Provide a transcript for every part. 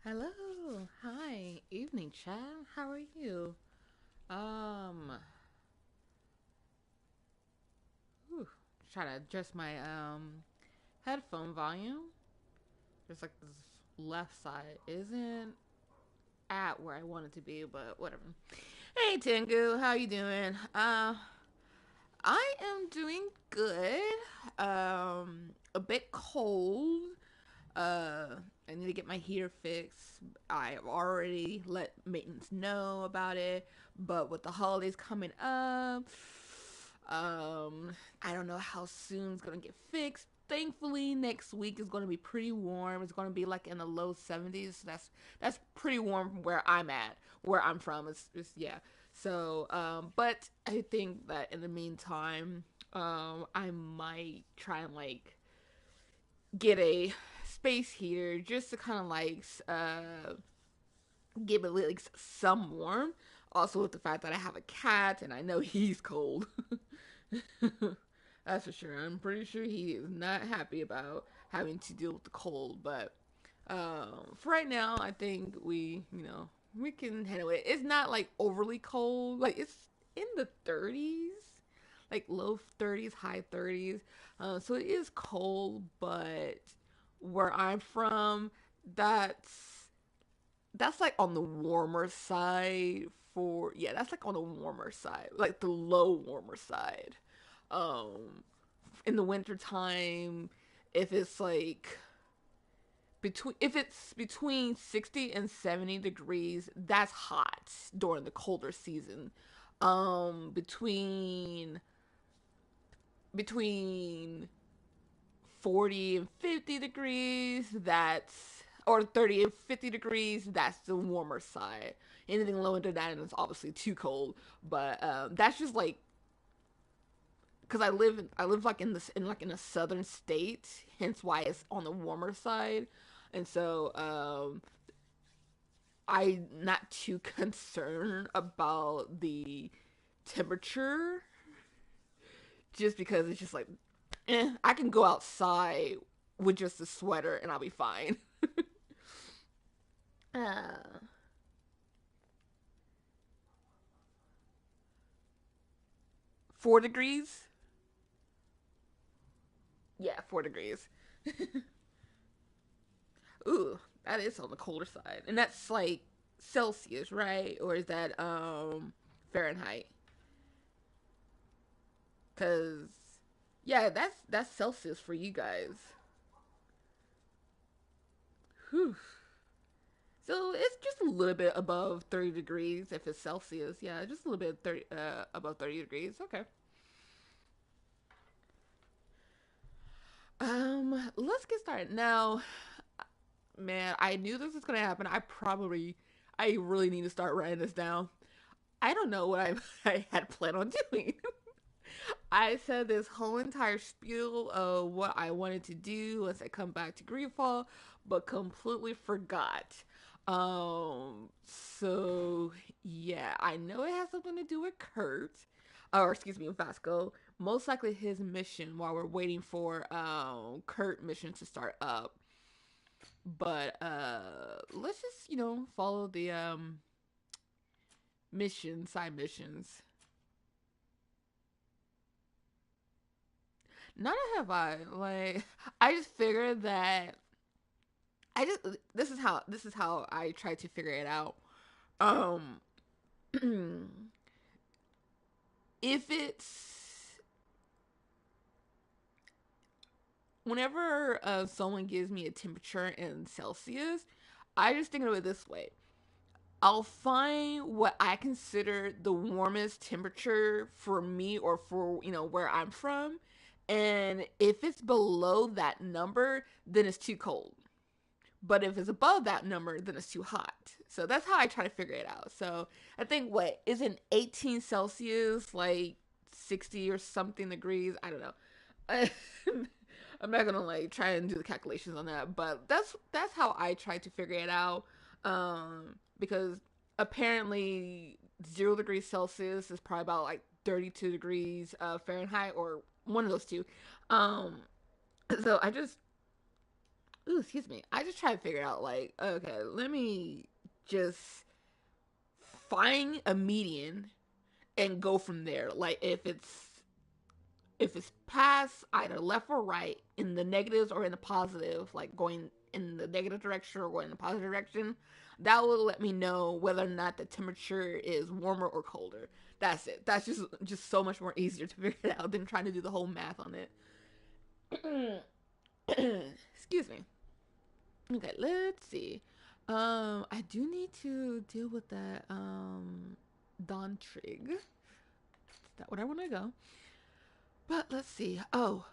Hello. Hi. Evening, chat. How are you? Um, whew, try to adjust my headphone volume. Just like this left side isn't at where I want it to be, but whatever. Hey Tengu, how you doing? I am doing good. A bit cold. Uh, I need to get my heater fixed. I've already let maintenance know about it, but with the holidays coming up, I don't know how soon it's gonna get fixed. Thankfully, next week is gonna be pretty warm. It's gonna be like in the low 70s. So that's pretty warm from where I'm at, where I'm from. It's yeah. So, but I think that in the meantime, I might try and like get a space heater just to kind of like give it like some warmth. Also, with the fact that I have a cat and I know he's cold. That's for sure. I'm pretty sure he is not happy about having to deal with the cold. But for right now, I think we can handle it. It's not like overly cold. Like it's in the 30s, like low 30s, high 30s. So it is cold, but where I'm from, that's that's like on the warmer side for that's like on the warmer side, like the low warmer side. Um, in the winter time, if it's like between 60 and 70 degrees, that's hot during the colder season. Between 40 and 50 degrees, that's or 30 and 50 degrees, that's the warmer side. Anything lower than that is obviously too cold, but that's just like because I live like in a southern state, hence why it's on the warmer side, and so I'm not too concerned about the temperature, just because it's just like, I can go outside with just a sweater and I'll be fine. uh, 4 degrees? Yeah, 4 degrees. Ooh, that is on the colder side, and that's like Celsius, right? Or is that Fahrenheit? Cause yeah, that's Celsius for you guys. Whew. So it's just a little bit above 30 degrees if it's Celsius. Yeah, just a little bit above 30 degrees. Okay. Let's get started. Now, man, I knew this was gonna happen. I really need to start writing this down. I don't know what I had planned on doing. I said this whole entire spiel of what I wanted to do once I come back to Greedfall, but completely forgot. So yeah, I know it has something to do with Kurt, or excuse me, Vasco. Most likely his mission while we're waiting for Kurt mission to start up. But let's just follow the side missions. None have I. Like I just figured that I just this is how I try to figure it out. Um if it's whenever someone gives me a temperature in Celsius, I just think of it this way. I'll find what I consider the warmest temperature for me or for, where I'm from. And if it's below that number, then it's too cold. But if it's above that number, then it's too hot. So that's how I try to figure it out. So I think what isn't 18 Celsius like 60 or something degrees? I don't know. I'm not gonna like try and do the calculations on that, but that's how I try to figure it out. Because apparently 0 degrees Celsius is probably about like 32 degrees Fahrenheit or one of those two. Um, so I just Ooh, excuse me. I just try to figure out, like, okay, let me just find a median and go from there. Like, if it's past either left or right in the negatives or in the positive, like going in the negative direction or going in the positive direction, that will let me know whether or not the temperature is warmer or colder. That's it. That's just so much more easier to figure it out than trying to do the whole math on it. Excuse me. Okay, let's see. I do need to deal with that Don Trig. Is that where I want to go? But let's see. Oh,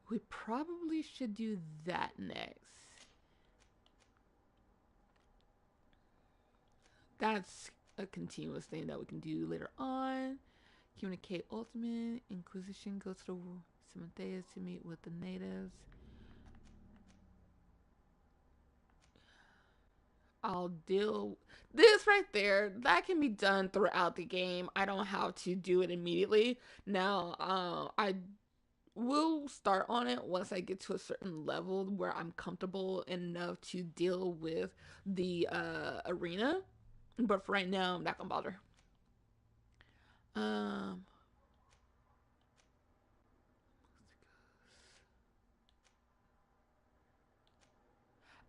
we probably should do that next. That's a continuous thing that we can do later on. Communicate Ultimate. Inquisition goes to Cementeas to meet with the natives. I'll deal this right there. That can be done throughout the game. I don't have to do it immediately. Now, I will start on it once I get to a certain level where I'm comfortable enough to deal with the arena. But for right now, I'm not gonna bother. Um.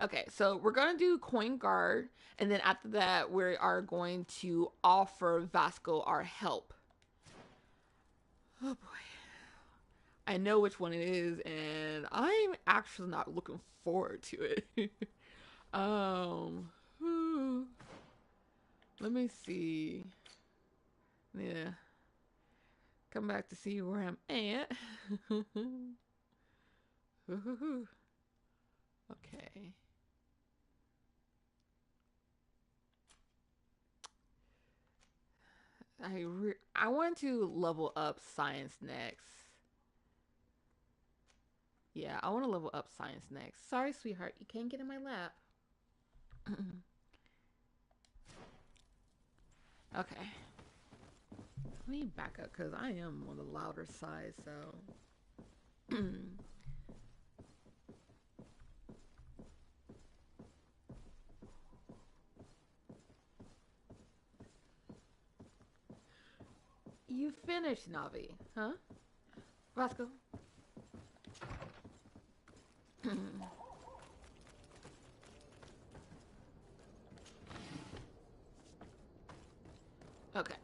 Okay, so we're gonna do Coin Guard, and then after that, we are going to offer Vasco our help. Oh boy, I know which one it is, and I'm actually not looking forward to it. um, let me see. Yeah, come back to see where I'm at. Okay. I want to level up science next. Yeah, I want to level up science next. Sorry, sweetheart, you can't get in my lap. Okay. Let me back up because I am on the louder side, so. You finished, Navi, huh? Vasco? Okay.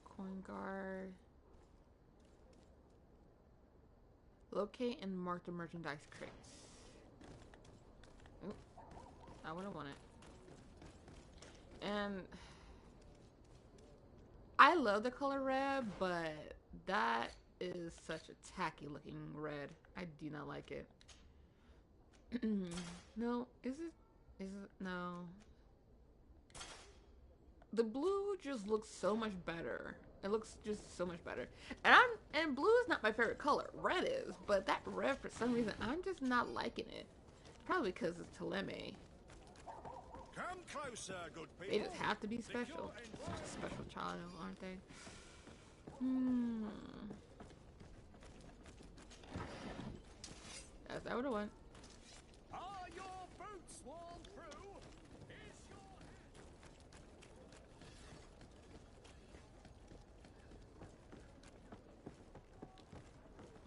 Coin guard. Locate and mark the merchandise crates. Oop, I wouldn't want it. And I love the color red, but that is such a tacky looking red. I do not like it. No, is it? Is it? No. The blue just looks so much better. It looks just so much better. And blue is not my favorite color. Red is, but that red for some reason I'm just not liking it. Probably because it's Teleme. Come closer, good people. They just have to be special. Such a special child, aren't they? That's that what I want. Are your boots worn through? Is your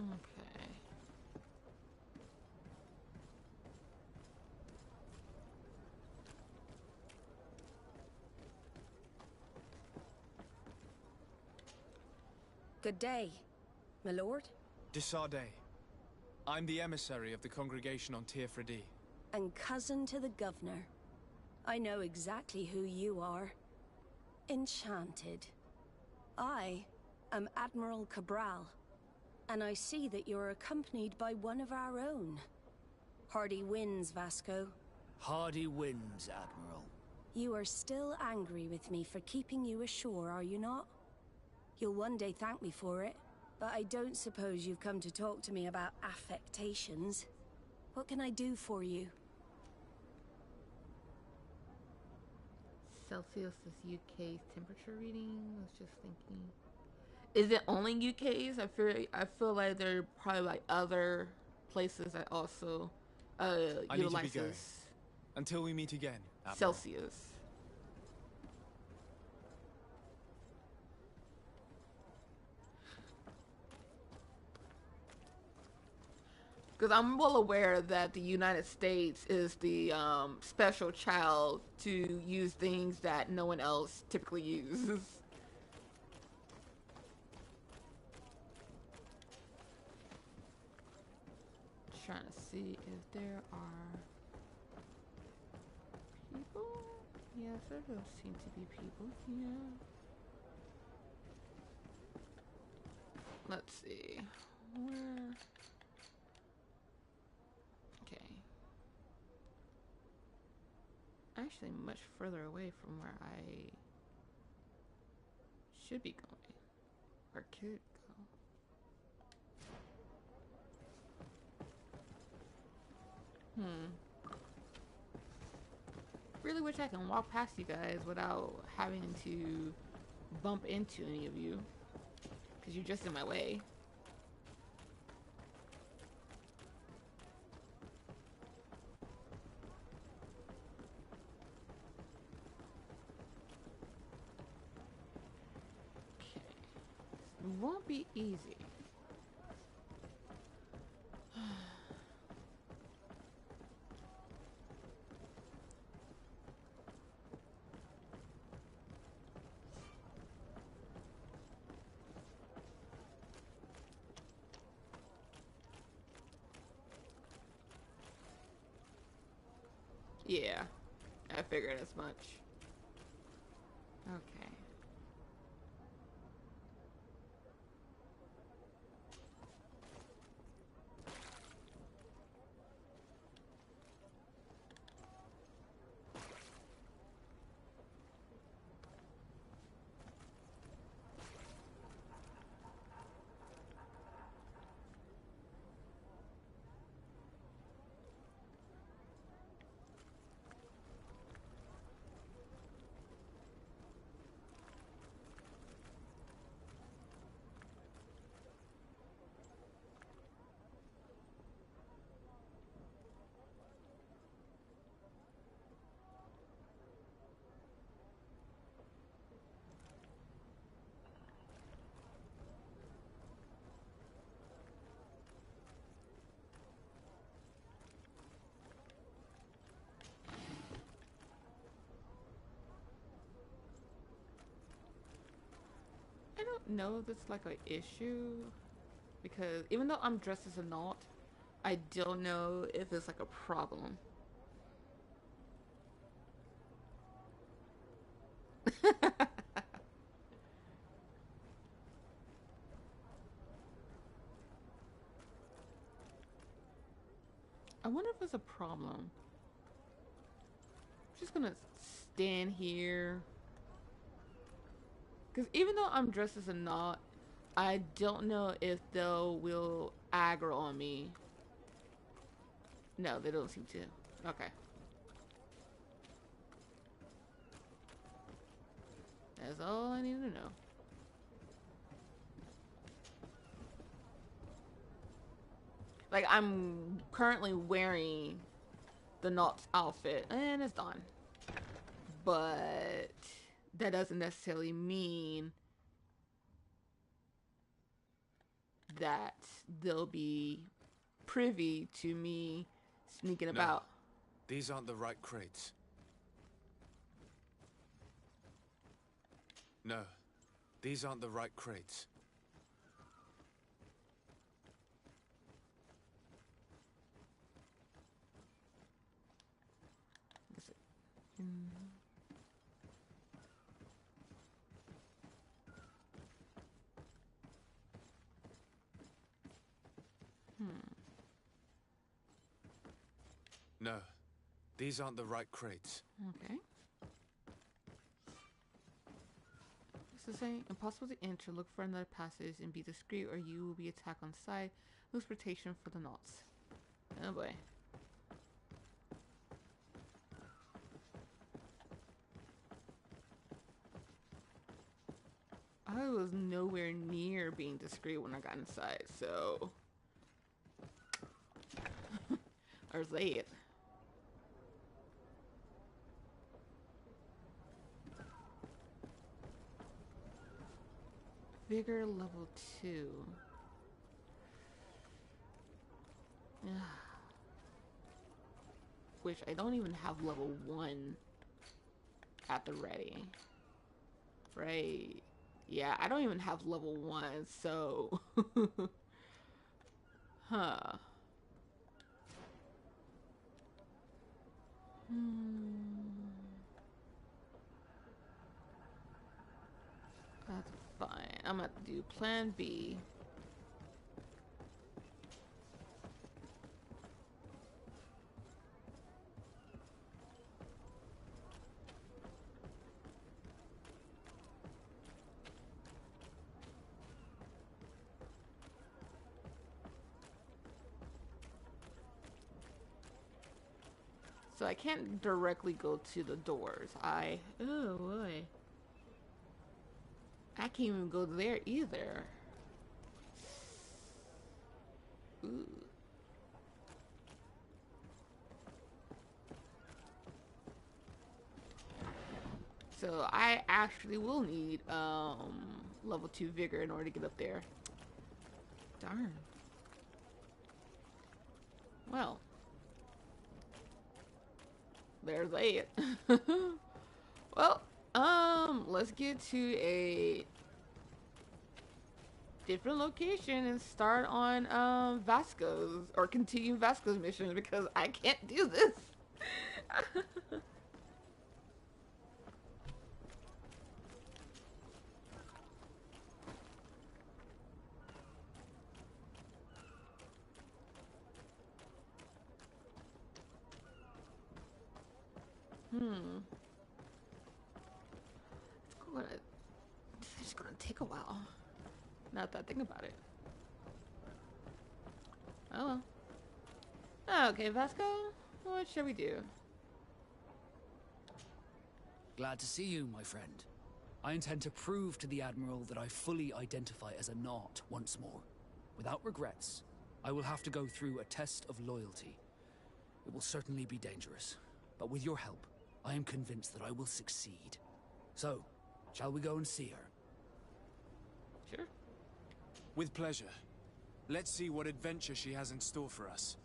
Okay. Good day, my lord. De Sardet. I'm the emissary of the congregation on Teofredi. And cousin to the governor. I know exactly who you are. Enchanted. I am Admiral Cabral, and I see that you're accompanied by one of our own. Hardy winds, Vasco. Hardy winds, Admiral. You are still angry with me for keeping you ashore, are you not? You'll one day thank me for it, but I don't suppose you've come to talk to me about affectations. What can I do for you? Celsius is UK's temperature reading. I was just thinking. Is it only UK's? I feel like there are probably like other places that also I need to be going. utilizes Until we meet again, Admiral. Celsius. Because I'm well aware that the United States is the special child to use things that no one else typically uses. Trying to see if there are people. Yes, there does seem to be people here. Let's see. Where? Okay. Actually, much further away from where I should be going. Or could go. Really wish I can walk past you guys without having to bump into any of you. Because you're just in my way. Okay. It won't be easy. Yeah, I figured as much. Okay. I don't know if it's like an issue because even though I'm dressed as a Naut, I don't know if it's like a problem. I wonder if it's a problem. I'm just gonna stand here. Because even though I'm dressed as a Naut, I don't know if they will aggro on me. No, they don't seem to. Okay. That's all I need to know. Like, I'm currently wearing the Naut's outfit, and it's done. But that doesn't necessarily mean that they'll be privy to me sneaking about. These aren't the right crates. No, these aren't the right crates. No, these aren't the right crates. Okay. This is saying impossible to enter. Look for another passage and be discreet, or you will be attacked on sight. Lose protection for the Nauts. Oh boy. I was nowhere near being discreet when I got inside, so I was late. Vigor level 2. Which I don't even have level 1 at the ready. Right. Yeah, I don't even have level 1, so huh. That's fine. I'm gonna have to do plan B. So I can't directly go to the doors. Oh boy. I can't even go there either. Ooh. So I actually will need level 2 vigor in order to get up there. Darn. Well. There's 8. Well, let's get to a different location and start on Vasco's, or continue Vasco's mission, because I can't do this. It's gonna take a while. Now that I think about it. Oh well. Okay, Vasco, what shall we do? Glad to see you, my friend. I intend to prove to the Admiral that I fully identify as a Naut once more. Without regrets, I will have to go through a test of loyalty. It will certainly be dangerous, but with your help, I am convinced that I will succeed. So, shall we go and see her? Sure. With pleasure. Let's see what adventure she has in store for us.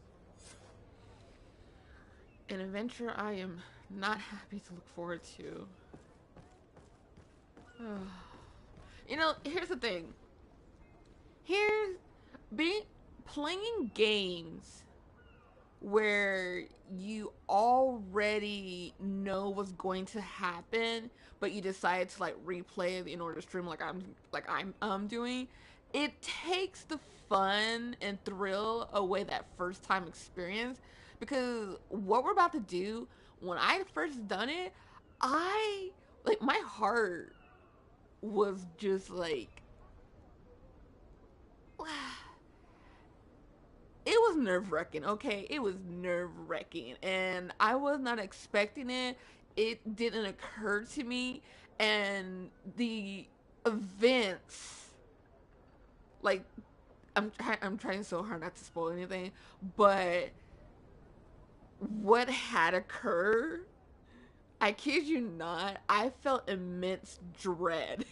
An adventure I am not happy to look forward to. You know, here's the thing. Playing games where you already know what's going to happen, but you decide to like replay it in order to stream like I'm doing. It takes the fun and thrill away that first time experience, because what we're about to do, when I first done it, my heart was just like it was nerve-wracking, okay? It was nerve-wracking, and I was not expecting it. It didn't occur to me, and the events, like, I'm trying so hard not to spoil anything, but what had occurred, I kid you not, I felt immense dread.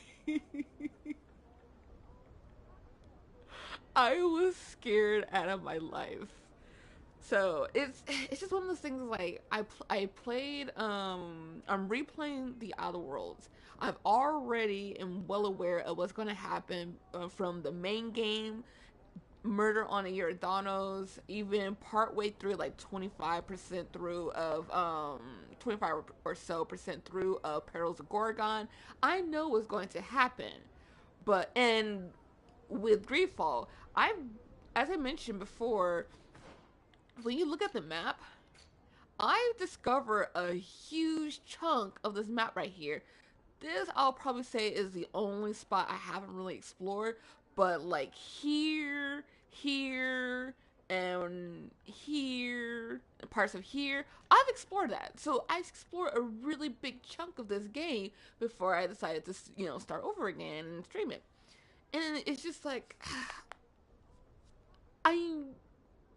I was scared out of my life. So it's just one of those things. Like I played I'm replaying the Outer Worlds. I've already am well aware of what's going to happen from the main game, Murder on the Iordanos, even partway through, like 25% through of 25 or so percent through of Perils of Gorgon. I know what's going to happen, and with Greedfall, as I mentioned before, when you look at the map, I discovered a huge chunk of this map right here. This, I'll probably say, is the only spot I haven't really explored, but like here, and here, parts of here, I've explored that. So I explored a really big chunk of this game before I decided to, start over again and stream it. And it's just like, I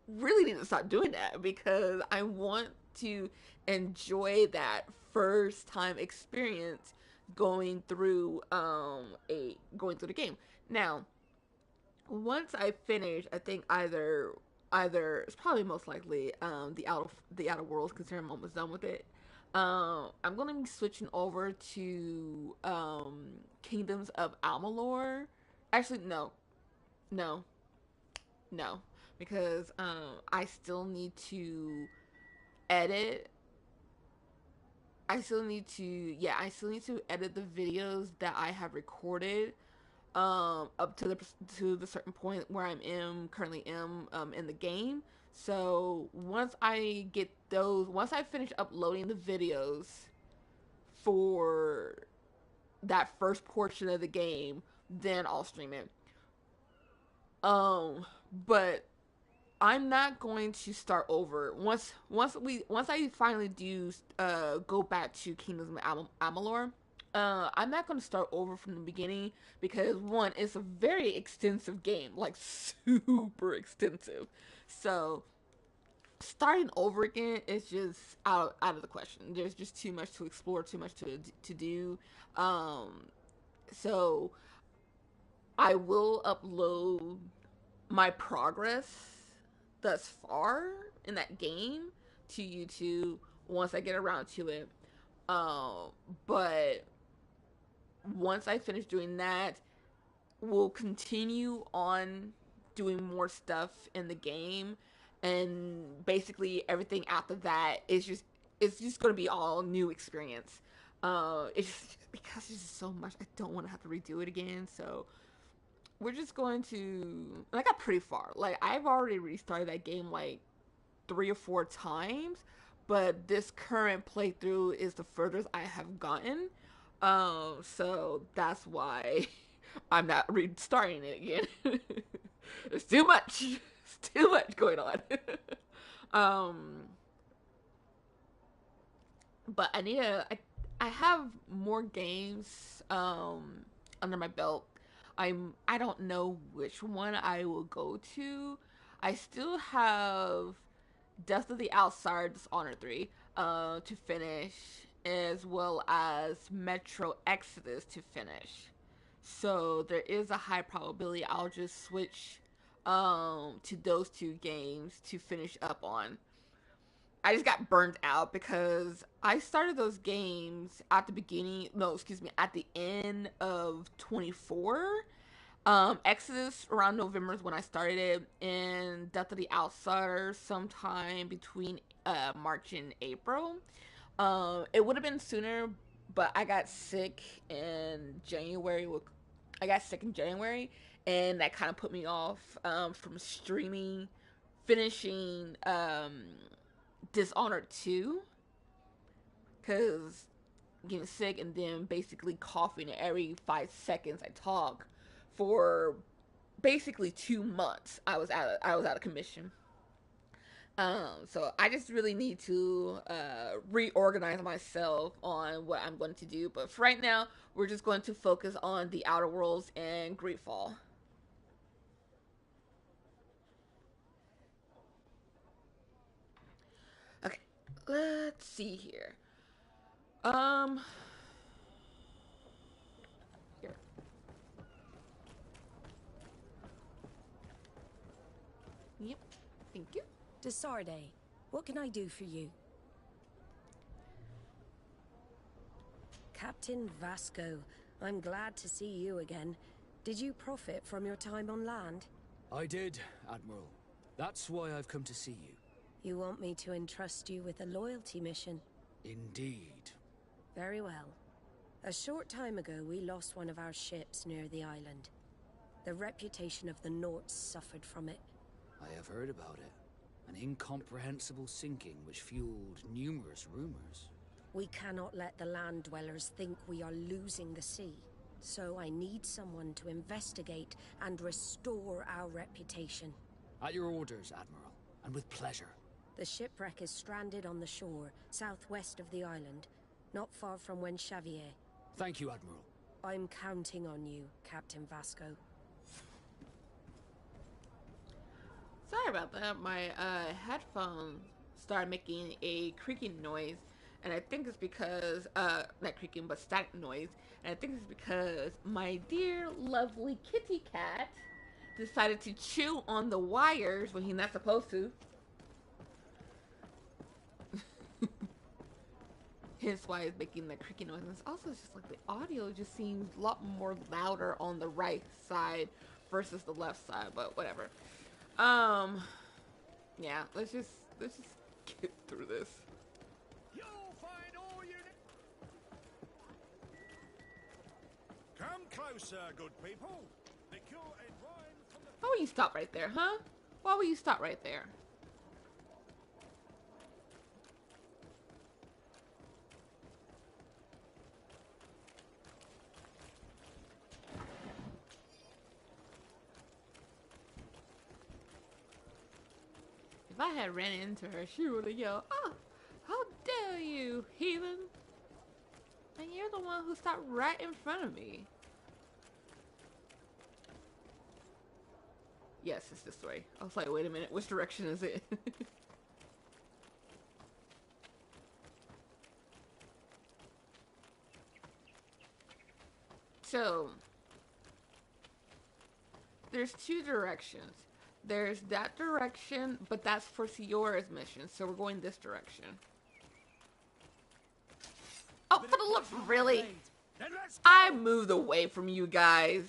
really need to stop doing that because I want to enjoy that first time experience going through the game. Now, once I finish, I think either it's probably most likely the outer worlds, considering I'm almost done with it. I'm gonna be switching over to Kingdoms of Amalur. Actually, no, no, because I still need to edit. I still need to edit the videos that I have recorded up to the certain point where currently am in the game. So once I finish uploading the videos for that first portion of the game, then I'll stream it. But I'm not going to start over once I finally do go back to Kingdoms of Amalur. I'm not going to start over from the beginning because one, it's a very extensive game, like super extensive. So starting over again is just out of the question. There's just too much to explore, too much to do. So I will upload my progress thus far in that game to YouTube once I get around to it. But once I finish doing that, we'll continue on doing more stuff in the game, and basically everything after that is just going to be all new experience. It's just, because there's just so much, I don't want to have to redo it again. So we're just going to. I got pretty far. Like I've already restarted that game like 3 or 4 times, but this current playthrough is the furthest I have gotten. So that's why I'm not restarting it again. It's too much. It's too much going on. But I have more games under my belt. I don't know which one I will go to. I still have Death of the Outsider Dishonored 3 to finish, as well as Metro Exodus to finish. So there is a high probability I'll just switch to those 2 games to finish up on. I just got burnt out because I started those games at the end of 24. Exodus around November is when I started it, and Death of the Outsider sometime between March and April. It would have been sooner, but I got sick in January. And that kind of put me off from finishing Dishonored 2, because getting sick and then basically coughing every 5 seconds I talk for basically 2 months. I was out of commission. So I just really need to reorganize myself on what I'm going to do. But for right now, we're just going to focus on the Outer Worlds and Greedfall. Okay, let's see here. Here. Yep, thank you. Desarde, what can I do for you? Captain Vasco, I'm glad to see you again. Did you profit from your time on land? I did, Admiral. That's why I've come to see you. You want me to entrust you with a loyalty mission? Indeed. Very well. A short time ago, we lost one of our ships near the island. The reputation of the Norts suffered from it. I have heard about it. An incomprehensible sinking which fueled numerous rumors. We cannot let the land dwellers think we are losing the sea. So I need someone to investigate and restore our reputation. At your orders, Admiral, and with pleasure. The shipwreck is stranded on the shore, southwest of the island, not far from Xavier. Thank you, Admiral. I'm counting on you, Captain Vasco. Sorry about that. My headphones started making a creaking noise, and I think it's because not creaking but static noise, and I think it's because my dear lovely kitty cat decided to chew on the wires when he's not supposed to. Hence why it's making that creaky noise. And it's also just like the audio just seems a lot more louder on the right side versus the left side, but whatever. Yeah, let's just get through this. You'll find all you need. Come closer, good people. Liqueur and wine from the... Why would you stop right there, huh? Why would you stop right there? If I had ran into her, she would have yelled, "Oh, how dare you, heathen!" And you're the one who stopped right in front of me. Yes, it's this way. I was like, wait a minute, which direction is it? So, there's two directions. There's that direction, but that's for Siora's mission, so we're going this direction. Oh, for the look, really? Then let's I moved away from you guys.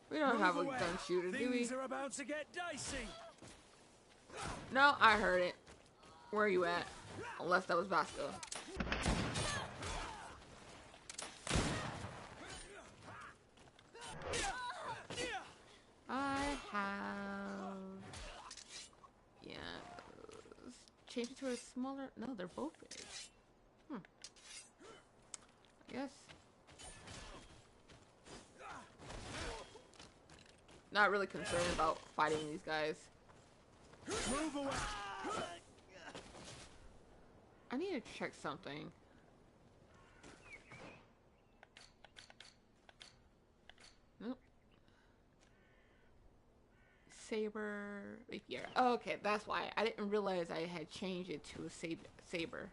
We don't have a move away. gun shooter, do we? Things are about to get dicey. No, I heard it. Where are you at? Unless that was Vasco. I have... Yeah. Change it to a smaller... No, they're both big. I guess. Not really concerned about fighting these guys. Move away. I need to check something. Nope. Saber. Yeah. Oh, okay, that's why. I didn't realize I had changed it to a saber.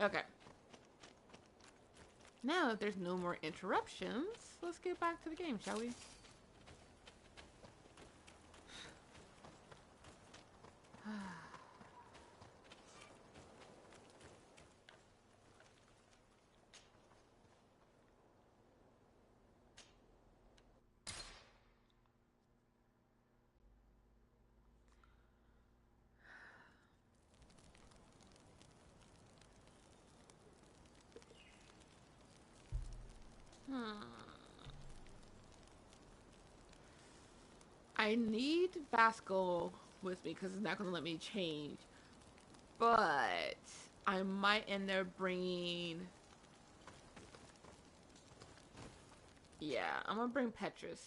Okay. Now that there's no more interruptions, let's get back to the game, shall we? I need Vasco with me because it's not going to let me change. But I might end up bringing... Yeah, I'm going to bring Petrus.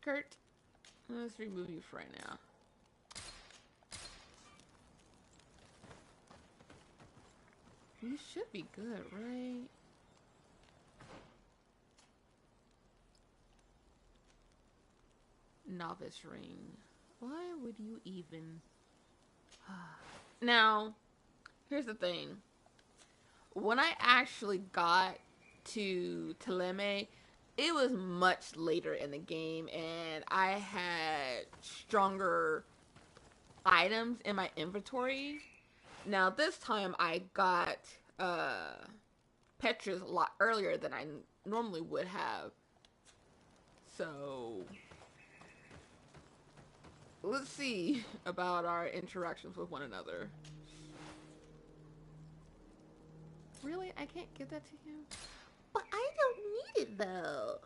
Kurt, let's remove you for right now. You should be good, right? Novice ring. Why would you even... Now, here's the thing. When I actually got to Thélème, it was much later in the game, and I had stronger items in my inventory. Now, this time I got Petrus a lot earlier than I normally would have. So... let's see about our interactions with one another. Really? I can't give that to him? But I don't need it though.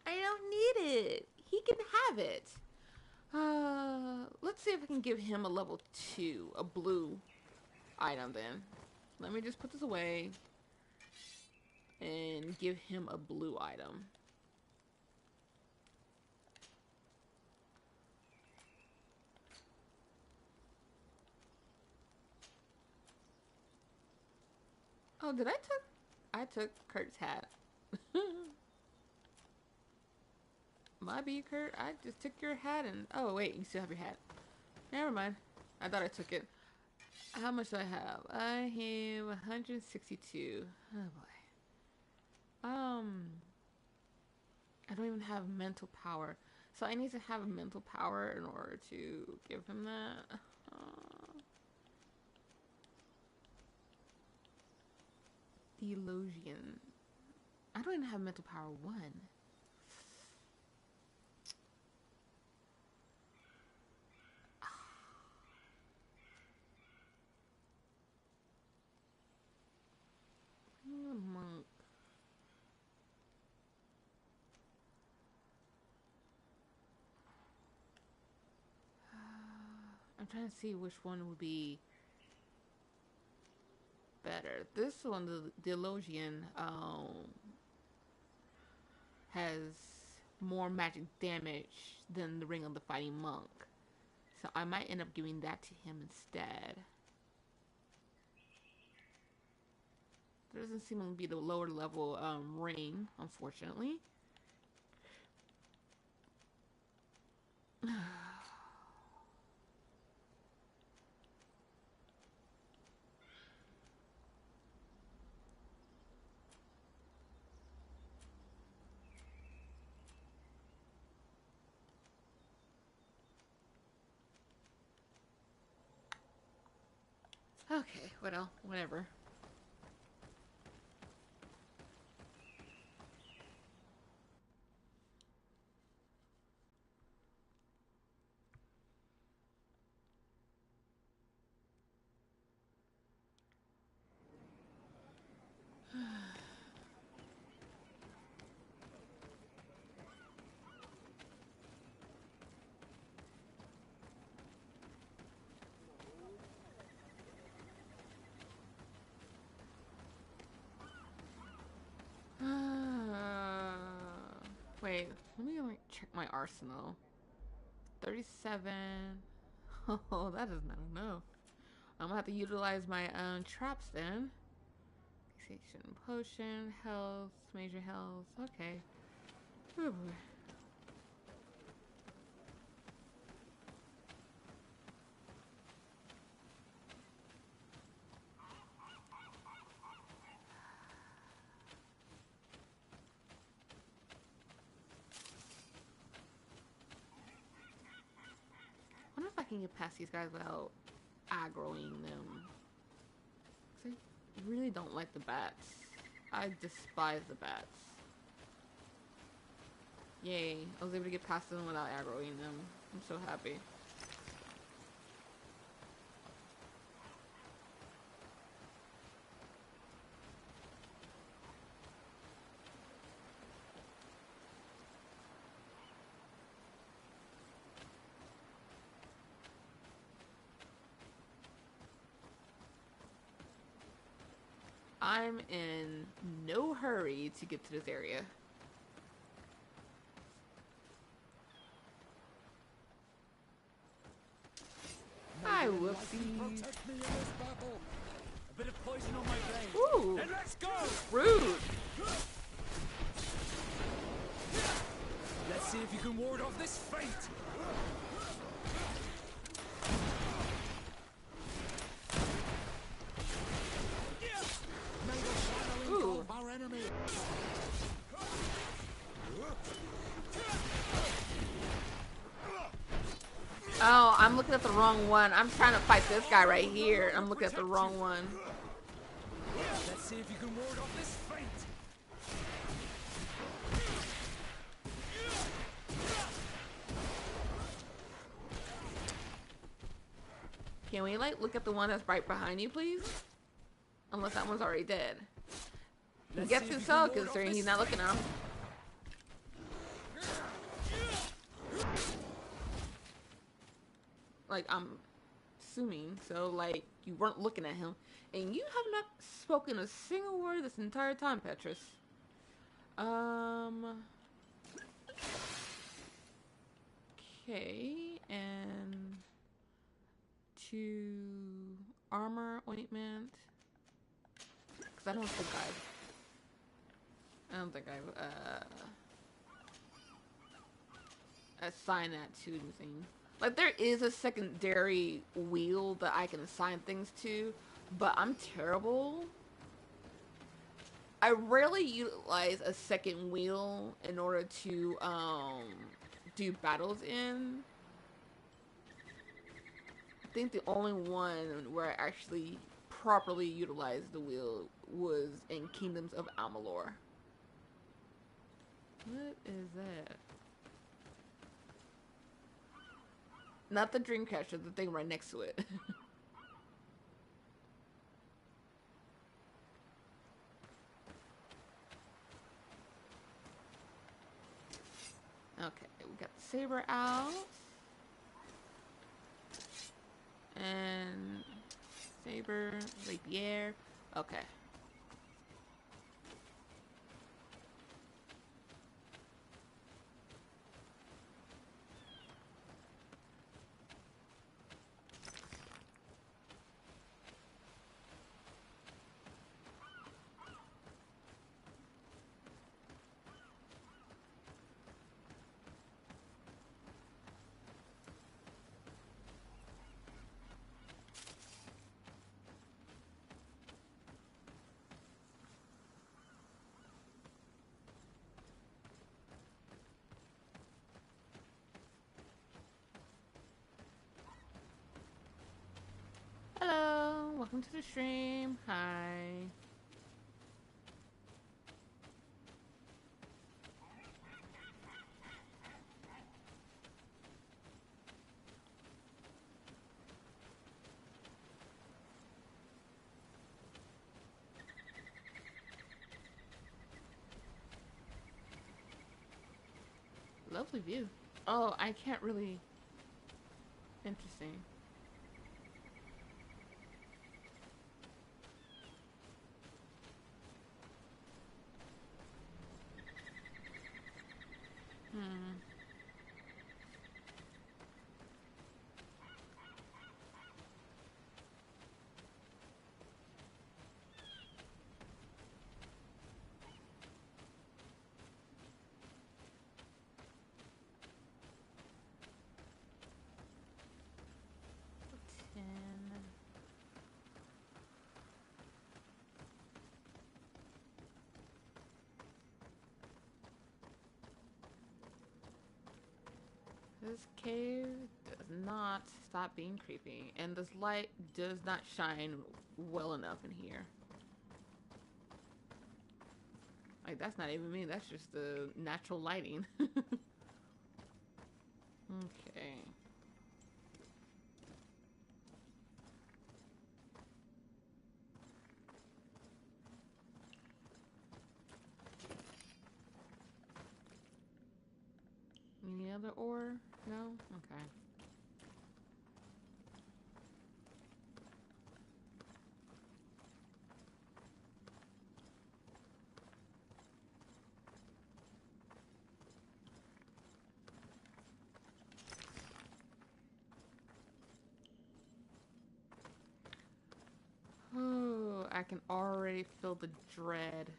I don't need it. He can have it. Let's see if I can give him a level 2, a blue item then. Let me just put this away and give him a blue item. Oh, did I took Kurt's hat. My be Kurt, I just took your hat and oh wait, you still have your hat. Never mind. I thought I took it. How much do I have? I have 162. Oh boy. I don't even have mental power. So I need to have mental power in order to give him that. Theologian. I don't even have mental power 1. Monk. I'm trying to see which one would be better. This one, the Theologian, has more magic damage than the Ring of the Fighting Monk. So I might end up giving that to him instead. There doesn't seem to be the lower level ring, unfortunately. Okay, well, whatever. Wait, let me like check my arsenal. 37. Oh, that is not enough. I'm gonna have to utilize my traps then. Fixation, potion, health, major health. Okay. Oh boy. I wonder if I can get past these guys without aggroing them. 'Cause I really don't like the bats. I despise the bats. Yay, I was able to get past them without aggroing them. I'm so happy. I'm in no hurry to get to this area. Hi, whoopsies. Protect me in this battle. A bit of poison on my blade. Ooh, Then let's go! rude. Let's see if you can ward off this fate. Ooh. Our enemy. Oh, I'm looking at the wrong one. I'm trying to fight this guy right here. I'm looking at the wrong one. Let's see if you can ward off this fate. Can we like look at the one that's right behind you, please? Unless that one's already dead. He Let's gets see if his you cell can ward off considering this he's not looking at him. Like, I'm assuming. So, like, you weren't looking at him. And you have not spoken a single word this entire time, Petrus. Okay, and 2 armor ointment. Cause I don't think I've assigned that to anything. Like, there is a secondary wheel that I can assign things to, but I'm terrible. I rarely utilize a second wheel in order to do battles in. I think the only one where I actually properly utilized the wheel was in Kingdoms of Amalur. What is that? Not the Dreamcatcher, the thing right next to it. Okay, we got the saber out. And saber, rapier. Okay. Hello, welcome to the stream. Hi. Lovely view. Oh, I can't really. Interesting. Hmm. This cave does not stop being creepy, and this light does not shine well enough in here. Like, that's not even me, that's just the natural lighting. Okay. Any other ore? No? Okay. Oh, I can already feel the dread.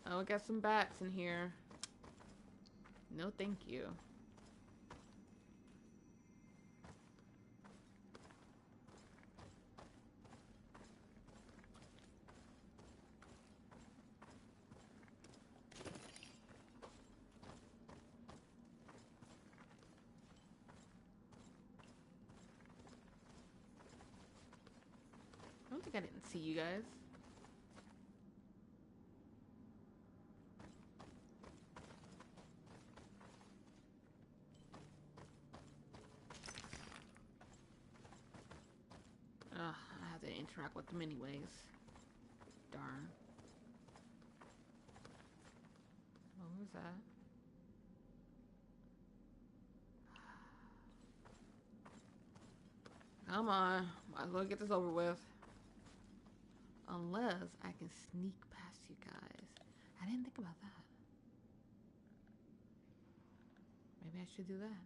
Oh, we got some bats in here. No, thank you. I don't think I didn't see you guys. Ugh, I have to interact with them anyways. Darn. What was that? Come on. Might as well get this over with. Unless I can sneak past you guys. I didn't think about that. Maybe I should do that.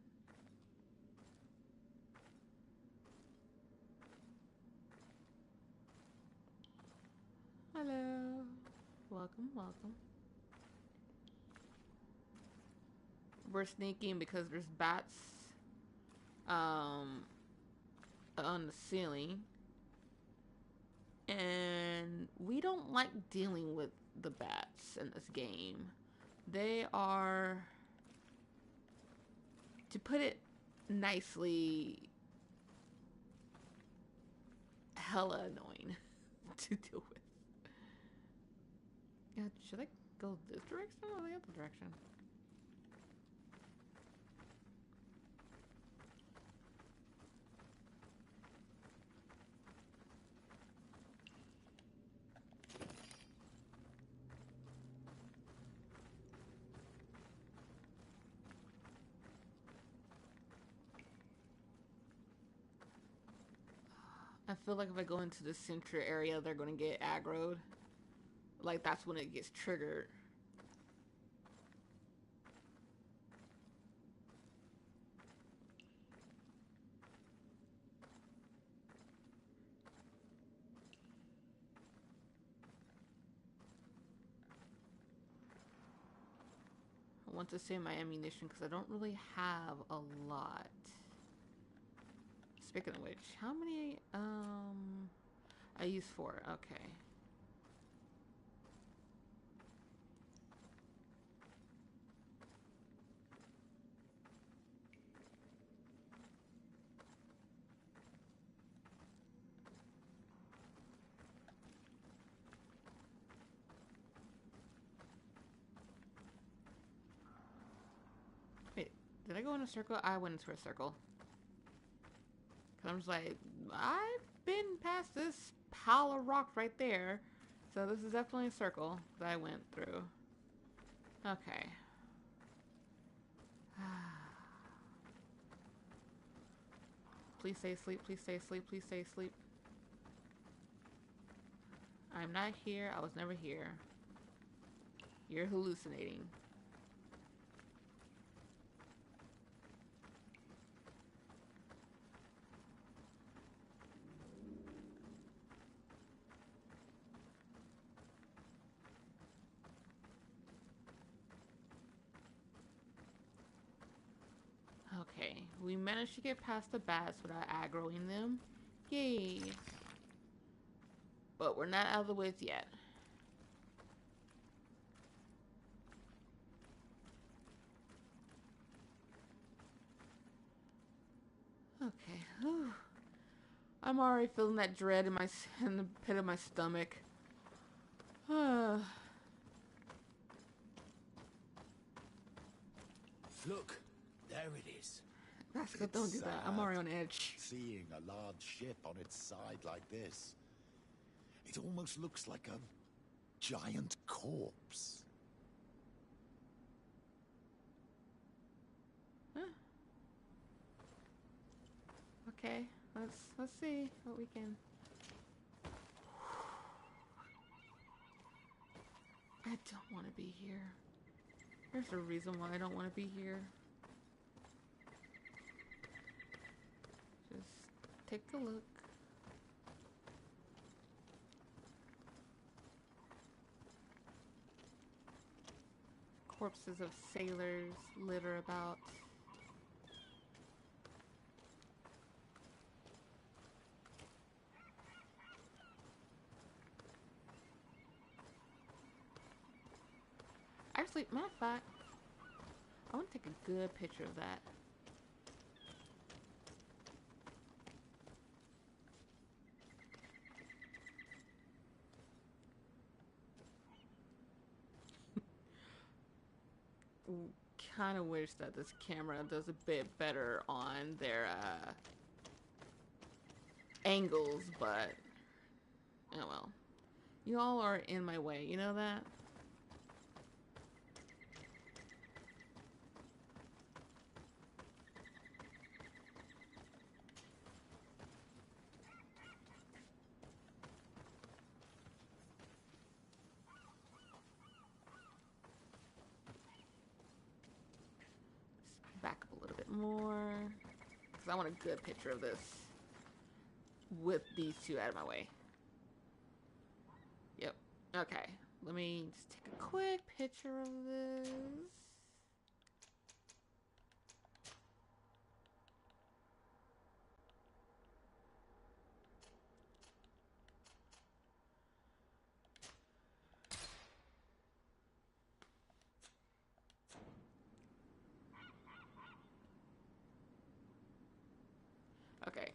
Hello. Welcome, welcome. We're sneaking because there's bats on the ceiling. And we don't like dealing with the bats in this game. They are, to put it nicely, hella annoying to deal with. Yeah, should I go this direction or the other direction? I feel like if I go into the center area, they're gonna get aggroed. Like, that's when it gets triggered. I want to save my ammunition because I don't really have a lot. Speaking of which, how many, I use 4, okay. Wait, did I go in a circle? I went into a circle. Cause I'm just like, I've been past this pile of rocks right there. So this is definitely a circle that I went through. Okay. Please stay asleep, please stay asleep, please stay asleep. I'm not here, I was never here. You're hallucinating. Okay, we managed to get past the bats without aggroing them. Yay! But we're not out of the woods yet. Okay. Whew. I'm already feeling that dread in the pit of my stomach. Look, there it is. Rascal, don't do that. I'm already on edge. Seeing a large ship on its side like this. It almost looks like a giant corpse. Huh. Okay, let's see what we can. I don't want to be here. There's a reason why I don't want to be here. Just take a look. Corpses of sailors litter about. Actually, matter of fact, I want to take a good picture of that. Kind of wish that this camera does a bit better on their angles, but Oh well. You all are in my way, you know that? Back up a little bit more. Because I want a good picture of this with these two out of my way. Yep. Okay. Let me just take a quick picture of this. Okay.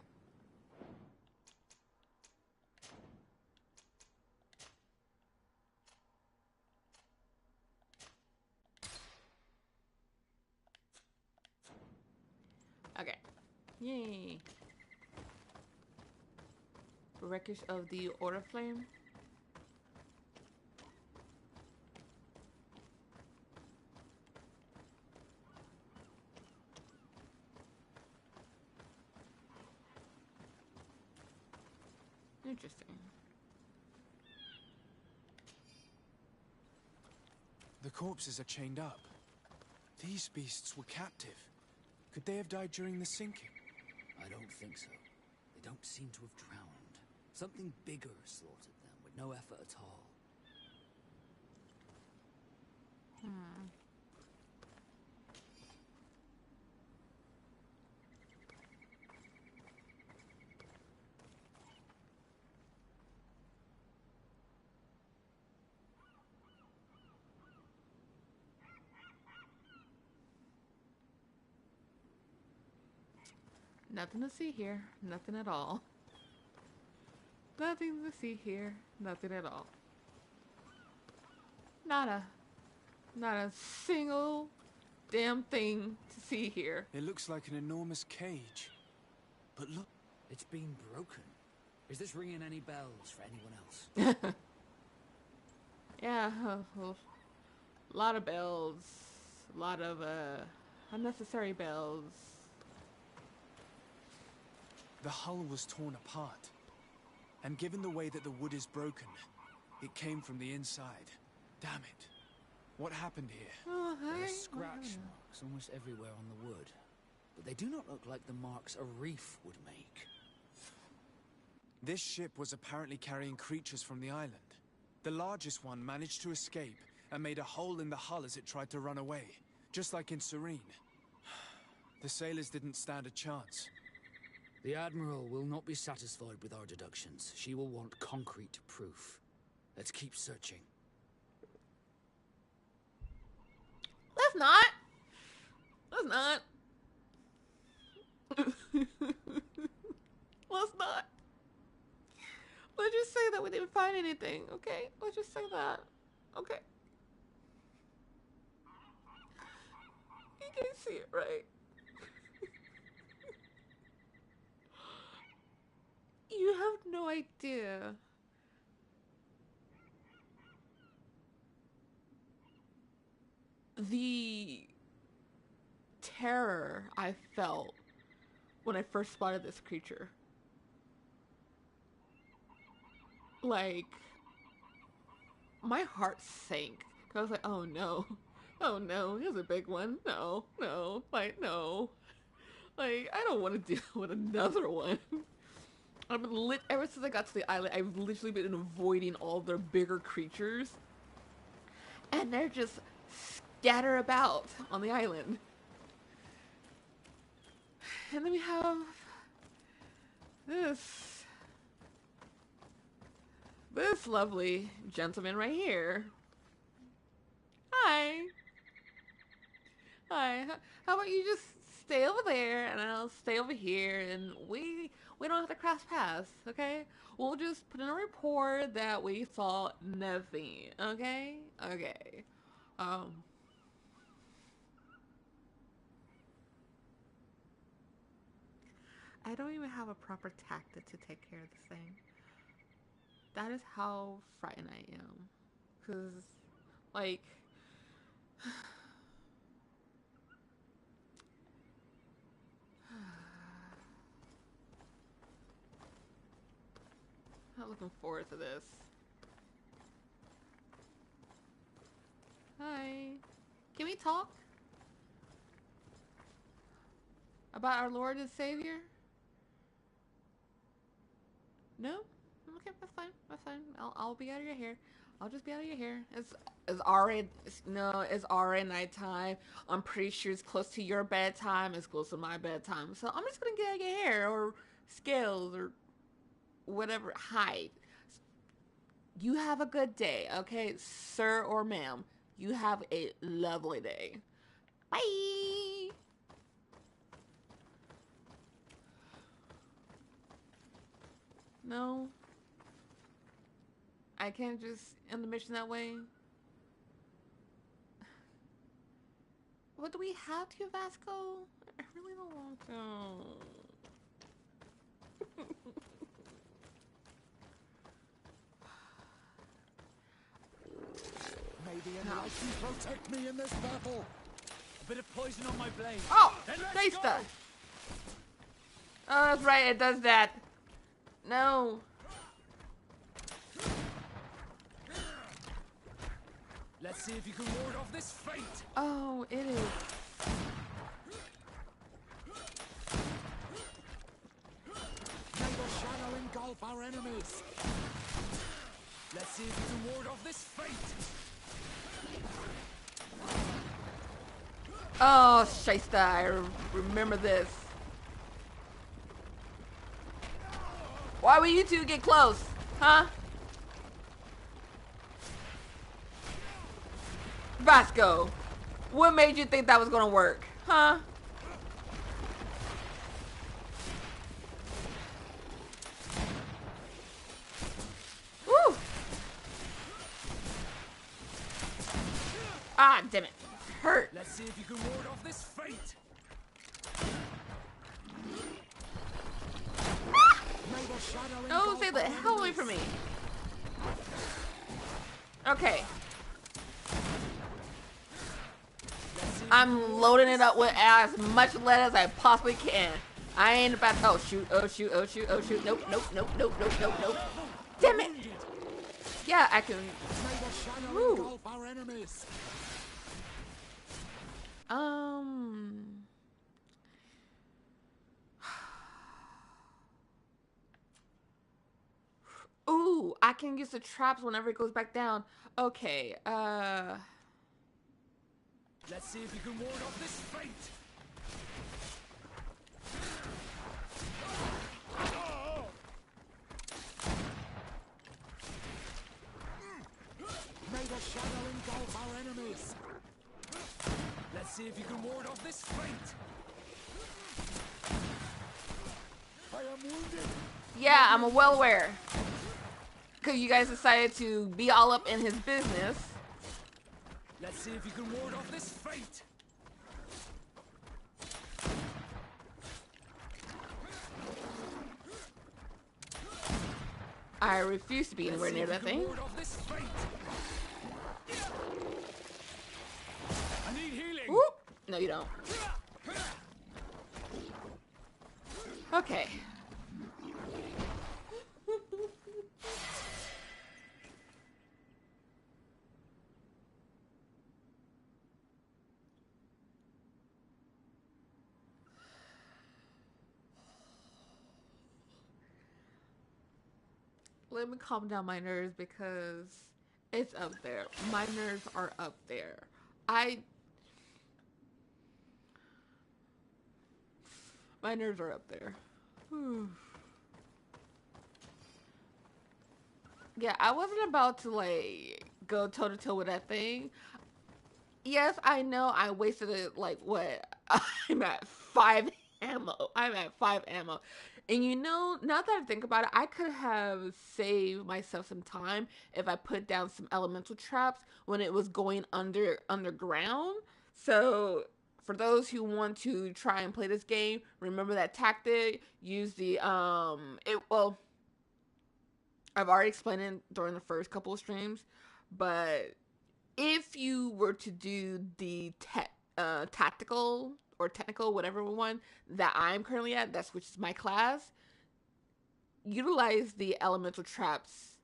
Okay. Yay. Wreckage of the Order Flame. Interesting. The corpses are chained up. These beasts were captive. Could they have died during the sinking? I don't think so. They don't seem to have drowned. Something bigger slaughtered them with no effort at all. Nothing to see here. Nothing at all. Nothing to see here. Nothing at all. Not a single damn thing to see here. It looks like an enormous cage. But look, It's been broken. Is this ringing any bells for anyone else? Yeah, a lot of bells. A lot of unnecessary bells. the hull was torn apart. And given the way that the wood is broken, it came from the inside. Damn it. What happened here? Oh, There hi. are scratch marks almost everywhere on the wood. But they do not look like the marks a reef would make. This ship was apparently carrying creatures from the island. The largest one managed to escape and made a hole in the hull as it tried to run away, just like in Serene. The sailors didn't stand a chance. The Admiral will not be satisfied with our deductions. She will want concrete proof. Let's keep searching. Let's not. Let's not. Let's not. Let's just say that we didn't find anything, okay? Let's just say that. Okay. You can see it, right? You have no idea. The terror I felt when I first spotted this creature. Like, my heart sank. I was like, oh no. Oh no, here's a big one. No, no, like, no. Like, I don't want to deal with another one. I've been ever since I got to the island, I've literally been avoiding all their bigger creatures. And they're just scatter about on the island. And then we have this lovely gentleman right here. Hi. Hi. How about you just stay over there and I'll stay over here and we don't have to cross paths, okay? We'll just put in a report that we saw nothing, okay? Okay. I don't even have a proper tactic to take care of this thing. That is how frightened I am. Because, like, I'm not looking forward to this. Hi. Can we talk? About our Lord and Savior? No? Okay, that's fine. That's fine. I'll be out of your hair. I'll just be out of your hair. It's already no, it's already nighttime. I'm pretty sure it's close to your bedtime. It's close to my bedtime. So I'm just gonna get out of your hair or scales or whatever hide. You have a good day, okay, sir or ma'am. You have a lovely day. Bye. No. I can't just end the mission that way. What do we have to, Vasco? I really don't want to. Maybe an light can protect me in this battle. A bit of poison on my blade. Oh, Then let's taste go! that. Oh, that's right. It does that. No. Let's see if you can ward off this fate. Oh, it is. May the shadow engulf our enemies. Let's see if you can ward off this fate. Oh, Shaista, I remember this. Why would you two get close? Huh? Vasco, what made you think that was gonna work? Huh? Woo! Ah, damn it. Hurt. Let's see if you can ward off this fate. May the shadow No, engulf stay the our hell away enemies. from me. Okay. I'm loading it up with as much lead as I possibly can. I ain't about to, oh shoot, oh shoot, oh shoot, oh shoot, nope, nope, nope, nope, nope, nope, nope. Damn it! Yeah, I can, May the shadow Woo. engulf our enemies. Ooh, I can use the traps whenever it goes back down. Okay, Let's see if you can ward off this fate. May the shadow engulf our enemies. Let's see if you can ward off this fate. I am wounded. yeah, I'm well aware. Because you guys decided to be all up in his business. Let's see if you can ward off this fate. I refuse to be Let's anywhere see near if you that can thing. ward off this fate. I need healing. Whoop. No, you don't. Okay. Let me calm down my nerves because it's up there. My nerves are up there. My nerves are up there. Yeah, I wasn't about to like go toe to toe with that thing. Yes, I know I wasted it like what? I'm at 5 ammo. I'm at 5 ammo. And you know, now that I think about it, I could have saved myself some time if I put down some elemental traps when it was going underground. So for those who want to try and play this game, remember that tactic. Use the I've already explained it during the first couple of streams, but if you were to do the tactical or technical, whatever one that I'm currently at, that's which is my class, utilize the elemental traps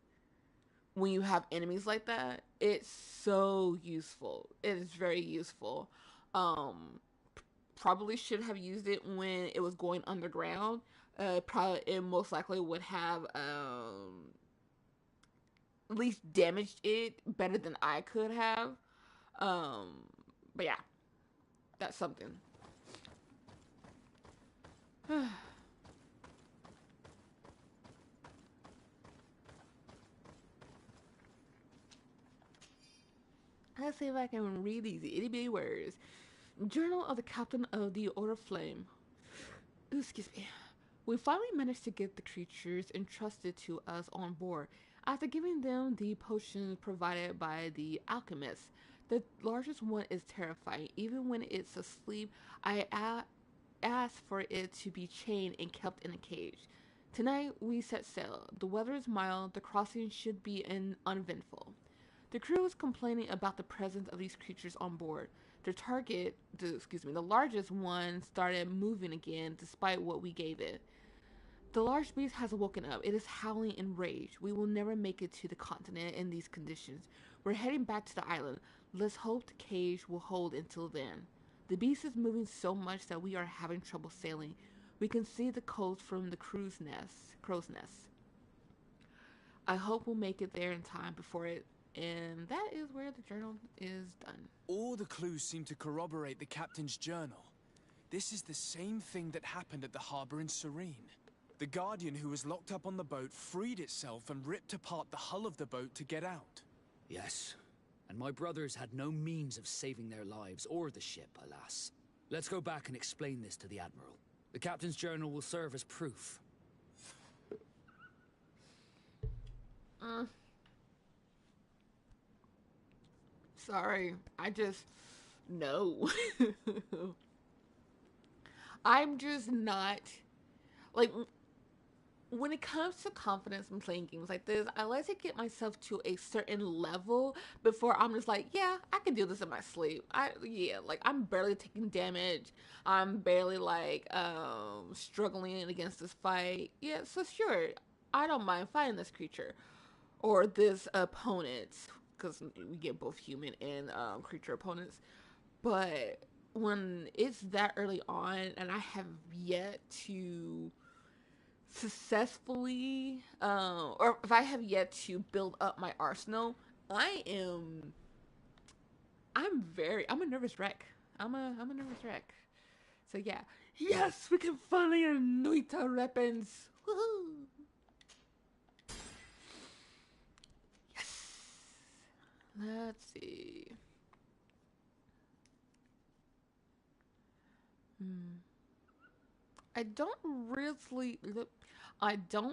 when you have enemies like that. It's so useful. It is very useful. Um, Probably should have used it when it was going underground. Probably it most likely would have at least damaged it better than I could have. Um, but yeah, that's something. Let's see if I can read these itty bitty words. Journal of the Captain of the Order of Flame. Ooh, excuse me. We finally managed to get the creatures entrusted to us on board after giving them the potions provided by the alchemist. The largest one is terrifying. Even when it's asleep, I asked for it to be chained and kept in a cage. Tonight we set sail. The weather is mild. The crossing should be uneventful. The crew was complaining about the presence of these creatures on board. The largest one started moving again despite what we gave it. The large beast has woken up. It is howling in rage. We will never make it to the continent in these conditions. We're heading back to the island. Let's hope the cage will hold until then. The beast is moving so much that we are having trouble sailing. We can see the coast from the crow's nest. I hope we'll make it there in time before it. And that is where the journal is done. All the clues seem to corroborate the captain's journal. This is the same thing that happened at the harbor in Serene. The Guardian who was locked up on the boat freed itself and ripped apart the hull of the boat to get out. Yes, and my brothers had no means of saving their lives or the ship, alas. Let's go back and explain this to the Admiral. The captain's journal will serve as proof. Sorry, I just no. I'm just not like when it comes to confidence in playing games like this, I like to get myself to a certain level before I'm just like, yeah, I can do this in my sleep. Like I'm barely taking damage. I'm barely like struggling against this fight. Yeah, so sure, I don't mind fighting this creature or this opponent because we get both human and creature opponents. But when it's that early on and I have yet to successfully or if I have yet to build up my arsenal, I'm a nervous wreck. I'm a nervous wreck. So yeah. Yes, we can finally anoint our weapons. Woohoo! Yes. Let's see. I don't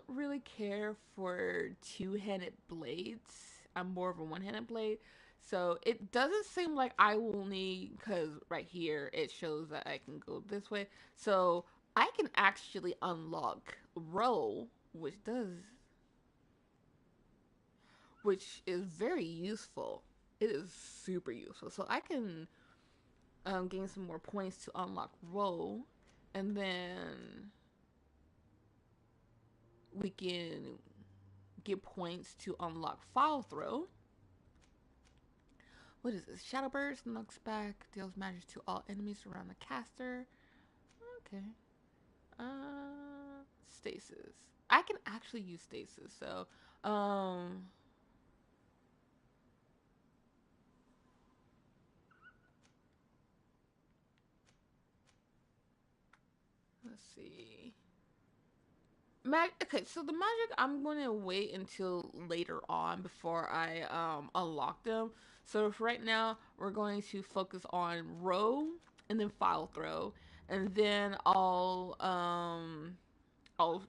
really care for two-handed blades. I'm more of a one-handed blade. So it doesn't seem like I will need, because right here it shows that I can go this way. So I can actually unlock row, which is very useful. It is super useful. So I can gain some more points to unlock row, and then we can get points to unlock file throw. What is this? Shadow Burst knocks back, deals magic to all enemies around the caster. Okay. Stasis. I can actually use stasis, so let's see. Okay, so the magic I'm going to wait until later on before I unlock them. So for right now, we're going to focus on row and then file throw, and then I'll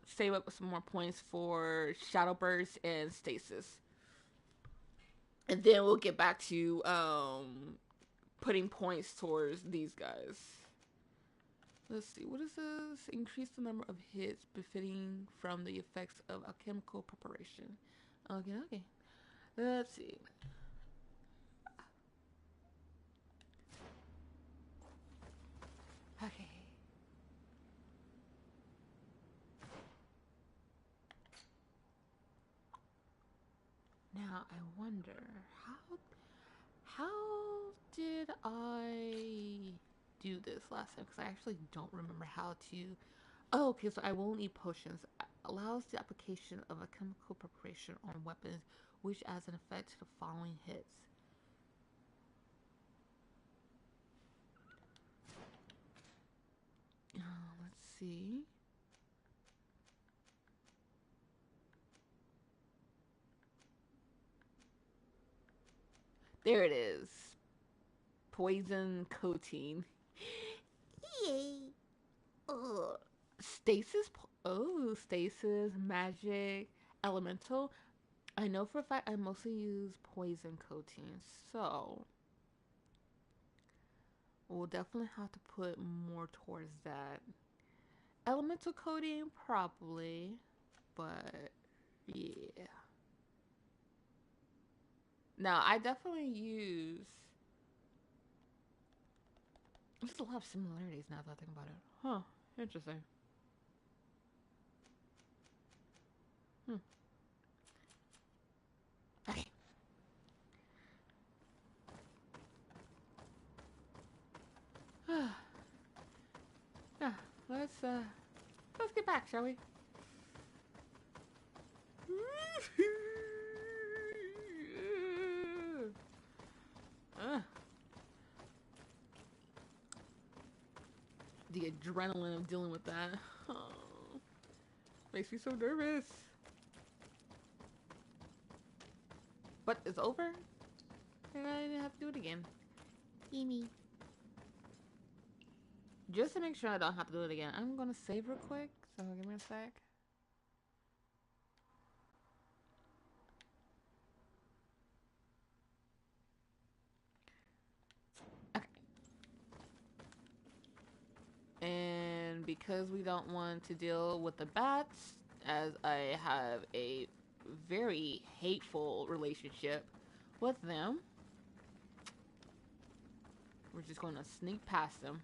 save up some more points for shadow burst and stasis, and then we'll get back to putting points towards these guys. Let's see, what is this? Increase the number of hits befitting from the effects of alchemical preparation. Okay, okay. Let's see. Okay. Now I wonder how did I do this last time? Because I actually don't remember how to. Oh, okay. So I won't need potions. Allows the application of a chemical preparation on weapons, which adds an effect to the following hits. Let's see. There it is. Poison coating. Yay. Ugh. Stasis. Oh, stasis, magic, elemental. I know for a fact I mostly use poison coating, so we'll definitely have to put more towards that. Elemental coating, probably, but yeah. Now, I definitely use. There's a lot of similarities now that I think about it. Huh, interesting. Hmm. Okay. Yeah, let's get back, shall we? uh, the adrenaline of dealing with that. Oh, makes me so nervous. But it's over, and I didn't have to do it again. Gimme. Just to make sure I don't have to do it again, I'm gonna save real quick. So give me a sec. Okay. And because we don't want to deal with the bats, as I have a very hateful relationship with them, we're just going to sneak past them.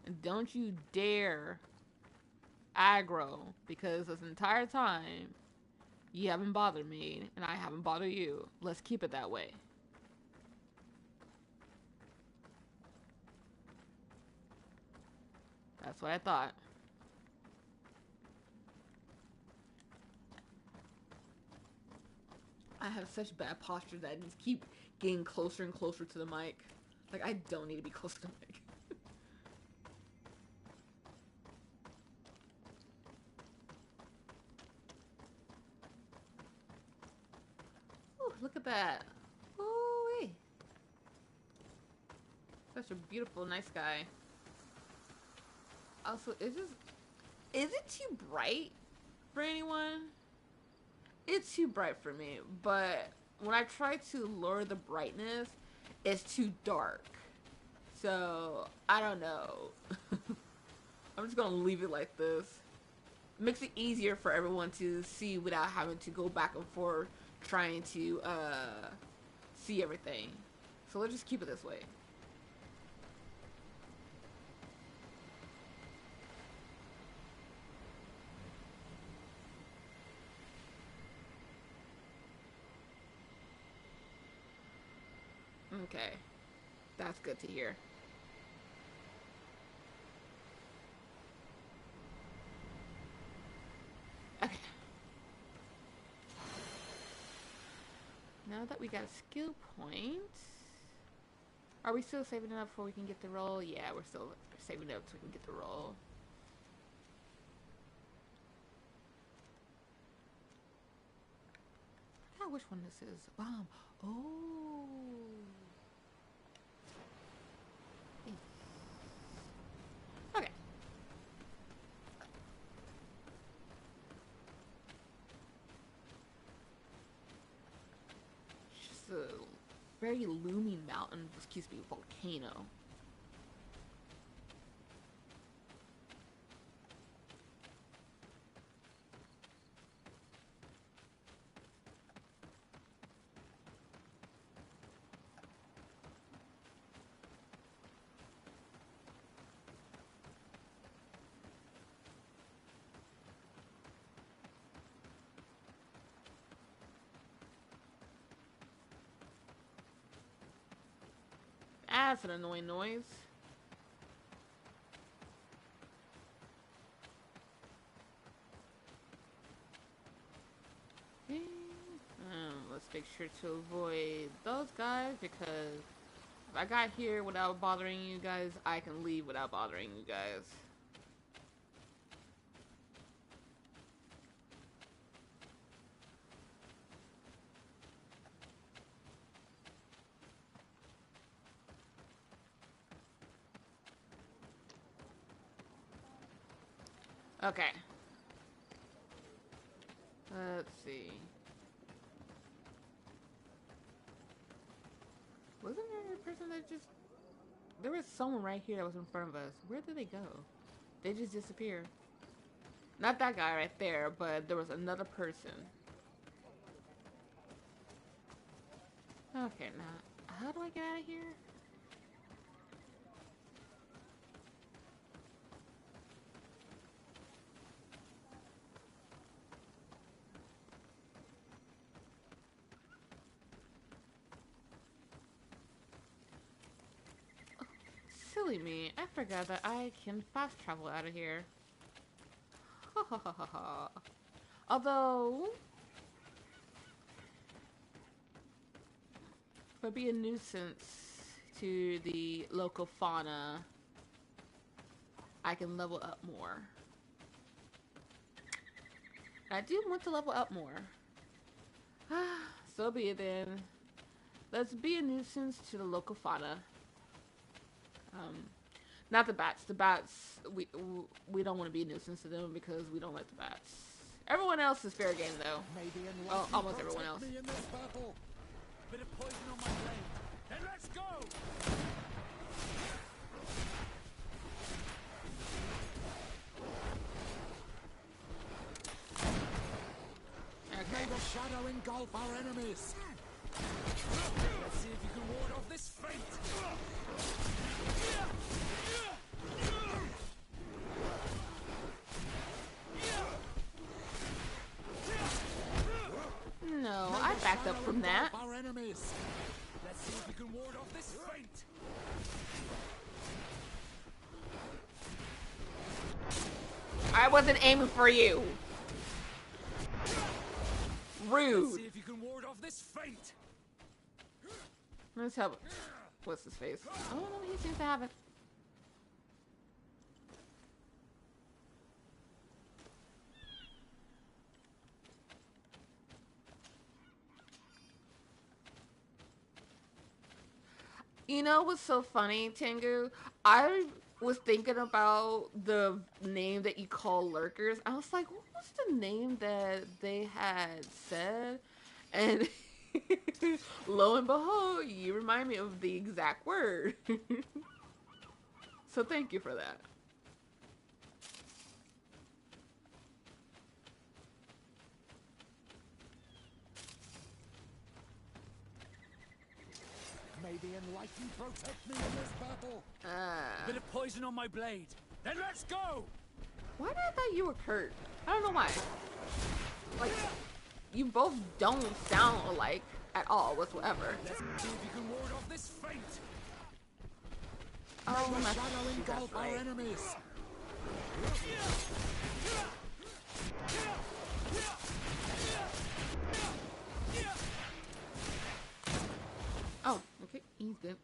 And don't you dare aggro, because this entire time you haven't bothered me and I haven't bothered you. Let's keep it that way. That's what I thought. I have such bad posture that I just keep getting closer and closer to the mic. Like, I don't need to be close to the mic. Ooh, look at that. Ooh-wee. Such a beautiful, nice guy. Also, is it too bright for anyone? It's too bright for me, but when I try to lower the brightness, it's too dark. So, I don't know. I'm just gonna leave it like this. It makes it easier for everyone to see without having to go back and forth trying to see everything. So let's just keep it this way. Okay. That's good to hear. Okay. Now that we got a skill point, are we still saving enough before we can get the roll? Yeah, we're still saving up so we can get the roll. I forgot which one this is. Oh. Okay. It's just a very looming mountain. Excuse me, volcano. That's an annoying noise. Okay. Let's make sure to avoid those guys, because if I got here without bothering you guys, I can leave without bothering you guys. Okay. Let's see. Wasn't there a person that just... There was someone right here that was in front of us. Where did they go? They just disappeared. Not that guy right there, but there was another person. Okay, now, how do I get out of here? Silly me, I forgot that I can fast travel out of here. Ha ha ha ha ha. Although, if I be a nuisance to the local fauna, I can level up more. I do want to level up more. So be it then. Let's be a nuisance to the local fauna. Not the bats. The bats, we don't want to be a nuisance to them because we don't like the bats. Everyone else is fair game though. Maybe Oh, almost everyone else. me in this battle. Bit of poison on my blade. Then let's go! May the shadow engulf our enemies. Let's see if you can ward off this fate! No, I backed up from that. Our enemies. Let's see if you can ward off this fate! I wasn't aiming for you. Let's Rude. see if you can ward off this fate! Let's help. What's his face? I don't know. He seems to have it. You know what's so funny, Tengu? I was thinking about the name that you call lurkers. I was like, what was the name that they had said? And lo and behold, you remind me of the exact word. So thank you for that. May the enlightened protect me in this battle. Bit of poison on my blade. Then let's go! Why did I thought you were Kurt? I don't know why. Like, you both don't sound alike at all whatsoever. Let's see if you can ward off this fate! Oh, May the my shadow engulf our enemies. Oh, okay, he's good.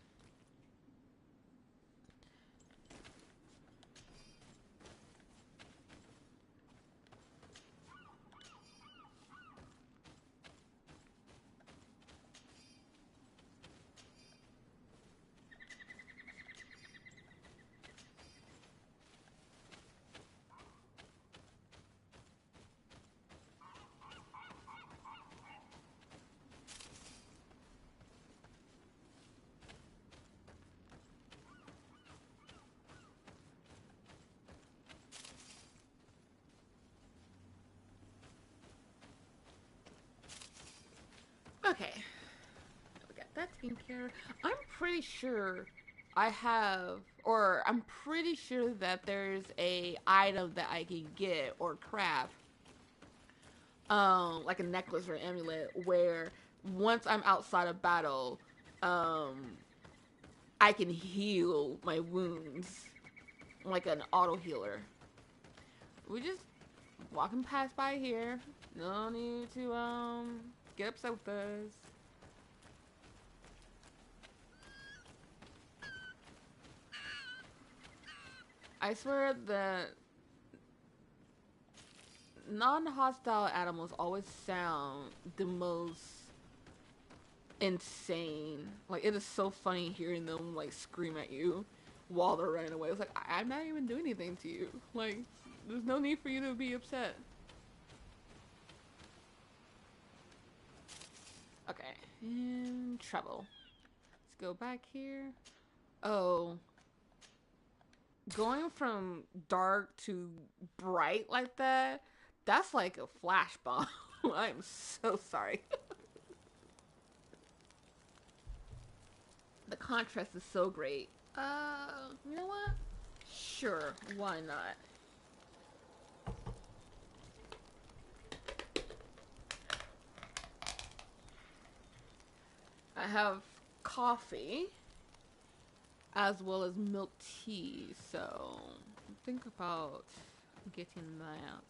Okay, we got that taken care of. I'm pretty sure I have, or I'm pretty sure that there's a item that I can get or craft, like a necklace or amulet, where once I'm outside of battle, I can heal my wounds like an auto healer. We just walking past by here. No need to get upset with us. I swear that non-hostile animals always sound the most insane. Like, it is so funny hearing them like scream at you while they're running away. It's like, I'm not even doing anything to you. Like, there's no need for you to be upset. Okay, and trouble. Let's go back here. Oh, going from dark to bright like that, that's like a flash bomb. I'm so sorry. The contrast is so great. You know what? Sure, why not? I have coffee as well as milk tea, so think about getting that.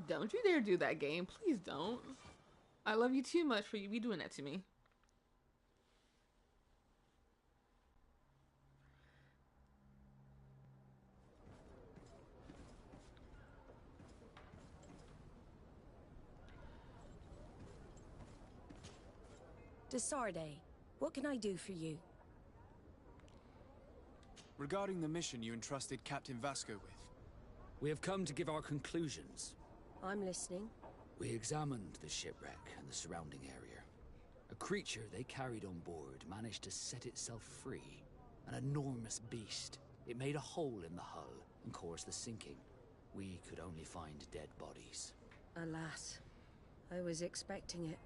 Don't you dare do that, game. Please don't. I love you too much for you to be doing that to me. Desarde, what can I do for you? Regarding the mission you entrusted Captain Vasco with. We have come to give our conclusions. I'm listening. We examined the shipwreck and the surrounding area. A creature they carried on board managed to set itself free. An enormous beast. It made a hole in the hull and caused the sinking. We could only find dead bodies. Alas, I was expecting it.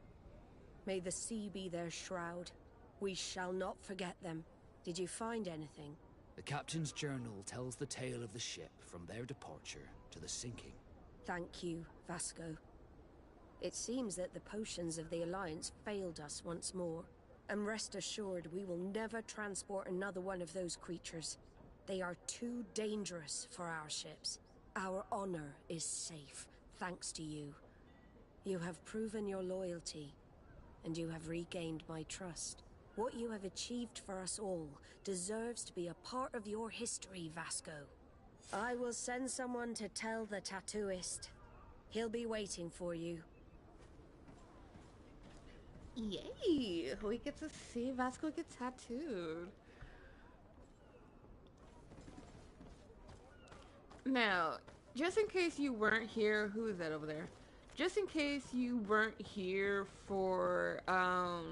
May the sea be their shroud. We shall not forget them. Did you find anything? The captain's journal tells the tale of the ship from their departure to the sinking. Thank you, Vasco. It seems that the potions of the Alliance failed us once more. And rest assured, we will never transport another one of those creatures. They are too dangerous for our ships. Our honor is safe, thanks to you. You have proven your loyalty, and you have regained my trust. What you have achieved for us all deserves to be a part of your history, Vasco. I will send someone to tell the tattooist. He'll be waiting for you. Yay! We get to see Vasco get tattooed. Now, just in case you weren't here, who is that over there? Just in case you weren't here for, oh.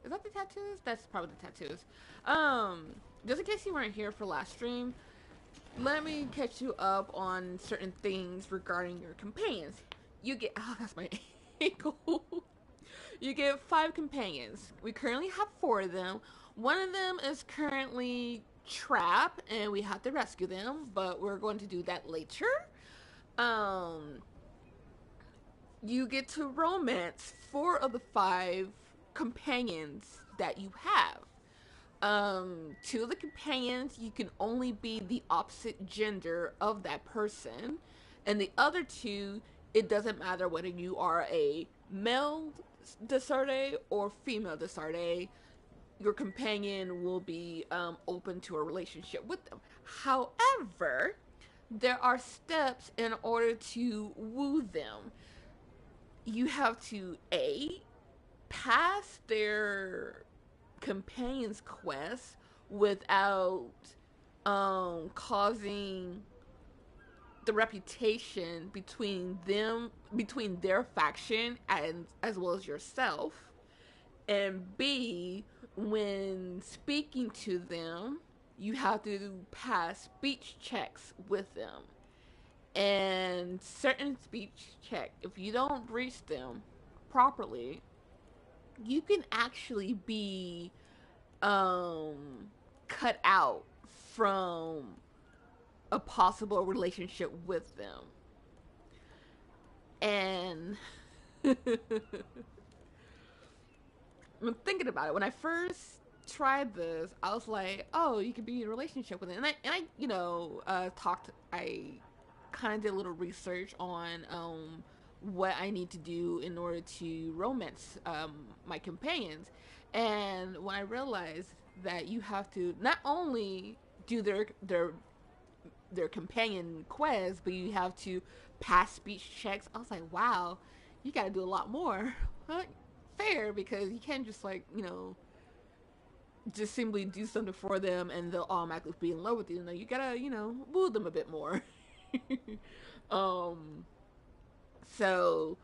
Is that the tattoos? That's probably the tattoos. Just in case you weren't here for last stream, let me catch you up on certain things regarding your companions. You get, oh, that's my ankle. You get 5 companions. We currently have 4 of them. One of them is currently trapped and we have to rescue them, but we're going to do that later. You get to romance 4 of the 5 companions that you have. 2 of the companions, you can only be the opposite gender of that person. And the other 2, it doesn't matter whether you are a male Desarde or female Desarde, your companion will be open to a relationship with them. However, there are steps in order to woo them. You have to A, pass their companion's quest without causing the reputation between them, between their faction and as well as yourself. And B, when speaking to them, you have to pass speech checks with them. And certain speech check, if you don't reach them properly, you can actually be cut out from a possible relationship with them. And I'm thinking about it. When I first tried this, I was like, "Oh, you could be in a relationship with it." And I, I kind of did a little research on what I need to do in order to romance my companions. And when I realized that you have to not only do their companion quests, but you have to pass speech checks. I was like, wow, you got to do a lot more. Fair, because you can't just like just simply do something for them and they'll automatically be in love with you. No, you gotta woo them a bit more. um, so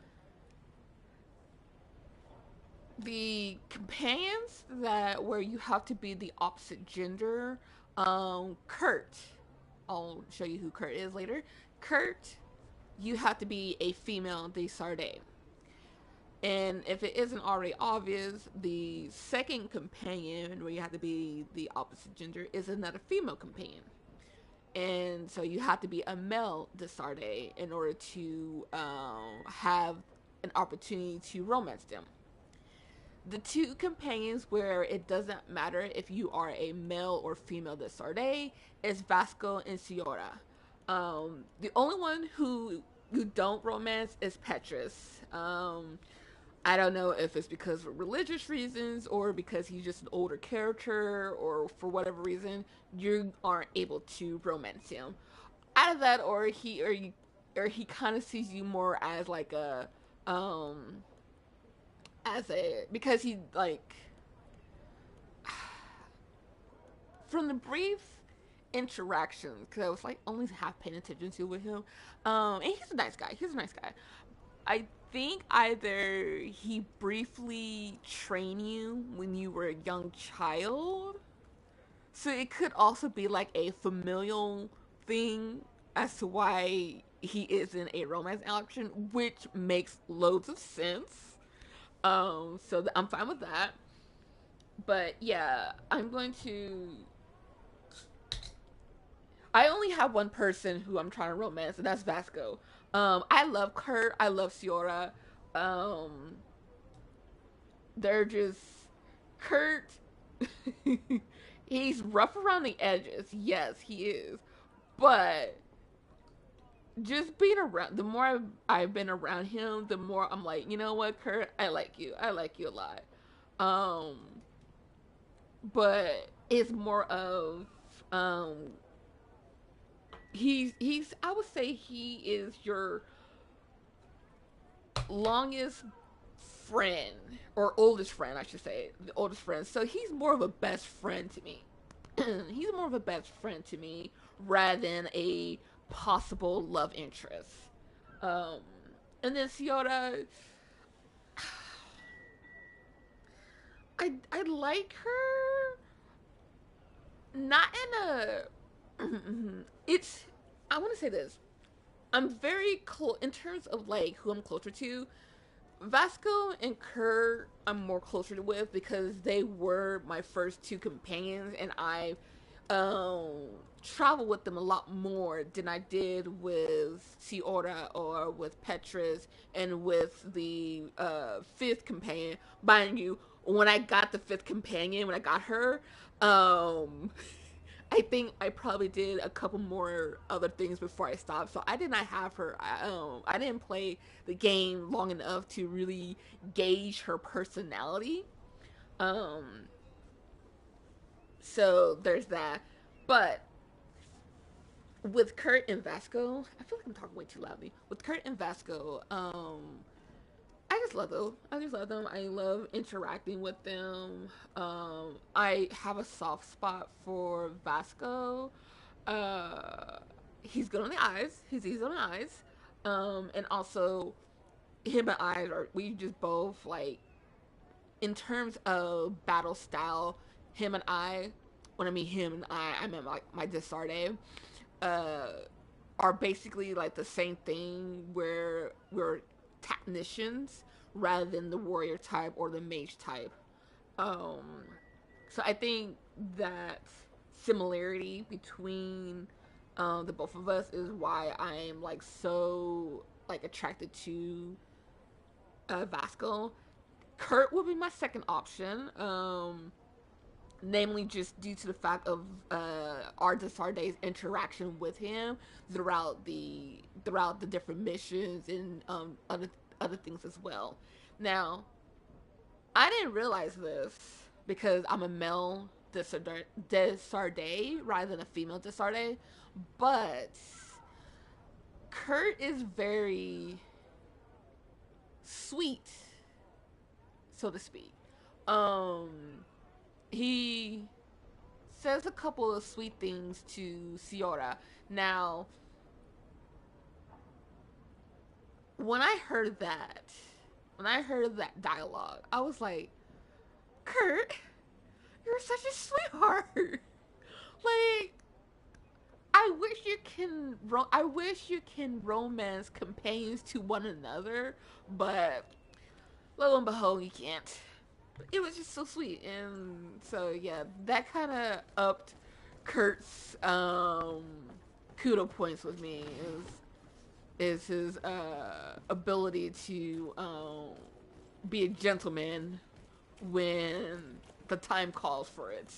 the companions that where you have to be the opposite gender, Kurt. I'll show you who Kurt is later. Kurt, you have to be a female de Sardet. And if it isn't already obvious, the second companion, where you have to be the opposite gender, is another female companion. And so you have to be a male de Sardet in order to have an opportunity to romance them. The two companions where it doesn't matter if you are a male or female de Sardet is Vasco and Ciora. The only one who you don't romance is Petrus. I don't know if it's because of religious reasons or because he's just an older character or for whatever reason you aren't able to romance him. Out of that, or he kind of sees you more as like a as a because he like from the brief interactions, because I was like only half paying attention to with him, and he's a nice guy. I think either he briefly trained you when you were a young child, so it could also be like a familial thing as to why he isn't a romance option, which makes loads of sense. So I'm fine with that. But yeah, I only have one person who I'm trying to romance, and that's Vasco. I love Kurt. I love Ciora. Um, they're just Kurt. He's rough around the edges. Yes, he is. But just being around, the more I've been around him, the more I'm like, you know what, Kurt, I like you. I like you a lot. Um, but it's more of he's I would say he is your longest friend or oldest friend, I should say, the oldest friend. So he's more of a best friend to me. He's more of a best friend to me rather than a possible love interest. Um, and then Ciora, I like her, not in a. It's I want to say this. I'm very close in terms of like who I'm closer to. Vasco and Kurt, I'm more closer with because they were my first two companions, and I um, traveled with them a lot more than I did with Ciora or with Petrus and with the fifth companion. Mind you, when I got the fifth companion, when I got her, um, I think I probably did a couple more other things before I stopped. So I did not have her. I didn't play the game long enough to really gauge her personality. Um, so there's that. But with Kurt and Vasco, I feel like I'm talking way too loudly. With Kurt and Vasco, I just love them. I just love them. I love interacting with them. I have a soft spot for Vasco. Uh, he's good on the eyes. He's easy on the eyes. And also him and I are we just both like in terms of battle style. Him and I, when I mean him and I meant like my de Sardet, uh, are basically like the same thing where we're technicians rather than the warrior type or the mage type. Um, so I think that similarity between the both of us, is why I'm like so like attracted to Vasco. Kurt would be my second option. Namely just due to the fact of Arda Sarday's interaction with him throughout the different missions and other things as well. Now, I didn't realize this because I'm a male Desarday rather than a female Desarday, but Kurt is very sweet, so to speak. Um, he says a couple of sweet things to Siora. Now, when I heard that dialogue, I was like, Kurt, you're such a sweetheart. Like, I wish you can romance companions to one another, but lo and behold, you can't. It was just so sweet, and so yeah, that kind of upped Kurt's kudo points with me. Is his ability to be a gentleman when the time calls for it.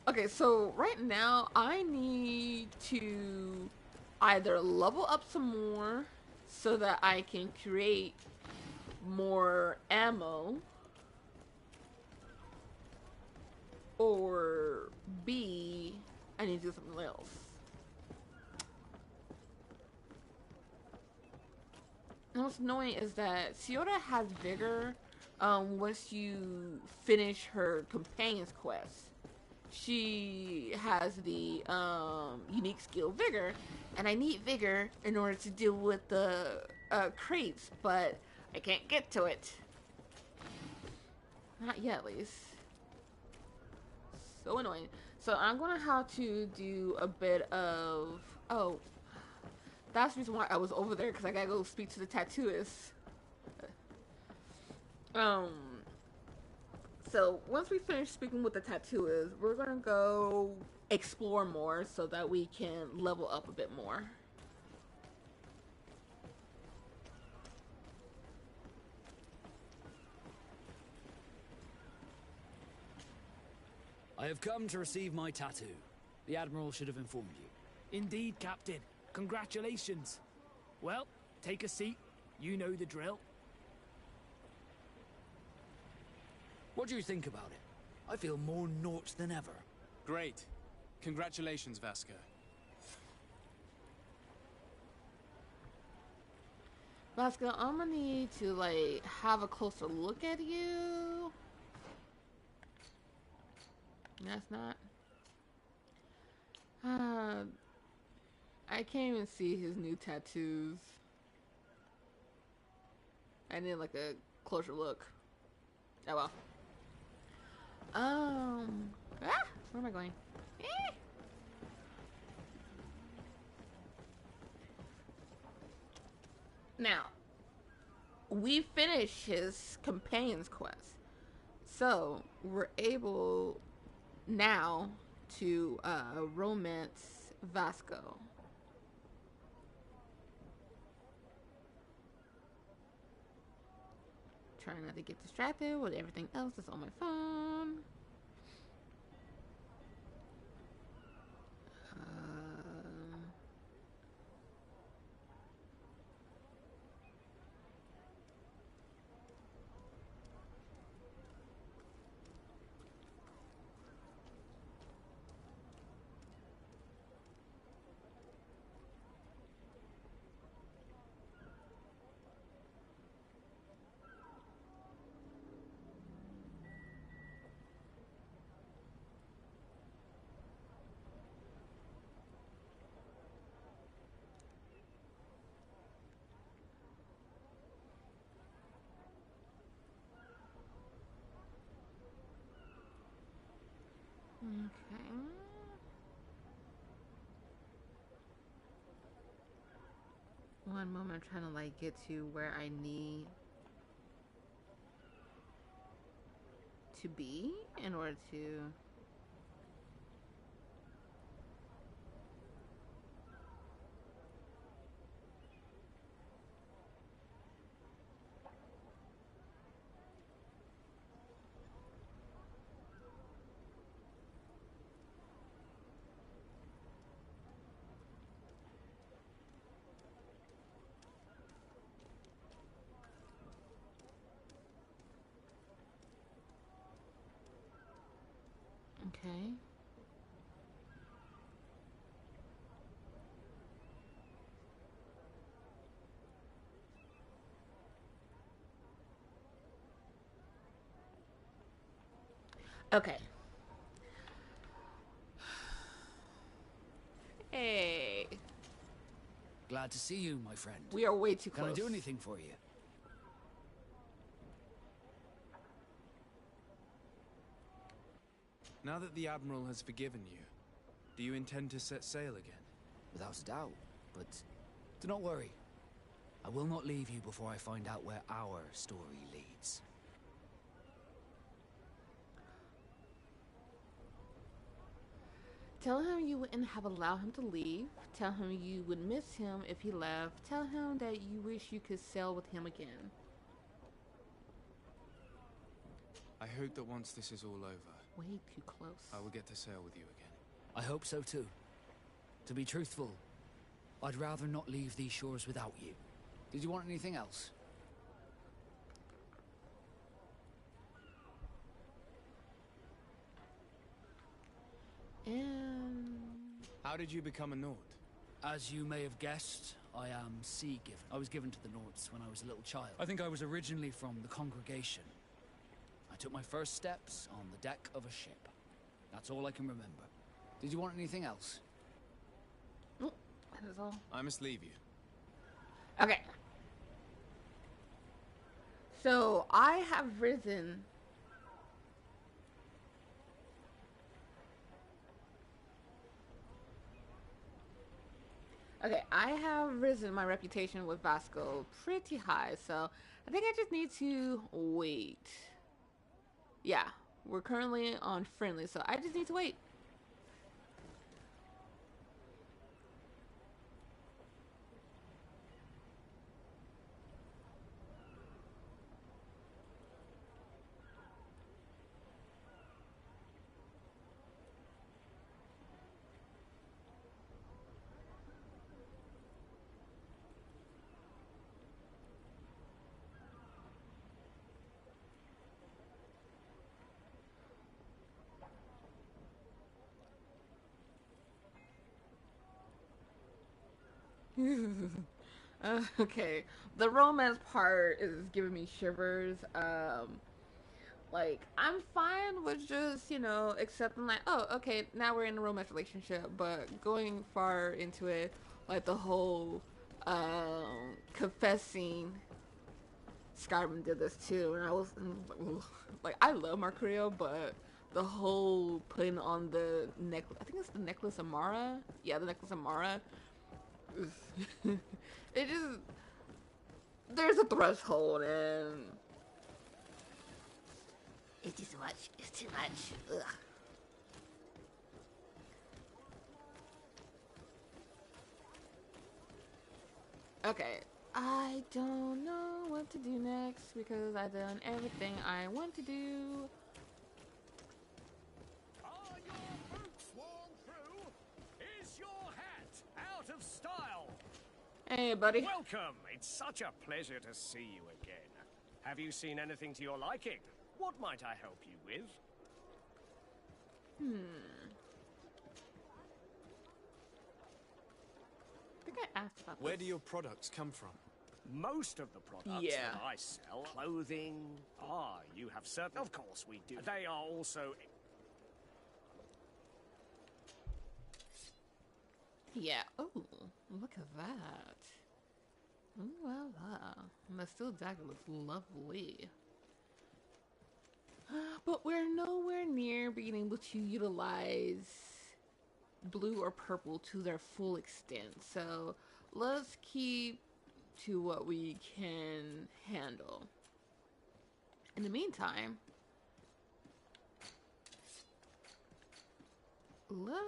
Okay, so right now I need to either level up some more so that I can create more ammo, or B, I need to do something else. And what's annoying is that Siora has vigor once you finish her companion's quest. She has the unique skill vigor, and I need vigor in order to deal with the crates, but I can't get to it. Not yet, at least. So annoying. So I'm gonna have to do a bit of... Oh, that's the reason why I was over there, because I gotta go speak to the tattooist. So once we finish speaking with the tattooist, we're gonna go explore more so that we can level up a bit more. I have come to receive my tattoo. The Admiral should have informed you. Indeed, Captain. Congratulations. Well, take a seat. You know the drill. What do you think about it? I feel more naught than ever. Great. Congratulations, Vasco. Vasco, I'm gonna need to like have a closer look at you. That's not. I can't even see his new tattoos. I need like a closer look. Oh well. Where am I going? Now, we finished his companion's quest, so we're able now to romance Vasco. Trying not to get distracted with everything else that's on my phone. Okay. One moment, I'm trying to like get to where I need to be in order to... Okay. Okay. Hey. Glad to see you, my friend. We are way too close. Can I do anything for you? Now that the Admiral has forgiven you, do you intend to set sail again? Without a doubt, but do not worry. I will not leave you before I find out where our story leads. Tell him you wouldn't have allowed him to leave. Tell him you would miss him if he left. Tell him that you wish you could sail with him again. I hope that once this is all over, Way too close. I will get to sail with you again. I hope so too. To be truthful, I'd rather not leave these shores without you. Did you want anything else? And... How did you become a Nord? As you may have guessed, I am sea given. I was given to the Nords when I was a little child. I think I was originally from the Congregation. I took my first steps on the deck of a ship. That's all I can remember. Did you want anything else? Oh, that is all. I must leave you. Okay. So, I have risen... Okay, I have risen my reputation with Vasco pretty high, so I think I just need to wait. Yeah, we're currently on friendly, so I just need to wait. Okay, the romance part is giving me shivers. Like, I'm fine with just, you know, accepting, like, oh, okay, now we're in a romance relationship, but going far into it, like, the whole, confessing, Skyrim did this too, and I was, like, I love Marcurio, but the whole putting on the necklace, I think it's the necklace of Mara? Yeah, the necklace of Mara. It just, there's a threshold, and it's just too much. It's too much. Ugh. Okay, I don't know what to do next because I've done everything I want to do. Are your boots worn through? Is your hat out of style? Hey, buddy. Welcome. It's such a pleasure to see you again. Have you seen anything to your liking? What might I help you with? I think I asked about Where this. do your products come from? Most of the products Yeah. that I sell, clothing. Ah, you have certain. Of course we do. They are also. Yeah. Oh, look at that. Ooh, voila. The steel dagger looks lovely. But we're nowhere near being able to utilize blue or purple to their full extent. So let's keep to what we can handle. In the meantime, La- I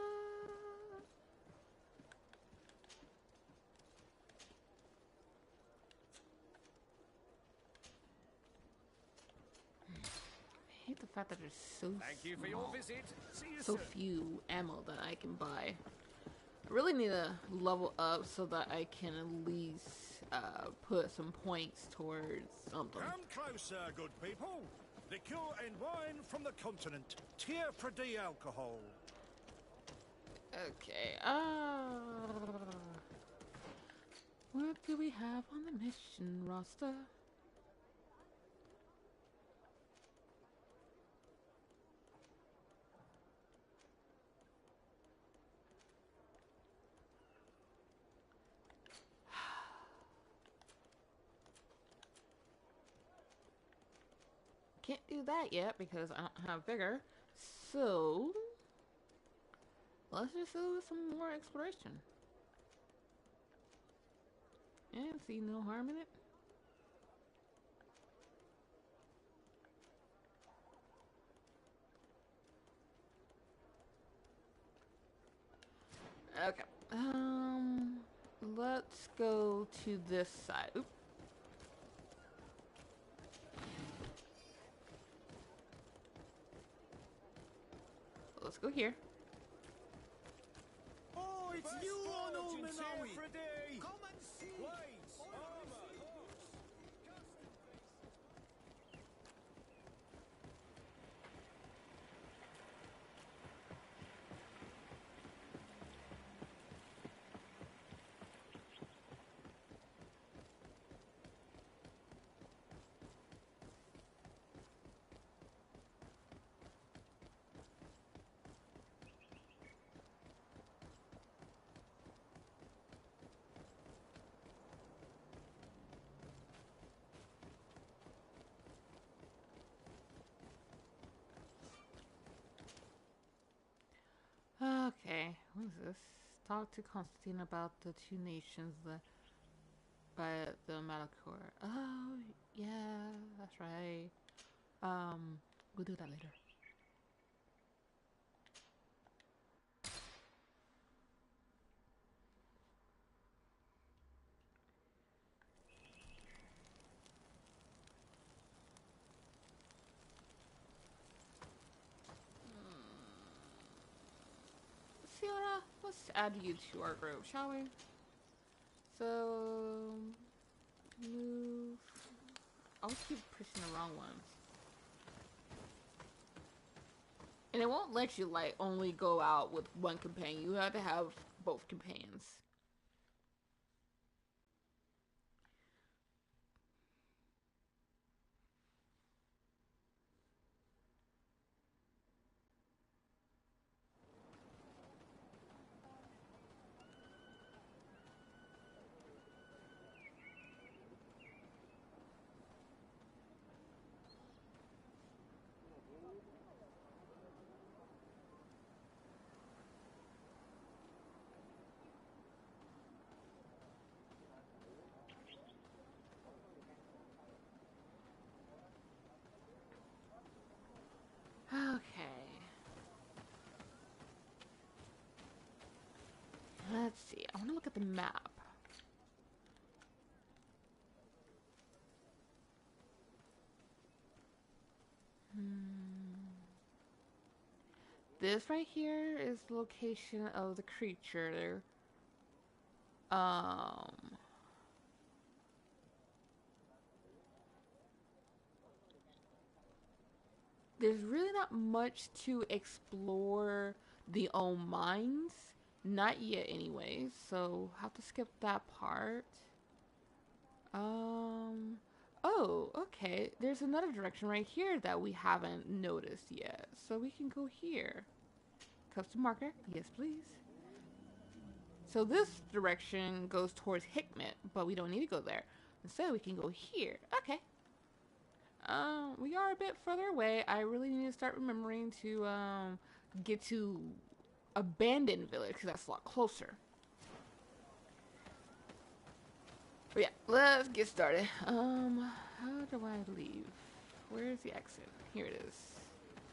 hate the fact that there's so Thank you for your small, visit. See you so soon. few ammo that I can buy. I really need to level up so that I can at least put some points towards something. Come closer, good people. Liqueur and wine from the continent. Tier for D alcohol. Okay, what do we have on the mission roster? Can't do that yet because I don't have vigor. So let's just do some more exploration. And see no harm in it. Okay. Let's go to this side. Oop. Let's go here. Oh, it's you, Norman, are we? Come and see! Okay, what is this? Talk to Constantine about the two nations by the Malachor. Oh, yeah, that's right. We'll do that later. Fiona, let's add you to our group, shall we? So, move. I'll keep pushing the wrong ones. And it won't let you, like, only go out with one companion. You have to have both companions. Okay. Let's see. I want to look at the map. This right here is the location of the creature. There's really not much to explore the old mines. Not yet anyways, so have to skip that part. Oh, okay. There's another direction right here that we haven't noticed yet. So we can go here. Custom marker. Yes, please. So this direction goes towards Hickmet, but we don't need to go there. Instead, we can go here. Okay. We are a bit further away. I really need to start remembering to get to Abandoned Village because that's a lot closer. But yeah, let's get started. How do I leave? Where's the exit? Here it is.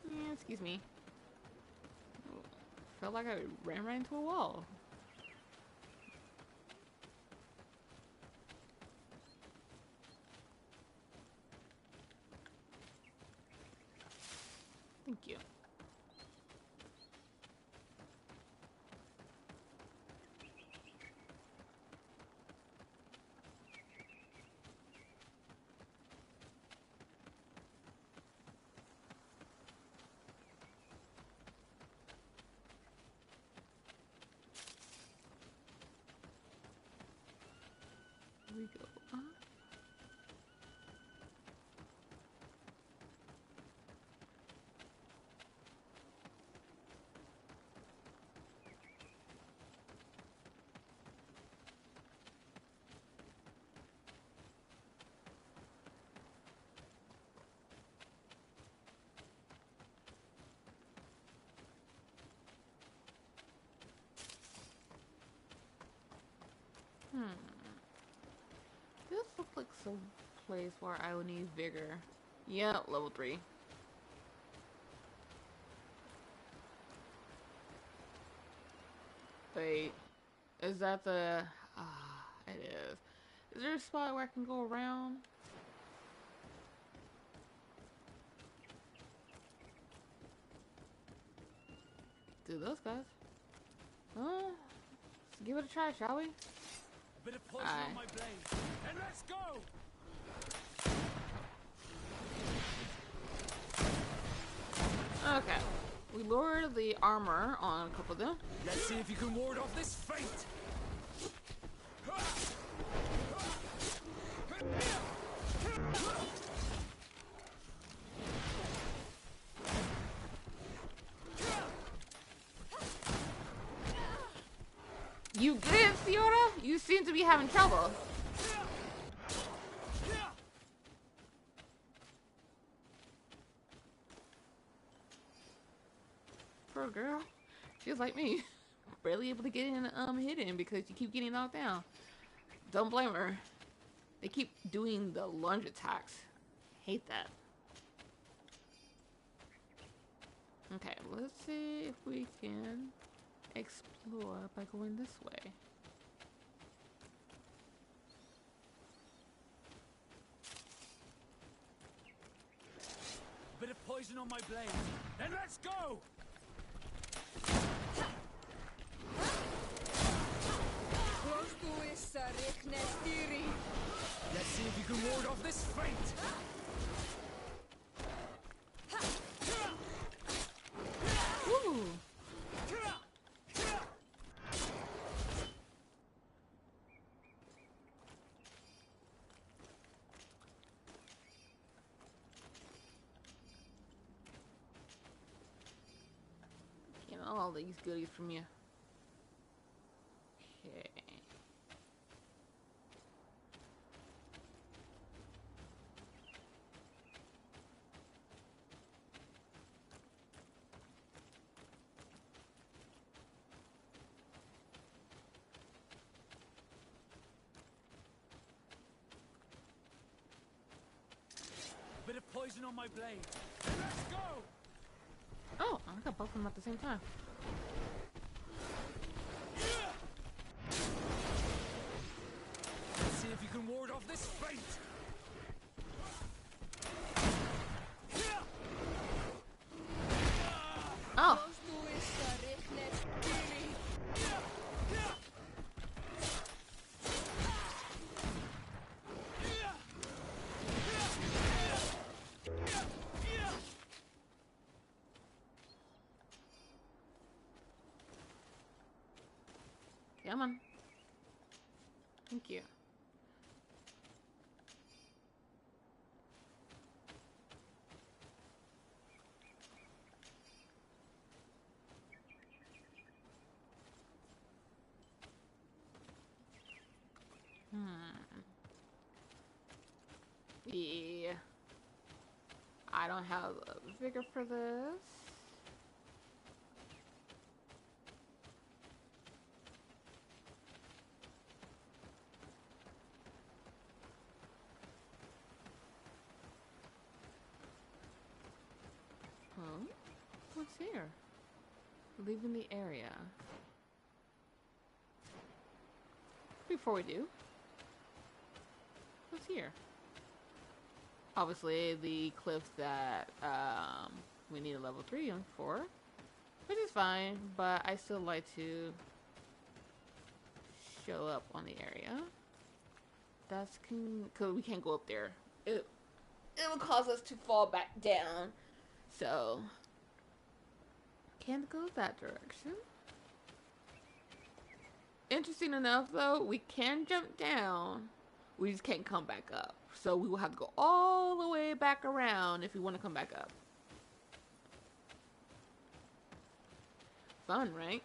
Yeah, excuse me. felt like I ran right into a wall. Thank you. Here we go. This looks like some place where I would need vigor. Yeah, level 3. Wait, is that the... it is. Is there a spot where I can go around? Do those guys? Let's give it a try, shall we? A bit of poison on my blade, and let's go! Okay. We lowered the armor on a couple of them. Let's see if you can ward off this fate! You good, Fiora? You seem to be having trouble. Poor girl. She's like me. Barely able to get in hidden because you keep getting knocked down. Don't blame her. They keep doing the lunge attacks. Hate that. Okay, let's see if we can explore by going this way. A bit of poison on my blade, and let's go! Let's see if you can ward off this fate! Woo! Getting all these goodies from you. Okay. A bit of poison on my blade, and let's go! Oh, I got both of them at the same time. Let's see if you can ward off this fate! Oh! Come on. Thank you. Yeah. I don't have vigor for this. What's here? leaving the area. Before we do, what's here? Obviously, the cliff that we need a level 3 for, which is fine, but I still like to show up on the area. That's because we can't go up there. It will cause us to fall back down. So can't go that direction. Interesting enough, though, we can jump down. We just can't come back up. So we will have to go all the way back around if we want to come back up. Fun, right?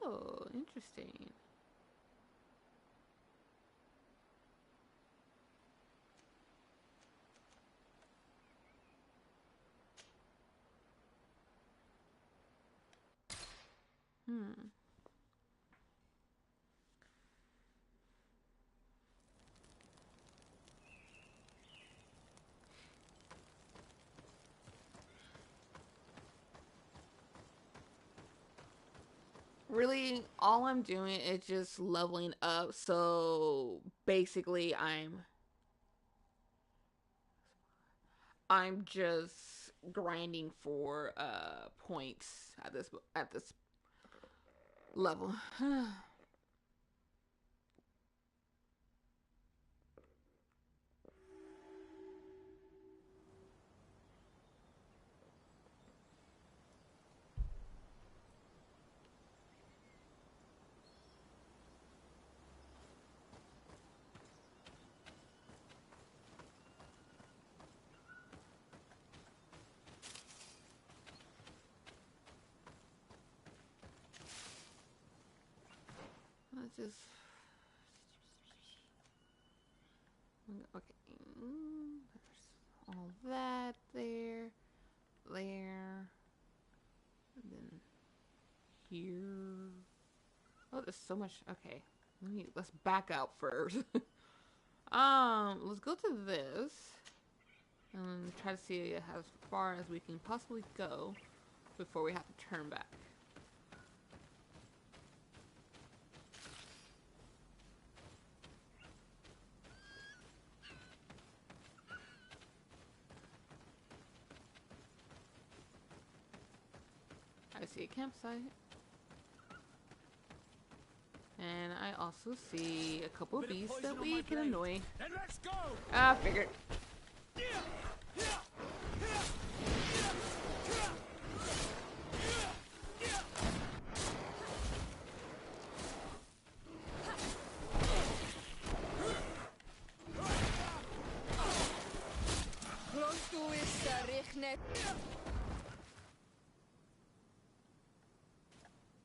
Oh, interesting. Really, all I'm doing is just leveling up. So basically, I'm just grinding for points at this level. Let's just okay. There's all that there, and then here. Oh, there's so much. Okay, let's back out first. Let's go to this and try to see as far as we can possibly go before we have to turn back. I see a campsite. And I also see a couple of beasts that we can annoy. Then let's go! Ah, figured.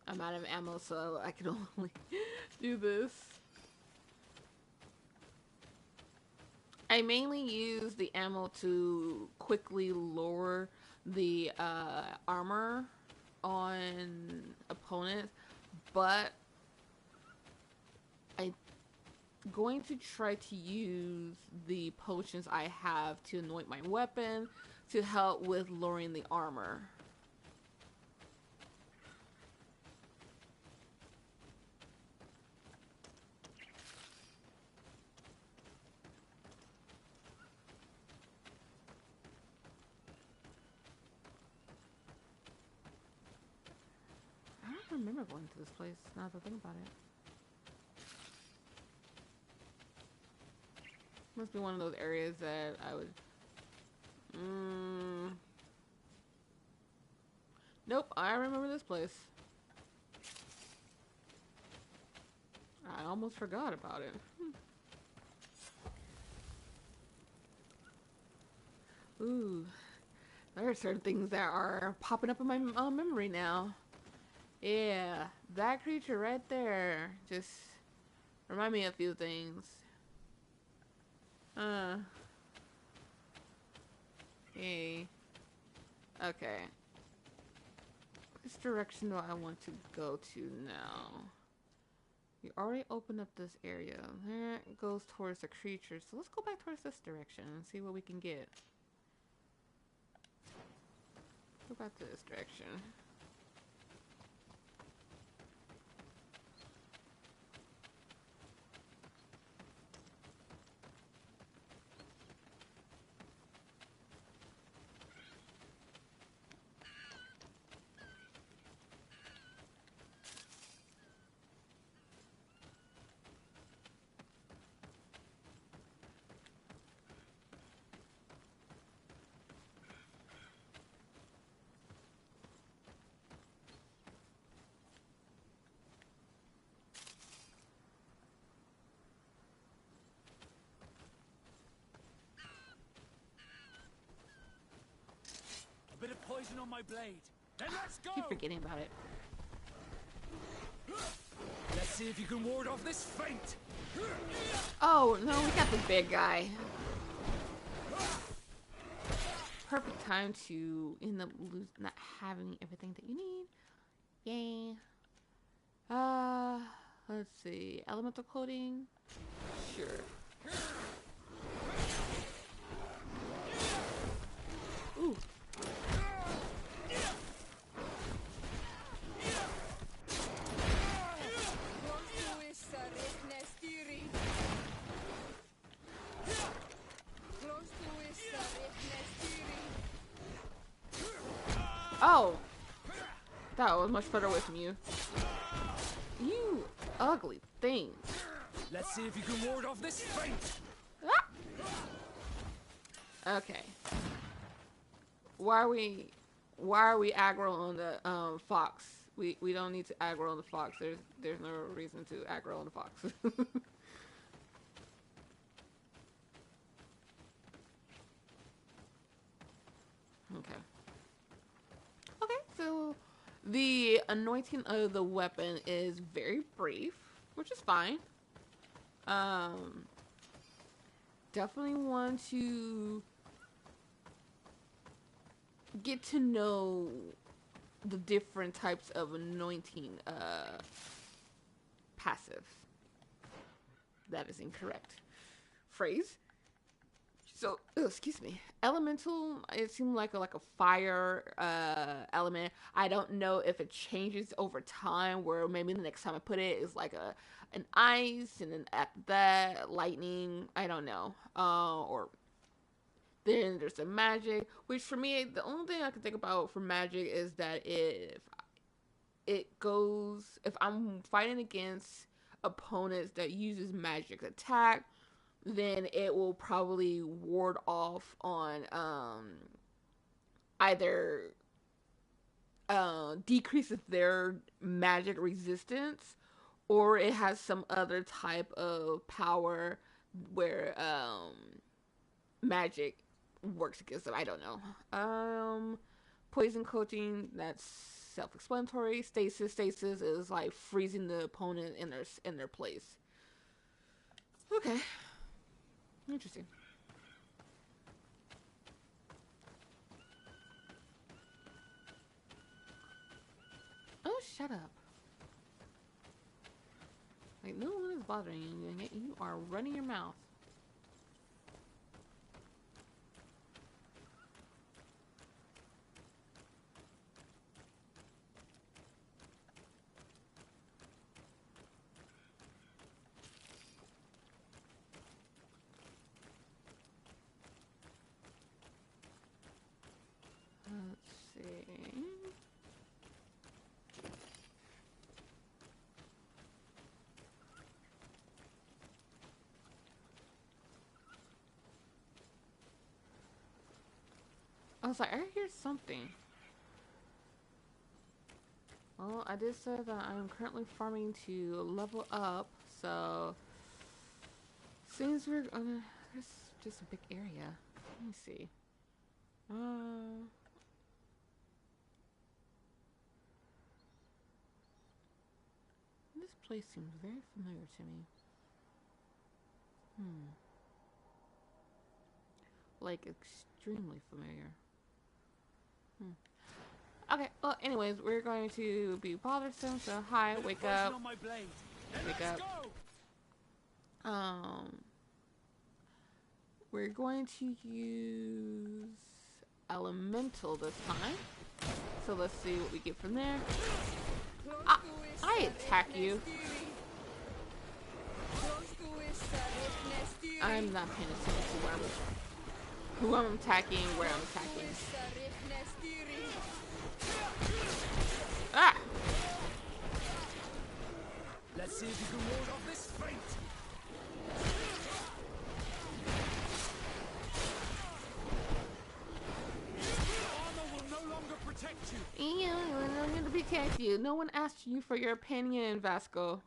I'm out of ammo, so I can only do this. I mainly use the ammo to quickly lower the armor on opponents, but I'm going to try to use the potions I have to anoint my weapon to help with lowering the armor. I don't remember going to this place now that I think about it. Must be one of those areas that I would... Nope, I remember this place. I almost forgot about it. Ooh, there are certain things that are popping up in my memory now. Yeah, that creature right there just remind me of a few things. Hey. Okay. Let's Which direction do I want to go to now? You already opened up this area. There it goes towards the creature. So let's go back towards this direction and see what we can get. Go back to this direction. A bit of poison on my blade. Then let's go! Keep forgetting about it. Let's see if you can ward off this feint! Oh, no, we got the big guy. Perfect time to end up not having everything that you need. Yay. Let's see. Elemental coating? Sure. Ooh. Oh! That was much further away from you. You ugly thing. Let's see if you can ward off this feint! Ah! Okay. Why are we aggro on the fox? We don't need to aggro on the fox. There's no reason to aggro on the fox. Okay. Okay, so the anointing of the weapon is very brief, which is fine. Definitely want to get to know the different types of anointing passive. That is incorrect phrase. So, excuse me. Elemental, it seemed like a fire element. I don't know if it changes over time, where maybe the next time I put it is like an ice, and then after that, lightning. I don't know. Or then there's the magic, which for me, the only thing I can think about for magic is that if I'm fighting against opponents that uses magic attack, then it will probably ward off on either decreases their magic resistance, or it has some other type of power where magic works against them. I don't know. Poison coating, that's self-explanatory. Stasis is like freezing the opponent in their place. Okay. Interesting. Oh, shut up. Like, no one is bothering you, and yet you are running your mouth. I was like, I hear something. Well, I did say that I'm currently farming to level up, so seems we're gonna. There's just a big area. Let me see. This place seems very familiar to me. Like extremely familiar. Okay, well, anyways, we're going to be bothersome, so hi, wake up. On my blade. Then Wake let's up. go. We're going to use elemental this time. So let's see what we get from there. I attack you. I'm not paying attention to who I'm attacking, where I'm attacking. Ah! Let's see if you can ward off this fate. Armor will no longer protect you. Yeah, I'm going to protect you. No one asked you for your opinion, Vasco.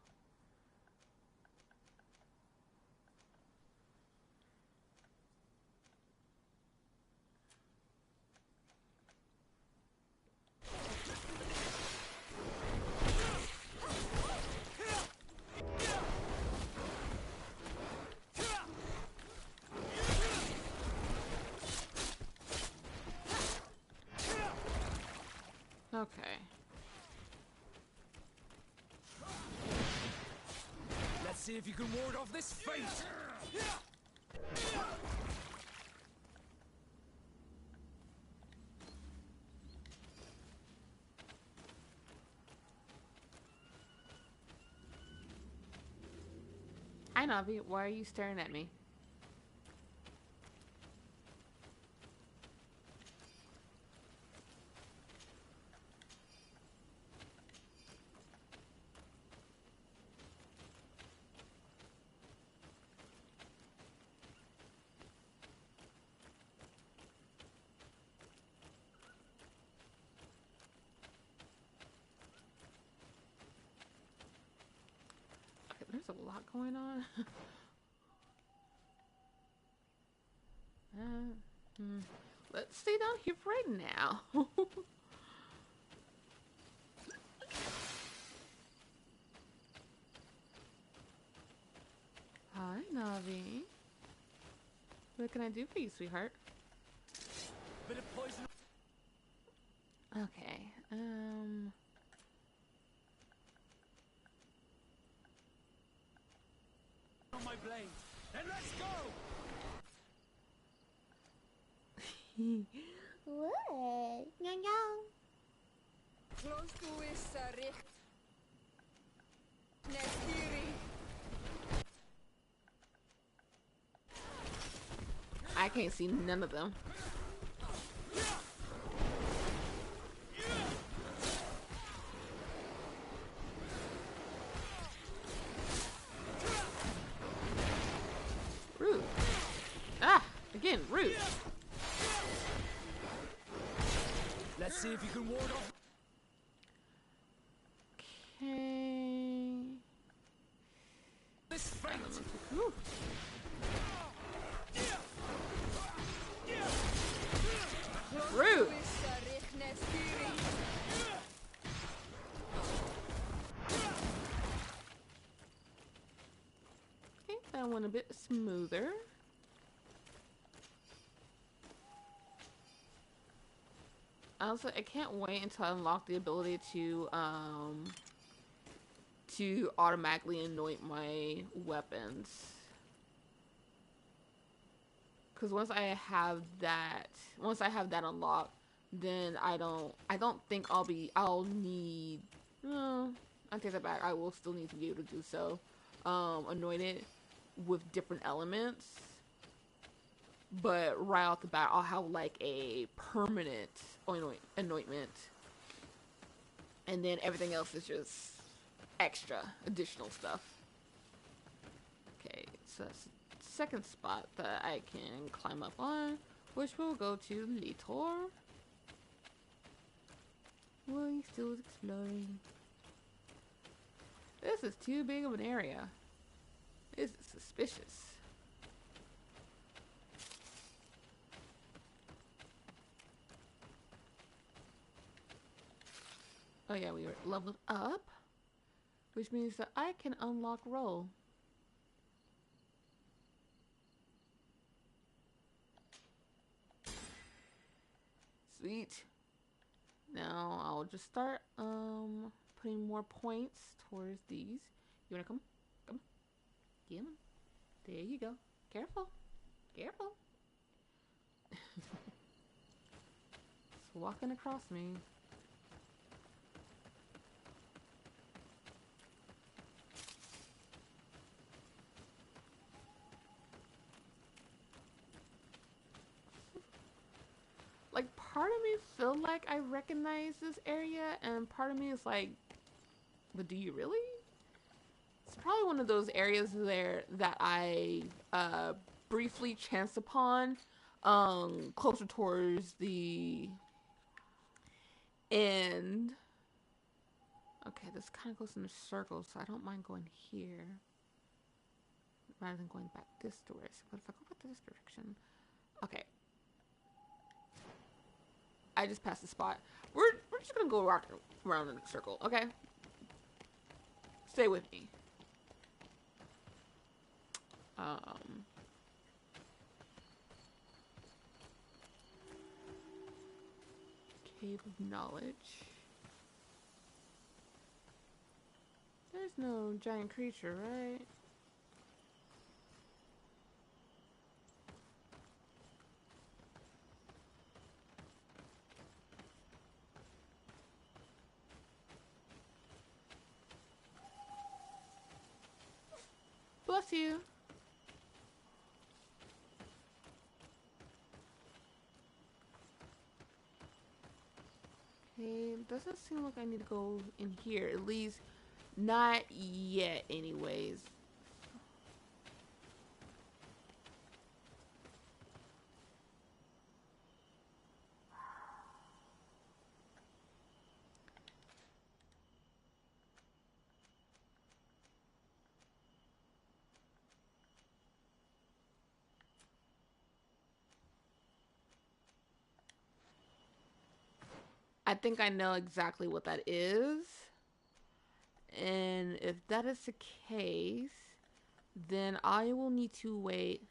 Okay. Let's see if you can ward off this fate. Hi, Navi. Why are you staring at me? Okay, there's a lot going on. Let's stay down here for right now. Hi, Navi. What can I do for you, sweetheart? Bit of poison. Okay, On my blade. Then let's go. What? Nyang nyang. Close to Isarich. Nestiri. I can't see none of them. Rude. Ah, again, rude. Let's see if you can ward off. Okay. This fate. Whew. Rude. Isarich Nestiri. Okay, that one a bit smoother. Also, I can't wait until I unlock the ability to automatically anoint my weapons. Because once I have that unlocked, then I don't think I'll need, no, I take that back. I will still need to be able to do so. Anoint it with different elements. But right off the bat, I'll have like a permanent anointment. And then everything else is just extra, additional stuff. Okay, so that's the second spot that I can climb up on, which will go to Litor. Well, he's still exploring. This is too big of an area. This is suspicious. Oh yeah, we were leveled up, which means that I can unlock roll. Sweet. Now I'll just start putting more points towards these. You wanna come? Come. Get him. There you go. Careful. Careful. It's walking across me. Like, part of me feel like I recognize this area, and part of me is like, but do you really? It's probably one of those areas there that I briefly chanced upon closer towards the end. Okay, this kind of goes in a circle, so I don't mind going here rather than going back this direction. But if I go back to this direction, okay. I just passed the spot. We're just gonna go around in a circle, okay? Stay with me. Cave of Knowledge. There's no giant creature, right? Bless you. Okay, doesn't seem like I need to go in here. At least not yet anyways. I think I know exactly what that is. And if that is the case, then I will need to wait.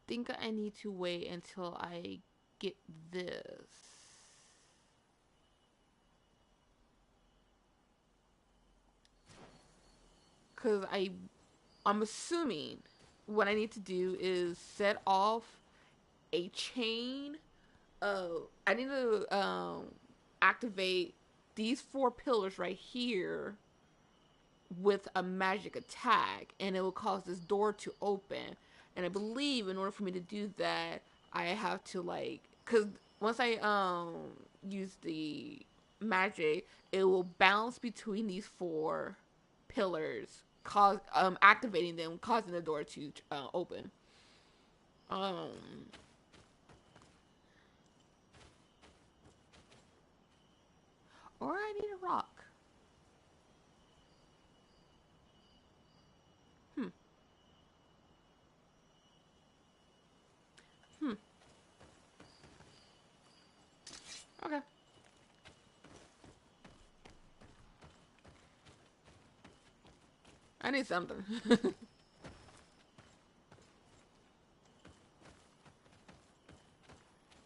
Think I need to wait until I get this. Cause I'm assuming what I need to do is set off a chain of, I need to activate these 4 pillars right here with a magic attack, and it will cause this door to open. And I believe in order for me to do that, I have to, like, cause once I use the magic, it will bounce between these 4 pillars, activating them, causing the door to open. Or I need a rock. Okay. I need something.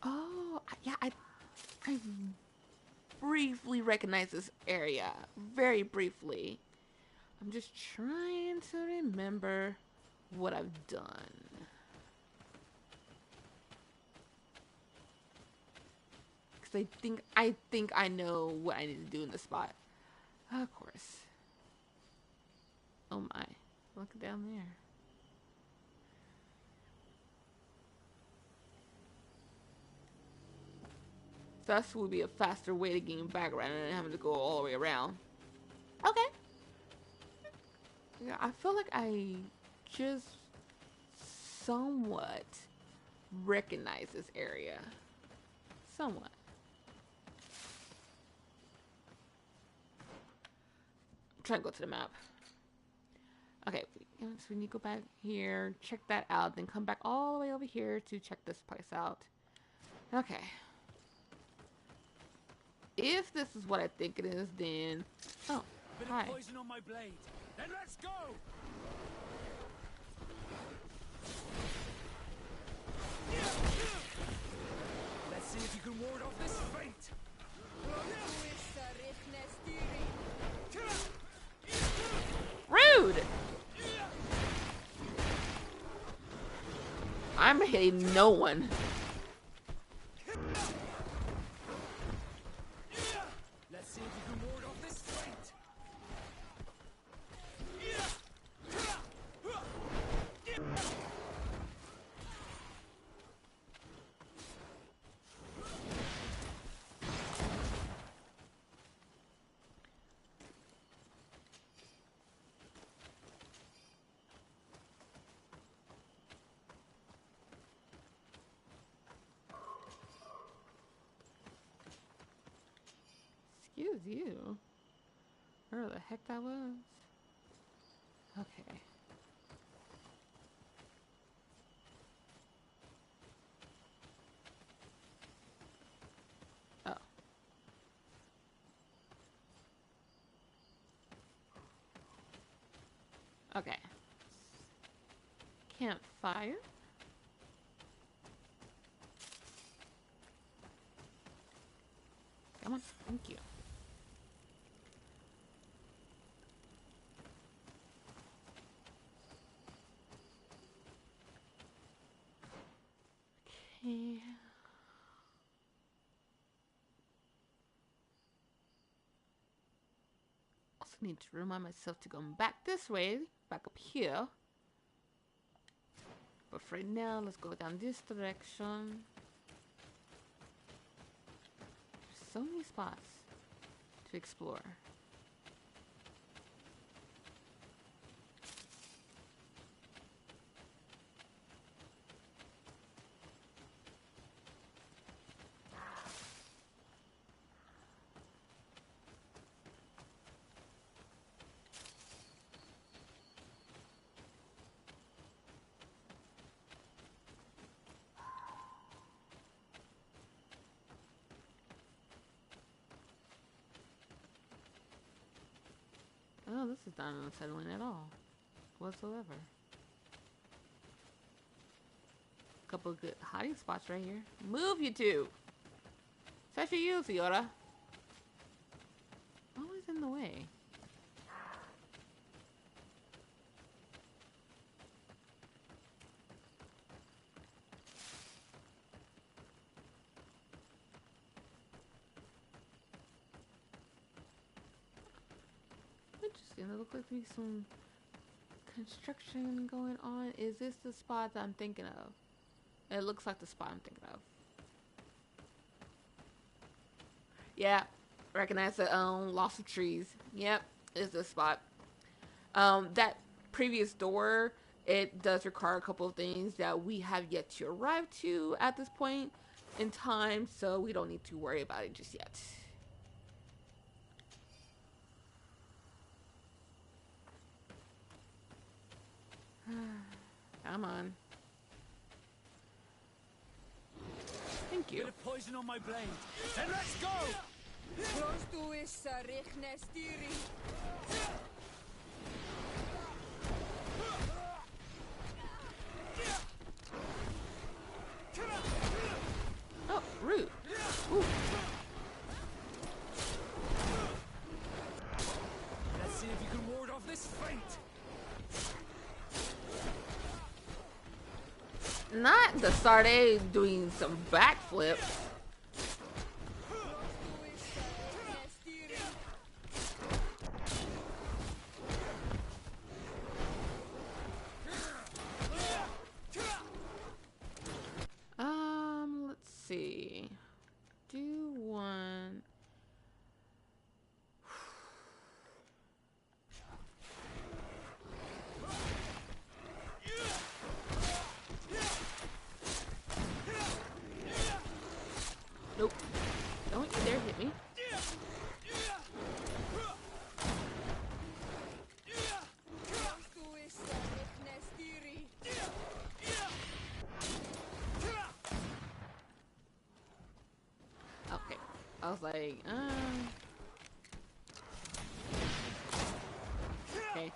Oh, yeah, I briefly recognize this area. Very briefly. I'm just trying to remember what I've done. Because I think I know what I need to do in this spot. Of course. Oh my. Look down there. Thus would be a faster way to gain background and having to go all the way around. Okay. Yeah, I feel like I just somewhat recognize this area. Somewhat. I'm trying to go to the map. Okay, so we need to go back here, check that out, then come back all the way over here to check this place out. Okay. If this is what I think it is, then oh, Bit hi. of poison on my blade. Then let's go. Let's see if you can ward off this fate. Rude. I'm hitting no one. Let's see if you can ward off this fate. Excuse you. Where the heck that was? Okay. Oh. Okay. Campfire. Come on, thank you. Okay. Also need to remind myself to go back this way, back up here. But for now, let's go down this direction. There's so many spots to explore. Oh, this is not unsettling at all, whatsoever. Couple of good hiding spots right here. Move, you two! Such a you, Fiora. Always in the way. Interesting. It looks like there's some construction going on. Is this the spot that I'm thinking of? It looks like the spot I'm thinking of. Yeah, recognize the loss of trees. Yep, is this spot. That previous door, it does require a couple of things that we have yet to arrive to at this point in time, so we don't need to worry about it just yet. Come on. Thank you. Bit of poison on my blade. Then let's go. Oh, rude. Ooh. Let's see if you can ward off this fate. Not the Sarde doing some backflips. Let's see. Do one. I was like, okay.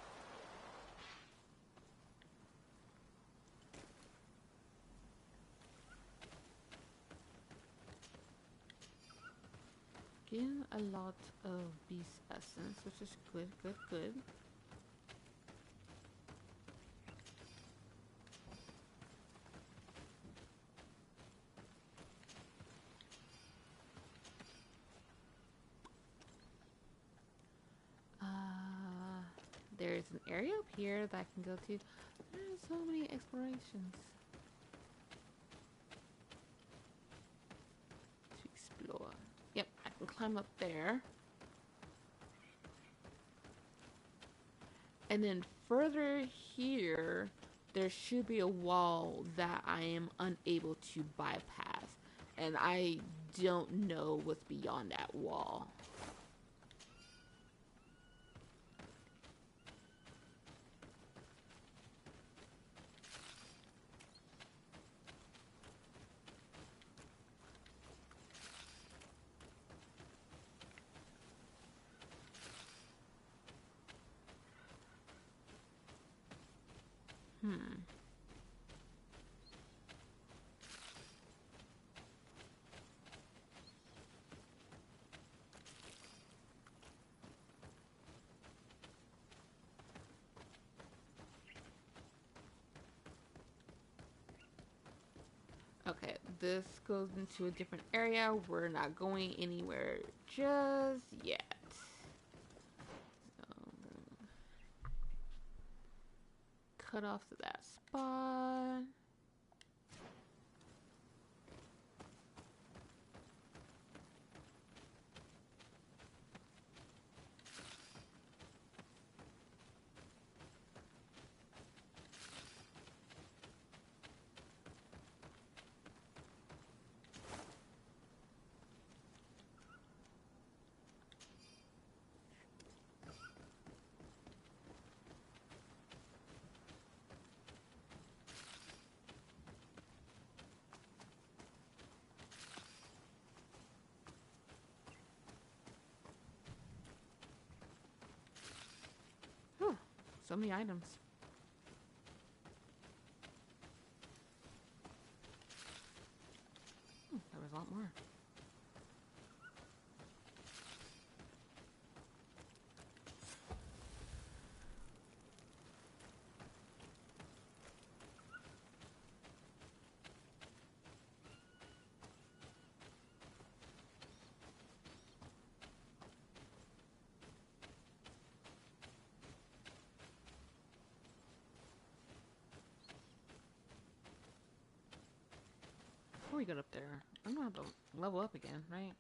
Getting a lot of beast essence, which is good, good, good. There's an area up here that I can go to. There's so many explorations to explore. Yep, I can climb up there. And then further here, there should be a wall that I am unable to bypass. And I don't know what's beyond that wall. Okay, this goes into a different area. We're not going anywhere just yet. So, cut off to that spot. Whew, so many items. There was a lot more. Before we get up there, I'm gonna have to level up again, right?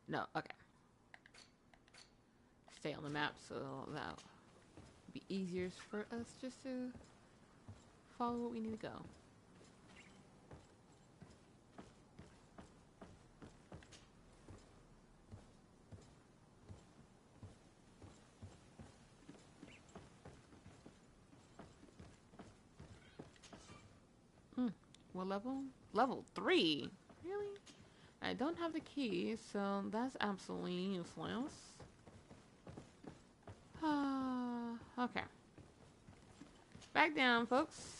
No, okay. Stay on the map so that'll be easier for us just to follow what we need to go. What level? Level 3? Really? I don't have the key, so that's absolutely useless. Okay. Back down, folks.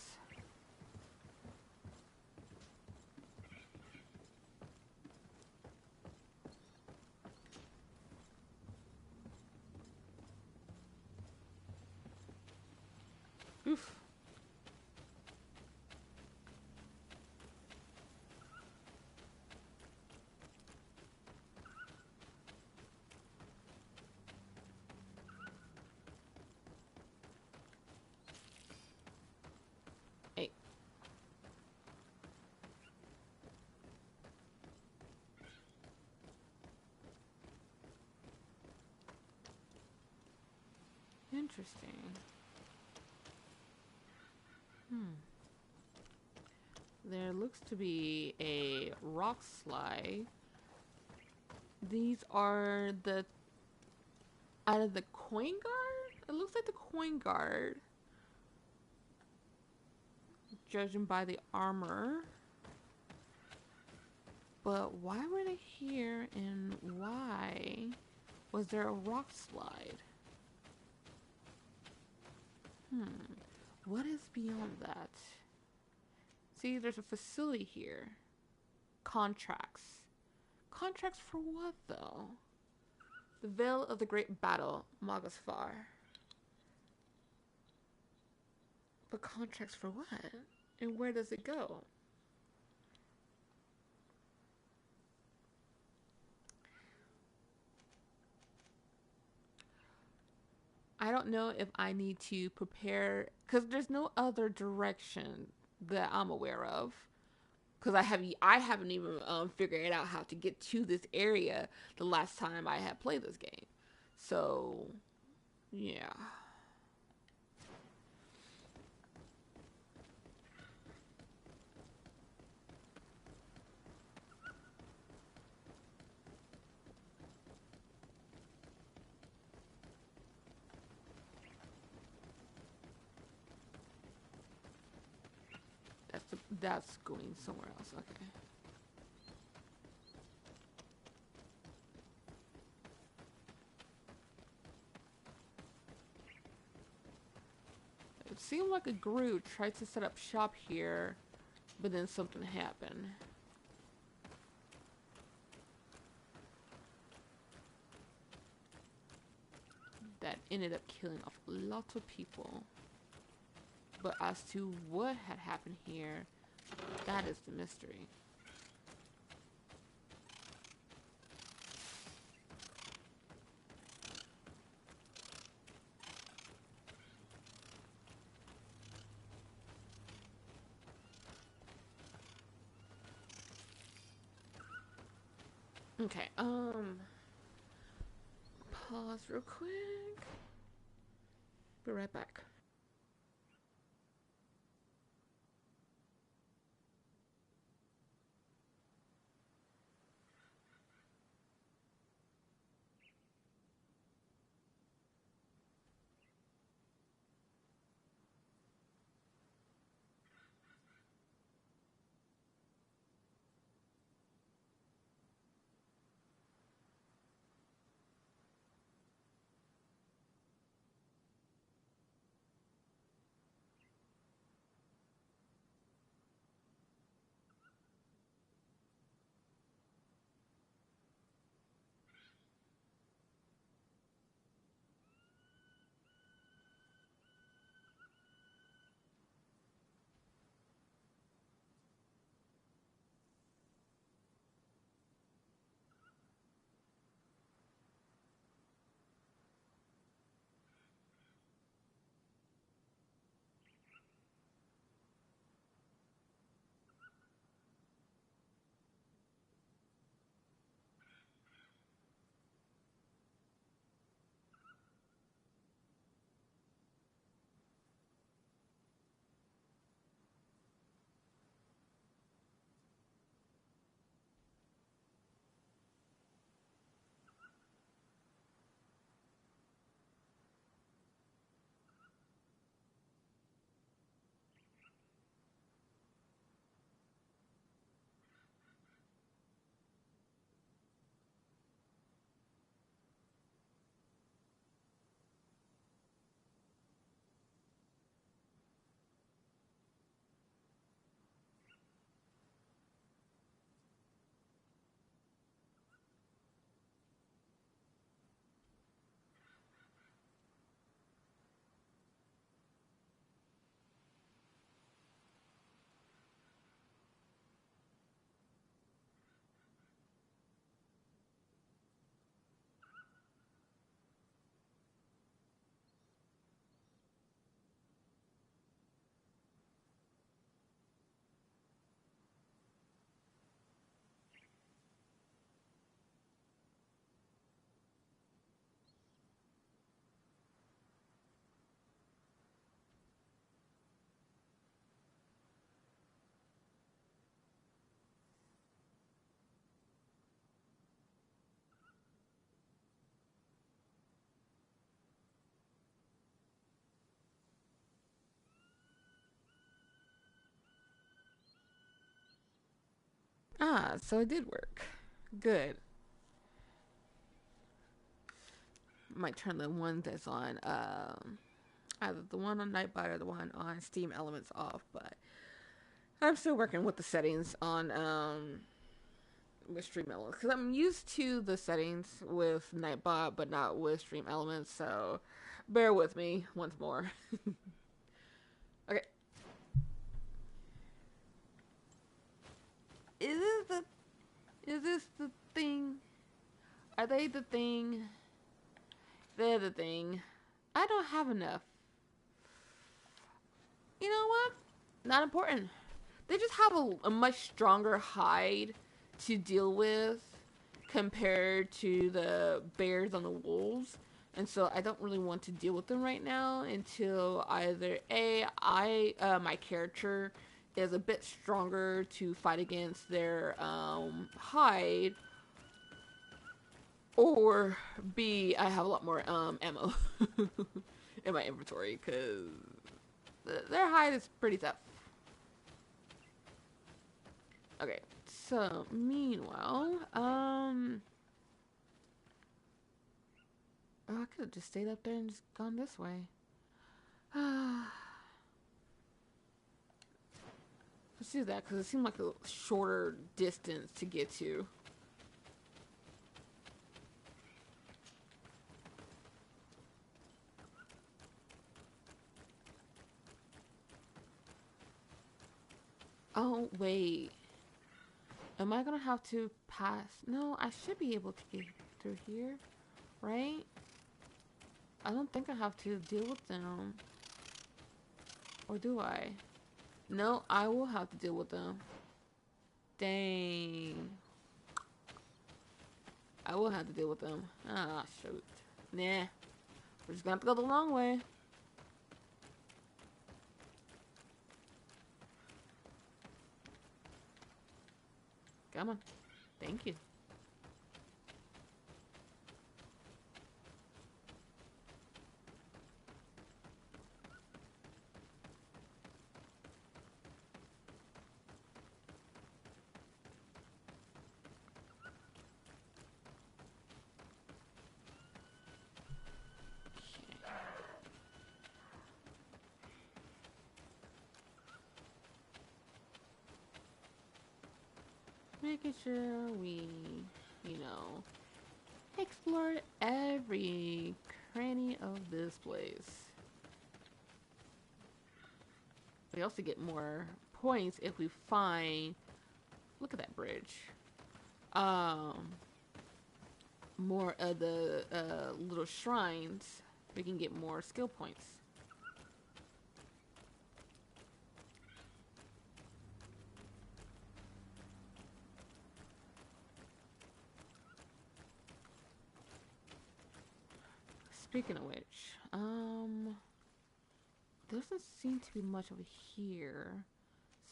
Oof. Hey. Interesting. There looks to be a rock slide. These are the out of the coin guard? It looks like the coin guard. Judging by the armor. But why were they here, and why was there a rock slide? What is beyond that? See, there's a facility here. Contracts. Contracts for what, though? The Veil of the Great Battle, Magasfar. But contracts for what? And where does it go? I don't know if I need to prepare, because there's no other direction that I'm aware of. Because I haven't even figured out how to get to this area the last time I had played this game. So, yeah. That's going somewhere else. Okay. It seemed like a Groot tried to set up shop here, but then something happened. That ended up killing off a lot of people. But as to what had happened here, that is the mystery. Okay, pause real quick. Be right back. Ah, so it did work. Good. Might turn the one that's on either the one on Nightbot or the one on Steam Elements off, but I'm still working with the settings on with Stream Elements because I'm used to the settings with Nightbot, but not with Stream Elements. So bear with me once more. Okay. Is this the thing? Are they the thing? They're the thing. I don't have enough. You know what? Not important. They just have a much stronger hide to deal with compared to the bears and the wolves. And so I don't really want to deal with them right now until either my character is a bit stronger to fight against their hide, or B, I have a lot more ammo in my inventory because their hide is pretty tough. Okay, so meanwhile, oh, I could have just stayed up there and just gone this way. Let's do that because it seemed like a shorter distance to get to. Oh, wait. Am I gonna have to pass? No, I should be able to get through here, right? I don't think I have to deal with them. Or do I? No, I will have to deal with them. Dang. I will have to deal with them. Ah, shoot. Nah. We're just gonna have to go the long way. Come on. Thank you. Making sure we, explore every cranny of this place. We also get more points if we find, look at that bridge, more of the little shrines. We can get more skill points. Speaking of which, doesn't seem to be much over here,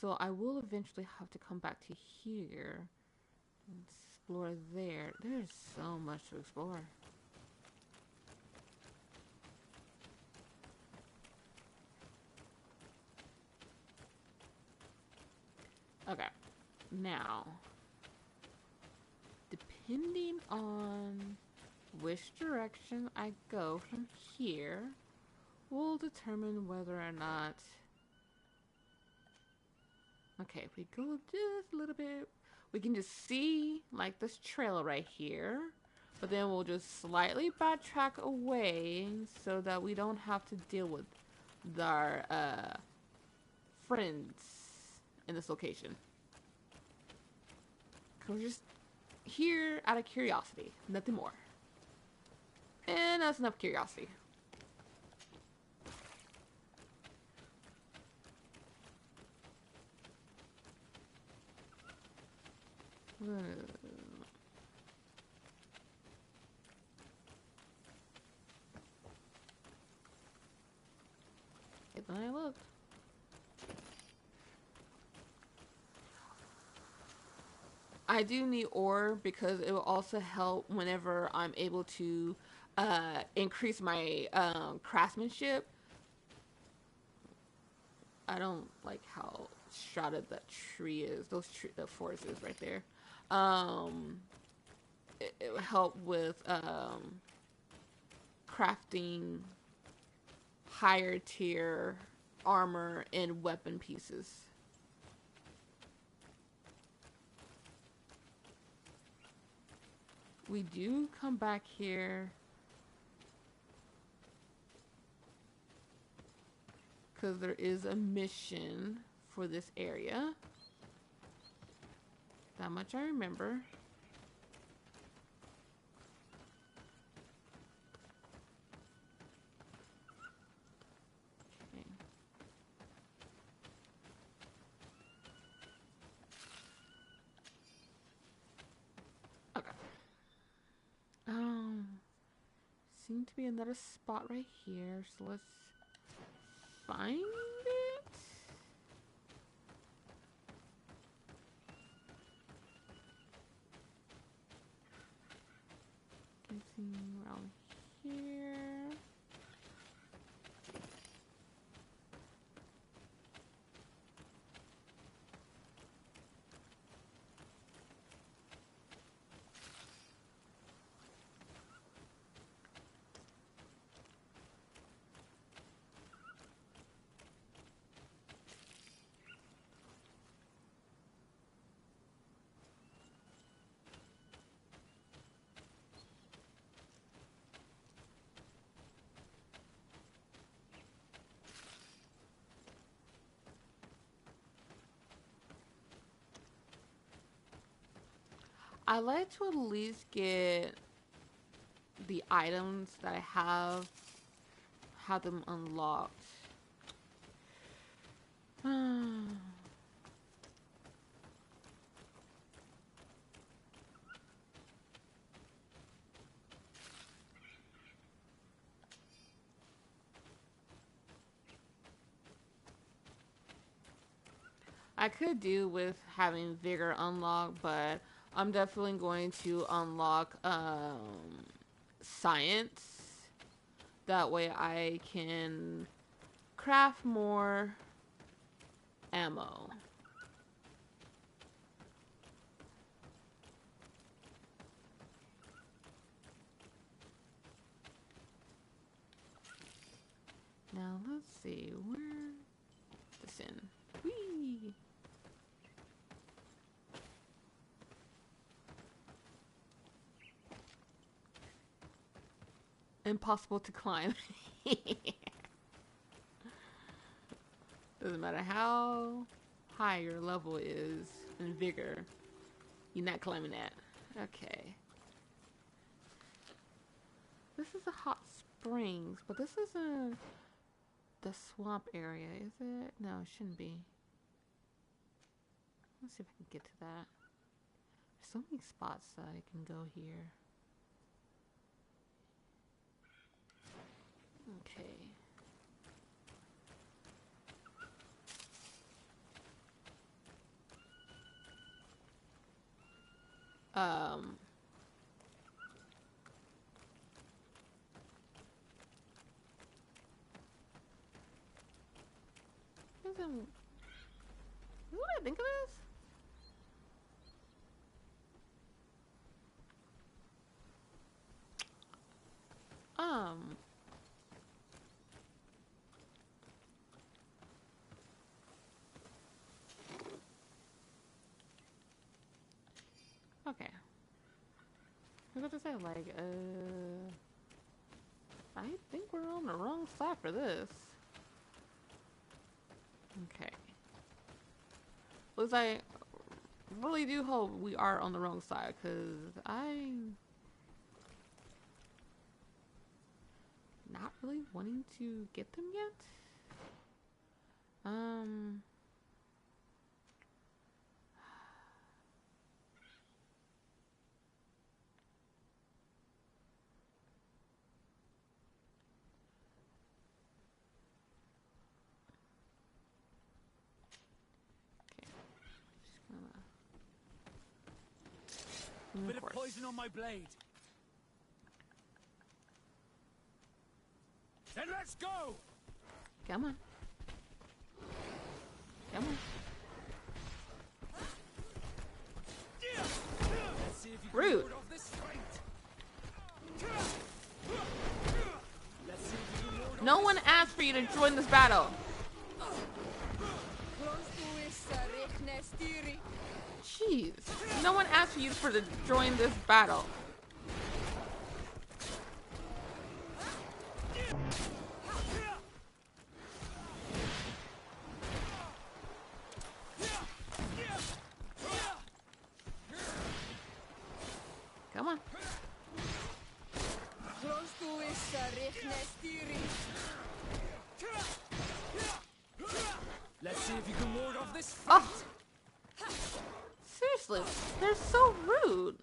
so I will eventually have to come back to here and explore there. There's so much to explore. Okay, now, depending on which direction I go from here will determine whether or not... Okay, if we go just a little bit, we can just see like this trail right here, but then we'll just slightly backtrack away so that we don't have to deal with our friends in this location. We're just here out of curiosity, nothing more. And that's enough curiosity. Then I looked. I do need ore because it will also help whenever I'm able to increase my craftsmanship. I don't like how shot of that tree is. The forest is right there. It will help with crafting higher tier armor and weapon pieces. We do come back here because there is a mission for this area. That much I remember. Okay. Seem to be another spot right here, so let's find it. Can see around here. I like to at least get the items that I have them unlocked. I could do with having Vigor unlocked, but I'm definitely going to unlock Science. That way I can craft more ammo. Now let's see, where this in? Whee! Impossible to climb. Doesn't matter how high your level is in Vigor, you're not climbing that. Okay. This is a hot springs, but this isn't the swamp area, is it? No, it shouldn't be. Let's see if I can get to that. There's so many spots that I can go here. Okay. What do I think of this? Okay. I was about to say, like, I think we're on the wrong side for this. Okay. Looks like, really do hope we are on the wrong side, because I'm not really wanting to get them yet. Bit of poison on my blade. Then let's go! Come on. Come on. Rude. No one asked for you to join this battle. Jeez. No one asked for you to join this battle. Come on. Let's see if you can ward off this. Oh. Seriously, they're so rude.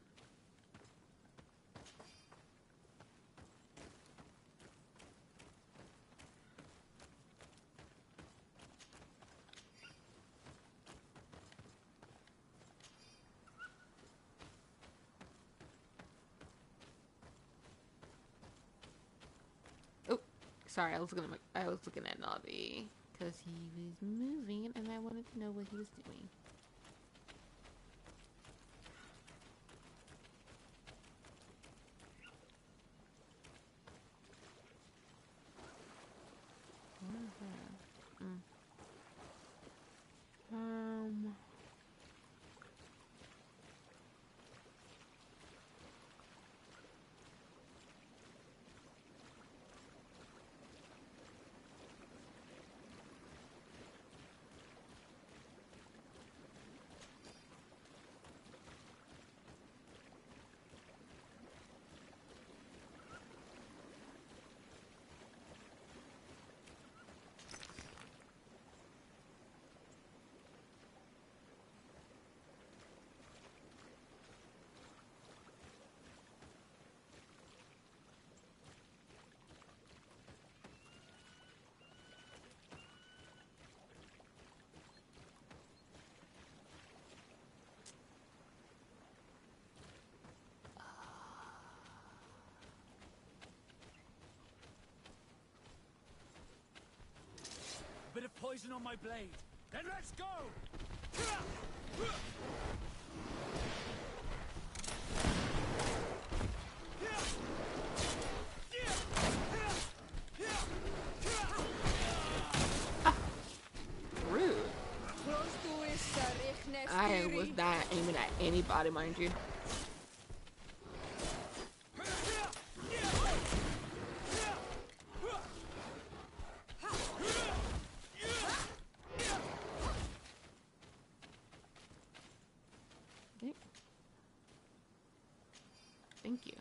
Oh, sorry, I was looking at Navi because he was moving and I wanted to know what he was doing. Bit of poison on my blade. Then let's go! Rude. I was not aiming at anybody, mind you. Okay. Thank you.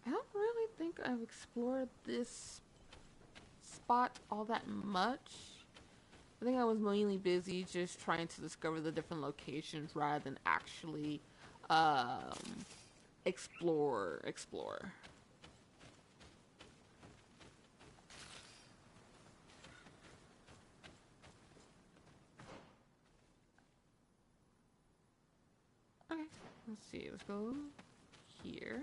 I don't really think I've explored this spot all that much. I think I was mainly busy just trying to discover the different locations rather than actually explore. Okay, let's see. Let's go here.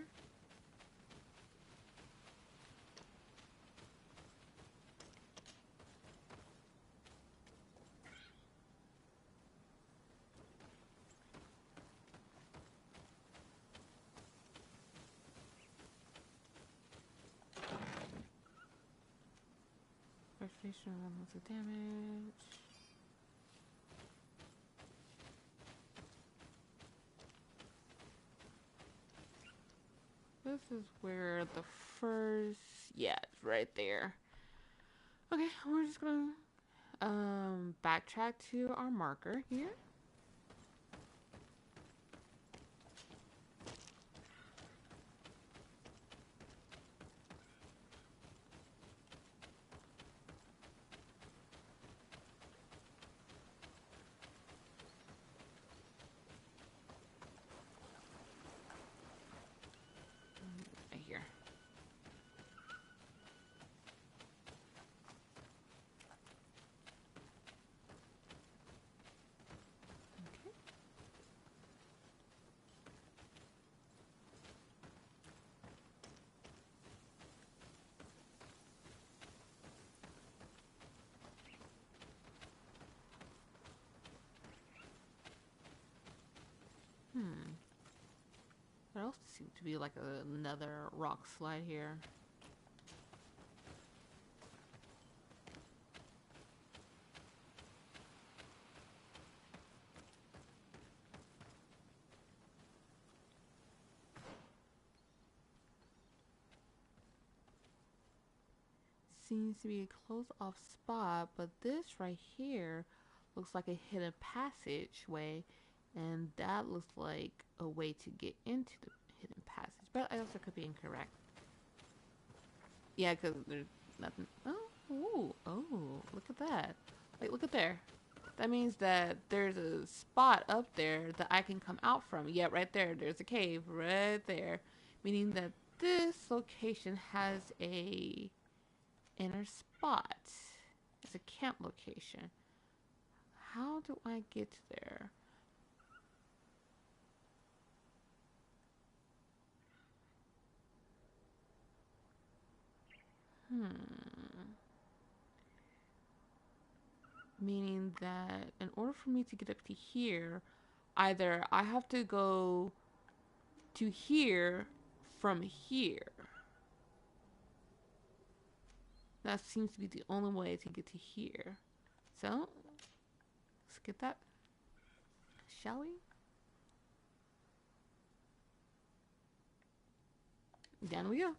Restoration of levels of damage. This is where the first, yeah, it's right there. Okay, we're just gonna backtrack to our marker here. Right here. seems to be like another rock slide here. Seems to be a closed off spot, but this right here looks like a hidden passageway, and that looks like a way to get into the hidden passage, but I also could be incorrect. Yeah, because there's nothing. Oh, look at that. Wait, look at there. That means that there's a spot up there that I can come out from. Yeah, right there. There's a cave right there, meaning that this location has a inner spot. It's a camp location. How do I get there? Meaning that in order for me to get up to here, either I have to go to here from here. That seems to be the only way to get to here. So, let's get that. Shall we? Down we go.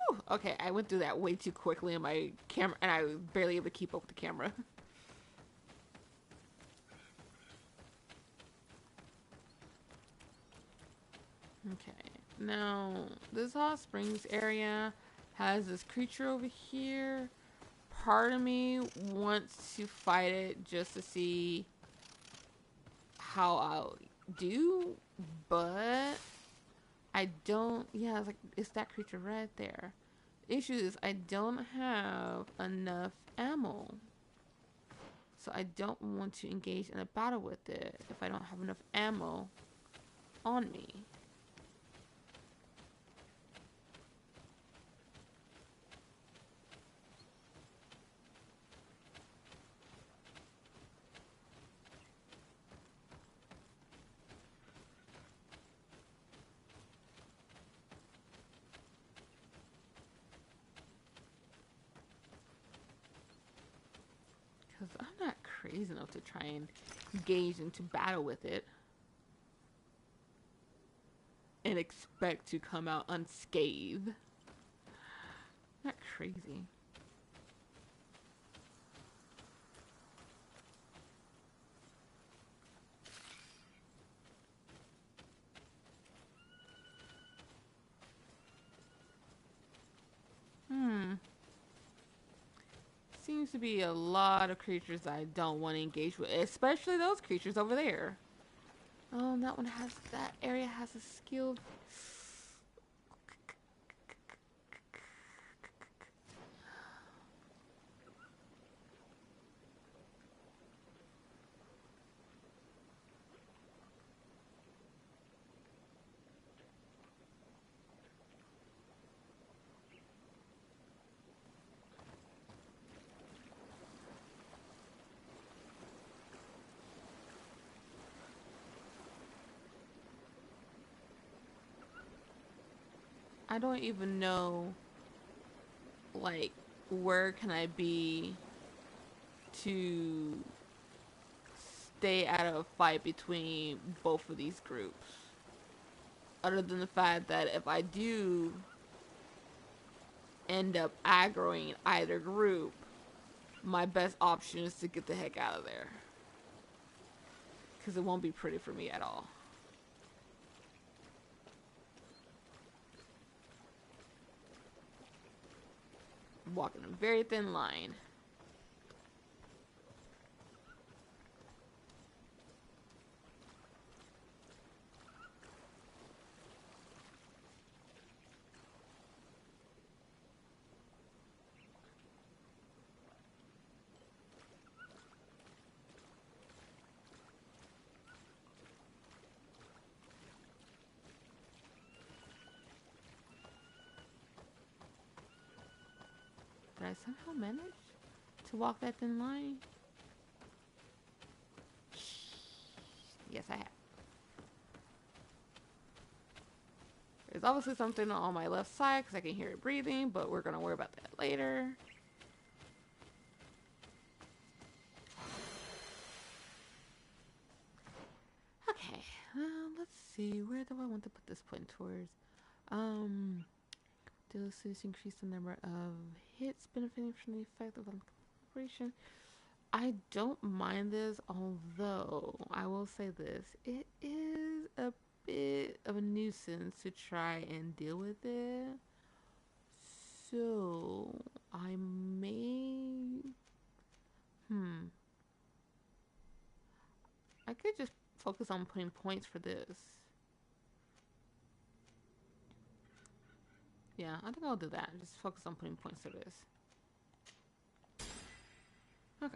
Whew, okay, I went through that way too quickly in my camera, and I was barely able to keep up with the camera. Okay, now this hot springs area has this creature over here. Part of me wants to fight it just to see how I'll do, but I don't. Yeah, it's that creature right there. The issue is I don't have enough ammo, so I don't want to engage in a battle with it if I don't have enough ammo on me. Because I'm not crazy enough to try and engage into battle with it and expect to come out unscathed. Not crazy. Seems to be a lot of creatures I don't want to engage with, especially those creatures over there. Oh, that area has a skilled. I don't even know, like, where can I be to stay out of a fight between both of these groups. Other than the fact that if I do end up aggroing either group, my best option is to get the heck out of there. Because it won't be pretty for me at all. I'm walking a very thin line. Did I somehow manage to walk that thin line? There's obviously something on my left side because I can hear it breathing, but we're gonna worry about that later. Okay, let's see. Where do I want to put this point towards? Does increase the number of hits benefiting from the effect of operation? I don't mind this, although I will say this: it is a bit of a nuisance to try and deal with it. So I may, I could just focus on putting points for this. Yeah, I think I'll do that. Just focus on putting points for this. Okay.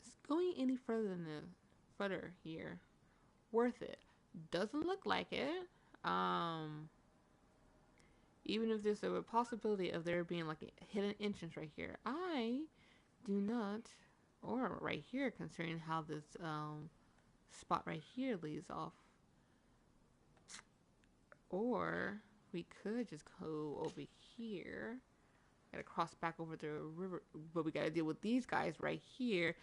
Is going any further than this, further here, worth it? Doesn't look like it. Even if there's a possibility of there being like a hidden entrance right here, I do not, or right here, considering how this spot right here leads off. Or we could just go over here. Gotta cross back over the river, but we gotta deal with these guys right here.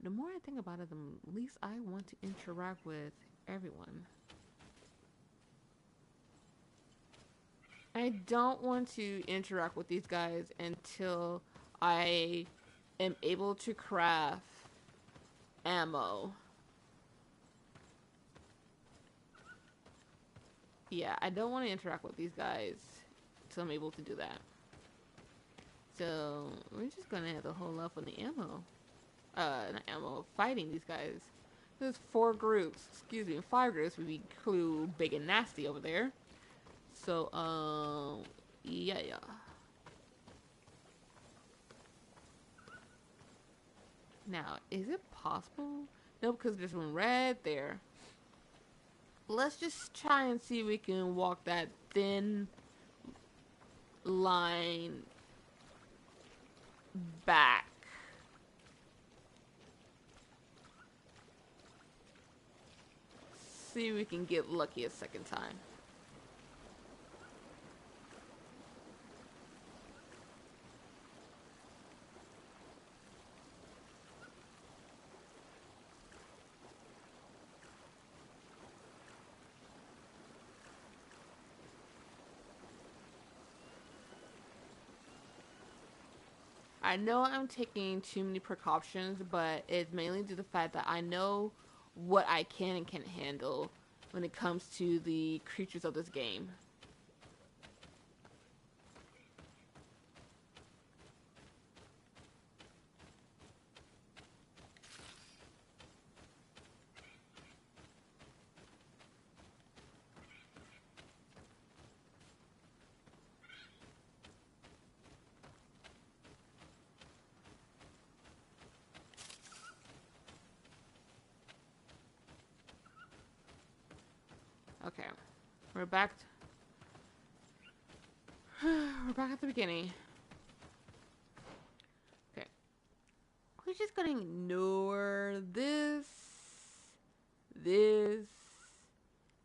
The more I think about it, the least I want to interact with everyone. I don't want to interact with these guys until I am able to craft ammo. Yeah, I don't want to interact with these guys until I'm able to do that. So we're just gonna have to hold up on the ammo. Not ammo, fighting these guys. There's 4 groups, excuse me, 5 groups. We include Big and Nasty over there. So, yeah. Now, is it possible? No, because there's one right there. Let's just try and see if we can walk that thin line back. See if we can get lucky a second time. I know I'm taking too many precautions, but it's mainly due to the fact that I know what I can and can't handle when it comes to the creatures of this game. Okay, we're back. We're back at the beginning. Okay, we're just gonna ignore this,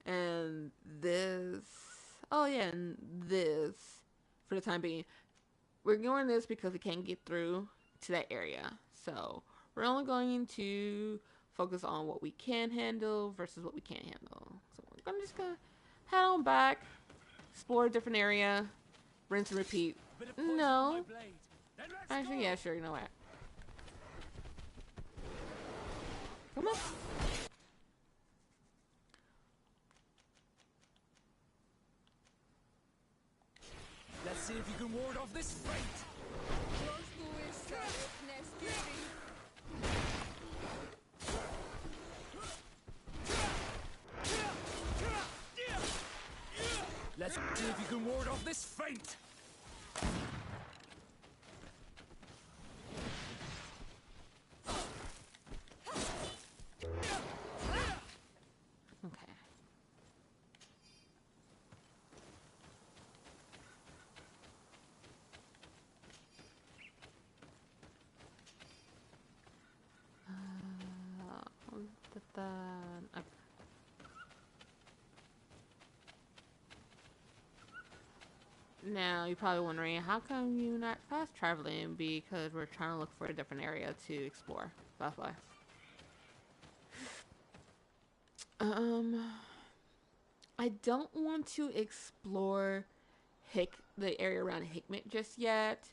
and this. Oh yeah, and this for the time being. We're ignoring this because we can't get through to that area. So we're only going to focus on what we can handle versus what we can't handle. So I'm just gonna head on back, explore a different area, rinse and repeat. No. Actually, yeah, sure, you know what? Come on. Let's see if you can ward off this fate. Let's see if you can ward off this fate. Okay. Now, you're probably wondering, how come you're not fast traveling? Because we're trying to look for a different area to explore. That's why. I don't want to explore the area around Hickman just yet.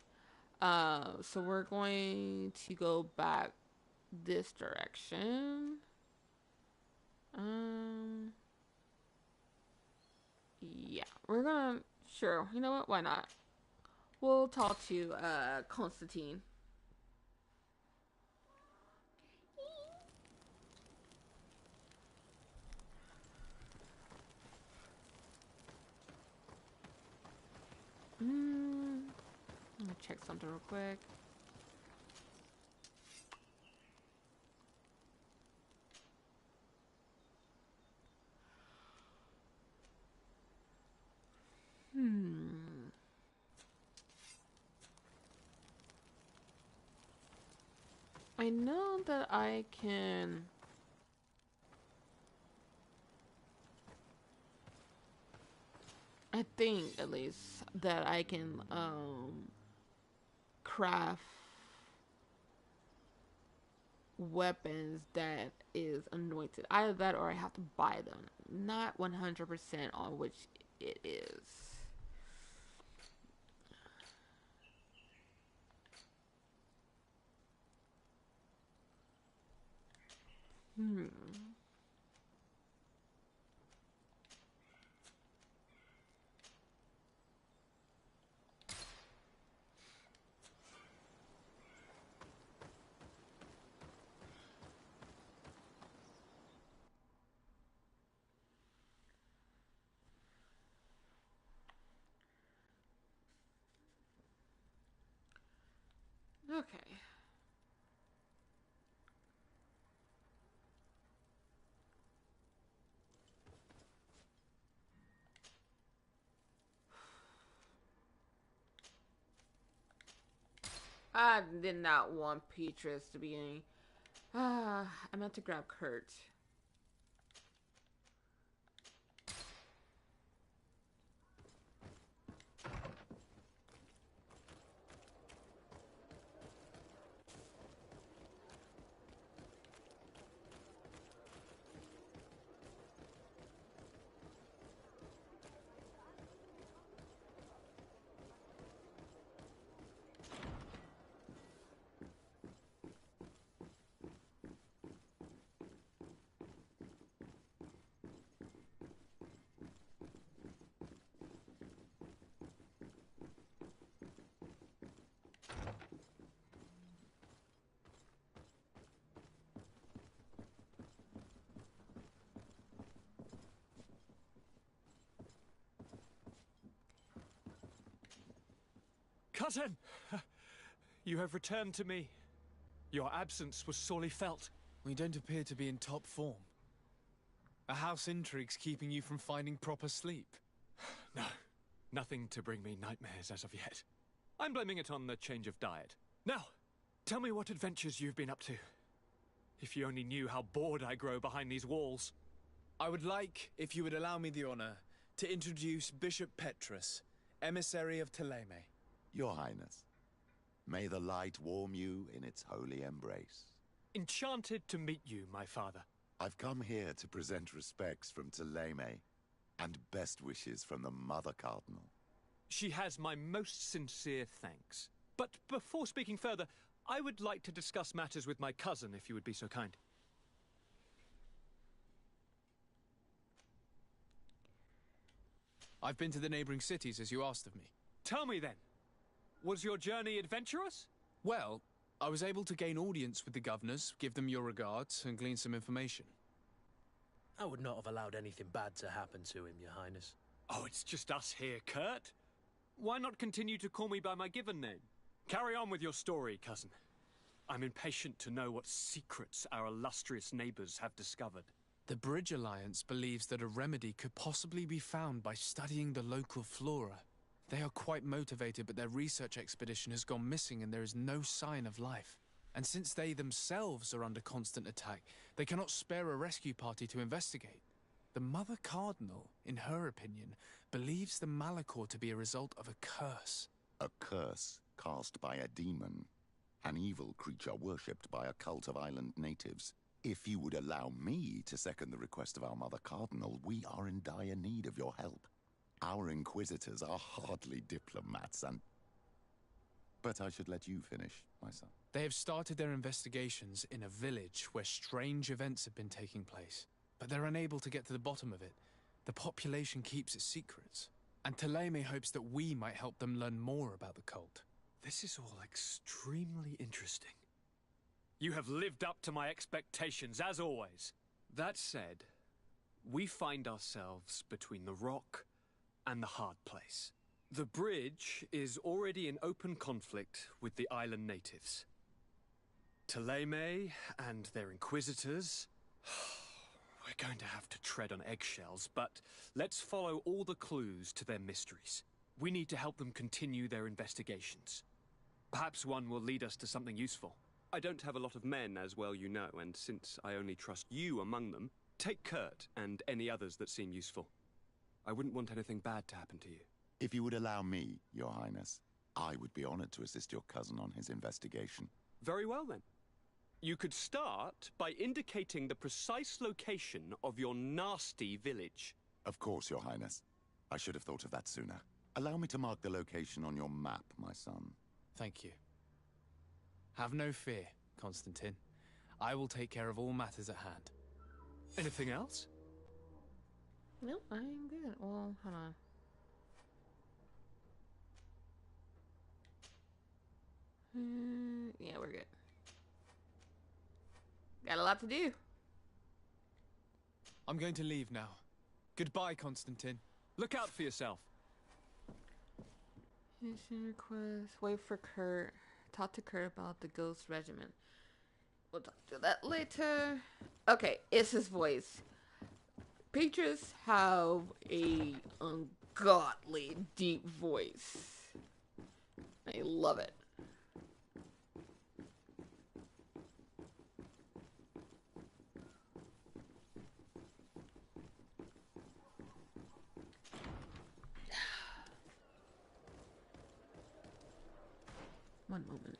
So we're going to go back this direction. Yeah, we're gonna, sure, you know what, why not? We'll talk to, Constantine. I'm gonna check something real quick. I know that I can... I think, at least, that I can, craft weapons that is anointed. Either that or I have to buy them. Not 100% on which it is. Okay. I did not want Petrus to be any... I meant to grab Kurt. Cousin! You have returned to me. Your absence was sorely felt. We don't appear to be in top form. Are house intrigues keeping you from finding proper sleep? No, nothing to bring me nightmares as of yet. I'm blaming it on the change of diet. Now, tell me what adventures you've been up to. If you only knew how bored I grow behind these walls. I would like, if you would allow me the honor, to introduce Bishop Petrus, emissary of Thélème. Your Highness, may the light warm you in its holy embrace. Enchanted to meet you, my father. I've come here to present respects from Thélème, and best wishes from the Mother Cardinal. She has my most sincere thanks. But before speaking further, I would like to discuss matters with my cousin, if you would be so kind. I've been to the neighboring cities, as you asked of me. Tell me then, was your journey adventurous? Well, I was able to gain audience with the governors, give them your regards, and glean some information. I would not have allowed anything bad to happen to him, Your Highness. Oh, it's just us here, Kurt. Why not continue to call me by my given name? Carry on with your story, cousin. I'm impatient to know what secrets our illustrious neighbors have discovered. The Bridge Alliance believes that a remedy could possibly be found by studying the local flora. They are quite motivated, but their research expedition has gone missing and there is no sign of life. And since they themselves are under constant attack, they cannot spare a rescue party to investigate. The Mother Cardinal, in her opinion, believes the Malachor to be a result of a curse. A curse cast by a demon. An evil creature worshipped by a cult of island natives. If you would allow me to second the request of our Mother Cardinal, we are in dire need of your help. Our Inquisitors are hardly diplomats and... But I should let you finish, my son. They have started their investigations in a village where strange events have been taking place, but they're unable to get to the bottom of it. The population keeps its secrets, and Thélème hopes that we might help them learn more about the cult. This is all extremely interesting. You have lived up to my expectations, as always. That said, we find ourselves between the rock and the hard place. The bridge is already in open conflict with the island natives. Thélème and their Inquisitors... We're going to have to tread on eggshells, but let's follow all the clues to their mysteries. We need to help them continue their investigations. Perhaps one will lead us to something useful. I don't have a lot of men, as well you know, and since I only trust you among them, take Kurt and any others that seem useful. I wouldn't want anything bad to happen to you. If you would allow me, Your Highness, I would be honored to assist your cousin on his investigation. Very well, then. You could start by indicating the precise location of your nasty village. Of course, Your Highness. I should have thought of that sooner. Allow me to mark the location on your map, my son. Thank you. Have no fear, Constantine. I will take care of all matters at hand. Anything else? Nope, I'm good. Well, hold on. Yeah, we're good. Got a lot to do. I'm going to leave now. Goodbye, Constantine. Look out for yourself. Mission request. Wait for Kurt. Talk to Kurt about the Ghost Regiment. We'll talk to that later. Okay, it's his voice. Patriots have a ungodly deep voice. I love it. One moment.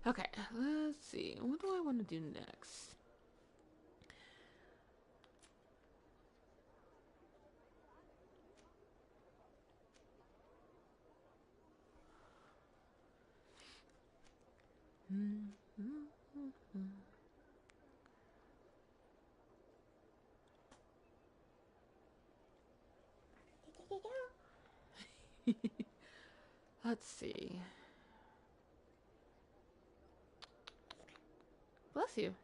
Okay, let's see. What do I want to do next? Let's see. Bless you.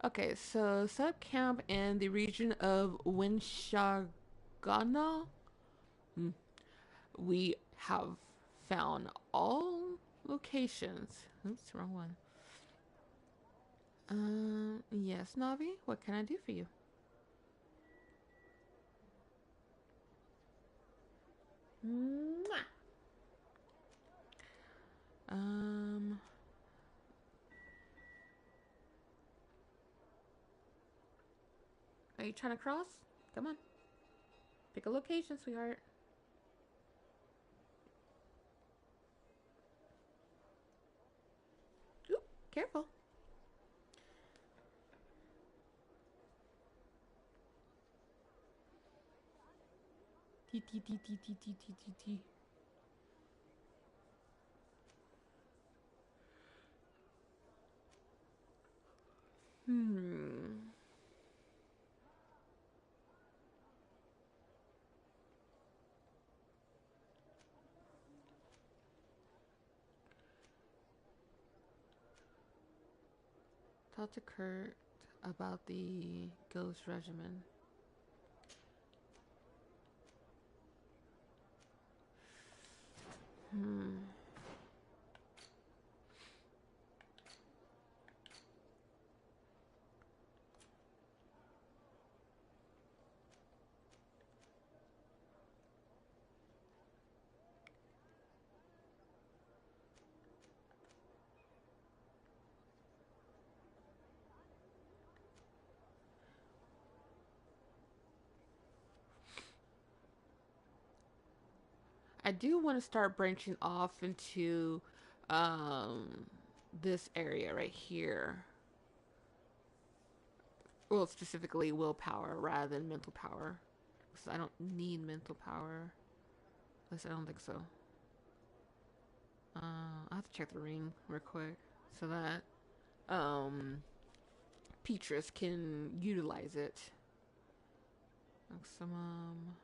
Okay, so set up camp in the region of Winshagana. We have found all locations. Oops, wrong one. Yes, Navi, what can I do for you? Mwah. Are you trying to cross? Come on. Pick a location, sweetheart. Oop, careful. T. Talk to Kurt about the Ghost Regimen. I do want to start branching off into this area right here. Well, specifically willpower rather than mental power. Because I don't need mental power. At least I don't think so. I'll have to check the ring real quick so that Petrus can utilize it. Maximum.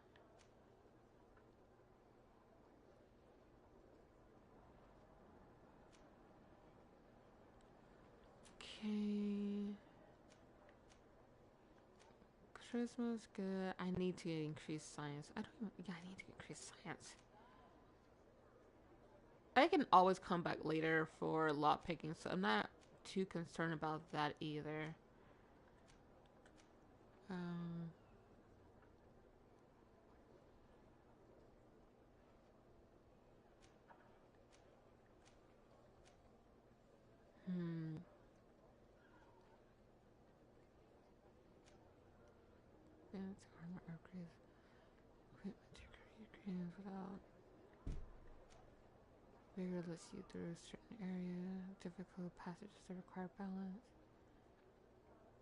Okay. Charisma is good. I need to increase science. I need to increase science. I can always come back later for lot picking, so I'm not too concerned about that either. Advanced armor upgrades. Equipment to create without. Vigor lets you through a certain area. Difficult passages that require balance.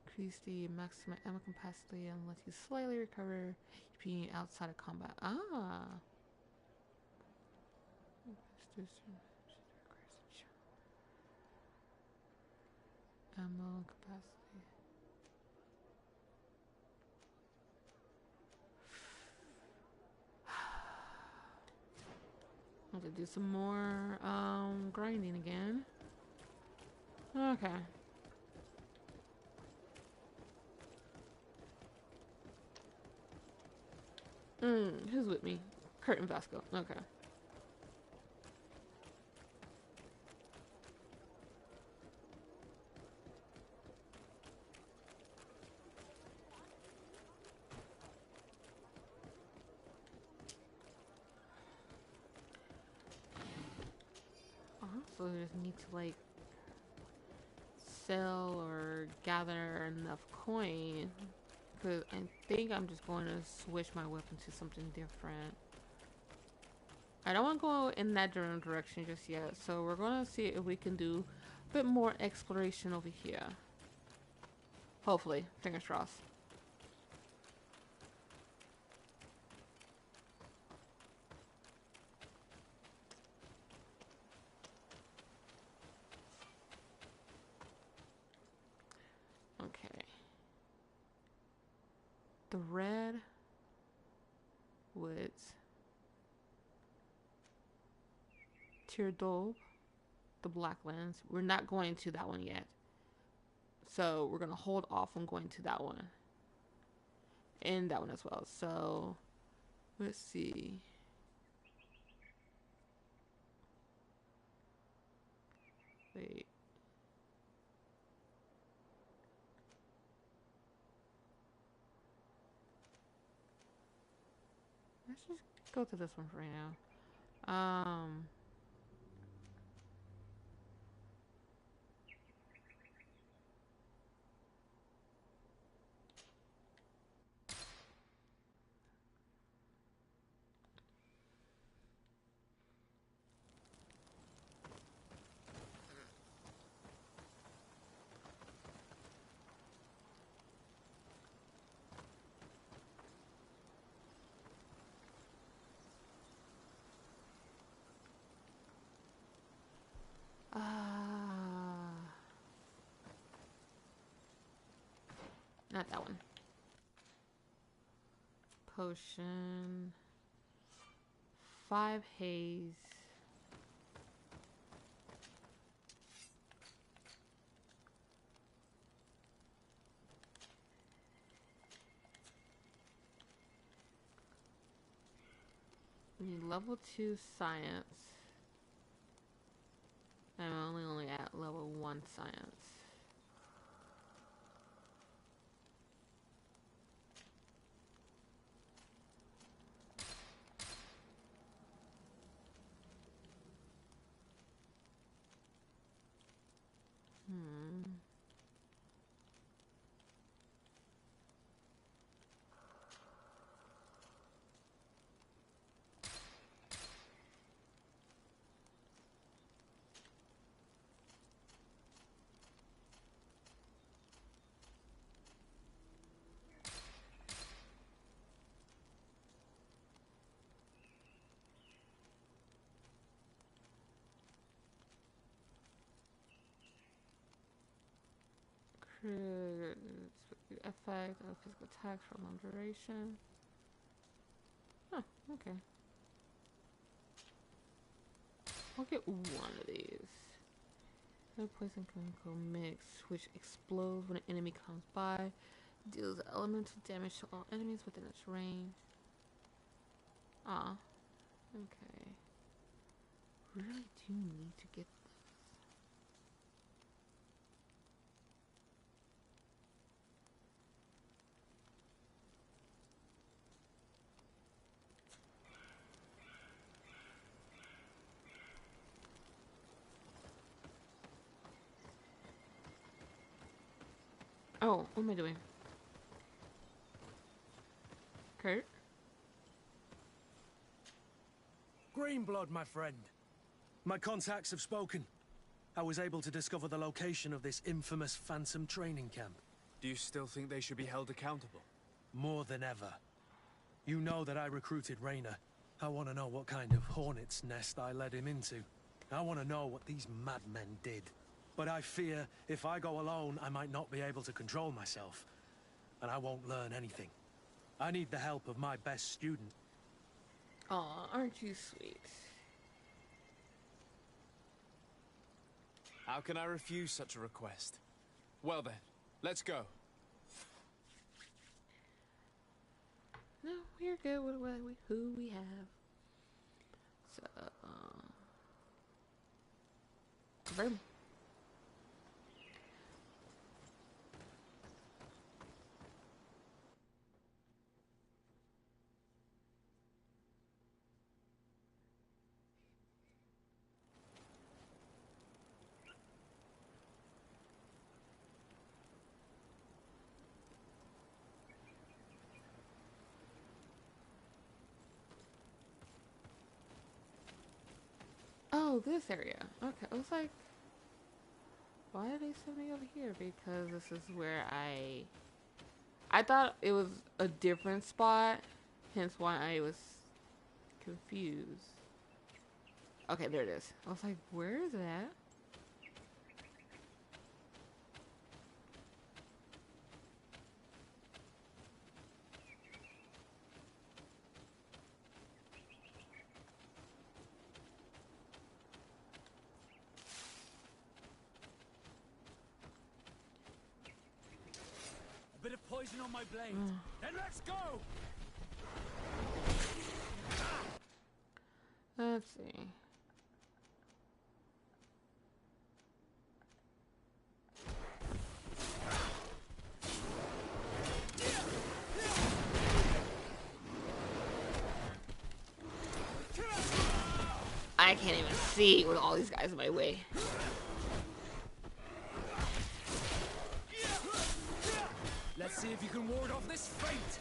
Increase the maximum ammo capacity and lets you slightly recover being outside of combat. Ah. Ammo capacity. I'll have to do some more grinding again. Okay. Who's with me? Kurt and Vasco. Okay. So I just need to like sell or gather enough coin Because I think I'm just going to switch my weapon to something different. I don't want to go in that general direction just yet. So we're going to see if we can do a bit more exploration over here. Hopefully. Fingers crossed. Okay. The red woods. Tirdob, the Blacklands. We're not going to that one yet. So we're going to hold off on going to that one. And that one as well. So let's see. Wait. Let's just go to this one for right now. Not that one. Potion. 5 haze. We need level 2 science. I'm only at level 1 science. Effect of physical attacks for long duration. Huh, okay. I'll get one of these. No poison chemical mix, which explodes when an enemy comes by. Deals elemental damage to all enemies within its range. Ah. Okay. Really do need to get Oh, what am I doing? Kurt? Greenblood, my friend. My contacts have spoken. I was able to discover the location of this infamous Phantom training camp. Do you still think they should be held accountable? More than ever. You know that I recruited Raynor. I want to know what kind of hornet's nest I led him into. I want to know what these madmen did. But I fear if I go alone, I might not be able to control myself. And I won't learn anything. I need the help of my best student. Aw, aren't you sweet? How can I refuse such a request? Well then, let's go. No, we're good with who we have. So, very Oh, this area. Okay, I was like, why did they send me over here? Because this is where I thought it was a different spot, hence why I was confused. Okay, there it is. I was like, where is that? A bit of poison on my blade. Then let's go! Let's see. I can't even see with all these guys in my way. Let's see if you can ward off this fate.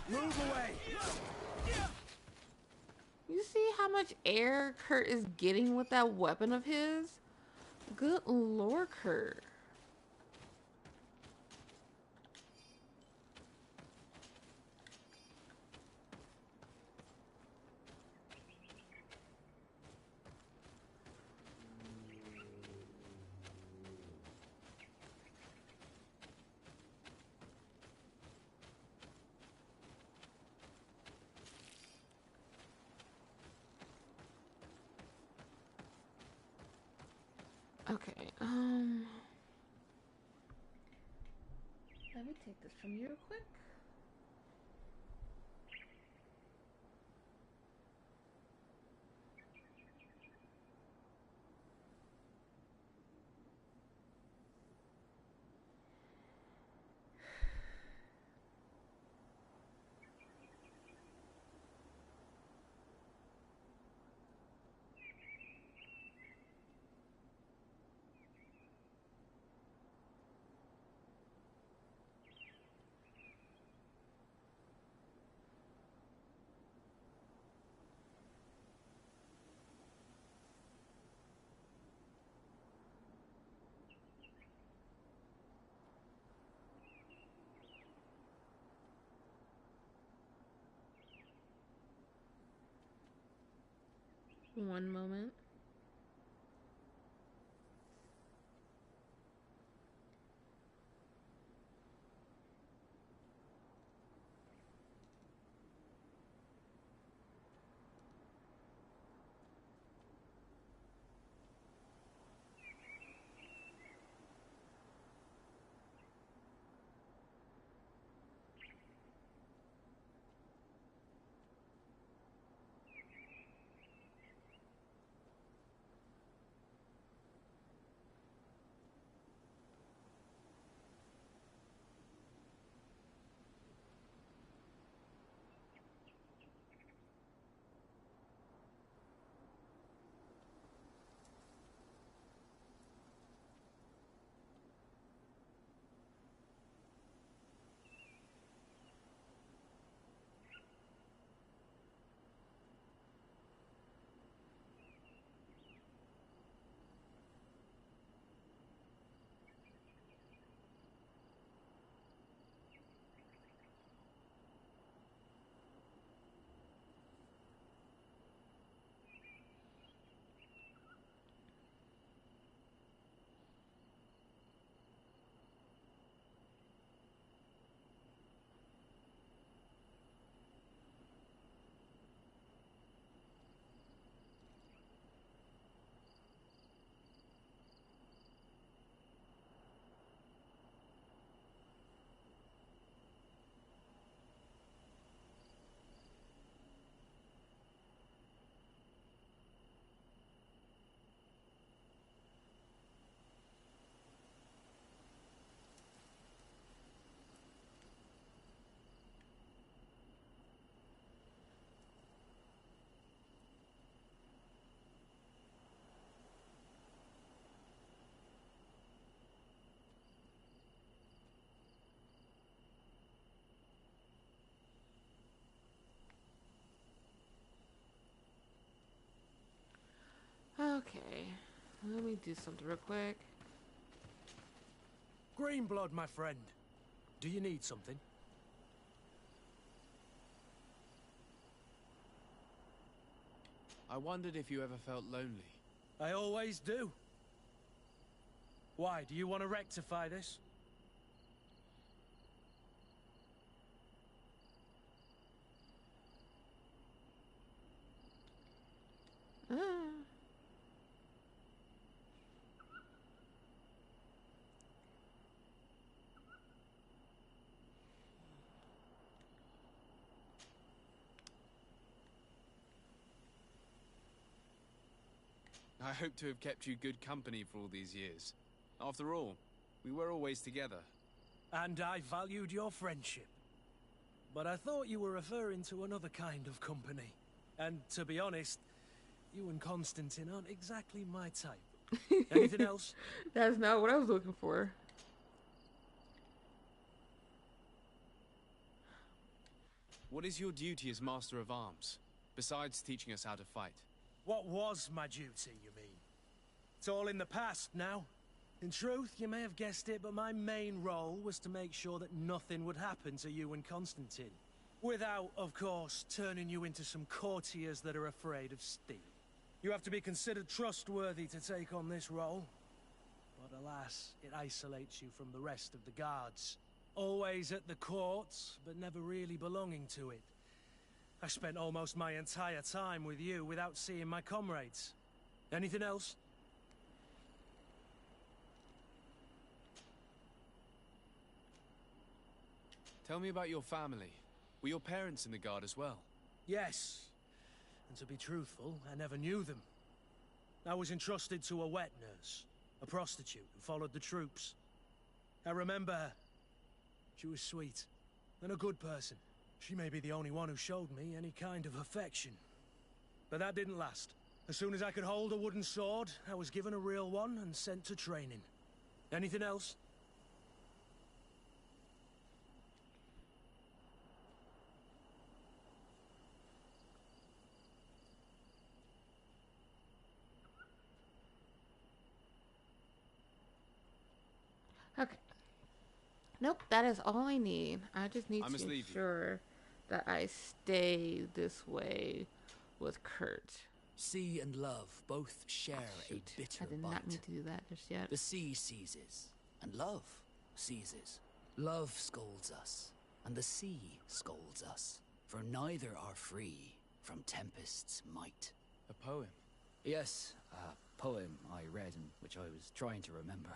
Move away. You see how much air Kurt is getting with that weapon of his? Good lord, Kurt. Okay, let me take this from you real quick. One moment. Okay. Let me do something real quick. Greenblood, my friend. Do you need something? I wondered if you ever felt lonely. I always do. Why, do you want to rectify this? Ah. I hope to have kept you good company for all these years. After all, we were always together. And I valued your friendship. But I thought you were referring to another kind of company. And to be honest, you and Constantine aren't exactly my type. Anything else? That's not what I was looking for. What is your duty as Master of Arms, besides teaching us how to fight? What was my duty, you mean? It's all in the past now. In truth, you may have guessed it, but my main role was to make sure that nothing would happen to you and Constantine. Without, of course, turning you into some courtiers that are afraid of steel. You have to be considered trustworthy to take on this role. But alas, it isolates you from the rest of the guards. Always at the court, but never really belonging to it. I spent almost my entire time with you without seeing my comrades. Anything else? Tell me about your family. Were your parents in the guard as well? Yes. And to be truthful, I never knew them. I was entrusted to a wet nurse, a prostitute who followed the troops. I remember her. She was sweet, and a good person. She may be the only one who showed me any kind of affection. But that didn't last. As soon as I could hold a wooden sword, I was given a real one and sent to training. Anything else? Okay. Nope, that is all I need. I just need to leave ensure that I stay this way with Kurt. Sea and love both share a bitter I did bite. not need to do that just yet. The sea seizes, and love seizes. Love scolds us, and the sea scolds us, for neither are free from tempest's might. A poem? Yes, a poem I read and which I was trying to remember.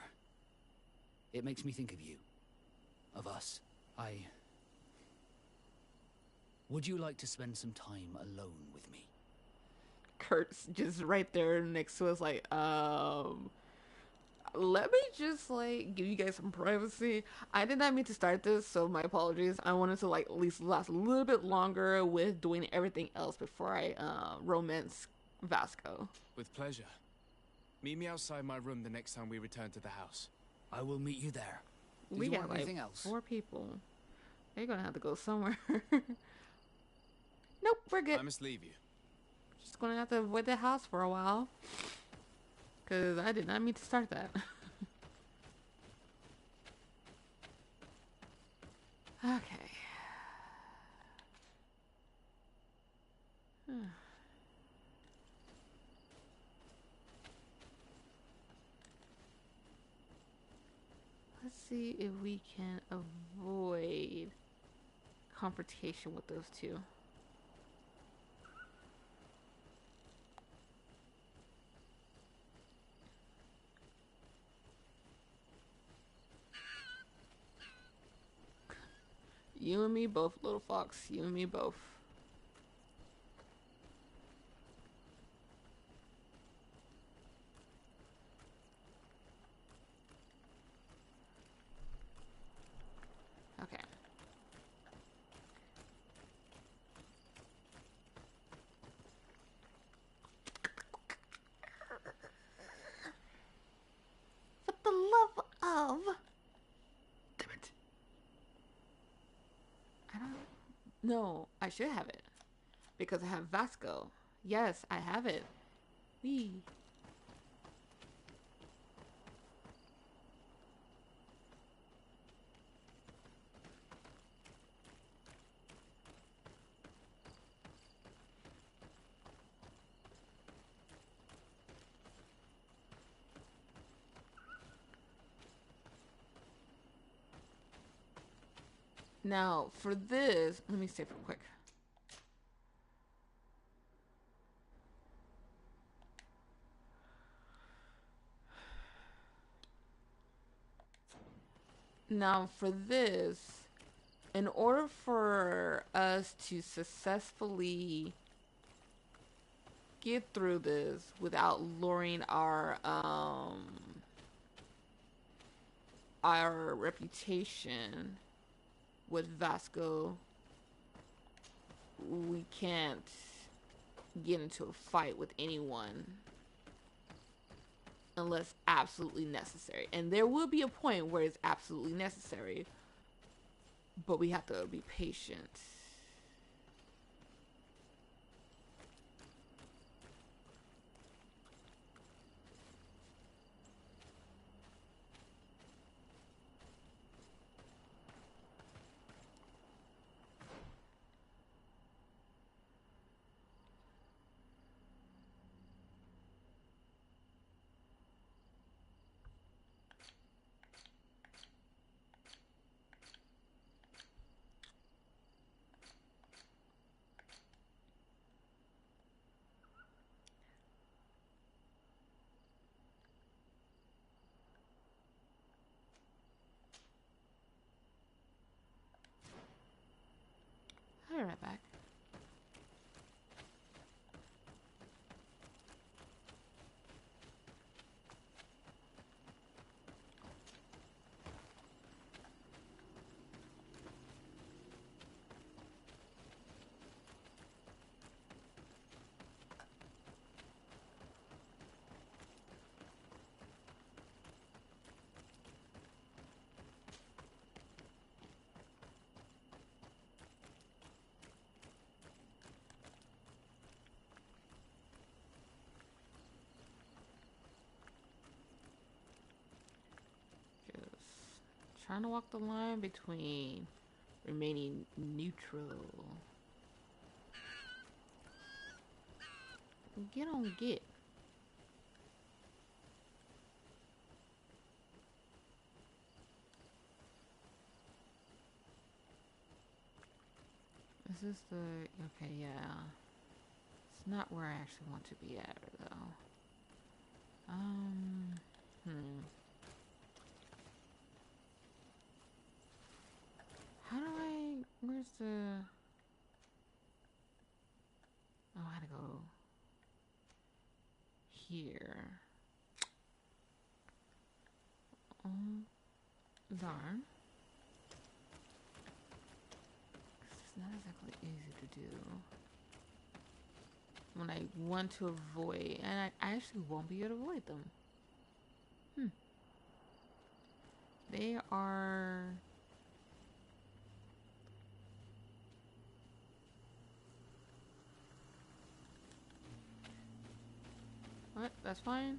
It makes me think of you. Of us. Would you like to spend some time alone with me? Kurt's just right there next to us, like, let me just, like, give you guys some privacy. I did not mean to start this, so my apologies. I wanted to, like, at least last a little bit longer with doing everything else before I, romance Vasco. With pleasure. Meet me outside my room the next time we return to the house. I will meet you there. Did We you got, want like, anything else? 4 people. They're gonna have to go somewhere. Nope, we're good. I must leave you. Just gonna have to avoid the house for a while. Because I did not mean to start that. Okay. Let's see if we can avoid confrontation with those two. You and me both, little fox. You and me both. Okay. For the love of... Damn it. I don't... No, I should have it. Because I have Vasco. Yes, I have it. Wee. Now, for this, let me save real quick. Now, for this, in order for us to successfully get through this without lowering our reputation with Vasco, we can't get into a fight with anyone unless absolutely necessary. And there will be a point where it's absolutely necessary, but we have to be patient. I'll be right back. Trying to walk the line between remaining neutral. Get on, get. Is this the... Okay, yeah. It's not where I actually want to be at, though. How do I... Where's the... Oh, I gotta go... here. Oh, darn. It's not exactly easy to do. When I want to avoid... And I actually won't be able to avoid them. They are... What? That's fine?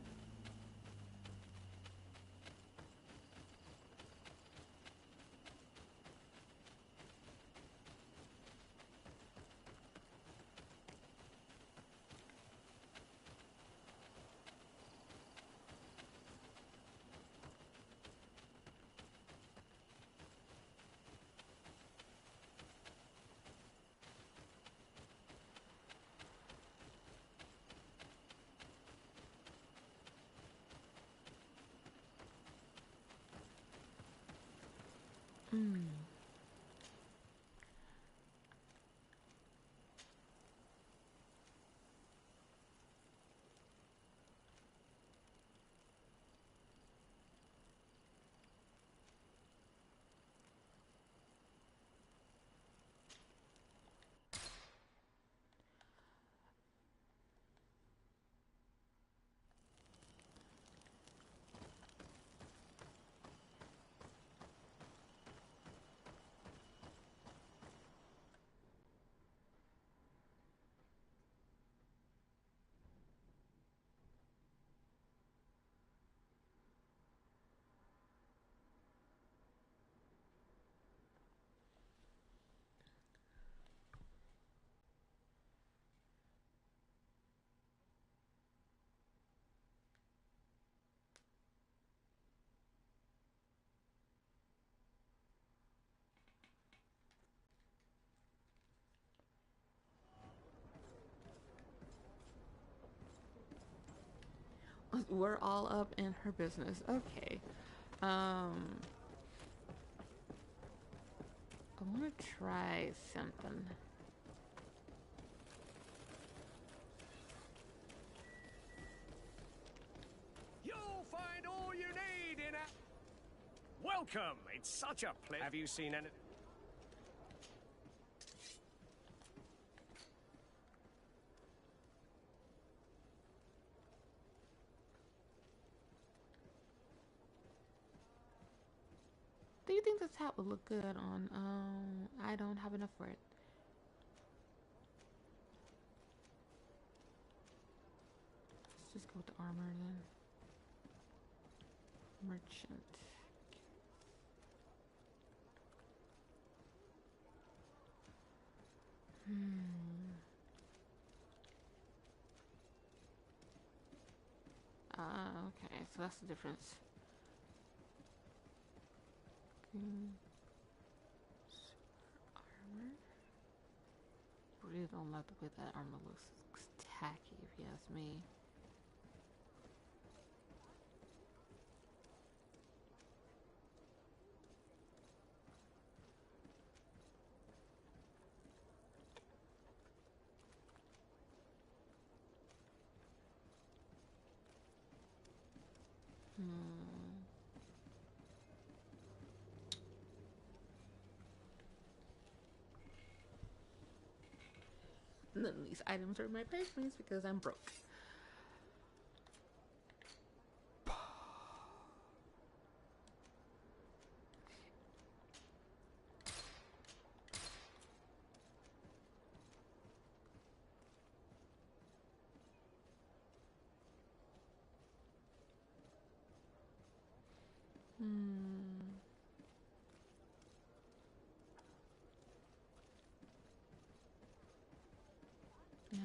we're all up in her business. Okay. I want to try something. You'll find all you need in a... Welcome! It's such a pleasure. Have you seen any... Do you think this hat would look good on, I don't have enough for it. Let's just go with the armor then. Merchant. Okay, so that's the difference. Armor. Really don't like the way that armor looks. It looks tacky, if you ask me. None of these items are in my price points because I'm broke. Yeah.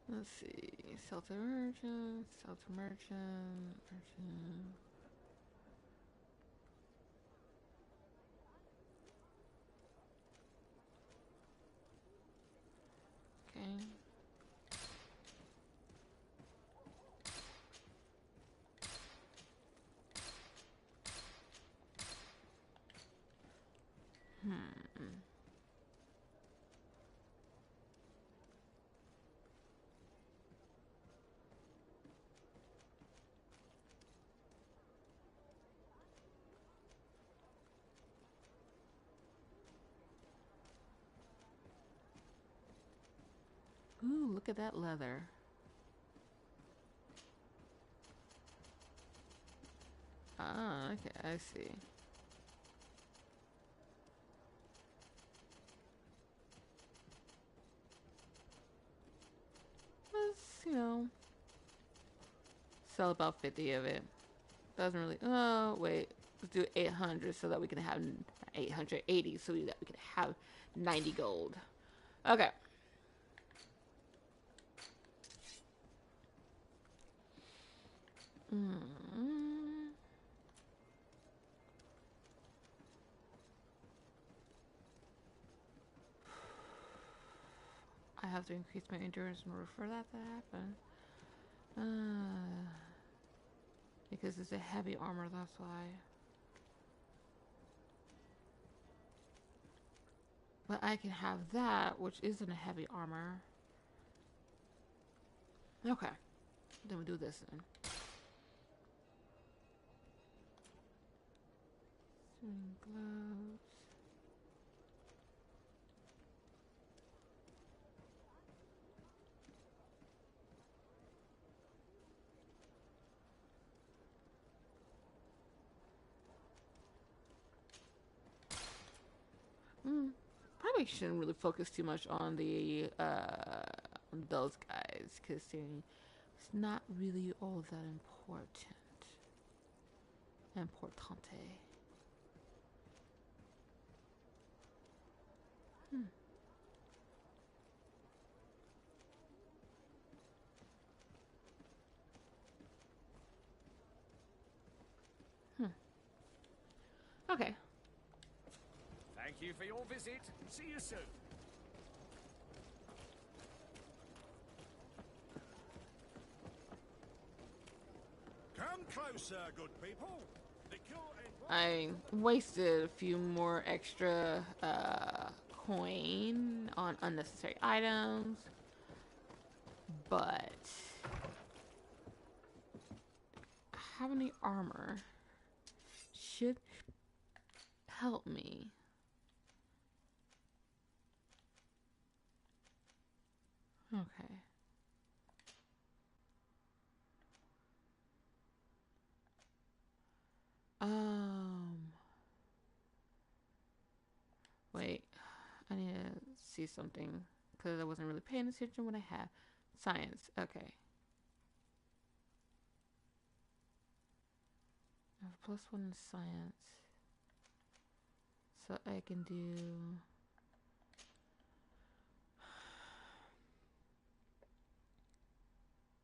Let's see. Sell to merchant, sell to merchant, merchant. Okay. Ooh, look at that leather. Ah, okay, I see. Let's, sell about 50 of it. Doesn't really, oh, wait. Let's do 800 so that we can have 880 so that we can have 90 gold. Okay. I have to increase my endurance in order for that to happen. Because it's a heavy armor, that's why. But I can have that, which isn't a heavy armor. Okay. Then we do this then. Swimming gloves. Probably shouldn't really focus too much on the on those guys because it's not really all that important. Importante. Okay. Thank you for your visit. See you soon. Come closer, good people. The kill and I wasted a few more extra coin on unnecessary items, but having the armor should help me. Okay. Wait, I need to see something because I wasn't really paying attention when I had science. Okay. I have +1 in science. So I can do...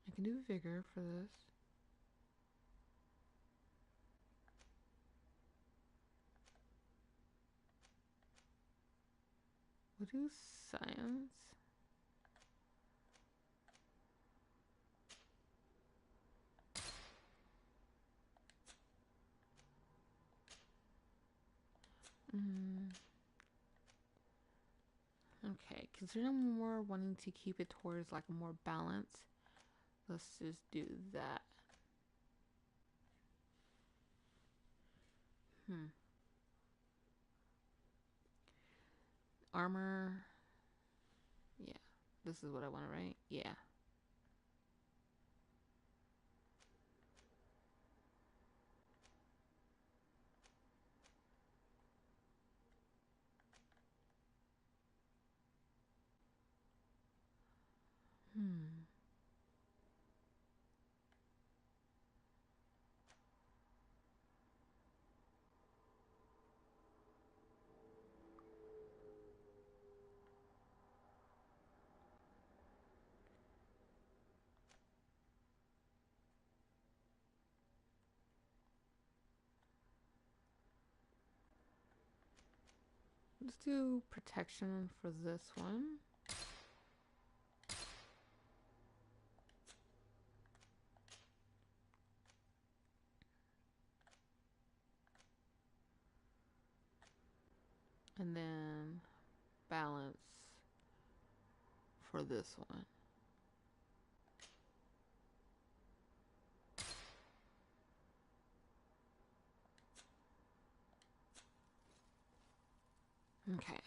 I can do vigor for this. We'll do science. Okay, considering I'm more wanting to keep it towards like a more balance, let's just do that. Armor. Yeah, this is what I want, right? Yeah. Let's do protection for this one. And then balance for this one. Okay.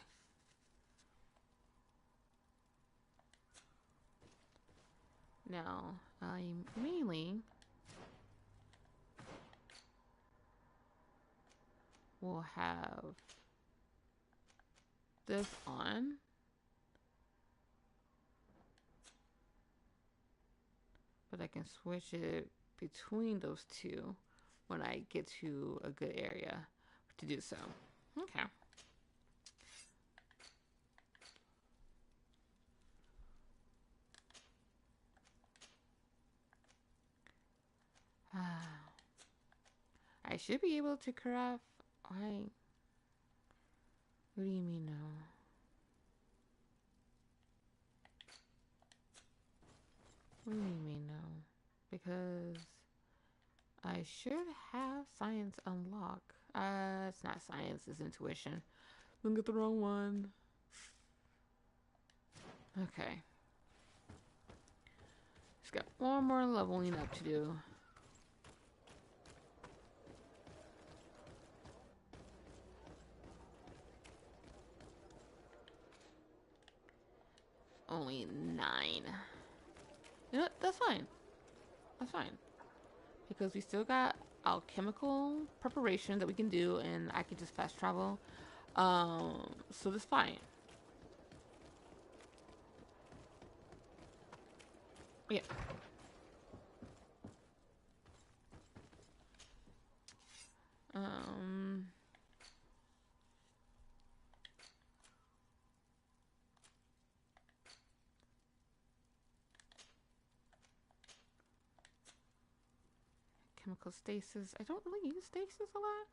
Now, I mainly will have this on. But I can switch it between those two when I get to a good area to do so. Okay. I should be able to craft. What do you mean no? What do you mean no? Because I should have science unlock. It's not science, it's intuition. Don't get the wrong one. Okay. Just got one more leveling up to do. Only 9. You know what? That's fine. That's fine. Because we still got alchemical preparation that we can do, and I can just fast travel. So that's fine. Yeah. Chemical stasis. I don't really use stasis a lot,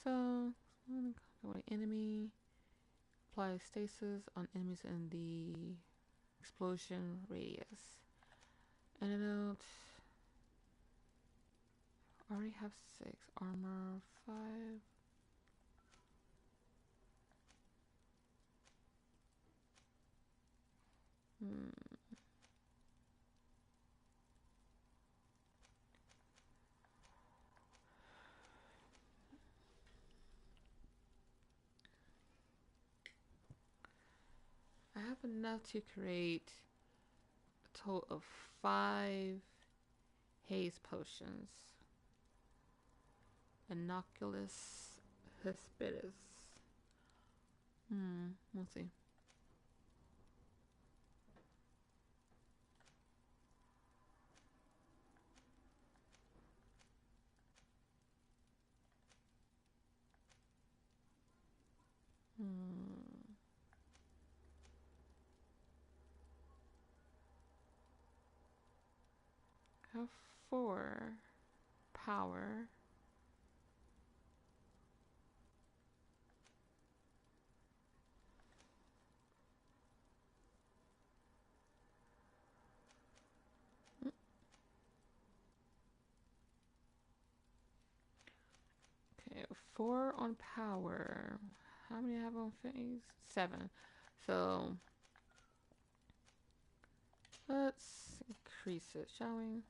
So, go to enemy. Apply stasis on enemies in the explosion radius. Antidote. Already have 6. Armor 5. I have enough to create a total of 5 haze potions. Inoculus Hesperius. We'll see. Have 4 power. Okay, 4 on power. How many I have on phase? 7. So let's increase it, shall we?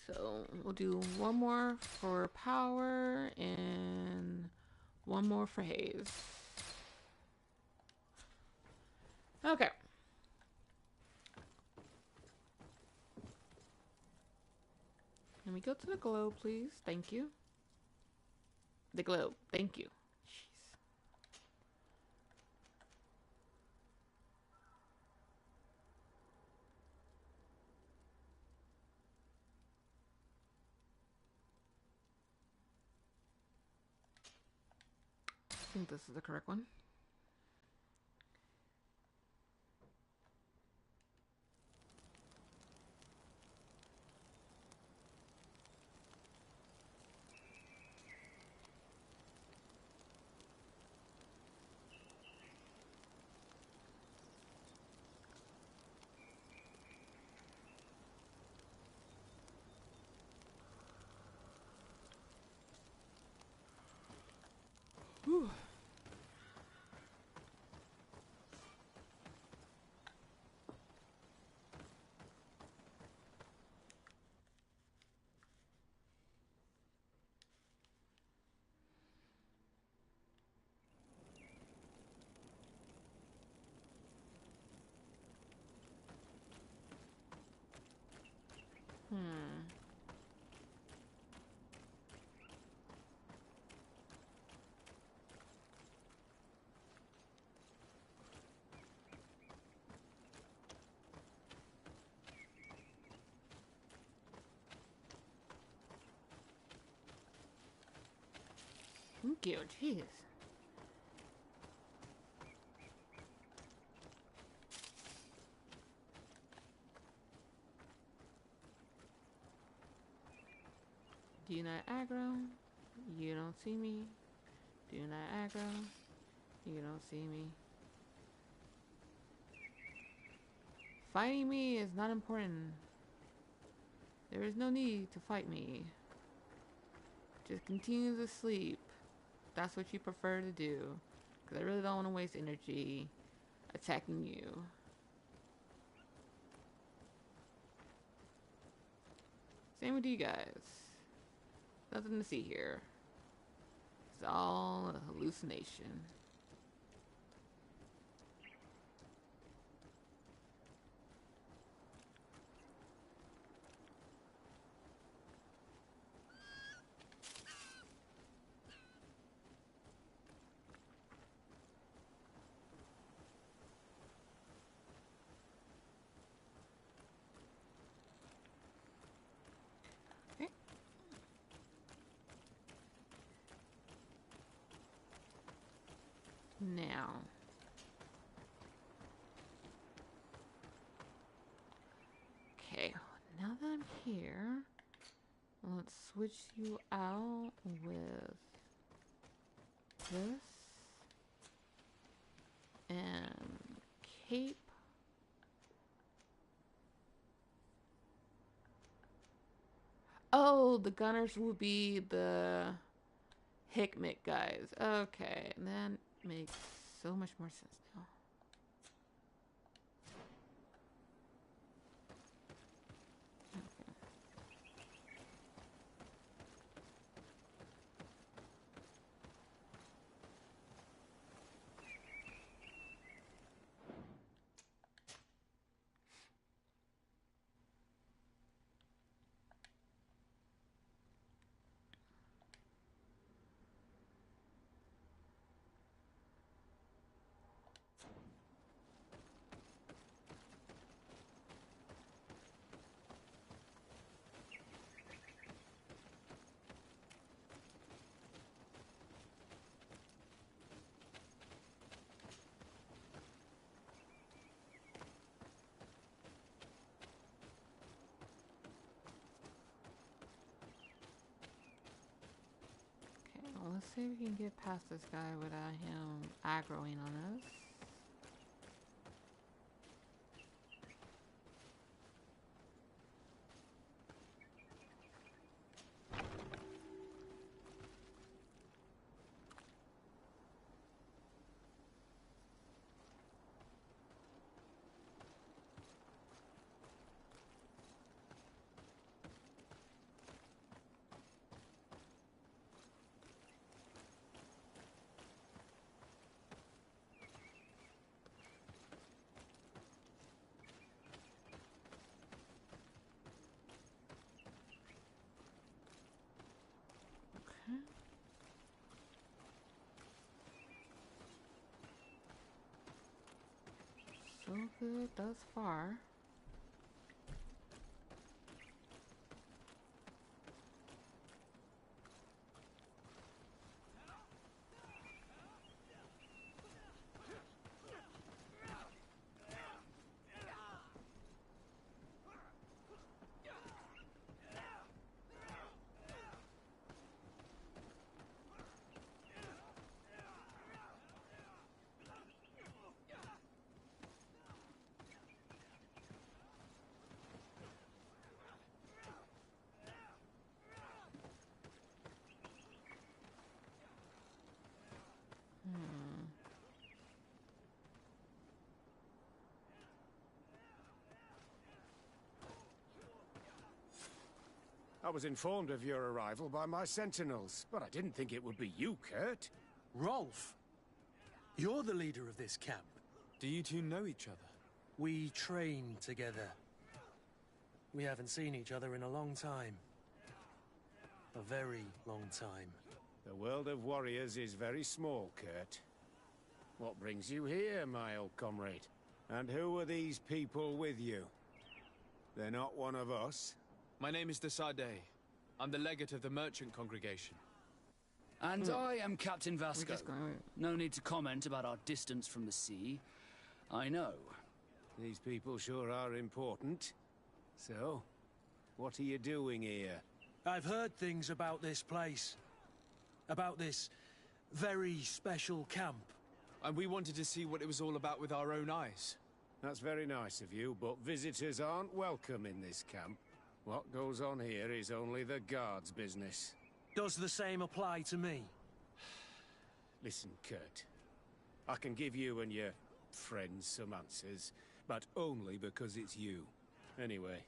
So we'll do 1 more for power and 1 more for haze. Okay. Let me go to the globe, please. Thank you. The globe. Thank you. I think this is the correct one. Whew. Thank you, jeez. Do not aggro. You don't see me. Do not aggro. You don't see me. Fighting me is not important. There is no need to fight me. Just continue to sleep. That's what you prefer to do. Because I really don't want to waste energy attacking you. Same with you guys. Nothing to see here. It's all a hallucination. switch you out with this and cape. Oh, the gunners will be the Hickmet guys. Okay, that makes so much more sense now. Let's see if we can get past this guy without him aggroing on us. So good thus far. I was informed of your arrival by my sentinels, but I didn't think it would be you, Kurt. Rolf, you're the leader of this camp. Do you two know each other? We train together. We haven't seen each other in a long time. A very long time. The world of warriors is very small, Kurt. What brings you here, my old comrade? And who are these people with you? They're not one of us? My name is Desadeh. I'm the legate of the merchant congregation. And I am Captain Vasco. No need to comment about our distance from the sea. I know. These people sure are important. So, what are you doing here? I've heard things about this place. About this very special camp. And we wanted to see what it was all about with our own eyes. That's very nice of you, but visitors aren't welcome in this camp. What goes on here is only the guards' business. Does the same apply to me? Listen, Kurt. I can give you and your friends some answers, but only because it's you. Anyway,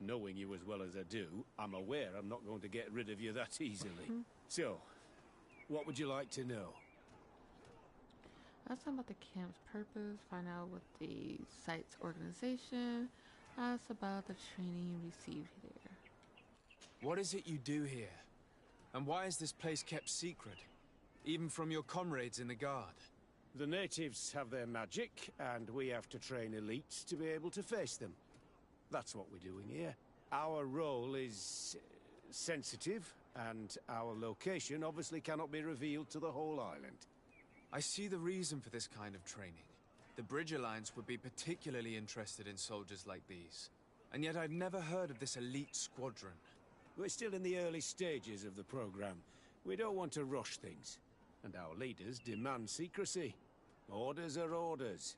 knowing you as well as I do, I'm aware I'm not going to get rid of you that easily. So, what would you like to know? Ask about the camp's purpose, find out what the site's organization, ask about the training you received there. What is it you do here? And why is this place kept secret? Even from your comrades in the guard? The natives have their magic, and we have to train elites to be able to face them. That's what we're doing here. Our role is sensitive, and our location obviously cannot be revealed to the whole island. I see the reason for this kind of training. The Bridge Alliance would be particularly interested in soldiers like these. And yet I'd never heard of this elite squadron. We're still in the early stages of the program. We don't want to rush things. And our leaders demand secrecy. Orders are orders.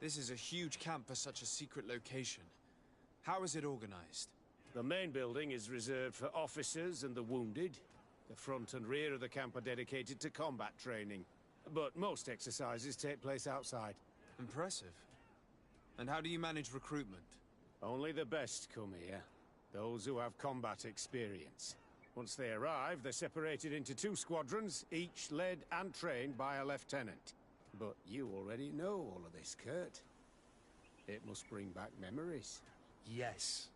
This is a huge camp for such a secret location. How is it organized? The main building is reserved for officers and the wounded. The front and rear of the camp are dedicated to combat training. But most exercises take place outside. Impressive. And how do you manage recruitment? Only the best come here. Those who have combat experience. Once they arrive, they're separated into 2 squadrons, each led and trained by a lieutenant. But you already know all of this, Kurt. It must bring back memories. Yes.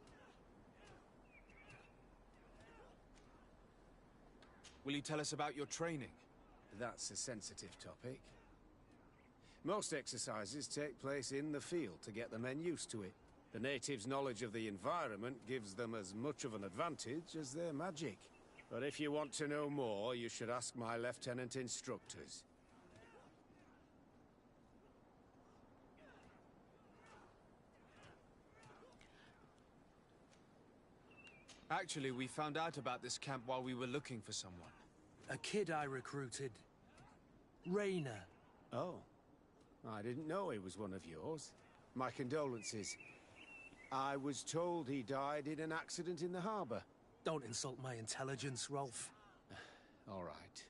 Will you tell us about your training? That's a sensitive topic. Most exercises take place in the field to get the men used to it. The natives' knowledge of the environment gives them as much of an advantage as their magic. But if you want to know more, you should ask my lieutenant instructors. Actually, we found out about this camp while we were looking for someone. A kid I recruited. Raynor. Oh. I didn't know he was one of yours. My condolences. I was told he died in an accident in the harbor. Don't insult my intelligence, Rolf. All right.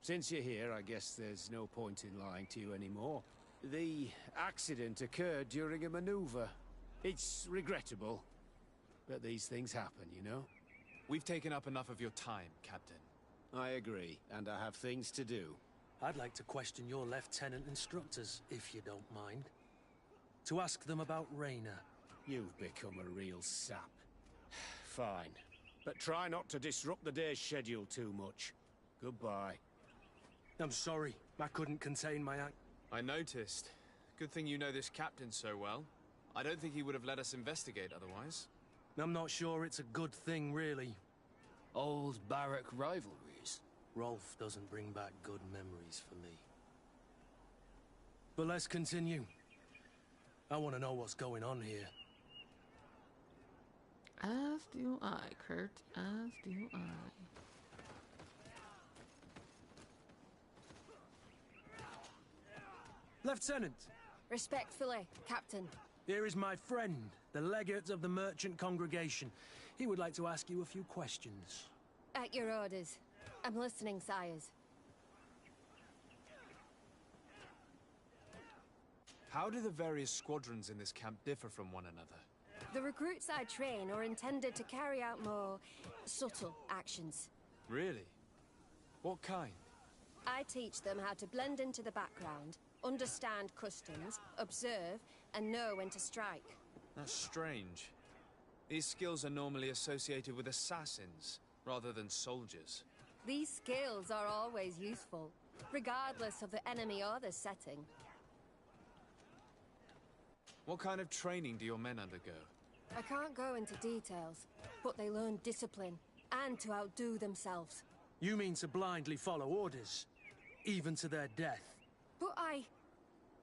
Since you're here, I guess there's no point in lying to you anymore. The accident occurred during a maneuver. It's regrettable. But these things happen, you know? We've taken up enough of your time, Captain. I agree, and I have things to do. I'd like to question your lieutenant instructors, if you don't mind. To ask them about Raynor. You've become a real sap. Fine. But try not to disrupt the day's schedule too much. Goodbye. I'm sorry. I couldn't contain my act. I noticed. Good thing you know this captain so well. I don't think he would have let us investigate otherwise. I'm not sure it's a good thing, really. Old barrack rivalries. Rolf doesn't bring back good memories for me. But let's continue. I want to know what's going on here. As do I, Kurt. As do I. Lieutenant! Respectfully, Captain. Here is my friend, the legate of the merchant congregation. He would like to ask you a few questions. At your orders. I'm listening, sires. How do the various squadrons in this camp differ from one another? The recruits I train are intended to carry out more subtle actions. Really? What kind? I teach them how to blend into the background, understand customs, observe, and know when to strike. That's strange. These skills are normally associated with assassins, rather than soldiers. These skills are always useful, regardless of the enemy or the setting. What kind of training do your men undergo? I can't go into details, but they learn discipline, and to outdo themselves. You mean to blindly follow orders? Even to their death? But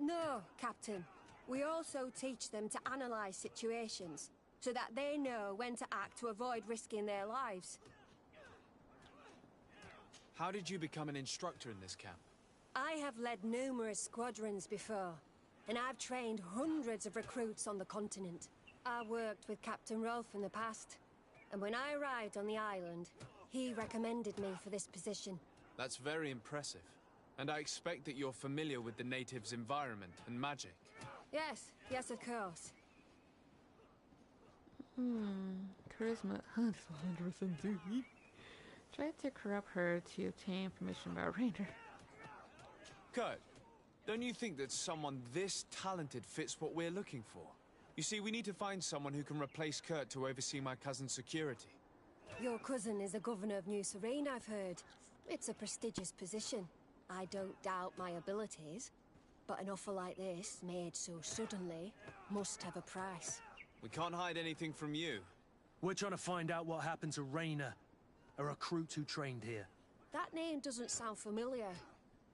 No, Captain. We also teach them to analyze situations, so that they know when to act to avoid risking their lives. How did you become an instructor in this camp? I have led numerous squadrons before, and I've trained hundreds of recruits on the continent. I worked with Captain Rolf in the past, and when I arrived on the island, he recommended me for this position. That's very impressive. And I expect that you're familiar with the natives' environment and magic. Yes, of course. Charisma 100% dude. Try to corrupt her to obtain permission by Raynor. Kurt, don't you think that someone this talented fits what we're looking for? You see, we need to find someone who can replace Kurt to oversee my cousin's security. Your cousin is the governor of New Serene, I've heard. It's a prestigious position. I don't doubt my abilities, but an offer like this, made so suddenly, must have a price. We can't hide anything from you. We're trying to find out what happened to Raynor, a recruit who trained here. That name doesn't sound familiar.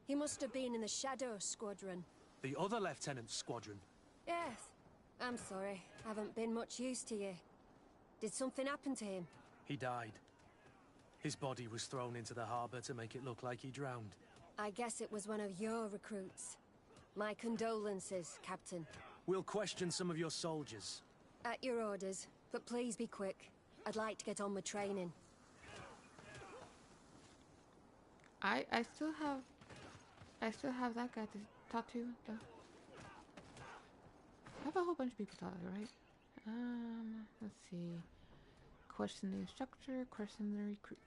He must have been in the Shadow Squadron. The other lieutenant's squadron? Yes. I'm sorry. Haven't been much use to you. Did something happen to him? He died. His body was thrown into the harbor to make it look like he drowned. I guess it was one of your recruits. My condolences, Captain. We'll question some of your soldiers. At your orders, but please be quick. I'd like to get on with training. I still have that guy to talk to, though. I have a whole bunch of people talking, right? Let's see. Question the instructor, question the recruits.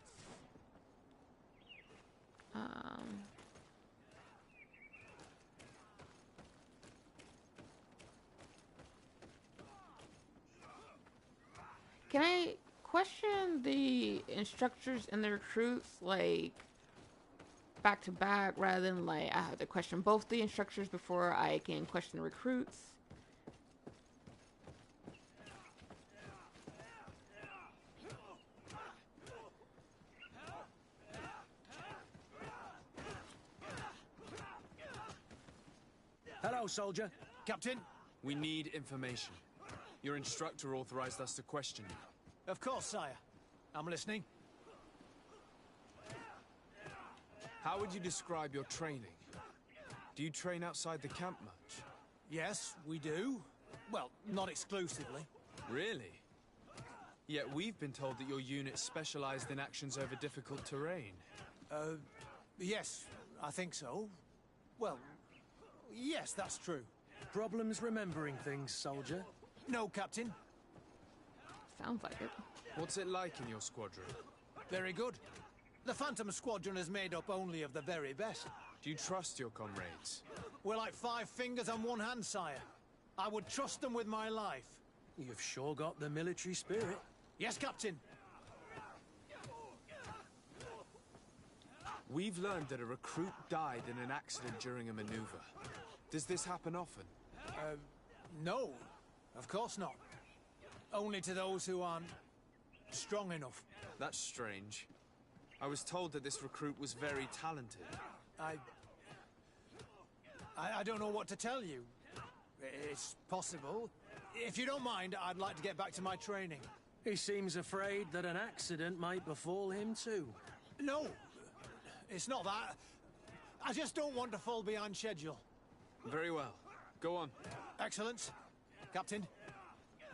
Can I question the instructors and the recruits, like, back to back, rather than, like, I have to question both the instructors before I can question the recruits? Hello, soldier. Captain, we need information. Your instructor authorized us to question you. Of course, sire. I'm listening. How would you describe your training? Do you train outside the camp much? Yes, we do. Well, not exclusively. Really? Yet we've been told that your unit specialized in actions over difficult terrain. Yes, I think so. Well, yes, that's true. Problems remembering things, soldier? No, Captain. Sounds like it. What's it like in your squadron? Very good. The Phantom Squadron is made up only of the very best. Do you trust your comrades? We're like 5 fingers on one hand, sire. I would trust them with my life. You've sure got the military spirit. Yes, Captain. We've learned that a recruit died in an accident during a maneuver. Does this happen often? No. Of course not. Only to those who aren't strong enough. That's strange. I was told that this recruit was very talented. I don't know what to tell you. It's possible. If you don't mind, I'd like to get back to my training. He seems afraid that an accident might befall him too. No, it's not that. I just don't want to fall behind schedule. Very well. Go on. Excellence. Captain.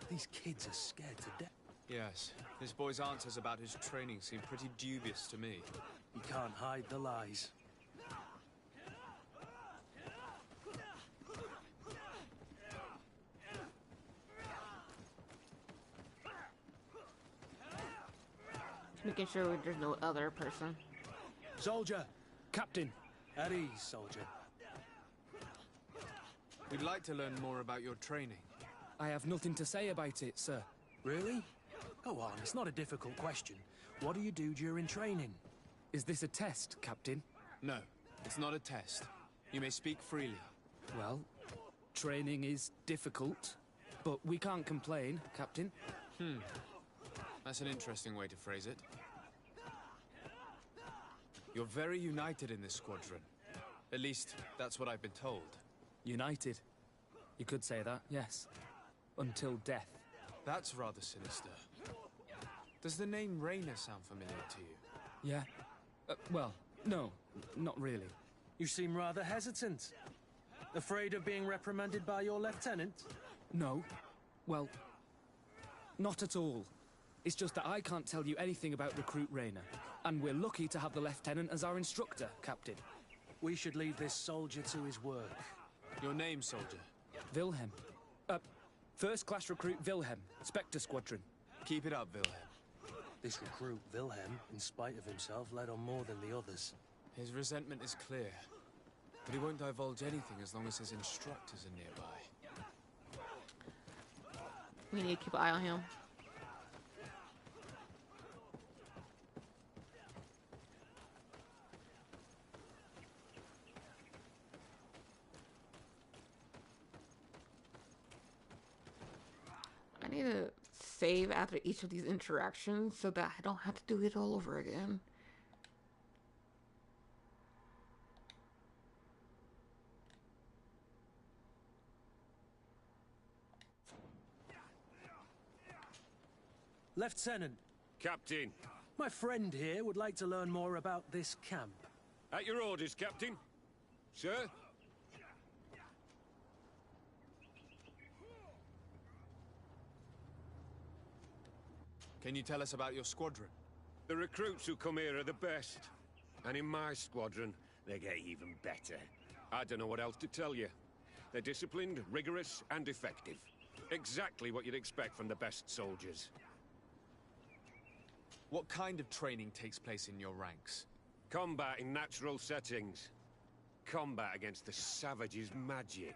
These kids are scared to death. Yes. This boy's answers about his training seem pretty dubious to me. He can't hide the lies. Making sure there's no other person. Soldier! Captain! At ease, soldier. We'd like to learn more about your training. I have nothing to say about it, sir. Really? Go on, it's not a difficult question. What do you do during training? Is this a test, Captain? No, it's not a test. You may speak freely. Well, training is difficult, but we can't complain, Captain. That's an interesting way to phrase it. You're very united in this squadron. At least, that's what I've been told. United. You could say that, yes. Until death. That's rather sinister. Does the name Raynor sound familiar to you? Yeah. Well, no, not really. You seem rather hesitant. Afraid of being reprimanded by your lieutenant? No. Well, not at all. It's just that I can't tell you anything about Recruit Raynor. And we're lucky to have the Lieutenant as our instructor, Captain. We should leave this soldier to his work. Your name, soldier? Wilhelm. First-class recruit Wilhelm, Spectre Squadron. Keep it up, Wilhelm. This recruit, Wilhelm, in spite of himself, led on more than the others. His resentment is clear. But he won't divulge anything as long as his instructors are nearby. We need to keep an eye on him. I need to save after each of these interactions so that I don't have to do it all over again. Lieutenant, Captain. my friend here would like to learn more about this camp. At your orders, Captain. Sir? Can you tell us about your squadron? The recruits who come here are the best. And in my squadron, they get even better. I don't know what else to tell you. They're disciplined, rigorous, and effective. Exactly what you'd expect from the best soldiers. What kind of training takes place in your ranks? Combat in natural settings. Combat against the savages' magic.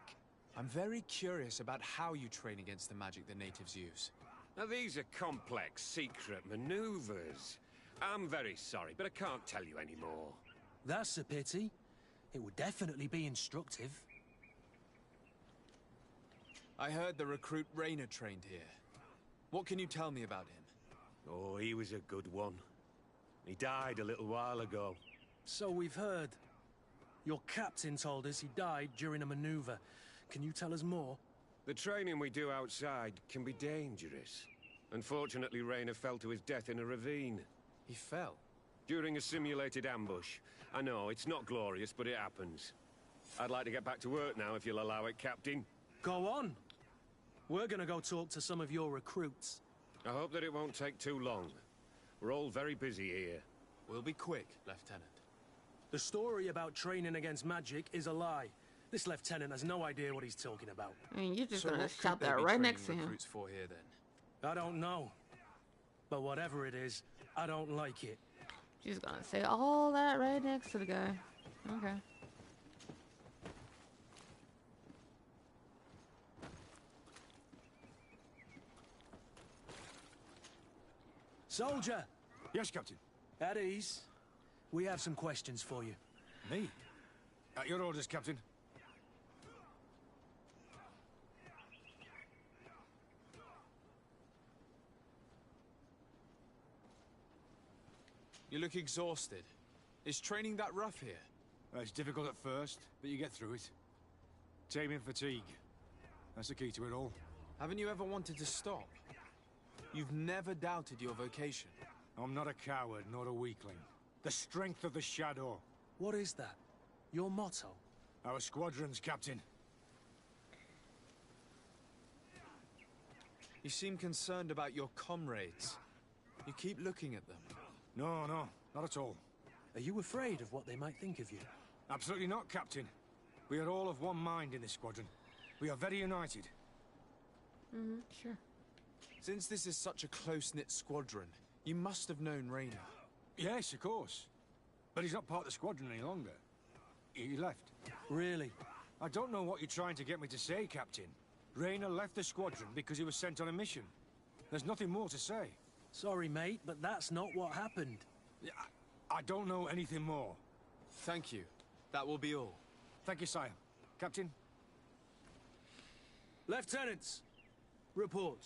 I'm very curious about how you train against the magic the natives use. Now these are complex, secret maneuvers. I'm very sorry, but I can't tell you anymore. That's a pity. It would definitely be instructive. I heard the recruit Raynor trained here. What can you tell me about him? Oh, he was a good one. He died a little while ago. So we've heard. Your captain told us he died during a maneuver. Can you tell us more? The training we do outside can be dangerous. Unfortunately, Raynor fell to his death in a ravine. He fell? During a simulated ambush. I know, it's not glorious, but it happens. I'd like to get back to work now, if you'll allow it, Captain. Go on. We're gonna go talk to some of your recruits. I hope that it won't take too long. We're all very busy here. We'll be quick, Lieutenant. The story about training against magic is a lie. This lieutenant has no idea what he's talking about. I mean, you're just So gonna what could shout they that be right training next to him. recruits for here, then? I don't know. But whatever it is, I don't like it. She's gonna say all that right next to the guy. Okay. Soldier, Yes, Captain. at ease. We have some questions for you. Me? At your orders, Captain. You look exhausted. Is training that rough here? It's difficult at first, but you get through it. Taming fatigue. That's the key to it all. Haven't you ever wanted to stop? You've never doubted your vocation. I'm not a coward, nor a weakling. The strength of the Shadow. What is that? Your motto? Our squadron's, Captain. You seem concerned about your comrades. You keep looking at them. No, not at all. Are you afraid of what they might think of you? Absolutely not, Captain. We are all of one mind in this squadron. We are very united. Sure. Since this is such a close-knit squadron, you must have known Raynor. Yes, of course. But he's not part of the squadron any longer. He left. Really? I don't know what you're trying to get me to say, Captain. Raynor left the squadron because he was sent on a mission. There's nothing more to say. Sorry, mate, but that's not what happened. I don't know anything more. Thank you. That will be all. Thank you, sire. Captain? Lieutenants, report.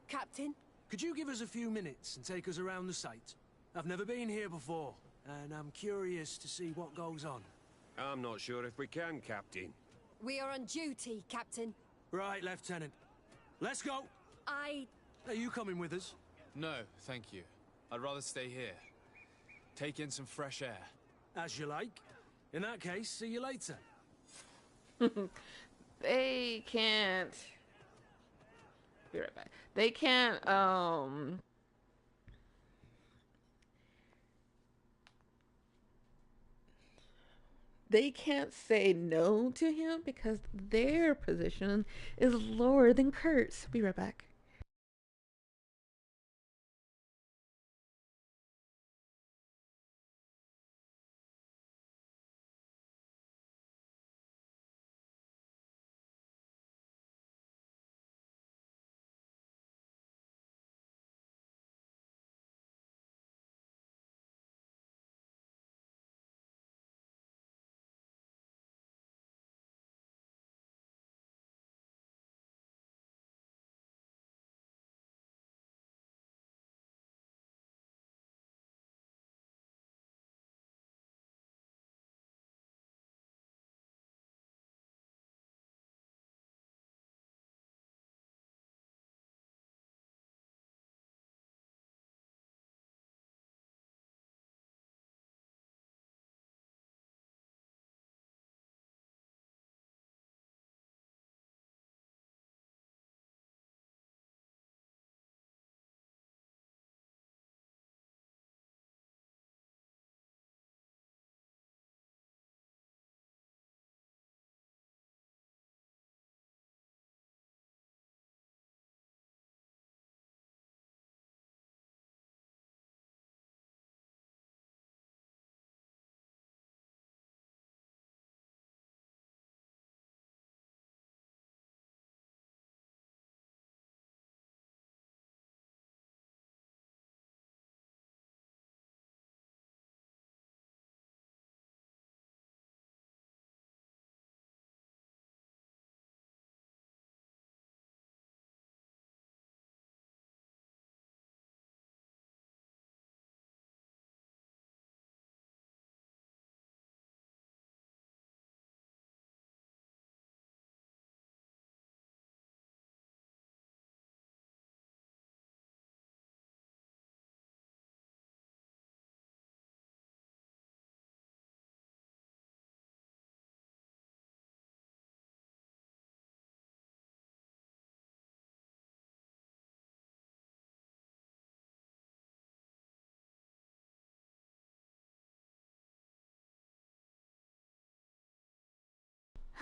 Captain? Could you give us a few minutes and take us around the site? I've never been here before, and I'm curious to see what goes on. I'm not sure if we can, Captain. We are on duty, Captain. Right, Lieutenant. Let's go! Are you coming with us? No, thank you. I'd rather stay here. Take in some fresh air. As you like. In that case, see you later. They can't. Be right back. They can't. They can't say no to him because their position is lower than Kurt's. Be right back.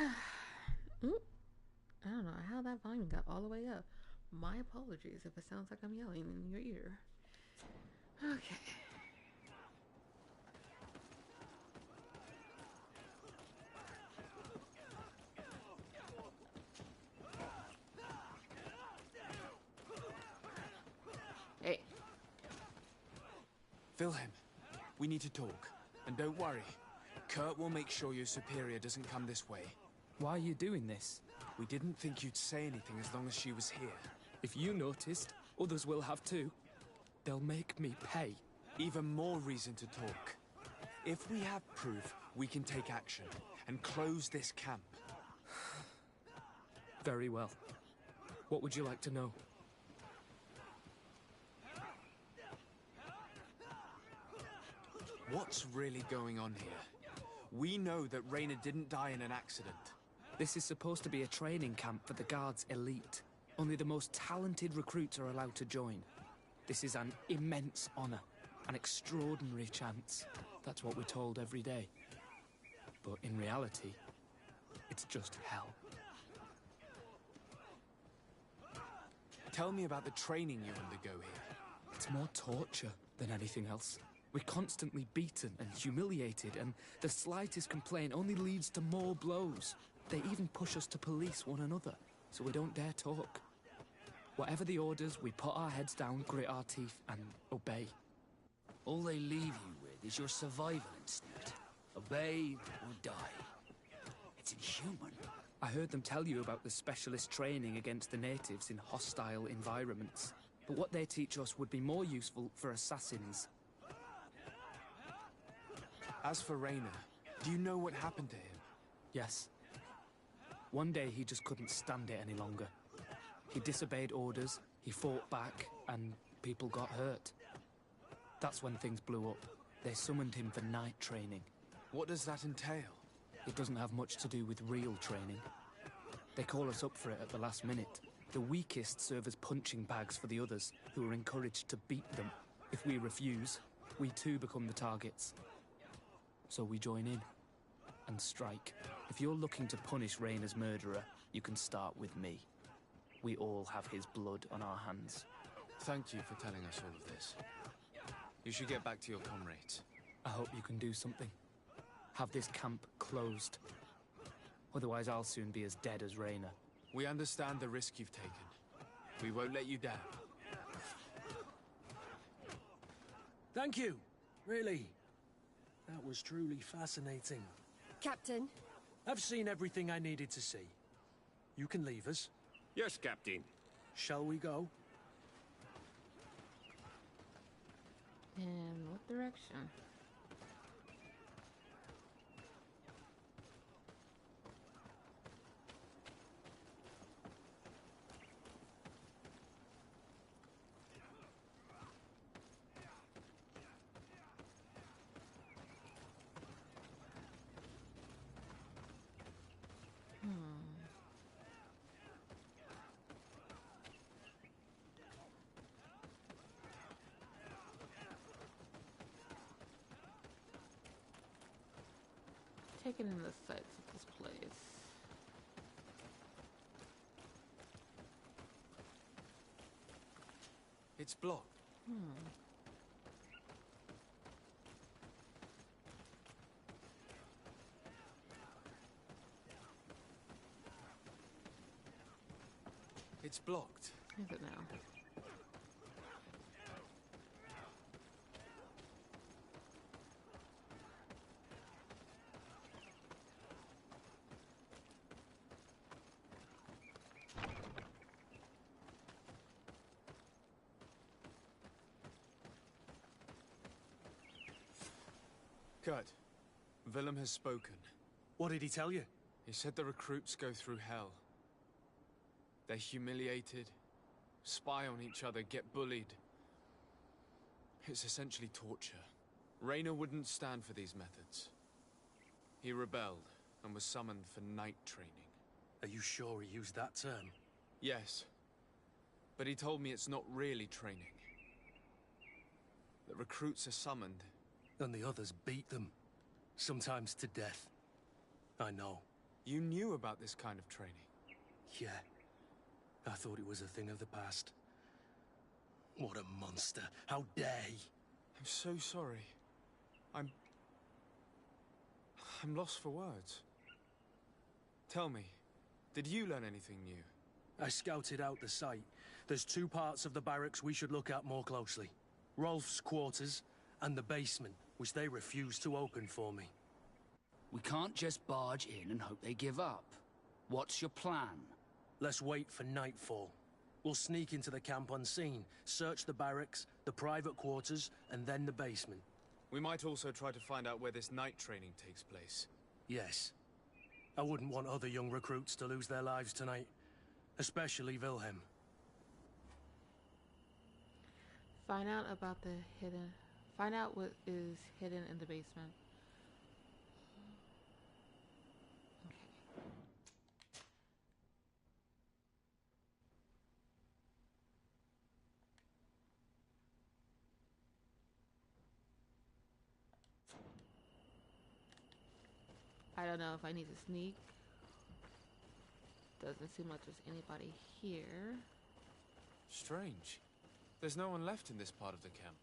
Oop. I don't know how that volume got all the way up. My apologies if it sounds like I'm yelling in your ear. Okay. Hey. Wilhelm, we need to talk. And don't worry, Kurt will make sure your superior doesn't come this way. Why are you doing this? We didn't think you'd say anything as long as she was here. If you noticed, others will have too. They'll make me pay. Even more reason to talk. If we have proof, we can take action and close this camp. Very well. What would you like to know? What's really going on here? We know that Raina didn't die in an accident. This is supposed to be a training camp for the Guard's elite. Only the most talented recruits are allowed to join. This is an immense honor, an extraordinary chance. That's what we're told every day. But in reality, it's just hell. Tell me about the training you undergo here. It's more torture than anything else. We're constantly beaten and humiliated, and the slightest complaint only leads to more blows. They even push us to police one another, so we don't dare talk. Whatever the orders, we put our heads down, grit our teeth, and obey. All they leave you with is your survival instinct. Obey or die. It's inhuman. I heard them tell you about the specialist training against the natives in hostile environments. But what they teach us would be more useful for assassins. As for Raina, do you know what happened to him? Yes. One day he just couldn't stand it any longer. He disobeyed orders, he fought back, and people got hurt. That's when things blew up. They summoned him for night training. What does that entail? It doesn't have much to do with real training. They call us up for it at the last minute. The weakest serve as punching bags for the others, who are encouraged to beat them. If we refuse, we too become the targets. So we join in and strike. If you're looking to punish Raina's murderer, you can start with me. We all have his blood on our hands. Thank you for telling us all of this. You should get back to your comrades. I hope you can do something. Have this camp closed. Otherwise I'll soon be as dead as Raina. We understand the risk you've taken. We won't let you down. Thank you. Really. That was truly fascinating. Captain. I've seen everything I needed to see. You can leave us. Yes, Captain. Shall we go? In what direction? Taking in the sights of this place. It's blocked. It's blocked. Is it now? Kurt, Willem has spoken. What did he tell you? He said the recruits go through hell. They're humiliated, spy on each other, get bullied. It's essentially torture. Raina wouldn't stand for these methods. He rebelled and was summoned for night training. Are you sure he used that term? Yes, but he told me it's not really training. The recruits are summoned. And the others beat them. Sometimes to death. I know. You knew about this kind of training? Yeah. I thought it was a thing of the past. What a monster. How dare he? I'm so sorry. I'm lost for words. Tell me, did you learn anything new? I scouted out the site. There's 2 parts of the barracks we should look at more closely. Rolf's quarters and the basement, which they refused to open for me. We can't just barge in and hope they give up. What's your plan? Let's wait for nightfall. We'll sneak into the camp unseen, search the barracks, the private quarters, and then the basement. We might also try to find out where this night training takes place. Yes. I wouldn't want other young recruits to lose their lives tonight. Especially Wilhelm. Find out about the hidden... Find out what is hidden in the basement. I don't know if I need to sneak. Doesn't seem like there's anybody here. Strange. There's no one left in this part of the camp.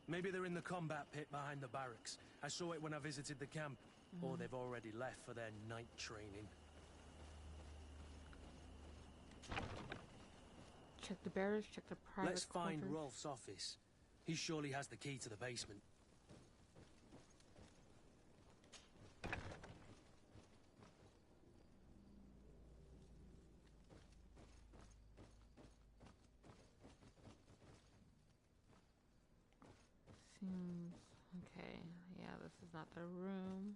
Maybe they're in the combat pit behind the barracks. I saw it when I visited the camp. Or they've already left for their night training. Check the barracks, check the private Let's find quarters. Rolf's office. He surely has the key to the basement. Seems... Okay, yeah, this is not the room.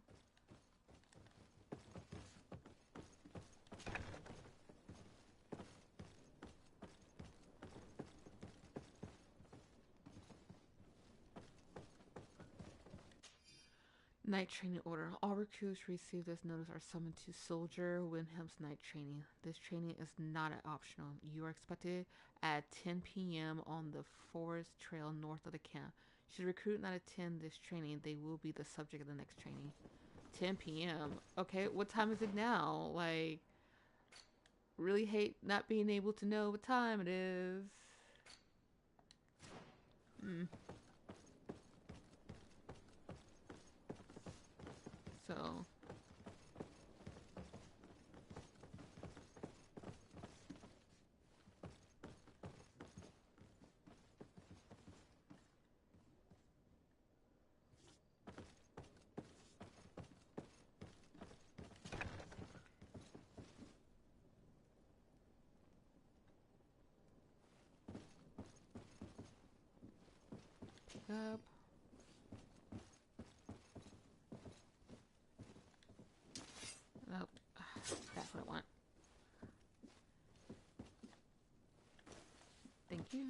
Night training order. All recruits who receive this notice are summoned to Soldier Wilhelm's night training. This training is not optional. You are expected at 10 p.m. on the forest trail north of the camp. Should a recruit not attend this training, they will be the subject of the next training. 10 p.m. Okay, what time is it now? Like, really hate not being able to know what time it is. So... up. Nope. That's what I want. Thank you.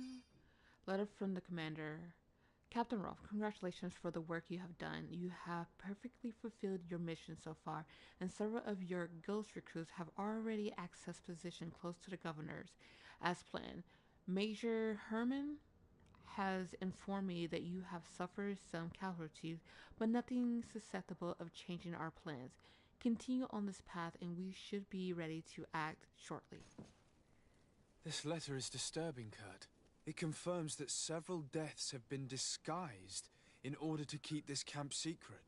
Letter from the commander. Captain Rolf, congratulations for the work you have done. You have perfectly fulfilled your mission so far, and several of your ghost recruits have already accessed position close to the governor's, as planned. Major Herman has informed me that you have suffered some casualties, but nothing susceptible of changing our plans. Continue on this path and we should be ready to act shortly. This letter is disturbing, Kurt. It confirms that several deaths have been disguised in order to keep this camp secret.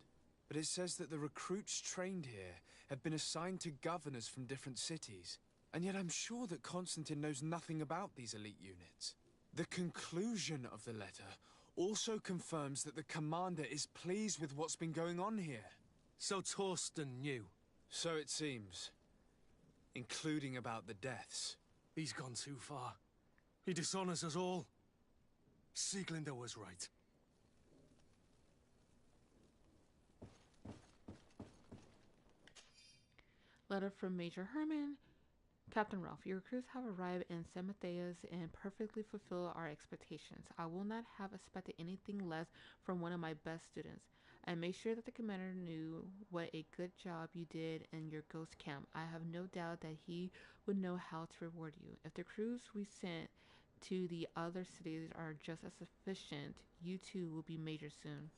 But it says that the recruits trained here have been assigned to governors from different cities. And yet I'm sure that Constantine knows nothing about these elite units. The conclusion of the letter also confirms that the commander is pleased with what's been going on here. So Torsten knew. So it seems. Including about the deaths. He's gone too far. He dishonors us all. Sieglinder was right. Letter from Major Herman. Captain Rolf, your recruits have arrived in San Matthias and perfectly fulfill our expectations. I will not have expected anything less from one of my best students. I made sure that the commander knew what a good job you did in your ghost camp. I have no doubt that he would know how to reward you. If the crews we sent to the other cities are just as sufficient, you too will be major soon.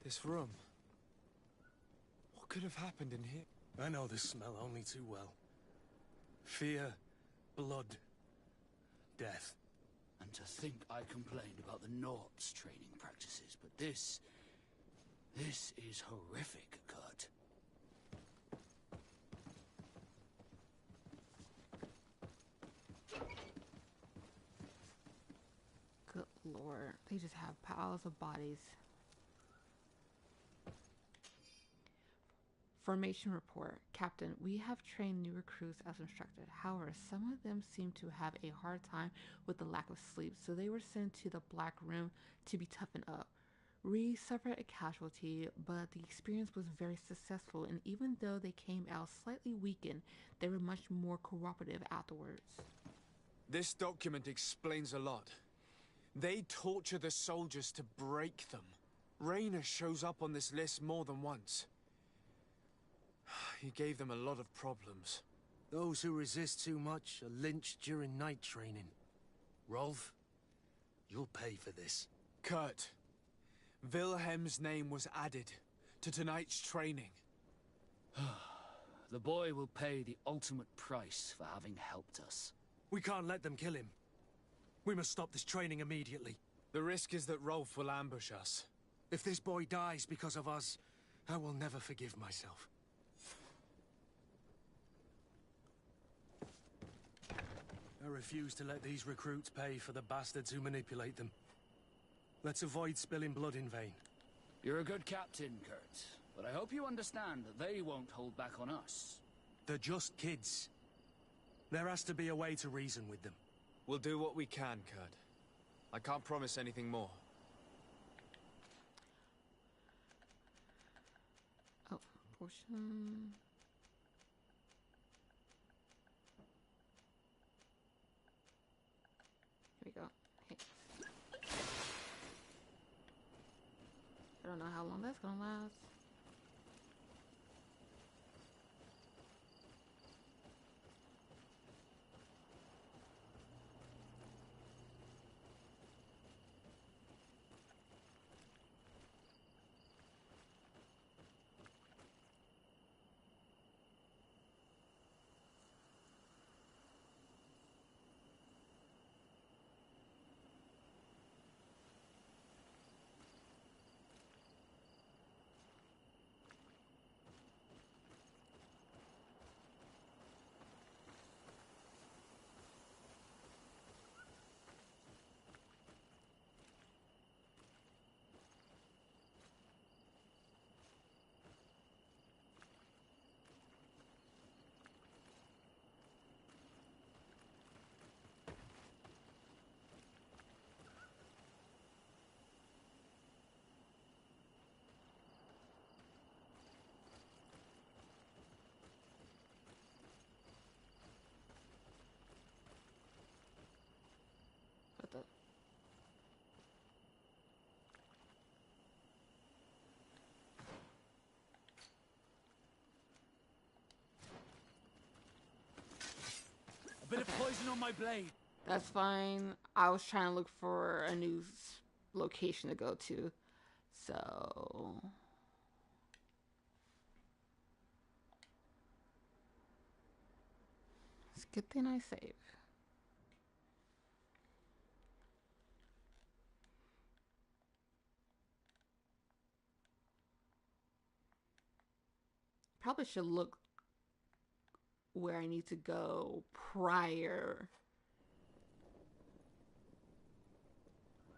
This room. What could have happened in here? I know this smell only too well. Fear, blood, death. And to think I complained about the Nort's training practices, but this is horrific, Kurt. Good lord. They just have piles of bodies. Formation report. Captain, we have trained new recruits as instructed. However, some of them seem to have a hard time with the lack of sleep, so they were sent to the Black Room to be toughened up. We suffered a casualty, but the experience was very successful, and even though they came out slightly weakened, they were much more cooperative afterwards. This document explains a lot. They torture the soldiers to break them. Rayner shows up on this list more than once. He gave them a lot of problems. Those who resist too much are lynched during night training. Rolf, you'll pay for this. Kurt, Wilhelm's name was added to tonight's training. The boy will pay the ultimate price for having helped us. We can't let them kill him. We must stop this training immediately. The risk is that Rolf will ambush us. If this boy dies because of us, I will never forgive myself. I refuse to let these recruits pay for the bastards who manipulate them. Let's avoid spilling blood in vain. You're a good captain, Kurt, but I hope you understand that they won't hold back on us. They're just kids. There has to be a way to reason with them. We'll do what we can, Kurt. I can't promise anything more. Oh, portion. Here we go. Hey. I don't know how long that's gonna last. What the? A bit of poison on my blade. That's fine. I was trying to look for a new location to go to. So... it's a good thing I saved. Probably should look where I need to go prior.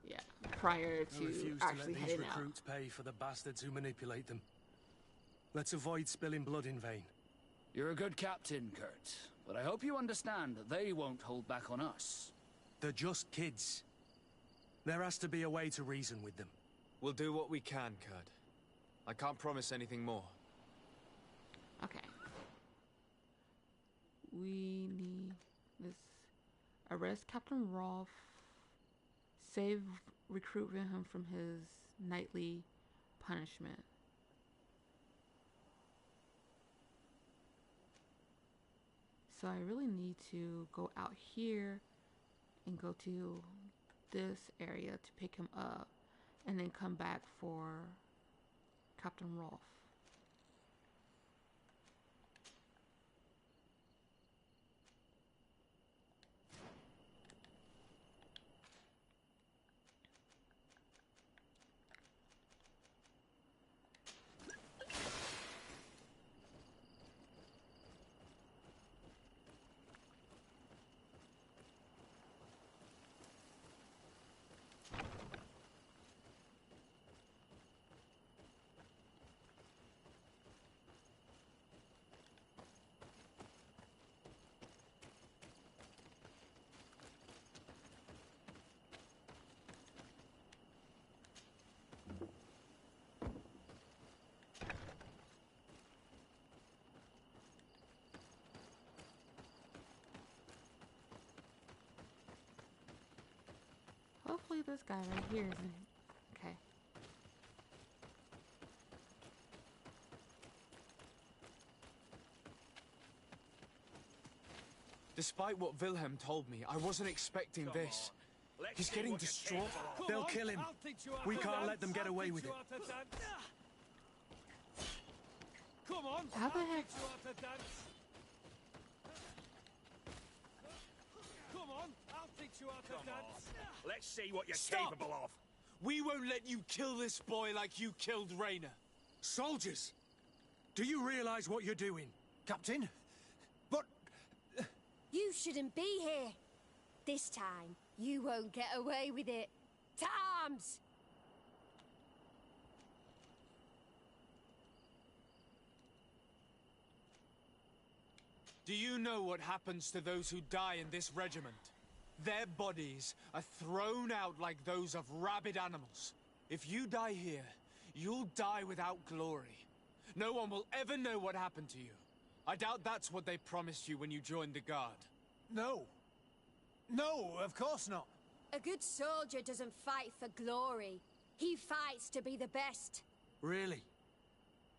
Yeah, prior to actually these heading out. recruits pay for the bastards who manipulate them. Let's avoid spilling blood in vain. You're a good captain, Kurt, but I hope you understand that they won't hold back on us. They're just kids. There has to be a way to reason with them. We'll do what we can, Kurt. I can't promise anything more. Okay. We need this. Arrest Captain Rolf. Save recruit him from his nightly punishment. So I really need to go out here and go to this area to pick him up and then come back for Captain Rolf. Hopefully this guy right here isn't okay. Despite what Wilhelm told me, I wasn't expecting this. He's getting distraught. They'll kill him. We can't let them get away with it. Come on. How the heck? Come on, I'll teach you how to dance. Let's see what you're Stop. capable of. We won't let you kill this boy like you killed Rainer. Soldiers! Do you realize what you're doing? Captain? But... You shouldn't be here. This time, you won't get away with it. To arms! Do you know what happens to those who die in this regiment? Their bodies are thrown out like those of rabid animals. If you die here, you'll die without glory. No one will ever know what happened to you. I doubt that's what they promised you when you joined the Guard. No. No, of course not. A good soldier doesn't fight for glory. He fights to be the best. Really?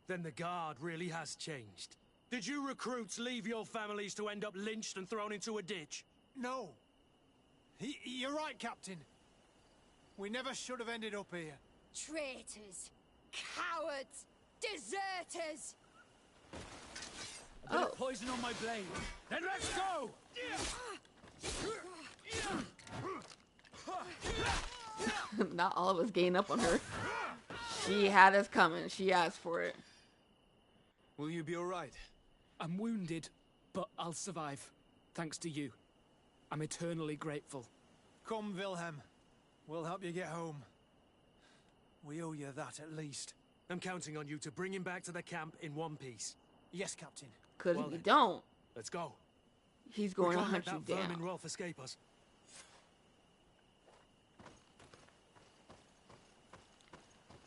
Then the Guard really has changed. Did you recruits leave your families to end up lynched and thrown into a ditch? No. You're right, Captain. We never should have ended up here. Traitors. Cowards. Deserters. A bit of poison on my blade. Then let's go! Not all of us gain up on her. She had us coming. She asked for it. Will you be alright? I'm wounded, but I'll survive. Thanks to you. I'm eternally grateful. Come, Wilhelm. We'll help you get home. We owe you that at least. I'm counting on you to bring him back to the camp in one piece. Yes, Captain. Because Well if you then. don't, Let's go. he's We going to can't hunt let you that vermin down. Rolf escape us.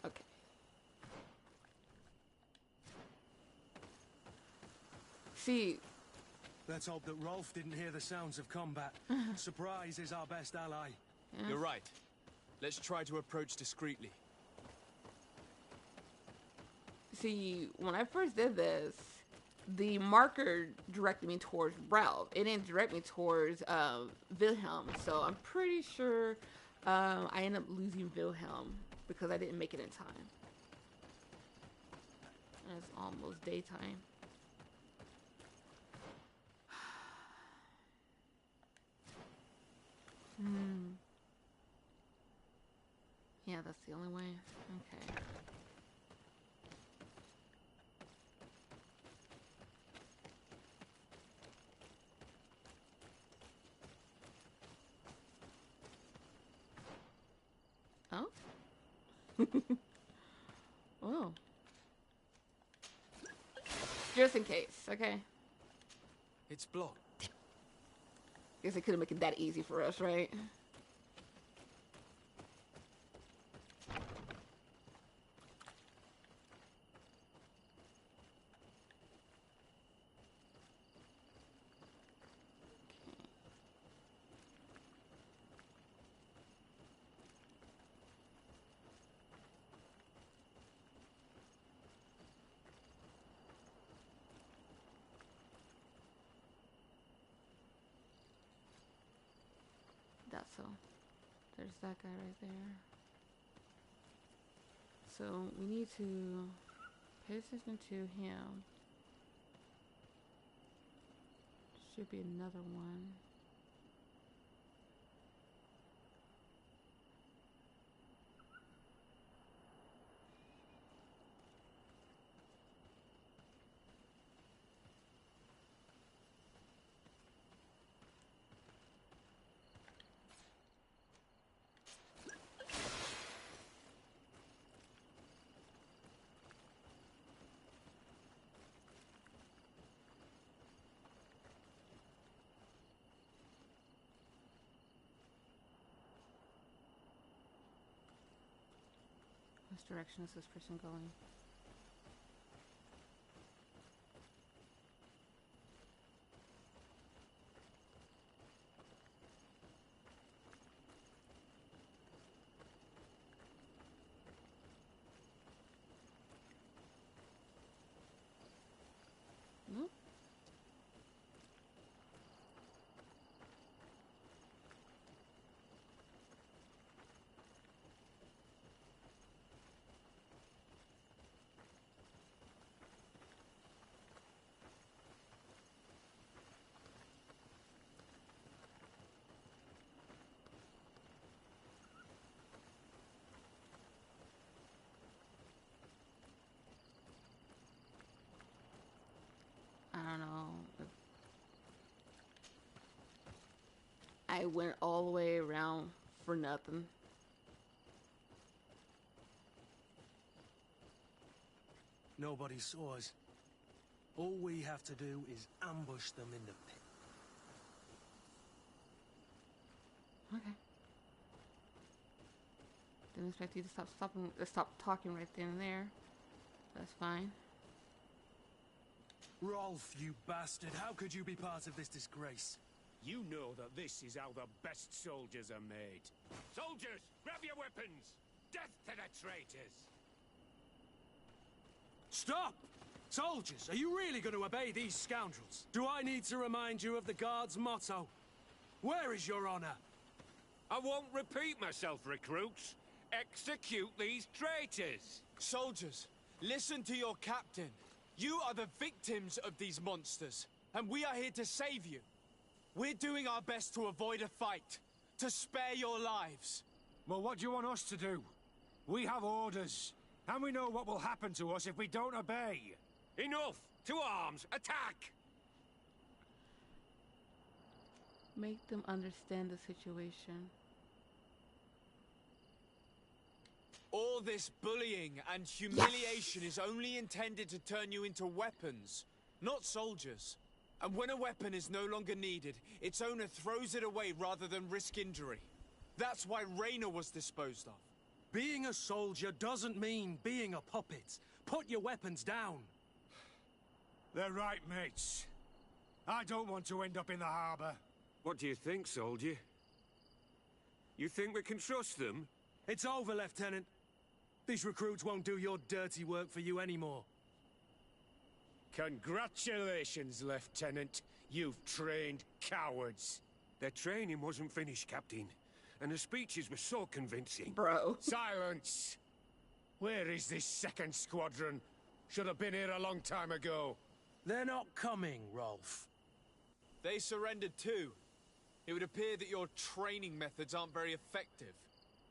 Okay. See, Let's hope that Rolf didn't hear the sounds of combat. Surprise is our best ally. You're right. Let's try to approach discreetly. see, when I first did this, the marker directed me towards Ralph. It didn't direct me towards Wilhelm. So I'm pretty sure I ended up losing Wilhelm because I didn't make it in time. And it's almost daytime. Yeah, that's the only way. Okay. Oh? Oh. Just in case, okay? It's blocked. Guess they couldn't make it that easy for us, right? so there's that guy right there. So we need to pay attention to him. Should be another one. Which direction is this person going? Nope. I don't know. I went all the way around for nothing. Nobody saw us. All we have to do is ambush them in the pit. Okay. Didn't expect you to stop talking right then and there. That's fine. Rolf, you bastard, how could you be part of this disgrace? You know that this is how the best soldiers are made. Soldiers, grab your weapons! Death to the traitors! Stop! Soldiers, are you really going to obey these scoundrels? Do I need to remind you of the Guard's motto? Where is your honor? I won't repeat myself, recruits. Execute these traitors! Soldiers, listen to your captain. You are the victims of these monsters, and we are here to save you. We're doing our best to avoid a fight, to spare your lives. Well, what do you want us to do? We have orders, and we know what will happen to us if we don't obey. Enough! To arms! Attack! Make them understand the situation. All this bullying and humiliation is only intended to turn you into weapons, not soldiers. And when a weapon is no longer needed, its owner throws it away rather than risk injury. That's why Raynor was disposed of. Being a soldier doesn't mean being a puppet. Put your weapons down. They're right, mates. I don't want to end up in the harbor. What do you think, soldier? You think we can trust them? It's over, Lieutenant. These recruits won't do your dirty work for you anymore. Congratulations, Lieutenant. You've trained cowards. Their training wasn't finished, Captain. And the speeches were so convincing. Bro. Silence! Where is this second squadron? Should have been here a long time ago. They're not coming, Rolf. They surrendered too. It would appear that your training methods aren't very effective.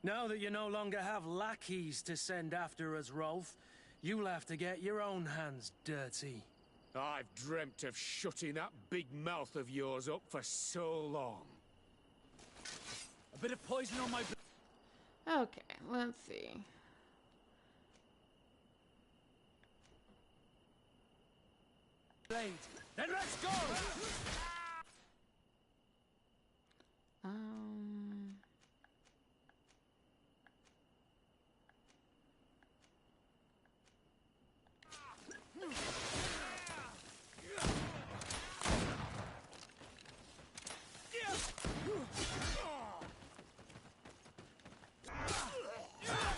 Now that you no longer have lackeys to send after us, Rolf, you'll have to get your own hands dirty. I've dreamt of shutting that big mouth of yours up for so long. A bit of poison on my... Okay, let's see. Blade. Then let's go!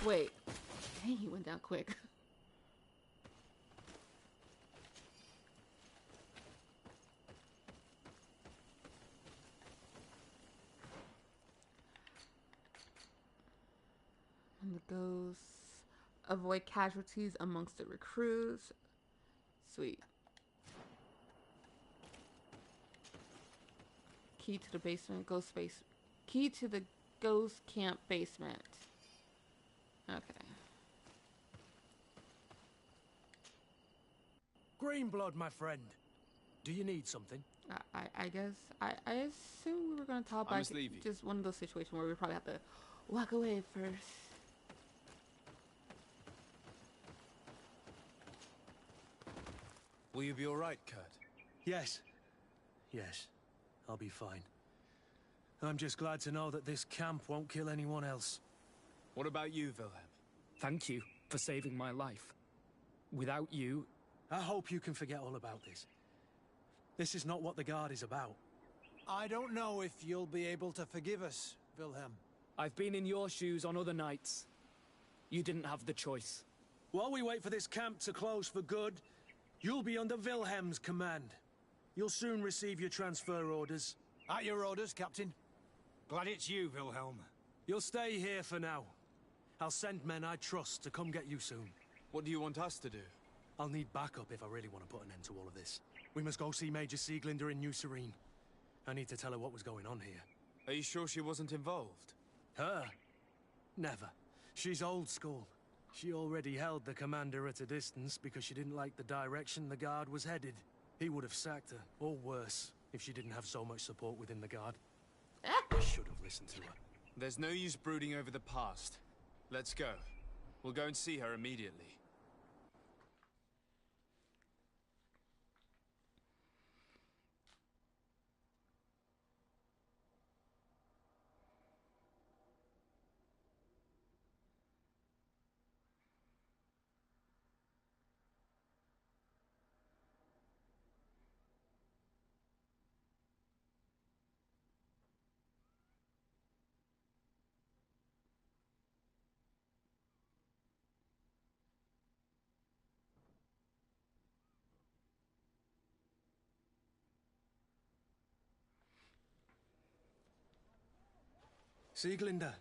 Wait. Dang, he went down quick. Avoid casualties amongst the recruits. Sweet. Key to the basement. Ghost space. Key to the ghost camp basement. Okay. Greenblood, my friend. Do you need something? I guess I assume we were gonna talk about just one of those situations where we probably have to walk away first. Will you be all right, Kurt? Yes. Yes. I'll be fine. I'm just glad to know that this camp won't kill anyone else. What about you, Wilhelm? Thank you for saving my life. Without you... I hope you can forget all about this. This is not what the Guard is about. I don't know if you'll be able to forgive us, Wilhelm. I've been in your shoes on other nights. You didn't have the choice. While we wait for this camp to close for good, you'll be under Wilhelm's command. You'll soon receive your transfer orders. At your orders, Captain. Glad it's you, Wilhelm. You'll stay here for now. I'll send men I trust to come get you soon. What do you want us to do? I'll need backup if I really want to put an end to all of this. We must go see Major Sieglinder in New Serene. I need to tell her what was going on here. Are you sure she wasn't involved? Her? Never. She's old school. She already held the commander at a distance because she didn't like the direction the Guard was headed. He would have sacked her, or worse, if she didn't have so much support within the Guard. I should have listened to her. There's no use brooding over the past. Let's go. We'll go and see her immediately. Sieglinder,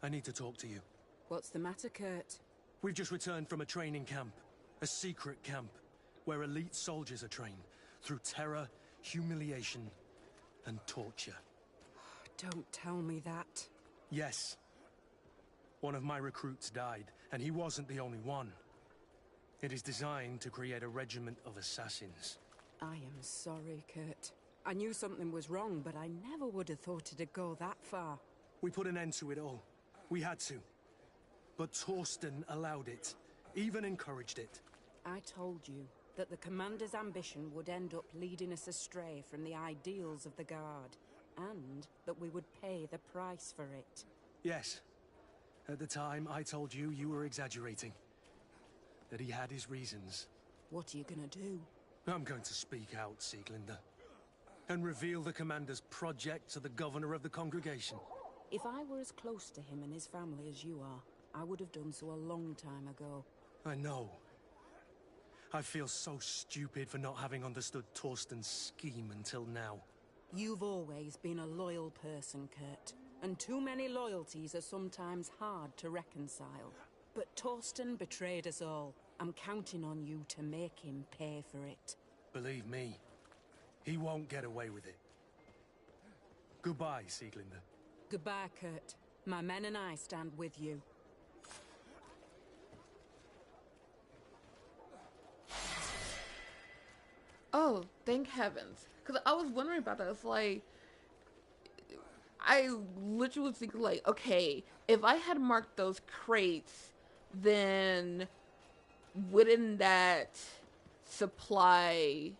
I need to talk to you. What's the matter, Kurt? We've just returned from a training camp. A secret camp, where elite soldiers are trained through terror, humiliation, and torture. Don't tell me that. Yes. One of my recruits died, and he wasn't the only one. It is designed to create a regiment of assassins. I am sorry, Kurt. I knew something was wrong, but I never would have thought it'd go that far. We put an end to it all. We had to. But Torsten allowed it, even encouraged it. I told you that the Commander's ambition would end up leading us astray from the ideals of the Guard, and that we would pay the price for it. Yes. At the time, I told you you were exaggerating. That he had his reasons. What are you gonna do? I'm going to speak out, Sieglinder. And reveal the Commander's project to the Governor of the Congregation. If I were as close to him and his family as you are, I would have done so a long time ago. I know. I feel so stupid for not having understood Torsten's scheme until now. You've always been a loyal person, Kurt. And too many loyalties are sometimes hard to reconcile. But Torsten betrayed us all. I'm counting on you to make him pay for it. Believe me, he won't get away with it. Goodbye, Sieglinder. Goodbye, Kurt. My men and I stand with you. Oh, thank heavens. Because I was wondering about that. It's like, I literally was thinking like, okay, if I had marked those crates, then wouldn't that supply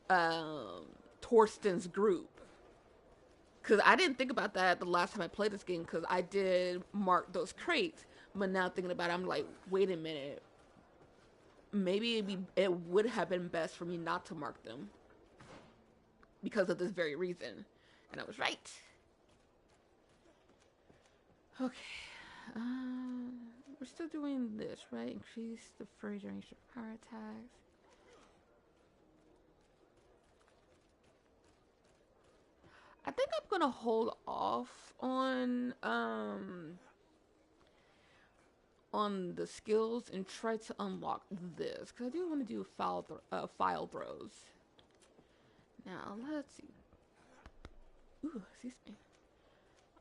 Torsten's group? Because I didn't think about that the last time I played this game, because I did mark those crates. But now thinking about it, I'm like, wait a minute. Maybe it would have been best for me not to mark them. Because of this very reason. And I was right. Okay. We're still doing this, right? Increase the free duration of power attacks. I think I'm gonna hold off on on the skills and try to unlock this, because I do want to do file throws. Now let's see. Ooh, excuse me.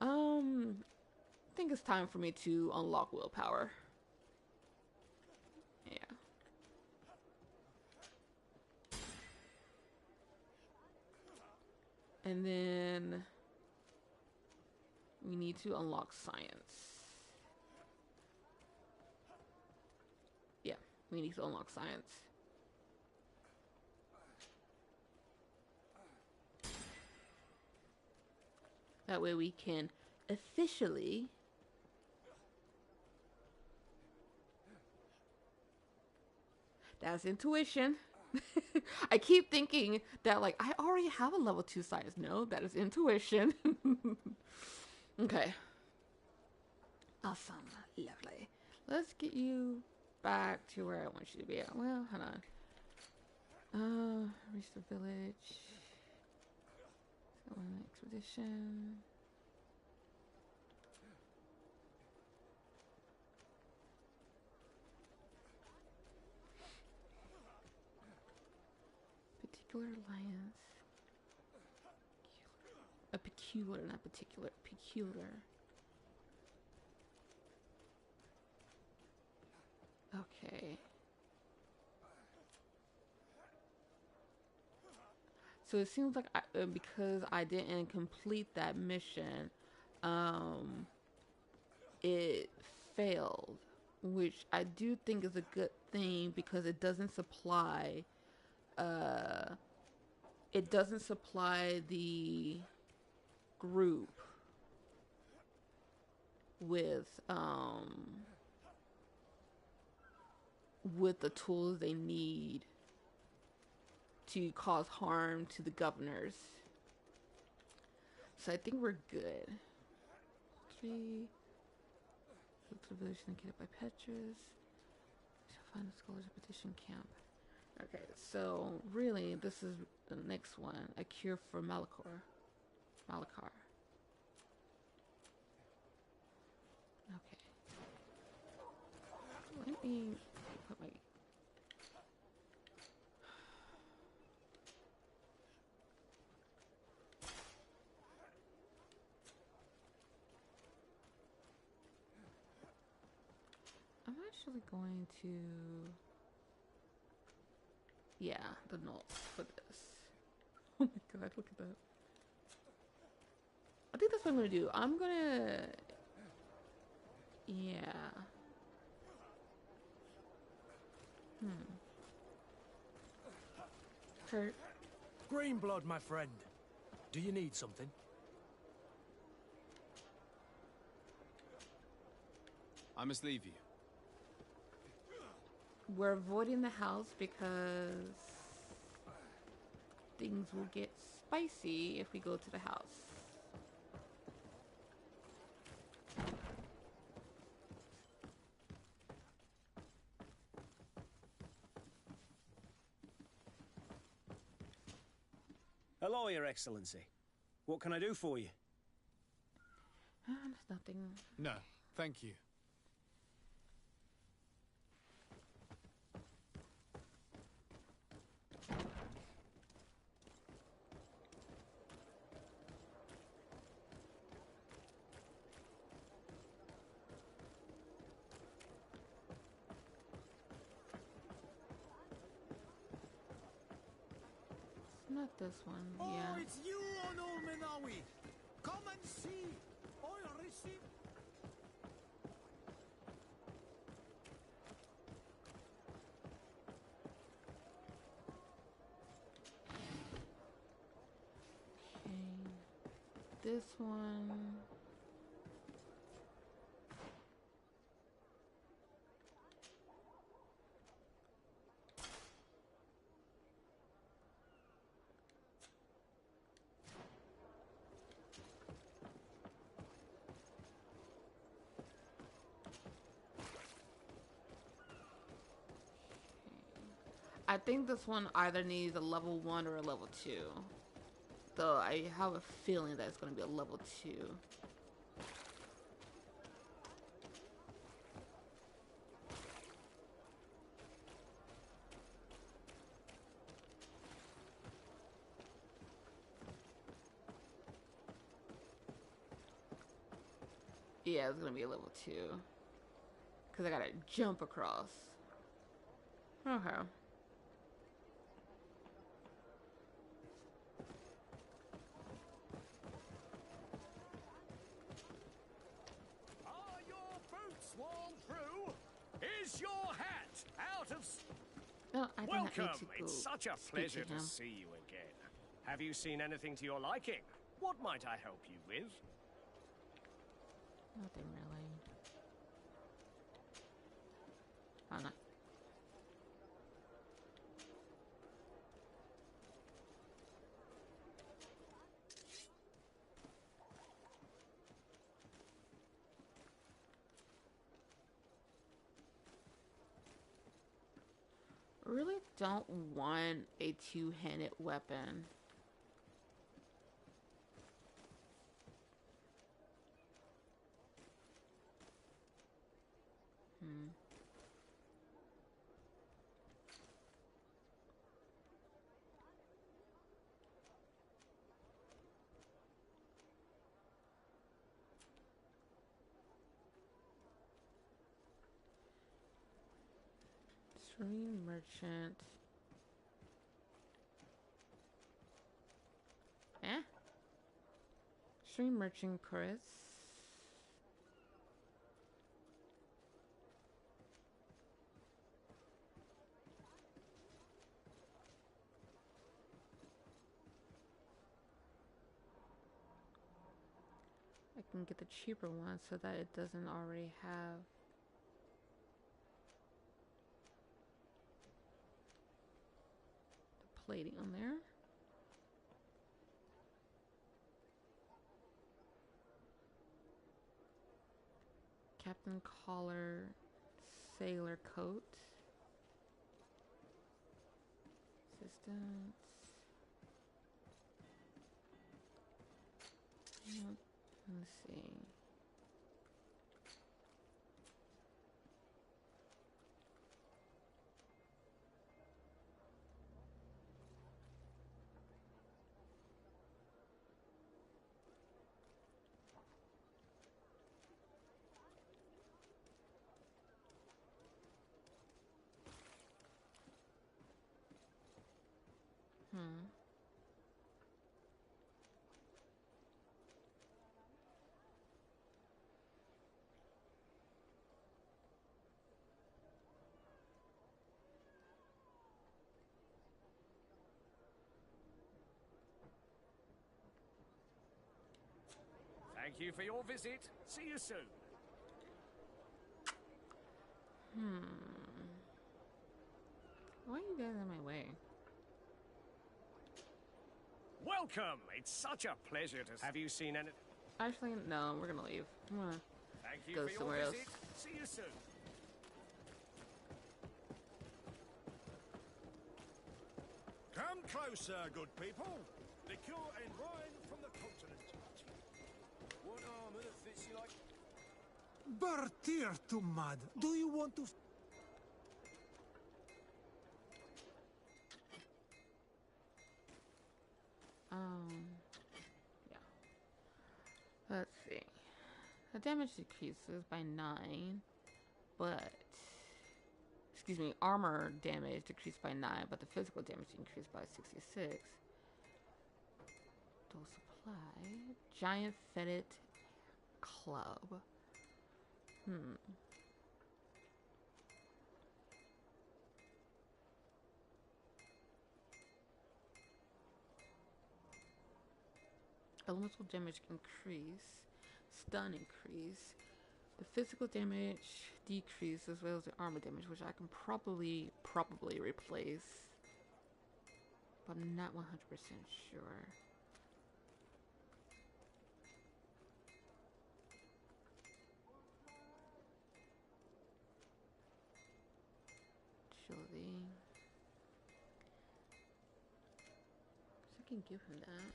I think it's time for me to unlock willpower. Yeah. And then we need to unlock science. Yeah, we need to unlock science. That way we can officially that's intuition. I keep thinking that like I already have a level 2 science. No, that is intuition. Okay. Awesome. Lovely. Let's get you back to where I want you to be at. Well, hold on. Reach the village. Go on expedition. Particular alliance. A peculiar, not particular. Peculiar. Okay. So it seems like because I didn't complete that mission, it failed, which I do think is a good thing because it doesn't supply the group with the tools they need to cause harm to the governors. So I think we're good. 3. Look to the village indicated by Petrus. Shall find the scholars of petition camp. Okay, so really this is the next one. A cure for Malachor. Malachar. Okay. Let me put my I'm actually going to the notes for this. Oh my god, look at that. I think that's what I'm gonna do. I'm gonna Kurt. Greenblood, my friend. Do you need something? I must leave you. We're avoiding the house because things will get spicy if we go to the house. Hello, Your Excellency. What can I do for you? There's nothing. No, thank you. Not this one, yeah. Oh, it's you, Onul Menawi. Come and see. Oh, you receive. Okay. This one. I think this one either needs a level 1 or a level 2. Though I have a feeling that it's going to be a level 2. Yeah, it's gonna be a level 2. Because I gotta jump across. Okay. Are your boots worn through? Is your hat out of... No, I do not need to Welcome! go It's such a speak pleasure to to him. see you again. Have you seen anything to your liking? What might I help you with? Nothing really. Oh, no. Really don't want a two-handed weapon. Stream merchant. Eh? Stream merchant Chris. I can get the cheaper one so that it doesn't already have the plating on there. Captain Collar Sailor Coat. Assistance. Let's see. Thank you for your visit. See you soon. Why are you guys in my way? Welcome! It's such a pleasure to... Have you seen any... Actually, no, we're gonna leave. I'm gonna Thank you go for somewhere your else. visit. See you soon. Come closer, good people. Liqueur and wine from the continent. What armor that fits you like... Bertir to mud. Do you want to... Yeah. Let's see. The damage decreases by 9, but excuse me, armor damage decreased by 9, but the physical damage increased by 66. Dual supply. Giant fetid club. Elemental damage increase. Stun increase. The physical damage decrease as well as the armor damage, which I can probably replace. But I'm not 100% sure. Surely. So I can give him that.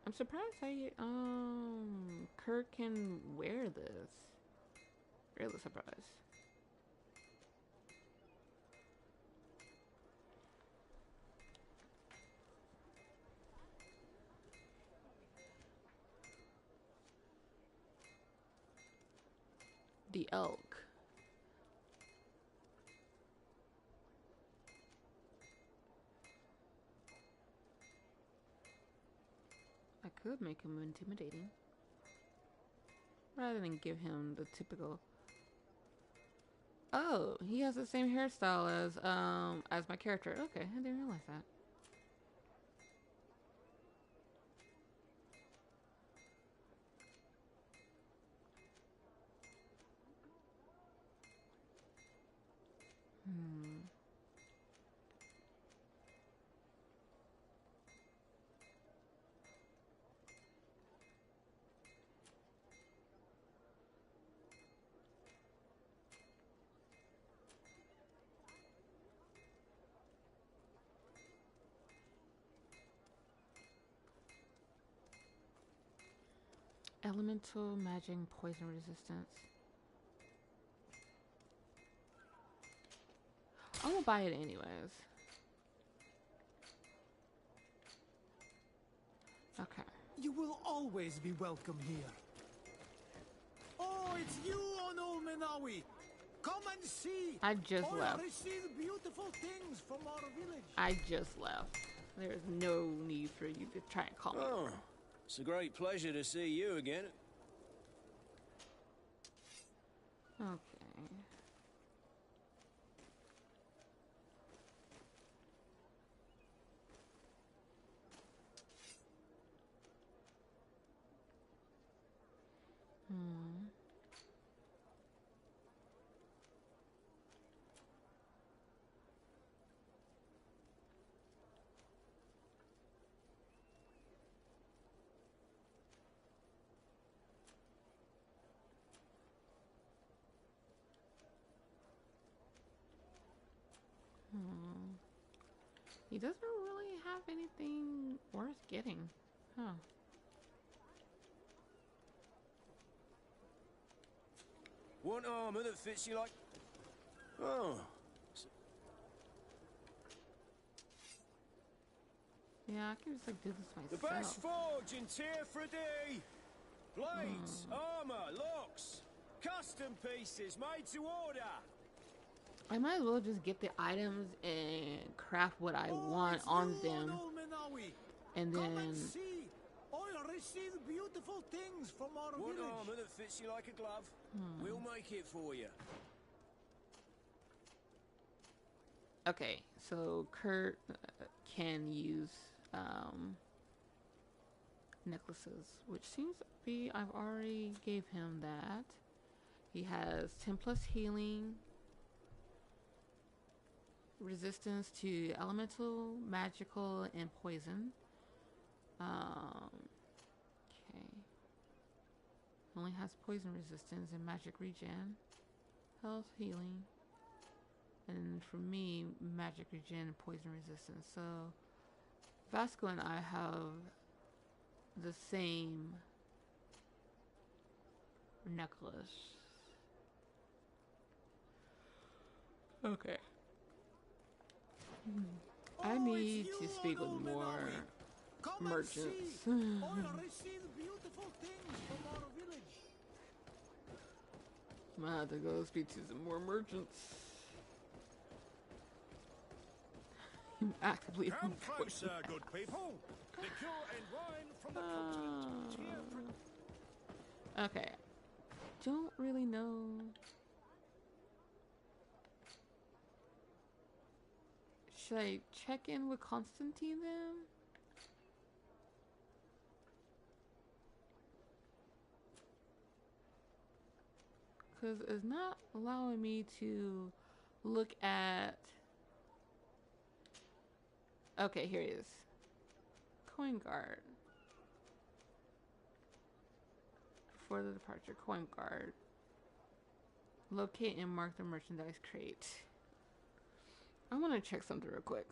I'm surprised Kurt can wear this. Really surprised. The elk. I could make him intimidating rather than give him the typical. Oh, he has the same hairstyle as my character. Okay, I didn't realize that. Elemental magic poison resistance. I'm gonna buy it anyways. Okay. You will always be welcome here. Oh, it's you, Onul Menawi. Come and see. I just left. Receive beautiful things from our village. I just left. There's no need for you to try and call me. Oh, it's a great pleasure to see you again. Okay. He doesn't really have anything worth getting. Huh. Want armor that fits you like... Oh. Yeah, I can just like do this myself. The best forge in Tearfredy! Blades, armor, locks, custom pieces made to order! I might as well just get the items and craft what I want on them. And then... I'll receive beautiful things from our Want village. armor that fits you like a glove? We'll make it for you. Okay, so Kurt can use necklaces, which seems to be... I've already gave him that. He has 10 plus healing. Resistance to elemental, magical, and poison. Okay. Only has poison resistance and magic regen. Health, healing. And for me, magic regen and poison resistance. So, Vasco and I have the same necklace. Okay. I need to speak with more merchants. I'll receive beautiful things from our village. I'm gonna have to go speak to some more merchants. I'm actively Come closer, good people. Liqueur and wine from the continent. Okay. Don't really know. Should I check in with Constantine then? Because it's not allowing me to look at... Okay, here it is. Coin guard. Before the departure, coin guard. Locate and mark the merchandise crate. I want to check something real quick.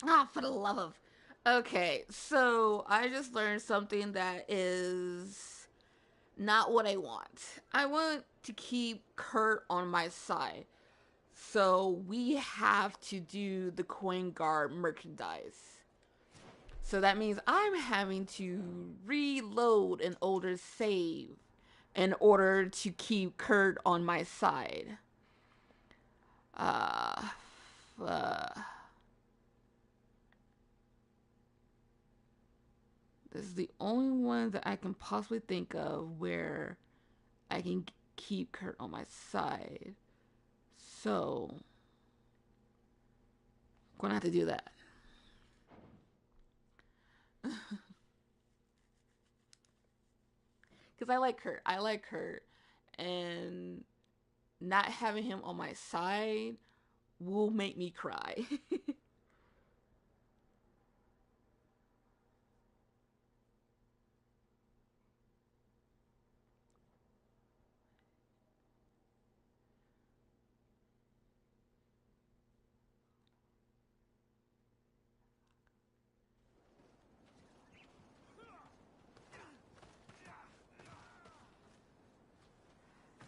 Ah, for the love of. Okay, so I just learned something that is not what I want. I want to keep Kurt on my side. So we have to do the Coin Guard merchandise. So that means I'm having to reload an older save in order to keep Kurt on my side. This is the only one that I can possibly think of where I can keep Kurt on my side. So, I'm gonna have to do that. Because I like Kurt. I like Kurt. And not having him on my side will make me cry.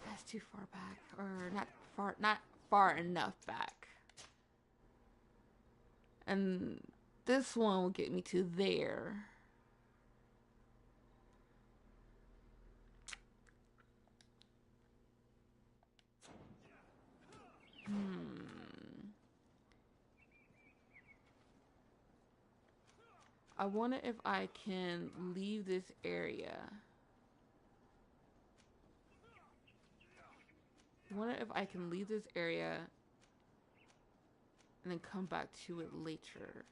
That's too far back. Or not far enough back. And this one will get me to there. I wonder if I can leave this area. I wonder if I can leave this area and then come back to it later.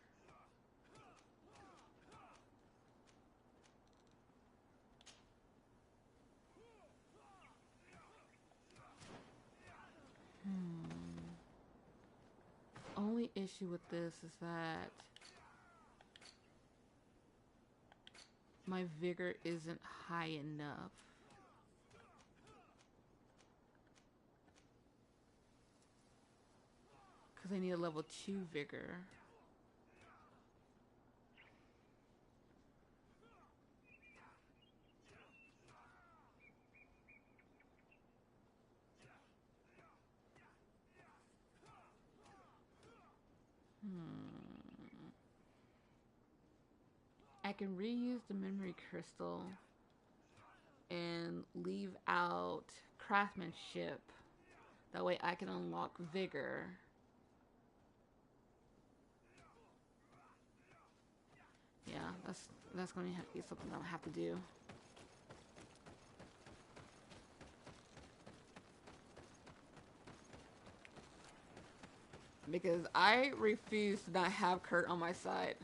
Only issue with this is that my vigor isn't high enough. Because I need a level 2 vigor. I can reuse the memory crystal and leave out craftsmanship. That way I can unlock vigor. Yeah, that's going to be something I'll have to do. Because I refuse to not have Kurt on my side.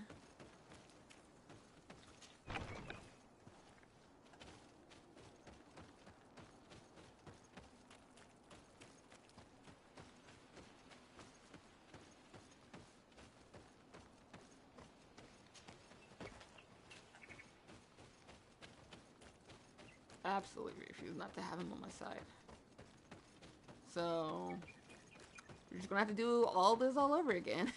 Absolutely refuse not to have him on my side. So, you're just gonna have to do all this all over again.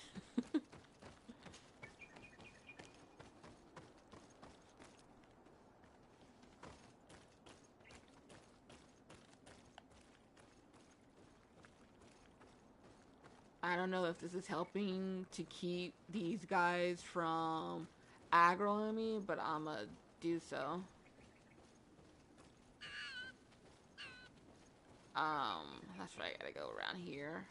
I don't know if this is helping to keep these guys from aggroing me, but I'ma do so. That's right, I gotta go around here.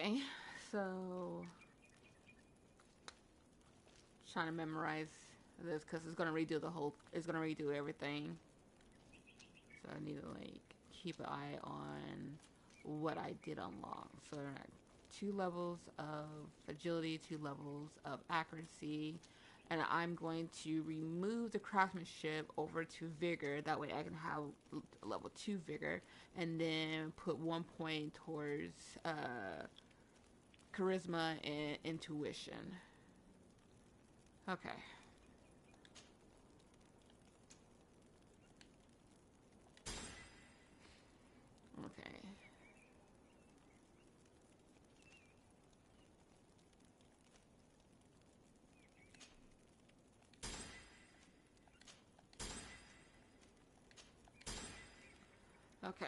Okay, so trying to memorize this because it's gonna redo everything. So I need to like keep an eye on what I did unlock. So 2 levels of agility, 2 levels of accuracy, and I'm going to remove the craftsmanship over to vigor. That way I can have level 2 vigor, and then put 1 point towards charisma and intuition. Okay. Okay. Okay.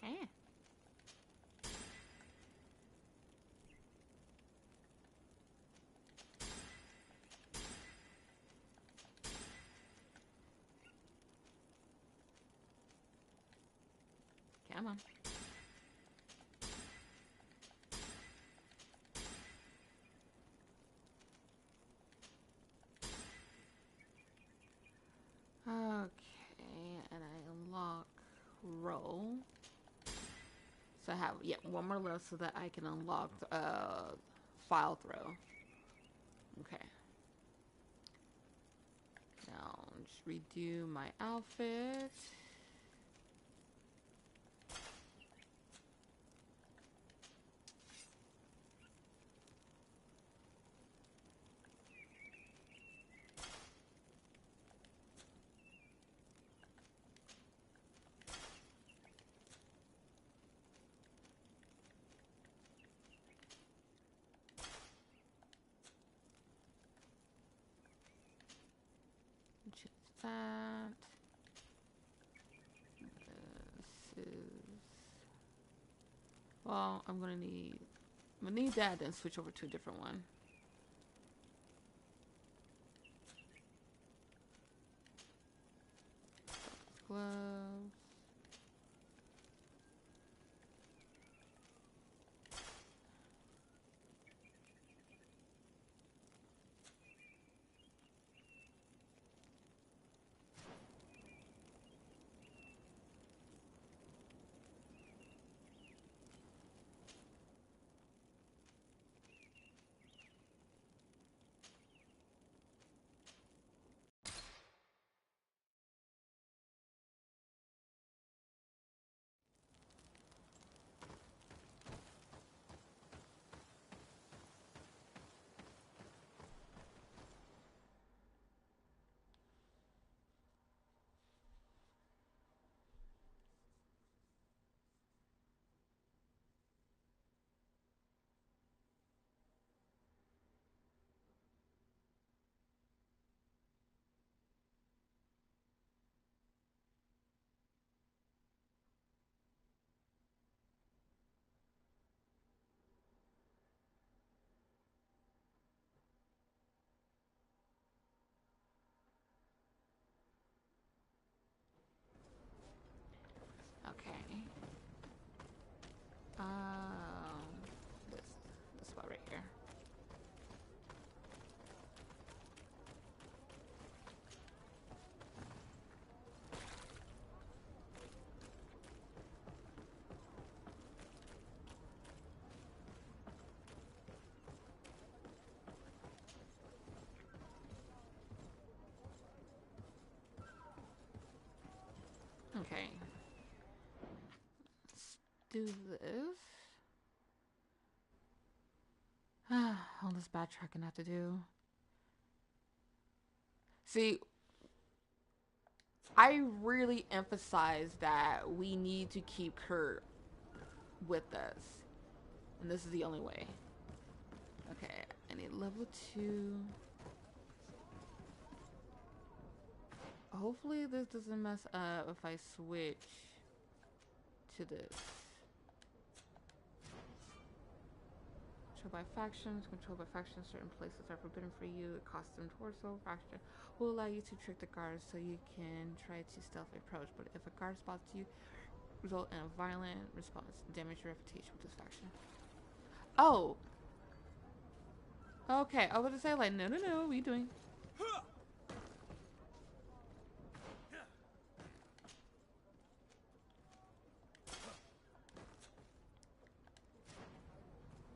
Okay. Come on. Okay, and I unlock roll. So I have, yeah, 1 more left so that I can unlock file throw. Okay. Now, just redo my outfit. Just that. This is... Well, I'm gonna need that, then switch over to a different one. Gloves. Okay. This spot right here. Okay. Let's do this. All this backtracking I have to do. See, I really emphasize that we need to keep Kurt with us. And this is the only way. level 2. Hopefully this doesn't mess up if I switch to this. Control by factions. Control by factions. Certain places are forbidden for you. A custom torso faction will allow you to trick the guards so you can try to stealth approach. But if a guard spots you, result in a violent response. Damage your reputation with this faction. Oh! Okay, I was gonna say like, no, what are you doing?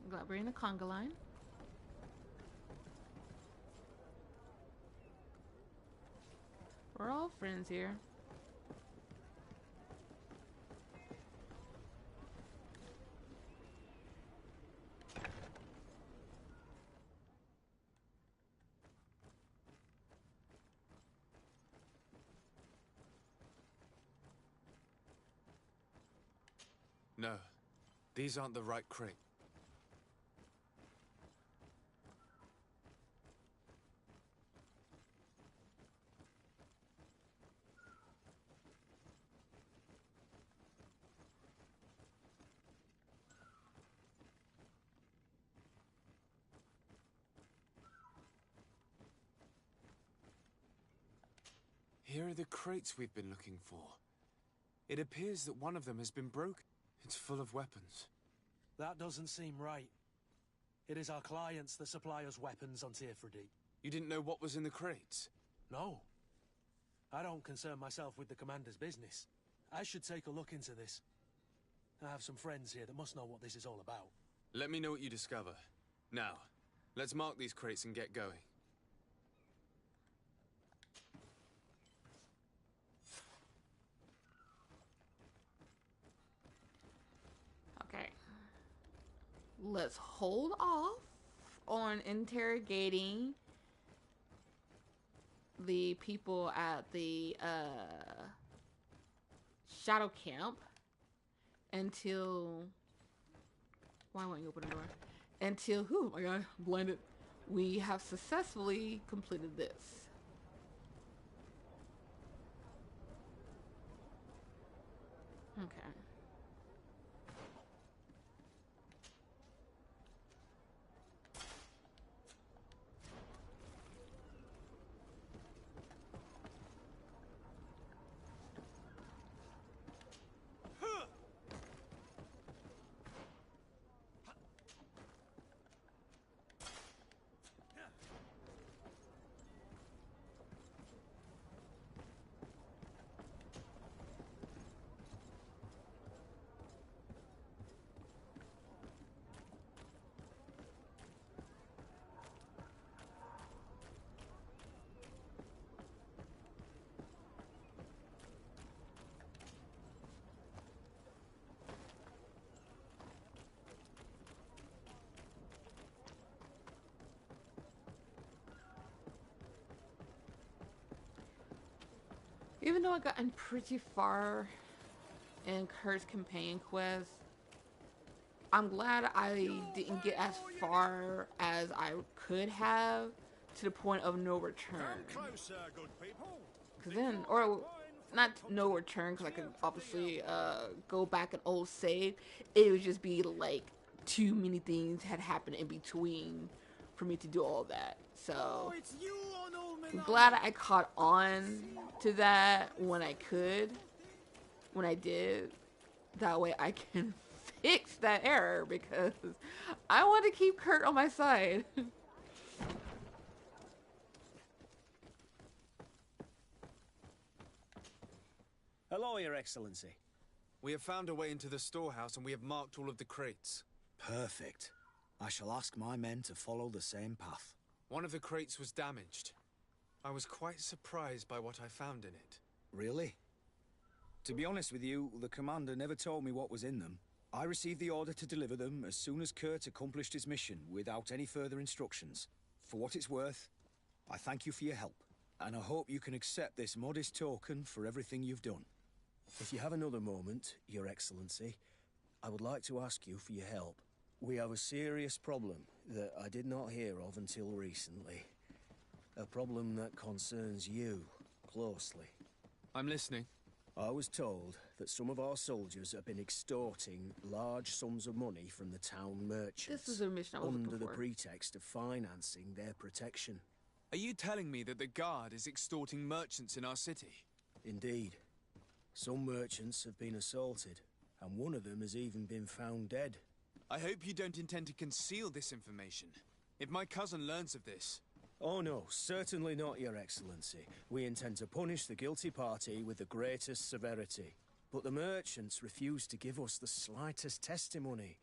Glad we're in the conga line. We're all friends here. No, these aren't the right crate. Here are the crates we've been looking for. It appears that one of them has been broken. It's full of weapons. That doesn't seem right. It is our clients that supply us weapons on Teerfredeet. You didn't know what was in the crates? No. I don't concern myself with the commander's business. I should take a look into this. I have some friends here that must know what this is all about. Let me know what you discover. Now, let's mark these crates and get going. Okay. Let's hold off on interrogating the people at the shadow camp until... Why won't you open the door? Until, oh my god, I'm blinded. We have successfully completed this. Okay. Even though I gotten pretty far in Kurt's companion quest, I'm glad I didn't get as far as I could have to the point of no return. Cause then, or not no return, because I could obviously go back and old save. It would just be like too many things had happened in between for me to do all that. So I'm glad I caught on to that when I could, when I did. That way I can fix that error, because I want to keep Kurt on my side. Hello, Your Excellency. We have found a way into the storehouse and we have marked all of the crates. Perfect. I shall ask my men to follow the same path. One of the crates was damaged. I was quite surprised by what I found in it. Really? To be honest with you, the commander never told me what was in them. I received the order to deliver them as soon as Kurt accomplished his mission, without any further instructions. For what it's worth, I thank you for your help, and I hope you can accept this modest token for everything you've done. If you have another moment, Your Excellency, I would like to ask you for your help. We have a serious problem that I did not hear of until recently. A problem that concerns you closely. I'm listening. I was told that some of our soldiers have been extorting large sums of money from the town merchants. This is a mission I was under looking the for. pretext of financing their protection. Are you telling me that the Guard is extorting merchants in our city? Indeed. Some merchants have been assaulted, and one of them has even been found dead. I hope you don't intend to conceal this information. If my cousin learns of this... Oh no, certainly not, Your Excellency. We intend to punish the guilty party with the greatest severity. But the merchants refuse to give us the slightest testimony.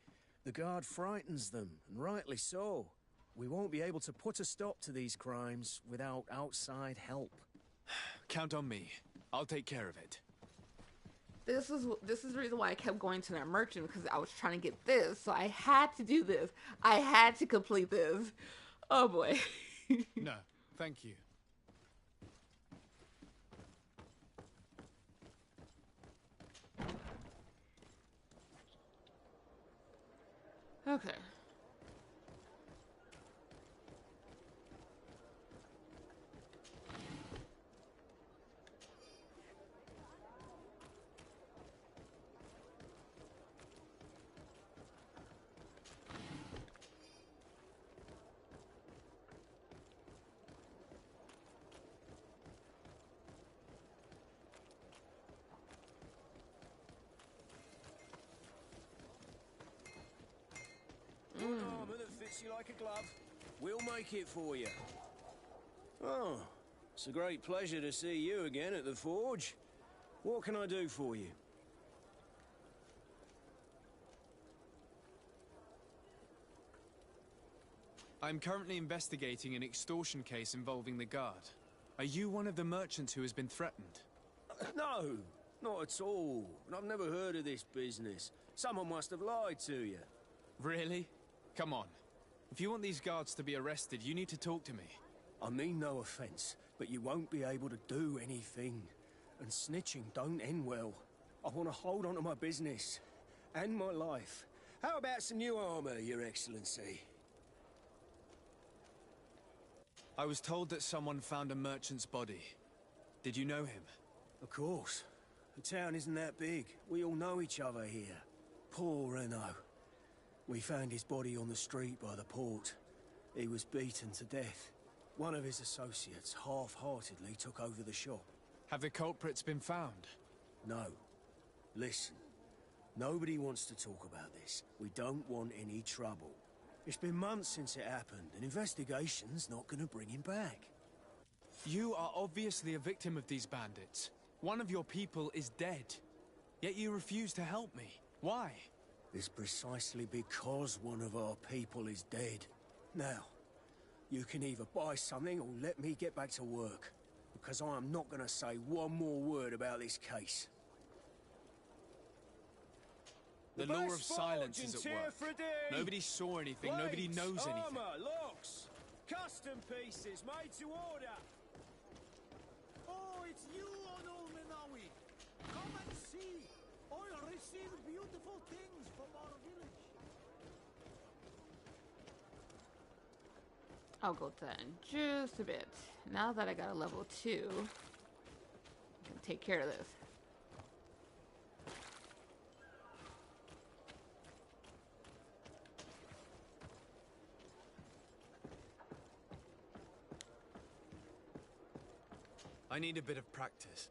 The Guard frightens them, and rightly so. We won't be able to put a stop to these crimes without outside help. Count on me. I'll take care of it. This is the reason why I kept going to that merchant, because I was trying to get this, so I had to do this. I had to complete this. Oh boy. No, thank you. Okay. One armor that fits you like a glove. We'll make it for you. Oh, it's a great pleasure to see you again at the Forge. What can I do for you? I'm currently investigating an extortion case involving the Guard. Are you one of the merchants who has been threatened? No, not at all. I've never heard of this business. Someone must have lied to you. Really? Come on. If you want these guards to be arrested, you need to talk to me. I mean no offense, but you won't be able to do anything. And snitching don't end well. I want to hold on to my business. And my life. How about some new armor, Your Excellency? I was told that someone found a merchant's body. Did you know him? Of course. The town isn't that big. We all know each other here. Poor Renault. We found his body on the street by the port. He was beaten to death. One of his associates half-heartedly took over the shop. Have the culprits been found? No. Listen. Nobody wants to talk about this. We don't want any trouble. It's been months since it happened. An investigation's not gonna bring him back. You are obviously a victim of these bandits. One of your people is dead. Yet you refuse to help me. Why? It's precisely because one of our people is dead. Now, you can either buy something or let me get back to work. Because I am not gonna say one more word about this case. The law of silence is at work. Nobody saw anything, nobody knows anything. Armor, locks, custom pieces made to order. Oh, it's you, Onul Menawi. Come and see. I'll receive beautiful things from our village. I'll go to that in just a bit. Now that I got a level 2, I can take care of this. I need a bit of practice.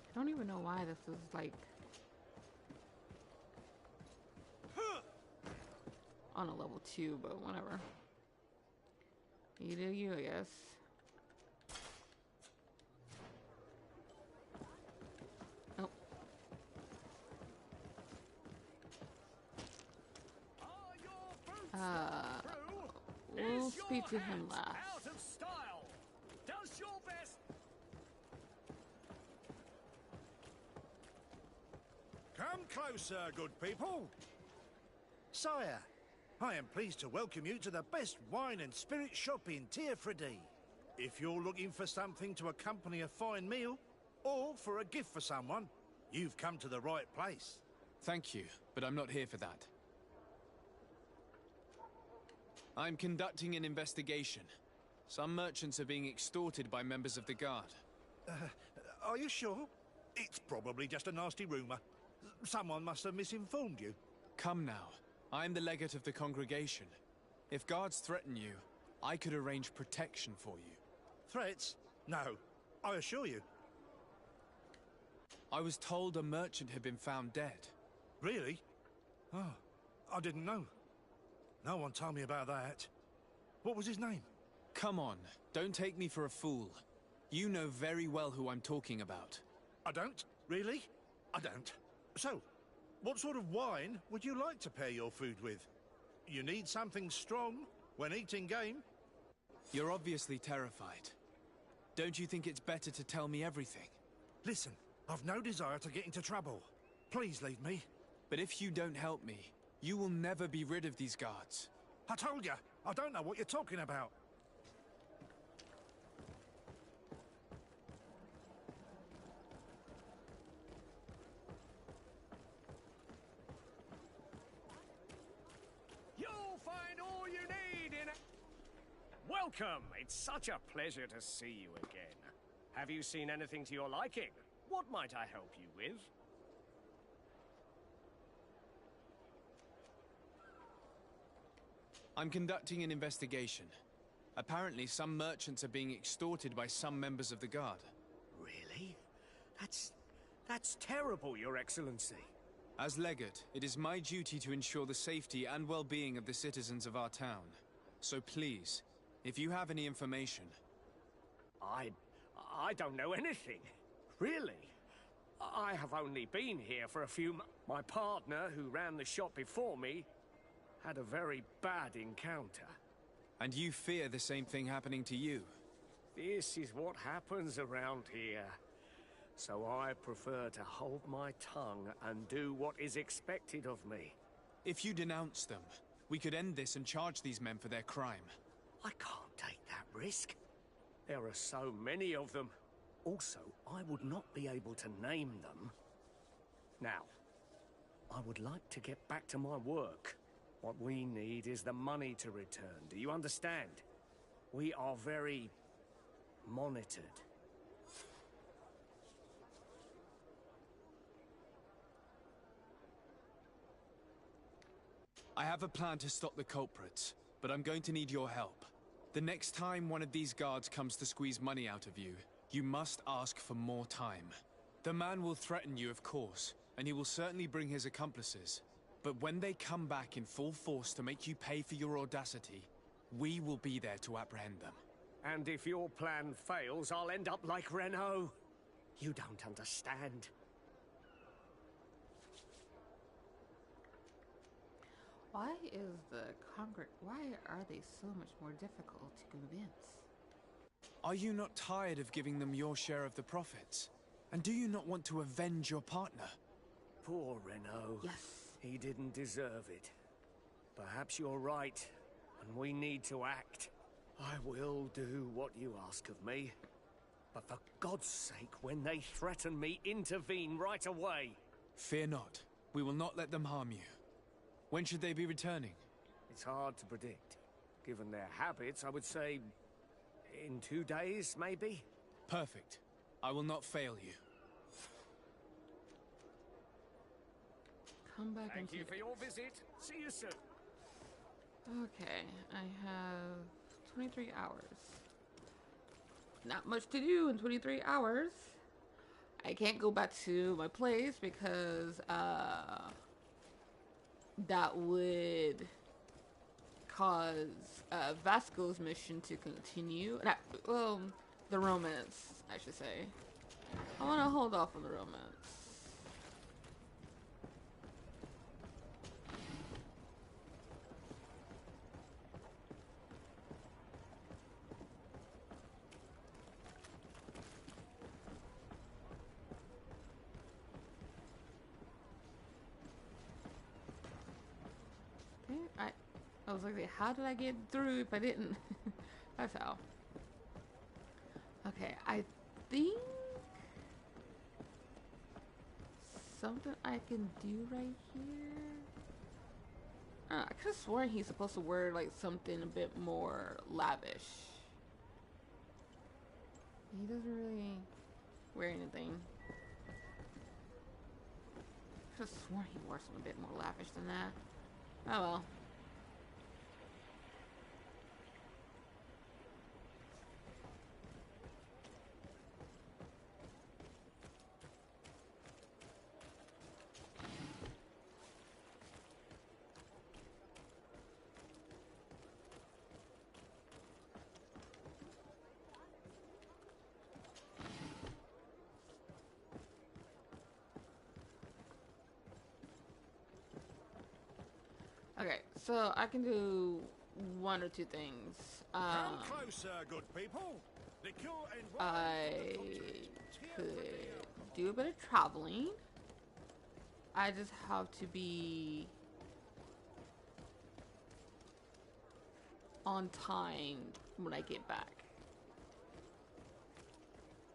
I don't even know why this is like on a level 2, but whatever. You do you, I guess. We'll speak to him last. Out of style. Does your best. Come closer, good people. Sire, I am pleased to welcome you to the best wine and spirit shop in Tearfredy. If you're looking for something to accompany a fine meal, or for a gift for someone, you've come to the right place. Thank you, but I'm not here for that. I'm conducting an investigation. Some merchants are being extorted by members of the Guard. Are you sure? It's probably just a nasty rumor. Someone must have misinformed you. Come now. I'm the legate of the congregation. If guards threaten you, I could arrange protection for you. Threats? No, I assure you. I was told a merchant had been found dead. Really? Oh, I didn't know. No one told me about that. What was his name? Come on, don't take me for a fool. You know very well who I'm talking about. I don't? Really? I don't. So, what sort of wine would you like to pair your food with? You need something strong when eating game? You're obviously terrified. Don't you think it's better to tell me everything? Listen, I've no desire to get into trouble. Please leave me. But if you don't help me, you will never be rid of these guards. I told you, I don't know what you're talking about. You'll find all you need in Welcome! It's such a pleasure to see you again. Have you seen anything to your liking? What might I help you with? I'm conducting an investigation. Apparently, some merchants are being extorted by some members of the Guard. Really? That's terrible, Your Excellency. As legate, it is my duty to ensure the safety and well-being of the citizens of our town. So please, if you have any information... I don't know anything. Really. I have only been here for a few My partner, who ran the shop before me, had a very bad encounter. And you fear the same thing happening to you? This is what happens around here. So I prefer to hold my tongue and do what is expected of me. If you denounce them, we could end this and charge these men for their crime. I can't take that risk. There are so many of them. Also, I would not be able to name them. Now, I would like to get back to my work. What we need is the money to return. Do you understand? We are very monitored. I have a plan to stop the culprits, but I'm going to need your help. The next time one of these guards comes to squeeze money out of you, you must ask for more time. The man will threaten you, of course, and he will certainly bring his accomplices. But when they come back in full force to make you pay for your audacity, we will be there to apprehend them. And if your plan fails, I'll end up like Renault. You don't understand. Why are they so much more difficult to convince? Are you not tired of giving them your share of the profits? And do you not want to avenge your partner? Poor Renault. Yes. He didn't deserve it. Perhaps you're right, and we need to act. I will do what you ask of me. But for God's sake, when they threaten me, intervene right away. Fear not. We will not let them harm you. When should they be returning? It's hard to predict. Given their habits, I would say... in 2 days, maybe? Perfect. I will not fail you. Come back Thank you for your visit. See you soon. Okay, I have 23 hours. Not much to do in 23 hours. I can't go back to my place because that would cause Vasco's mission to continue. Well, the romance, I should say. I want to hold off on the romance. I was like, how did I get through if I didn't? That's how. Okay, I think something I can do right here. I could have sworn he's supposed to wear like something a bit more lavish. He doesn't really wear anything. I could have sworn he wore something a bit more lavish than that. Oh well. Okay, so I can do one or two things. Come closer, good people. The cure and I could do a bit of traveling. I just have to be on time when I get back.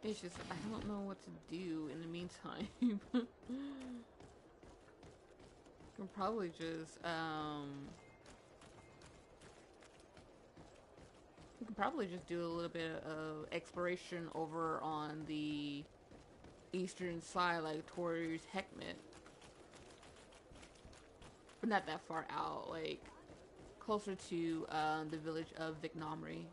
It's just, I don't know what to do in the meantime. Can probably just we can probably just do a little bit of exploration over on the eastern side, like towards Heckmit, but not that far out, like closer to the village of Vicnomry.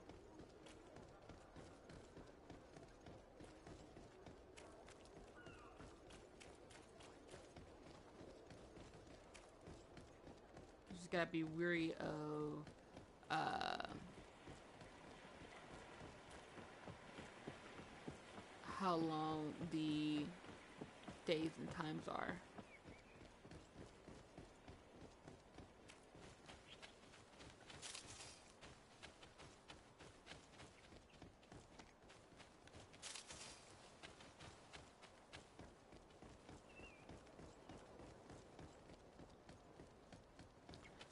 Gotta be weary of how long the days and times are.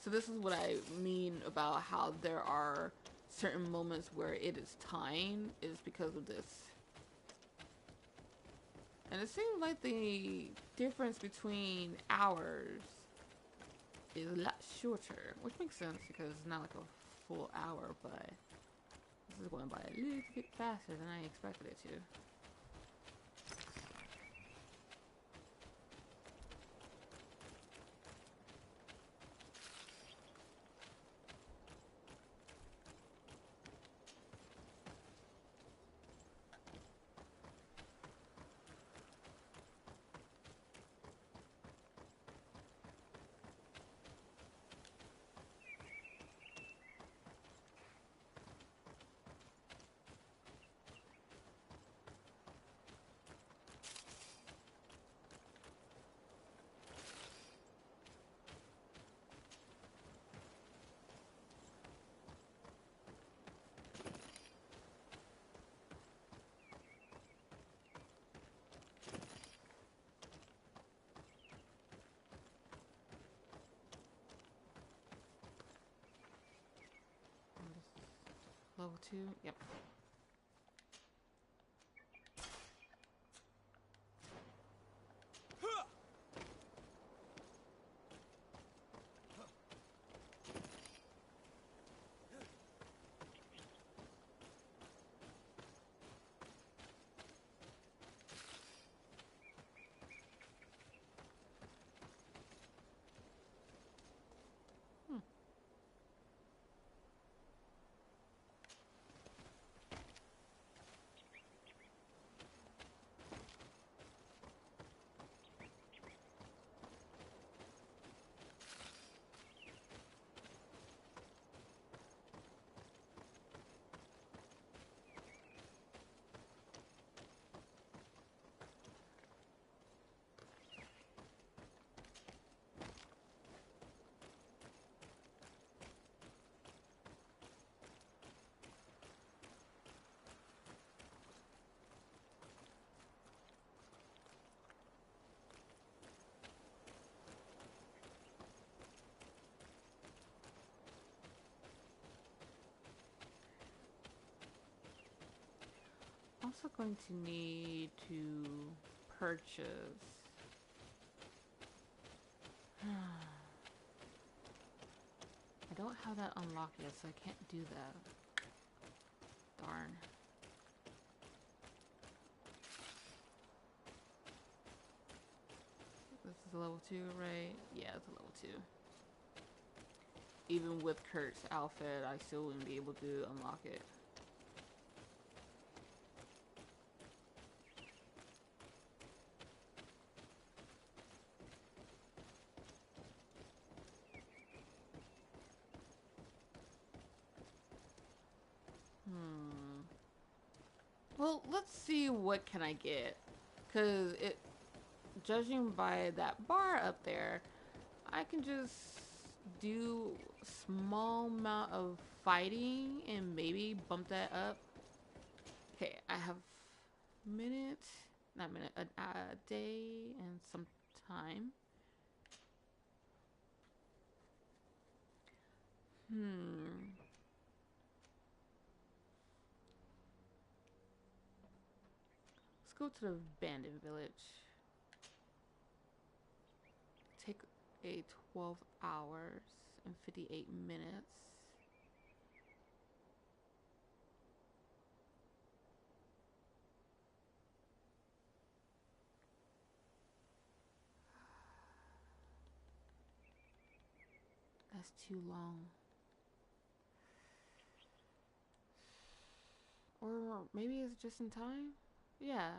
So this is what I mean about how there are certain moments where it is time, is because of this. And it seems like the difference between hours is a lot shorter, which makes sense because it's not like a full hour, but this is going by a little bit faster than I expected it to. Level 2, yep. also going to need to purchase. I don't have that unlocked yet, so I can't do that. Darn. This is a level 2, right? Yeah, it's a level 2. Even with Kurt's outfit, I still wouldn't be able to unlock it. Well, let's see what can I get. Cause judging by that bar up there, I can just do small amount of fighting and maybe bump that up. Okay, I have a day and some time. Let's go to the abandoned village. Take a 12 hours and 58 minutes. That's too long. Or maybe it's just in time? Yeah,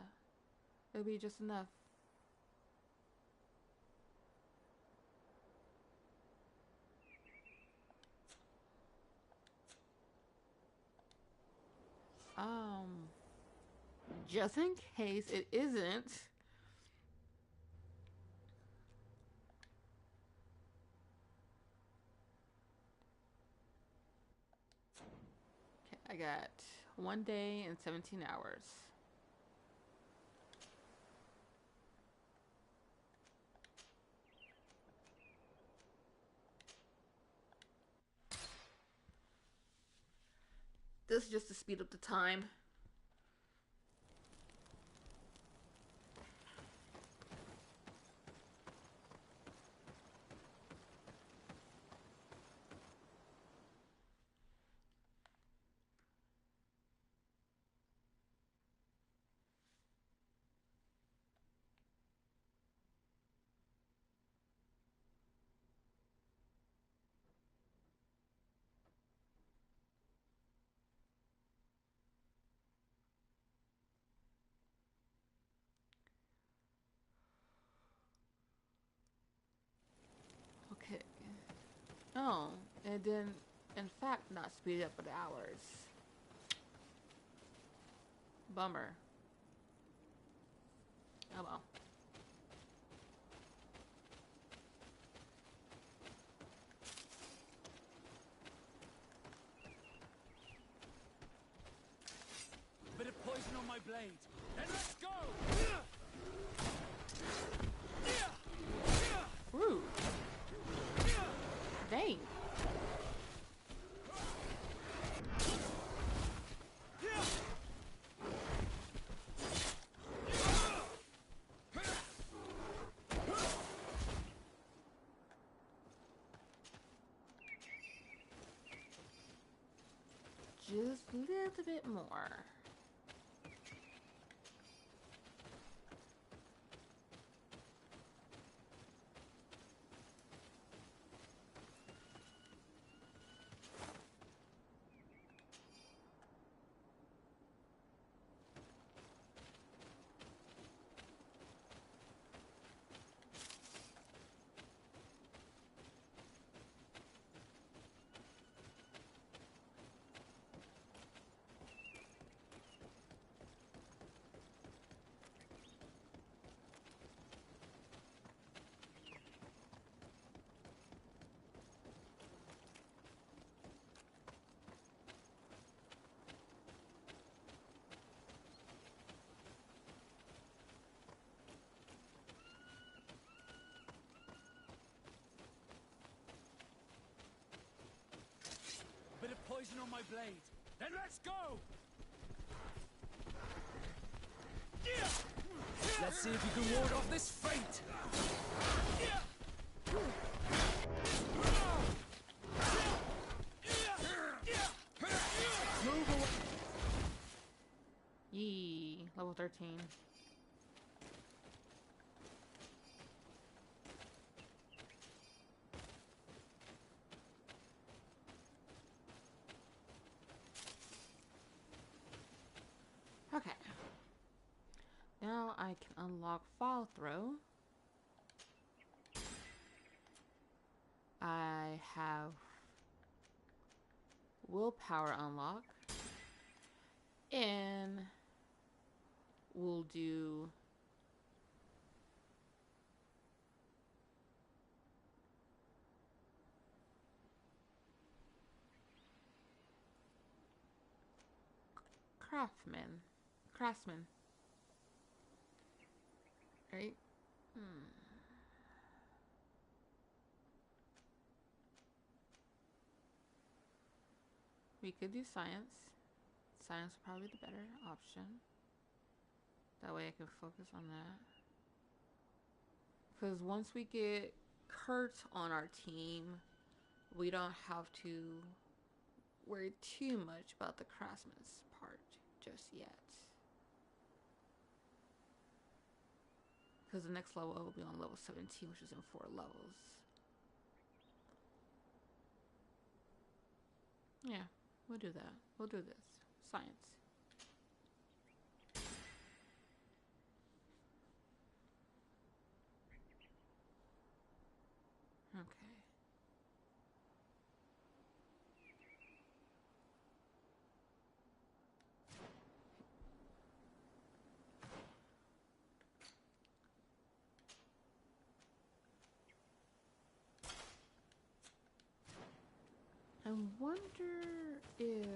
it'll be just enough. Just in case it isn't. Okay, I got 1 day and 17 hours. This is just to speed up the time. Okay. Oh, it didn't, in fact, not speed up with hours. Bummer. Oh well. Bit of poison on my blade. Then let's go! Rude. Dang. Just a little bit more. Bit of poison on my blade. Then let's go! see if you can ward off this fate! Yee, level 13. Okay. Now I can unlock Fall Throw. I have Willpower unlock. And we'll do Craftsman. Right? We could do science. Science is probably the better option. That way I can focus on that. Because once we get Kurt on our team, we don't have to worry too much about the craftsman's part just yet. Because the next level will be on level 17, which is in 4 levels. Yeah, we'll do that. We'll do this. Science. Okay. I wonder if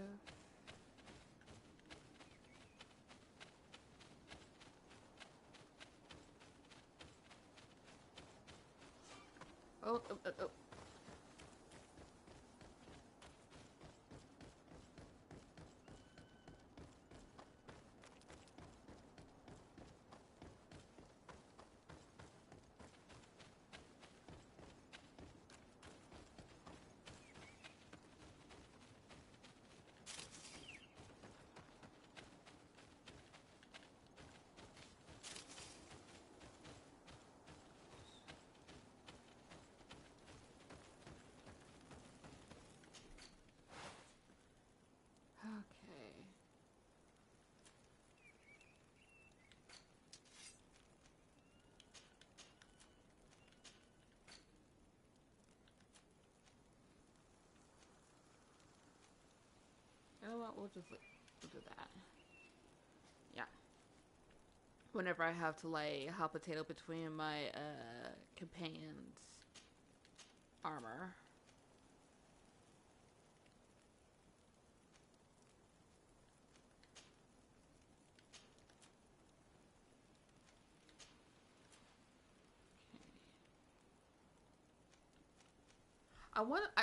oh. Okay. You know what? We'll do that. Yeah. Whenever I have to lay a hot potato between my companion's armor.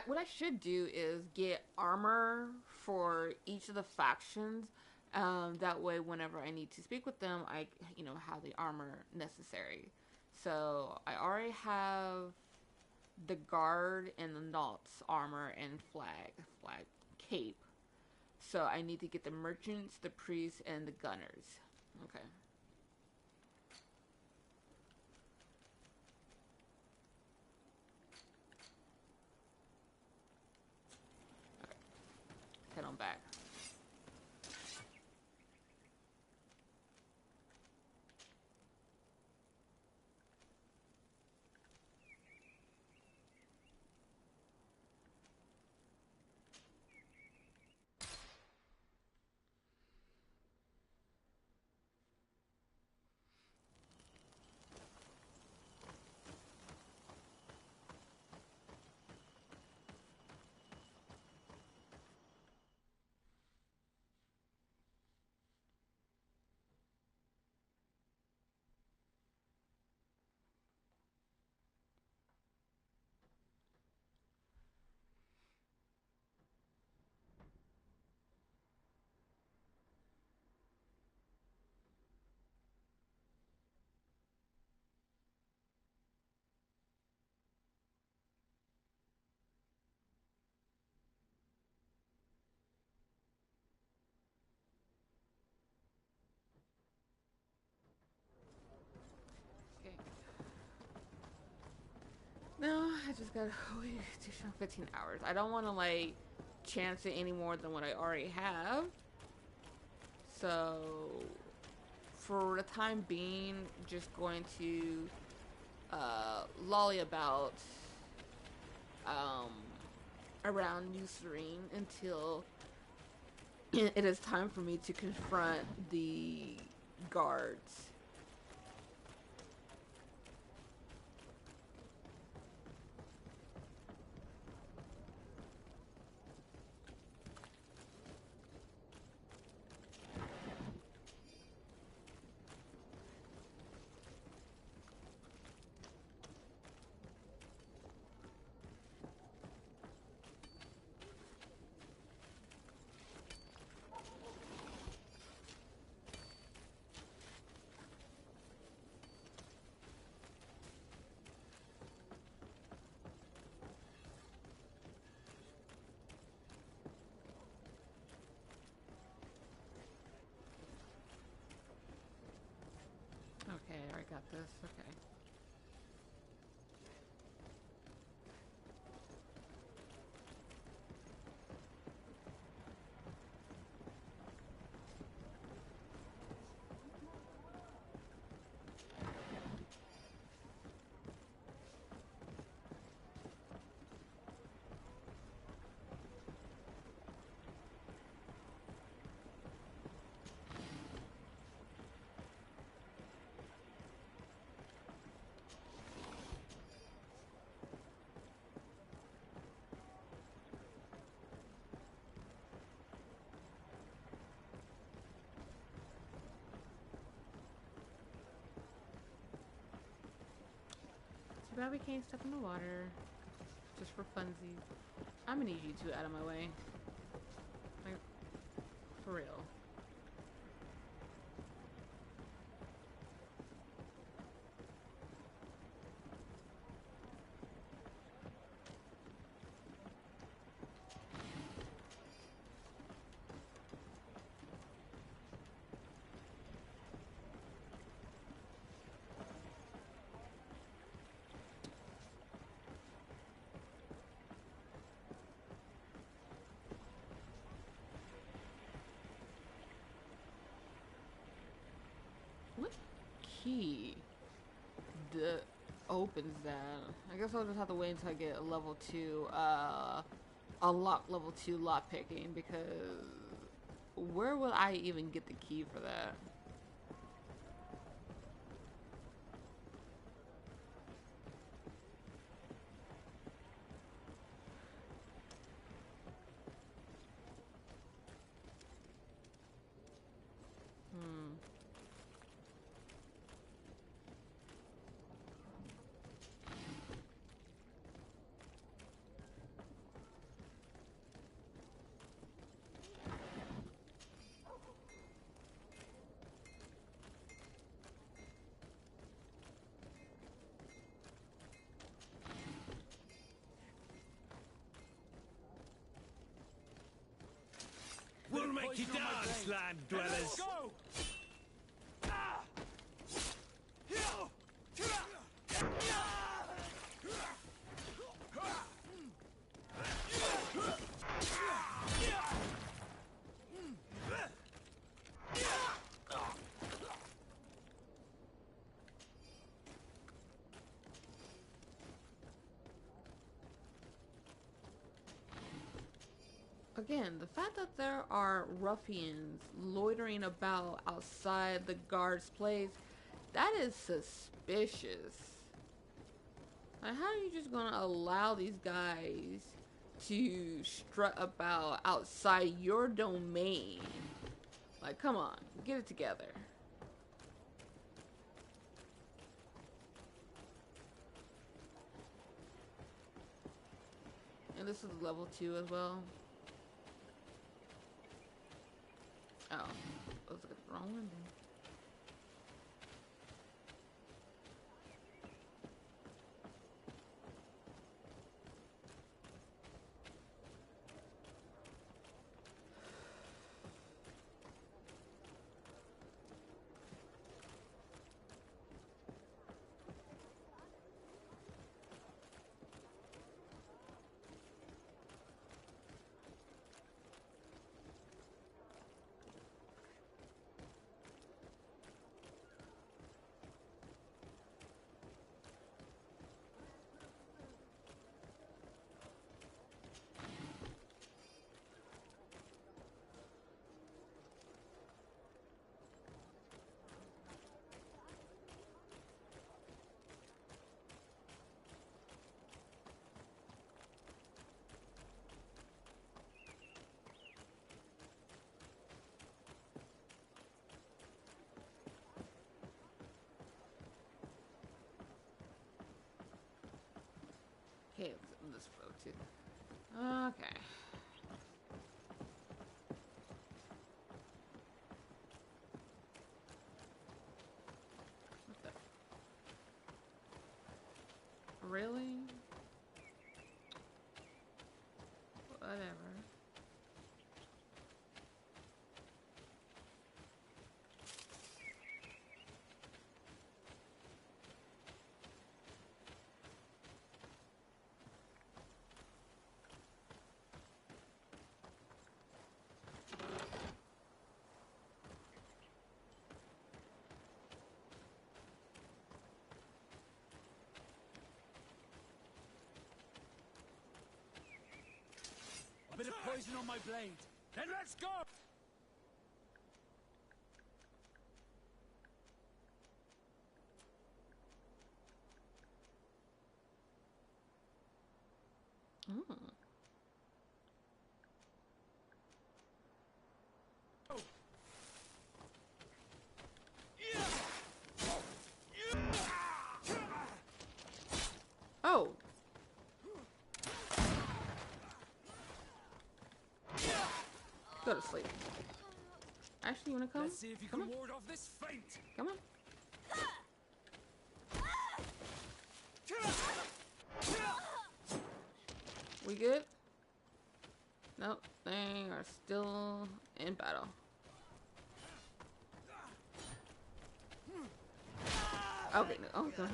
What I should do is get armor for each of the factions. That way, whenever I need to speak with them, I have the armor necessary. So I already have the guard and the Naut's armor and flag cape. So I need to get the merchants, the priests, and the gunners. Okay. Head on back. I just got wait, 15 hours. I don't want to like chance it any more than what I already have. So for the time being, just going to lolly about around New Serene until it is time for me to confront the guards. Okay, I got this. Okay. Too bad we can't step in the water. Just for funsies. I'm gonna need you two out of my way. Like, for real. What key opens that? I guess I'll just have to wait until I get a level 2, unlock level 2 lock picking, because where will I even get the key for that? We'll make you dance, land dwellers! Let's go! Again, the fact that there are ruffians loitering about outside the guard's place, that is suspicious. Like, how are you just gonna allow these guys to strut about outside your domain? Like, come on, get it together. And this is level 2 as well. Oh, I was looking at the wrong one then. to. Okay. What the? Really? Whatever. A bit of poison on my blade. Then let's go! Mm. Oh. Go to sleep. Actually, you wanna come? Let's see if you can ward off this feint. Come on. We good? Nope, they are still in battle. Okay, no, okay.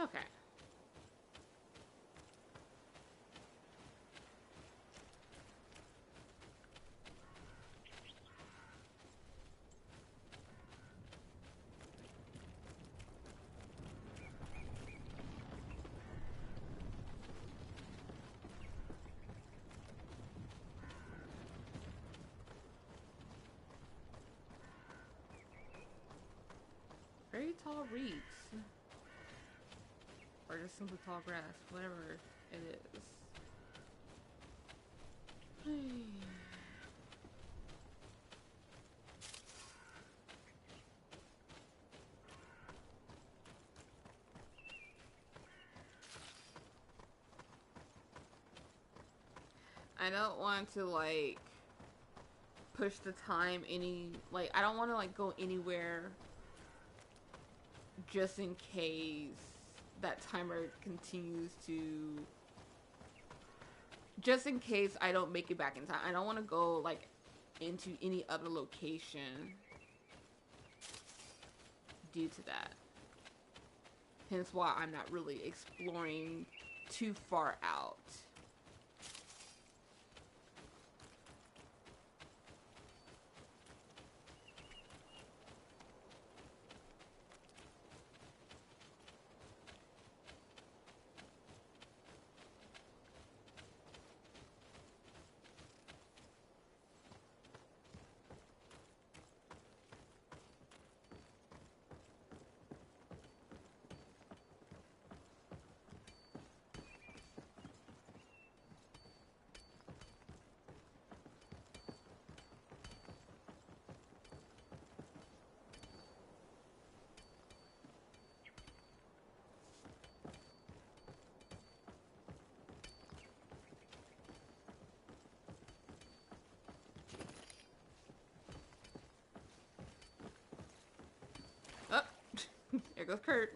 Okay. Very tall reeds. Or just simply tall grass, whatever it is. I don't want to like push the time any, like I don't want to like go anywhere just in case that timer continues to, just in case I don't make it back in time. I don't want to go like into any other location due to that. Hence why I'm not really exploring too far out. Oh, there goes Kurt.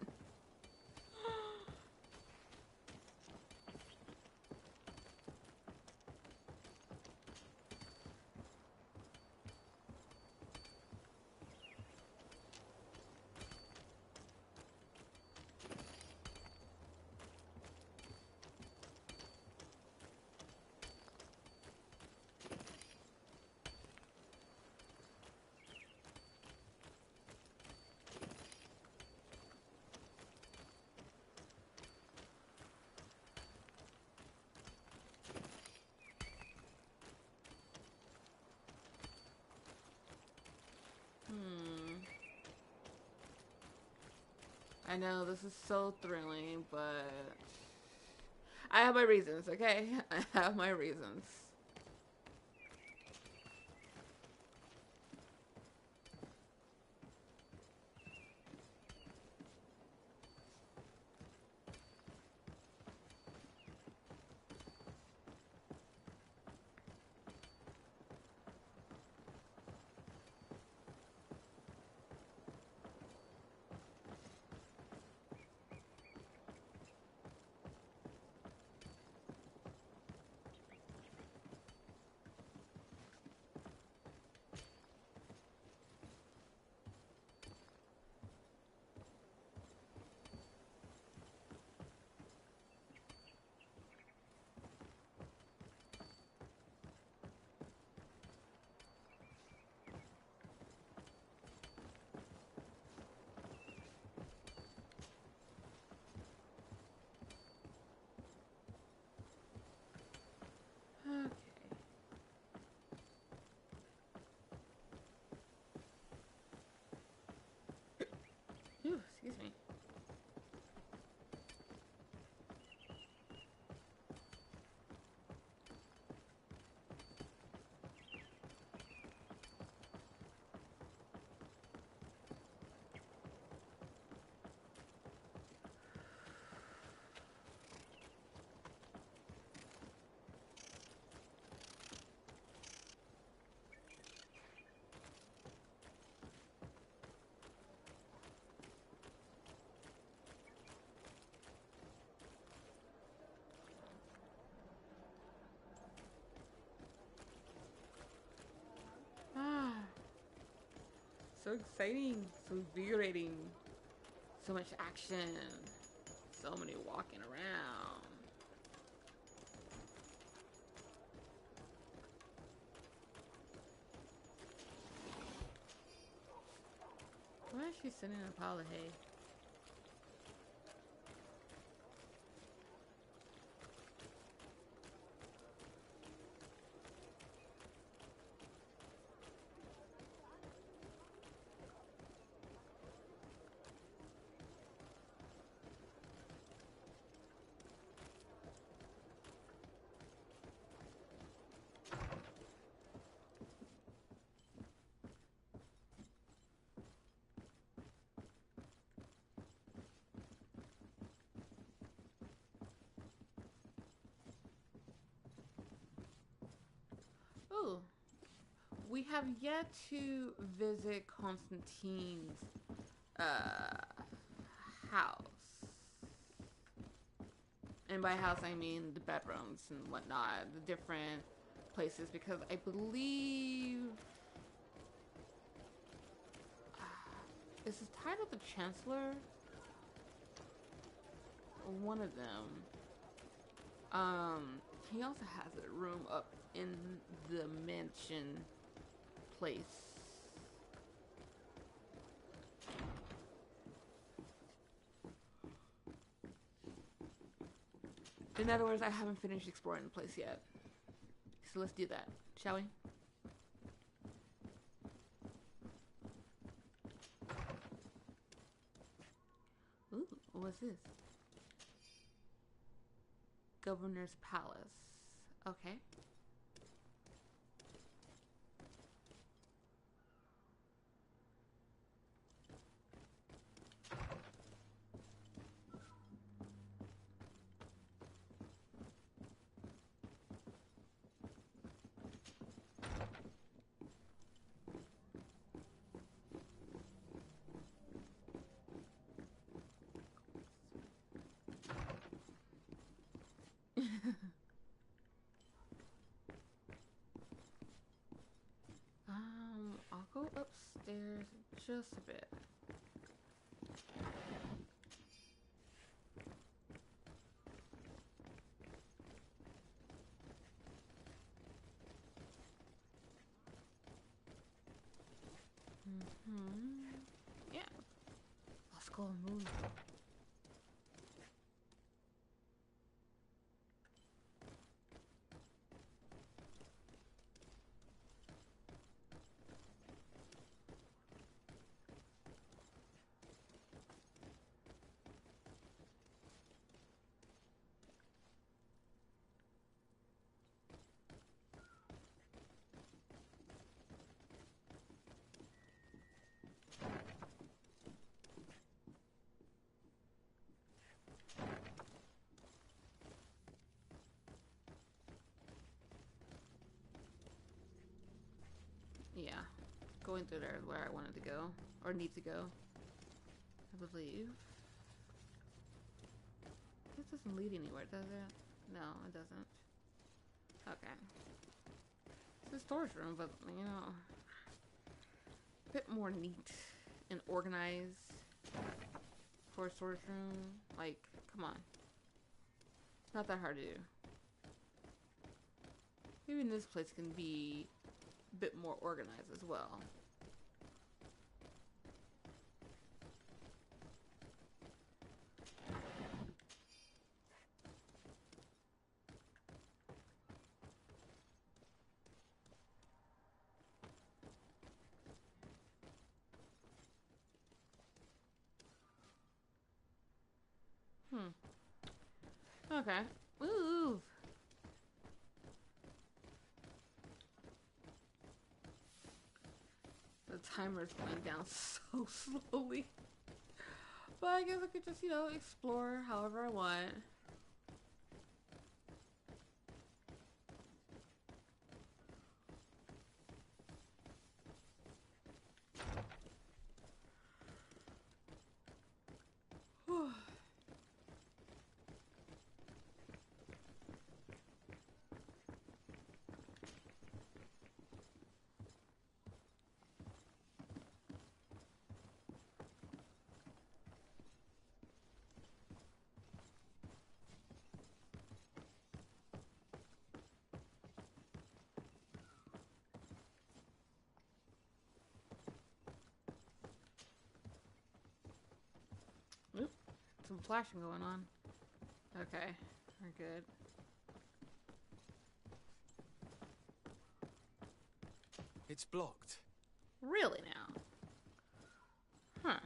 I know this is so thrilling, but I have my reasons, okay? I have my reasons. Okay. Ooh, excuse me. Ah, so exciting, so invigorating, so much action, so many walking around. Why is she sitting in a pile of hay? Ooh. We have yet to visit Constantine's house. And by house, I mean the bedrooms and whatnot, the different places, because I believe is his title the Chancellor? Or one of them. He also has a room up in the mansion place. In other words, I haven't finished exploring the place yet. So let's do that, shall we? Ooh, what's this? Governor's Palace. Okay. I'll go upstairs just a bit. Yeah. Let's go and move. Yeah. Going through there is where I wanted to go. Or need to go. I believe. This doesn't lead anywhere, does it? No, it doesn't. Okay. It's a storage room, but, you know, a bit more neat and organized for a storage room. Like, come on. It's not that hard to do. Even this place can be a bit more organized as well. Okay. Move. The timer's going down so slowly. But I guess I could just, you know, explore however I want. Oop, some flashing going on. Okay, we're good. It's blocked. Really now? Huh.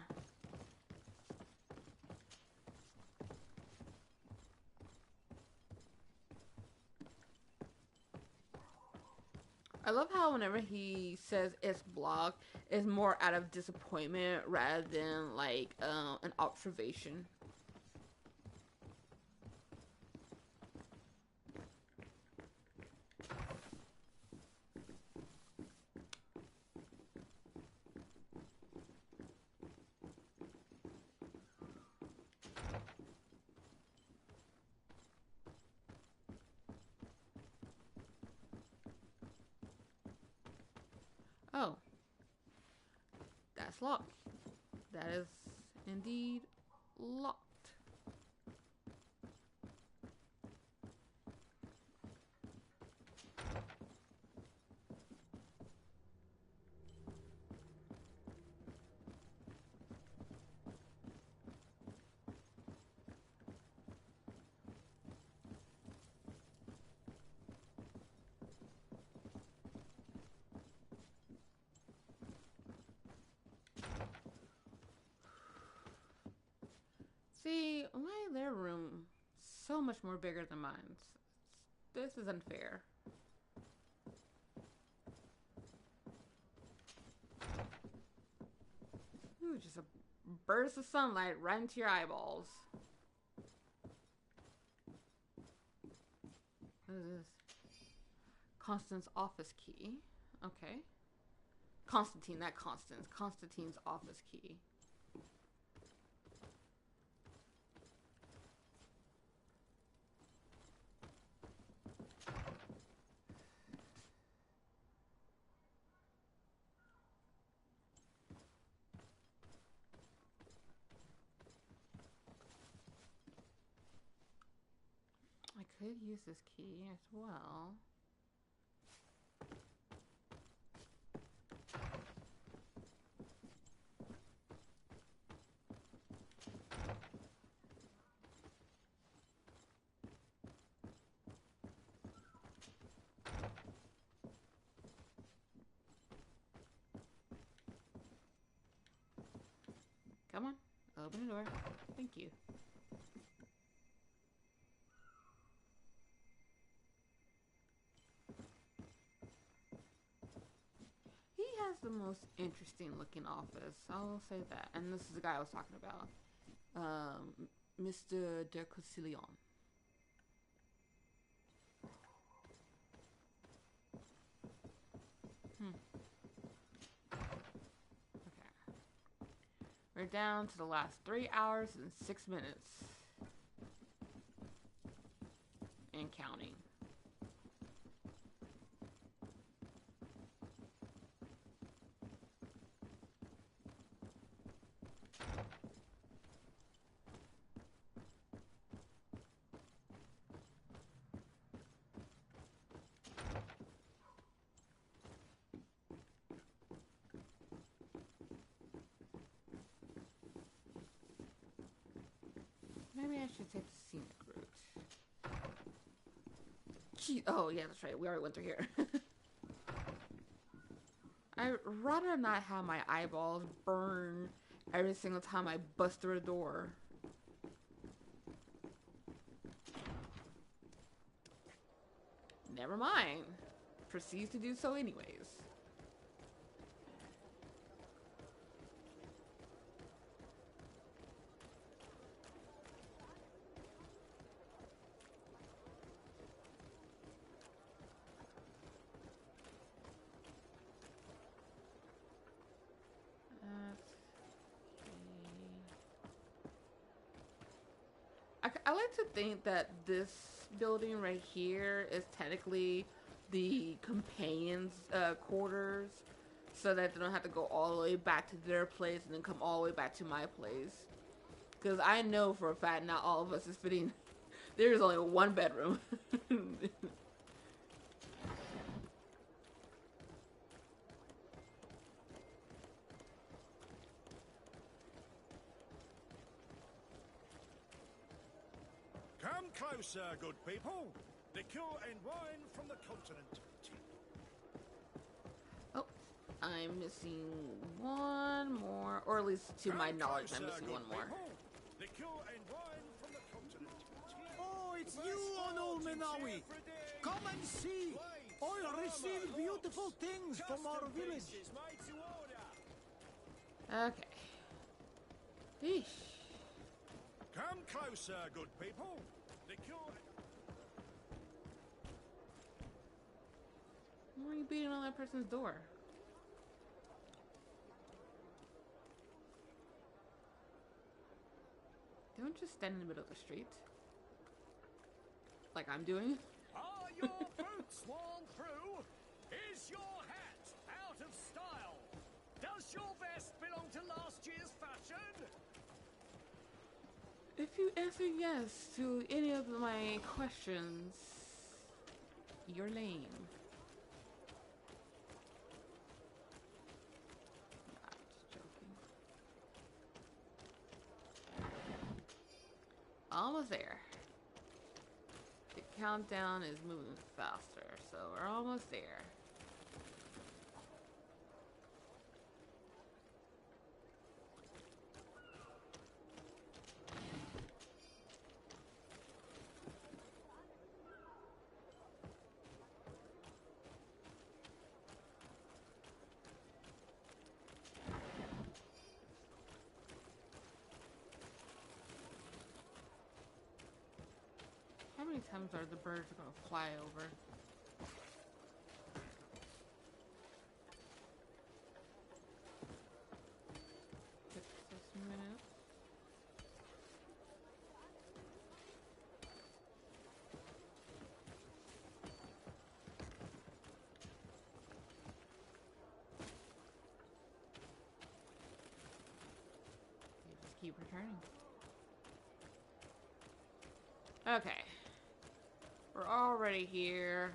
I love how whenever he says it's blocked, it's more out of disappointment rather than like an observation. Oh, that's locked. That is indeed locked. See, why their room so much more bigger than mine? This is unfair. Ooh, just a burst of sunlight right into your eyeballs. What is this? Constance's office key. Okay. Constantine, not Constance. Constantine's office key. I could use this key as well. Come on, open the door. Thank you. He has the most interesting looking office, I'll say that. And this is the guy I was talking about. Mr. de Cousillon. We're down to the last 3 hours and 6 minutes. And counting. Maybe I should take the scenic route. Gee, oh yeah, that's right. We already went through here. I'd rather not have my eyeballs burn every single time I bust through a door. Never mind. Proceeds to do so anyways. I like to think that this building right here is technically the companions' quarters, so that they don't have to go all the way back to their place and then come all the way back to my place. Because I know for a fact not all of us is fitting. There is only one bedroom. Come closer, good people. Liqueur and wine from the continent. Oh, I'm missing one more, or at least to my knowledge, I'm missing one more. Liqueur and wine from the continent. Oh, it's you on Old Menawi. Come and see. I'll receive beautiful things from our village. Okay. Eesh. Come closer, good people. Liqueur. Why are you beating on that person's door? Don't just stand in the middle of the street. Like I'm doing. Are your boots worn through? Is your hat out of style? Does your vest belong to last year's fashion? If you answer yes to any of my questions, you're lame. Nah, just joking. Almost there. The countdown is moving faster, so we're almost there. How many times are the birds going to fly over? Six minutes. You just keep returning. Okay. We're already here.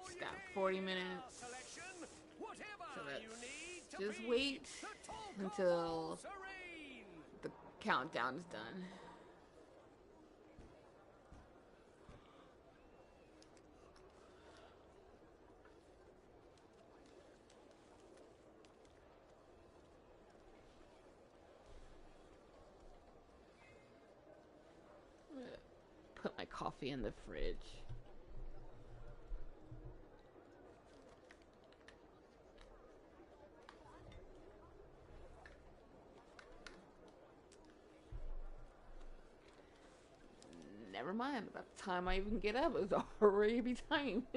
Just got 40 minutes. So let's just wait until the countdown is done. Put my coffee in the fridge. Never mind, by the time I even get up, it's already be time.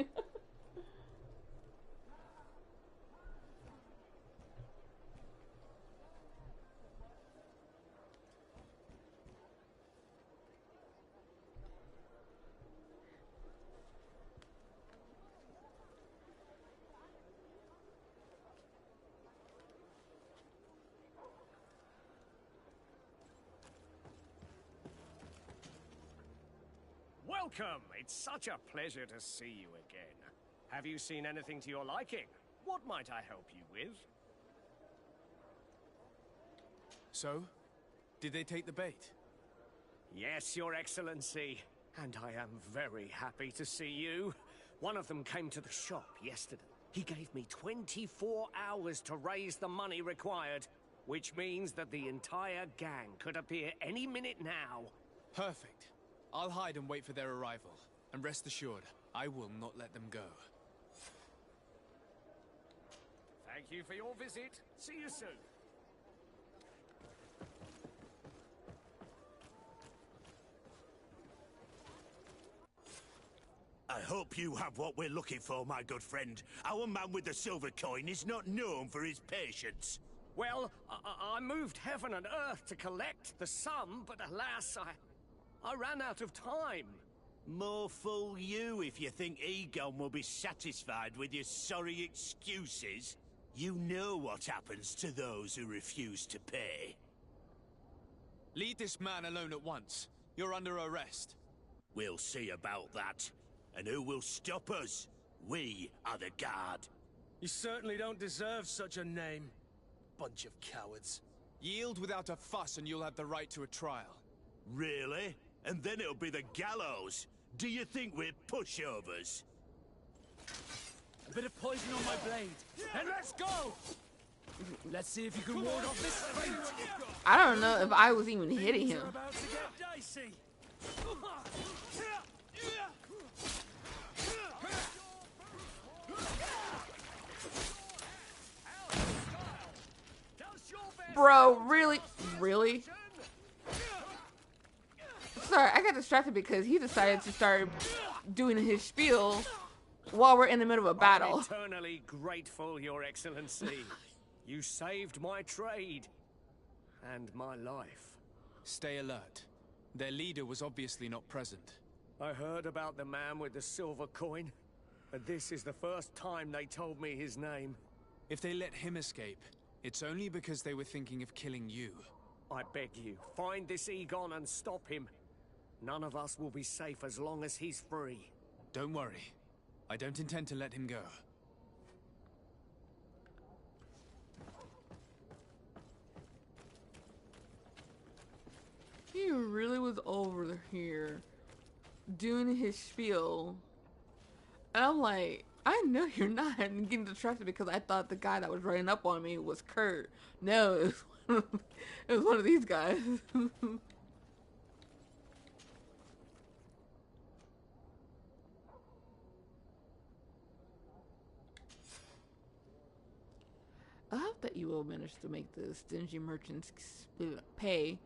welcome. It's such a pleasure to see you again. Have you seen anything to your liking? What might I help you with? So, did they take the bait? Yes, Your Excellency. And I am very happy to see you. One of them came to the shop yesterday. He gave me 24 hours to raise the money required, which means that the entire gang could appear any minute now. Perfect. I'll hide and wait for their arrival. And rest assured, I will not let them go. Thank you for your visit. See you soon. I hope you have what we're looking for, my good friend. Our man with the silver coin is not known for his patience. Well, I moved heaven and earth to collect the sum, but alas, I ran out of time. More fool you if you think Egon will be satisfied with your sorry excuses. You know what happens to those who refuse to pay. Leave this man alone at once. You're under arrest. We'll see about that. And who will stop us? We are the guard. You certainly don't deserve such a name. Bunch of cowards. Yield without a fuss and you'll have the right to a trial. Really? And then it'll be the gallows. Do you think we're pushovers? A bit of poison on my blade. And let's go! Let's see if you can ward off this fate. I don't know if I was even hitting him. About to get dicey. Bro, really? Really? Sorry, I got distracted because he decided to start doing his spiel while we're in the middle of a battle. I'm eternally grateful, Your Excellency. You saved my trade. And my life. Stay alert. Their leader was obviously not present. I heard about the man with the silver coin. And this is the first time they told me his name. If they let him escape, it's only because they were thinking of killing you. I beg you, find this Egon and stop him. None of us will be safe as long as he's free. Don't worry. I don't intend to let him go. He really was over here doing his spiel. And I'm like, I know you're not getting distracted because I thought the guy that was running up on me was Kurt. No, it was one of these guys. I hope that you will manage to make the stingy merchants pay.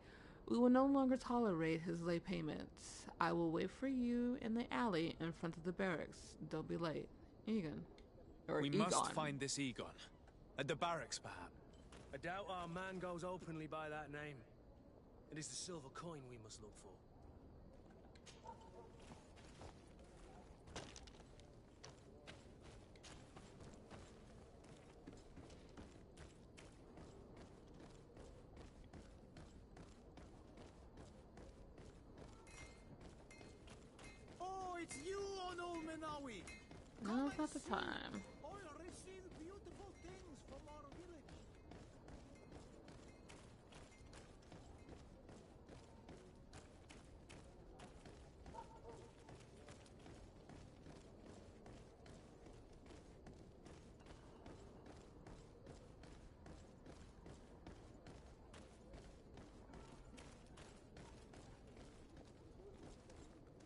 We will no longer tolerate his late payments. I will wait for you in the alley in front of the barracks. Don't be late. Egon. Or We Egon. must find this Egon. At the barracks, perhaps. I doubt our man goes openly by that name. It is the silver coin we must look for. Oh, it's you, old Menawi. Now's not the time. Oh, you receive beautiful things from our village.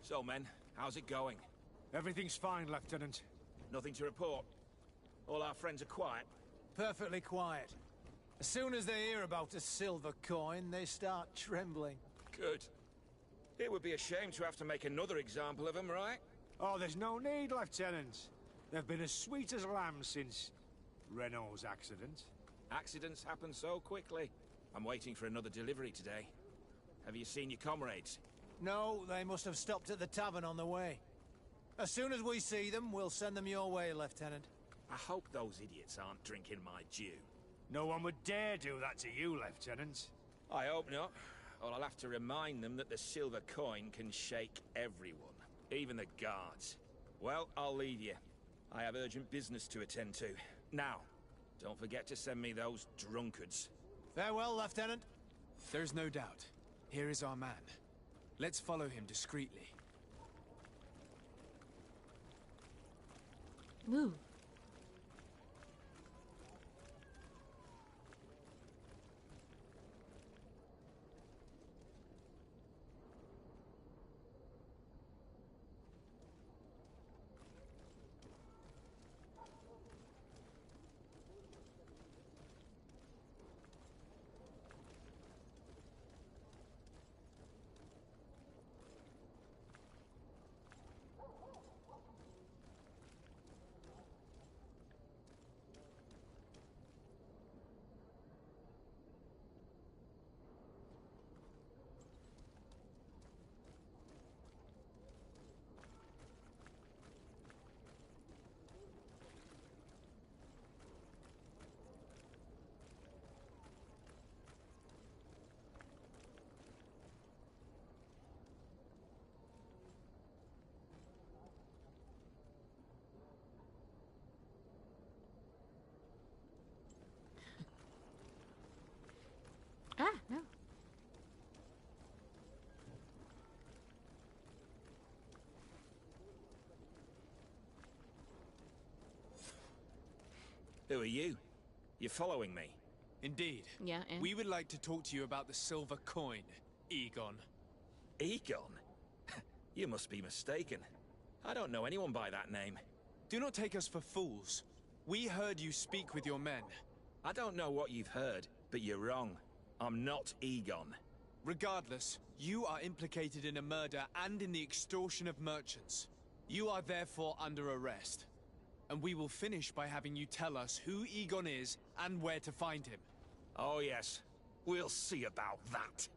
So, men, how's it going? Everything's fine, Lieutenant. Nothing to report. All our friends are quiet. Perfectly quiet. As soon as they hear about a silver coin, they start trembling. Good. It would be a shame to have to make another example of them, right? Oh, there's no need, Lieutenant. They've been as sweet as lambs since Renault's accident. Accidents happen so quickly. I'm waiting for another delivery today. Have you seen your comrades? No, they must have stopped at the tavern on the way. As soon as we see them, we'll send them your way, Lieutenant. I hope those idiots aren't drinking my dew. No one would dare do that to you, Lieutenant. I hope not. Or I'll have to remind them that the silver coin can shake everyone. Even the guards. Well, I'll leave you. I have urgent business to attend to. Now, don't forget to send me those drunkards. Farewell, Lieutenant. There's no doubt. Here is our man. Let's follow him discreetly. Move. Ah, no. Who are you? You're following me? Indeed. Yeah, and? We would like to talk to you about the silver coin, Egon. Egon? You must be mistaken. I don't know anyone by that name. Do not take us for fools. We heard you speak with your men. I don't know what you've heard, but you're wrong. I'm not Egon. Regardless, you are implicated in a murder and in the extortion of merchants. You are therefore under arrest. And we will finish by having you tell us who Egon is and where to find him. Oh yes, we'll see about that.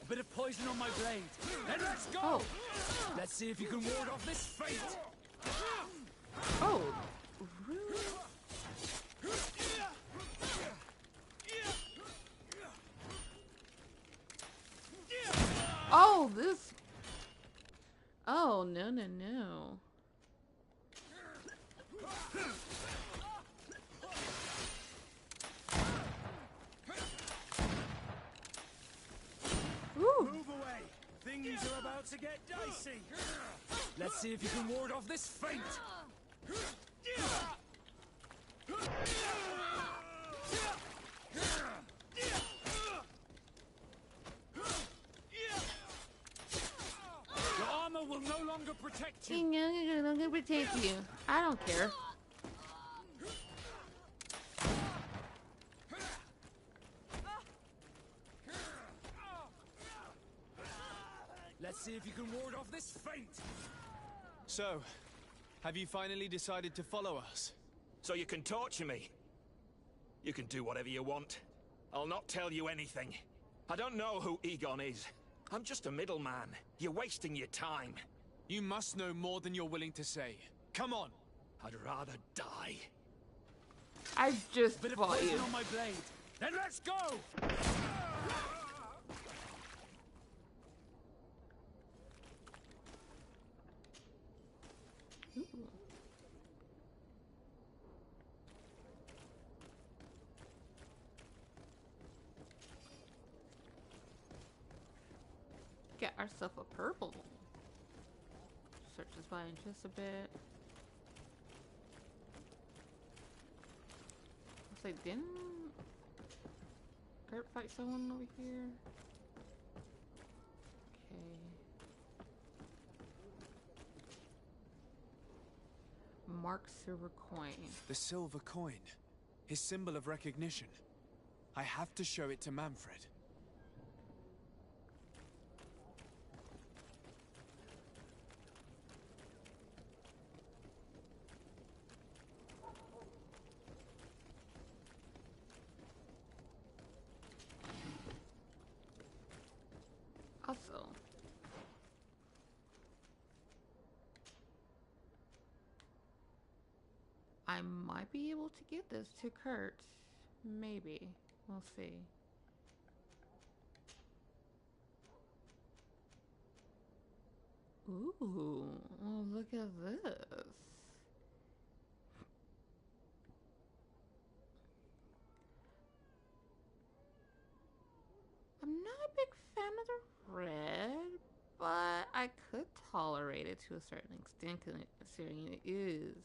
A bit of poison on my blade. Then let's go! Oh. Let's see if you can ward off this fate! Oh, really? Oh, this... Oh, no, no, no. Ooh. Move away! Things are about to get dicey! Let's see if you can ward off this fate! Your armor will no longer protect you! I'm gonna protect you. I don't care. Let's see if you can ward off this fate! So, have you finally decided to follow us? So you can torture me. You can do whatever you want. I'll not tell you anything. I don't know who Egon is. I'm just a middleman. You're wasting your time. You must know more than you're willing to say. Come on! I'd rather die. I just Bit of fought poison you. on my blade. Then let's go! Ooh. Get ourselves a purple. Search this by just a bit. Looks like didn't Kurt fight someone over here? Okay. Mark silver coin. The silver coin. His symbol of recognition. I have to show it to Manfred. Also, I might be able to get this to Kurt. Maybe. We'll see. Ooh, oh, look at this. I'm not a big fan of the red, but I could tolerate it to a certain extent considering it is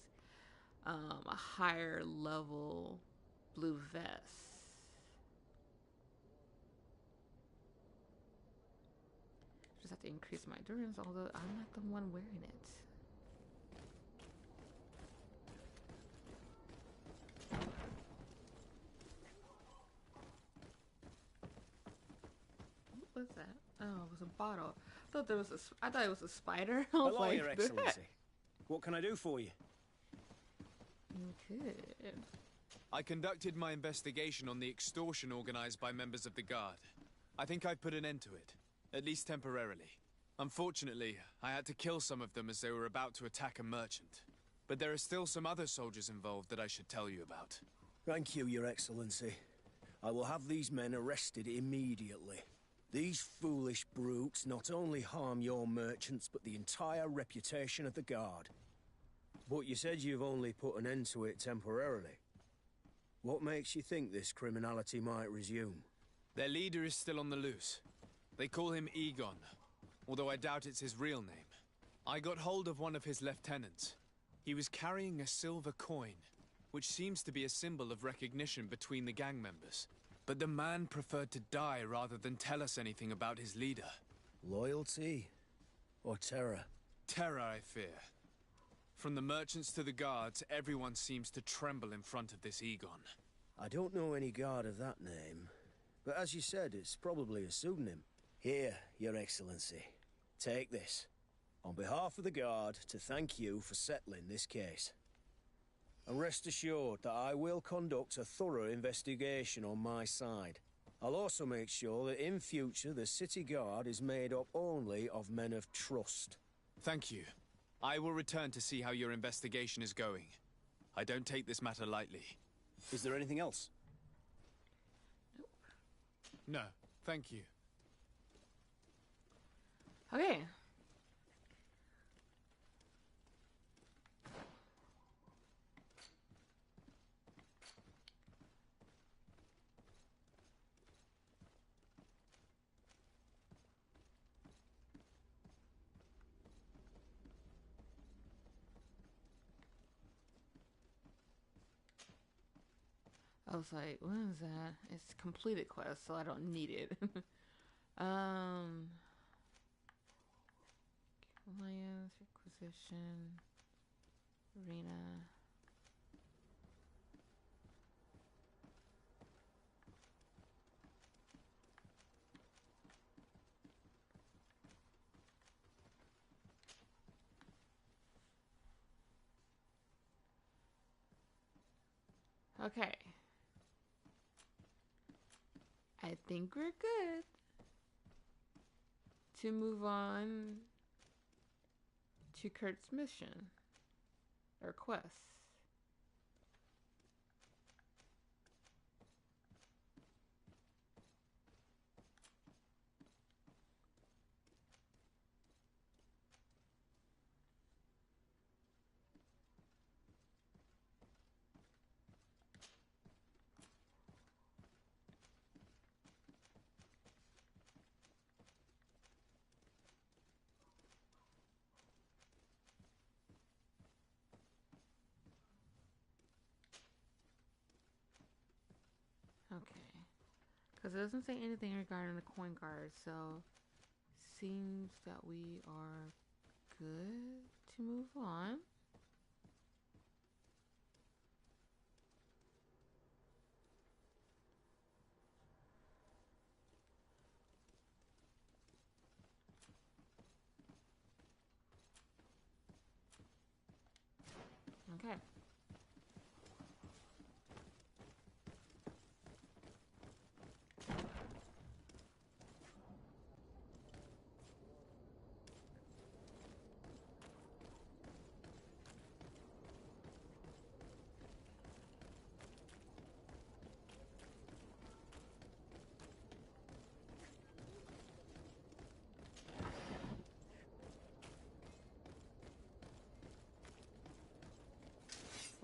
a higher level blue vest. Just have to increase my endurance, although I'm not the one wearing it. What was that? Oh, it was a bottle. I thought it was a spider. I was Hello, like, Your Excellency. What can I do for you? Good. I conducted my investigation on the extortion organized by members of the Guard. I think I've put an end to it, at least temporarily. Unfortunately, I had to kill some of them as they were about to attack a merchant. But there are still some other soldiers involved that I should tell you about. Thank you, Your Excellency. I will have these men arrested immediately. These foolish brutes not only harm your merchants, but the entire reputation of the Guard. But you said you've only put an end to it temporarily. What makes you think this criminality might resume? Their leader is still on the loose. They call him Egon, although I doubt it's his real name. I got hold of one of his lieutenants. He was carrying a silver coin, which seems to be a symbol of recognition between the gang members. But the man preferred to die rather than tell us anything about his leader. Loyalty? Or terror? Terror, I fear. From the merchants to the guards, everyone seems to tremble in front of this Egon. I don't know any guard of that name. But as you said, it's probably a pseudonym. Here, Your Excellency. Take this. On behalf of the Guard, to thank you for settling this case. And rest assured that I will conduct a thorough investigation on my side. I'll also make sure that in future the City Guard is made up only of men of trust. Thank you. I will return to see how your investigation is going. I don't take this matter lightly. Is there anything else? No, thank you. Okay. I was like, what is that? It's completed quest, so I don't need it. Alliance, Requisition, Arena. Okay. I think we're good to move on to Kurt's mission or quest. Okay, because it doesn't say anything regarding the coin guard, so seems that we are good to move on. Okay.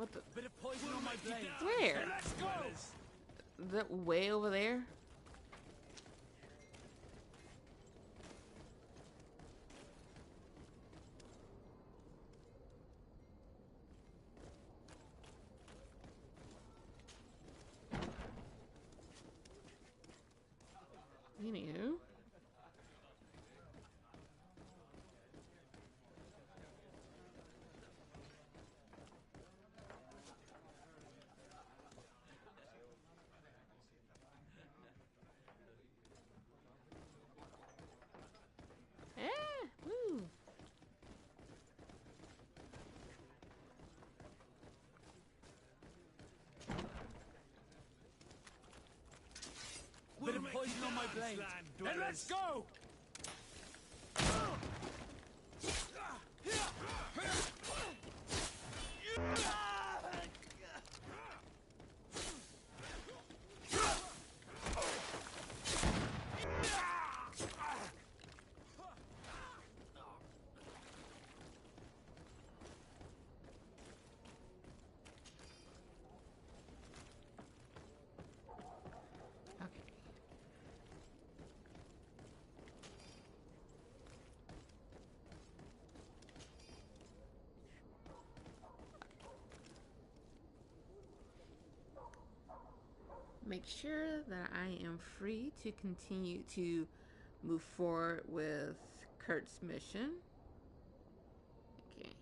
What the? Bit of poison on my blade. Where? Let's go. Is that way over there? Anywho. Woo. Bit of poison on my blade. Then let's go. Make sure that I am free to continue to move forward with Kurt's mission. Okay.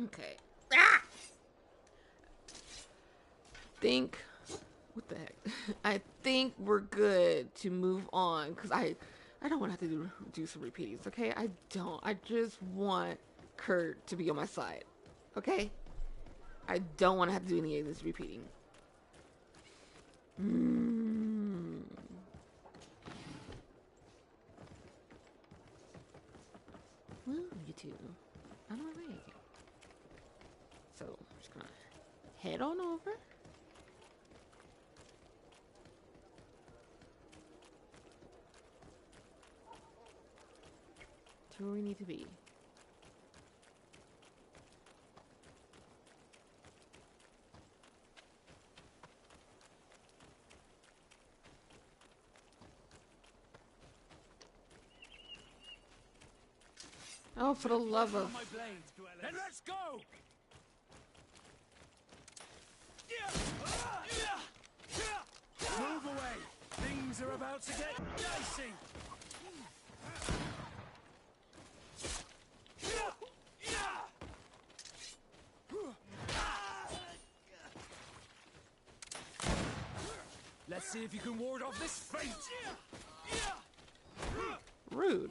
Okay. Ah! Think. What the heck? I think we're good to move on because I don't want to have to do some repeatings. Okay, I don't. I just want Kurt to be on my side. Okay, I don't want to have to do any of this repeating. Well, you two, on my way. So I'm just gonna head on over. To where we need to be. Oh, for the love of... Then let's go! Move away! Things are about to get dicey! Let's see if you can ward off this fate! Rude.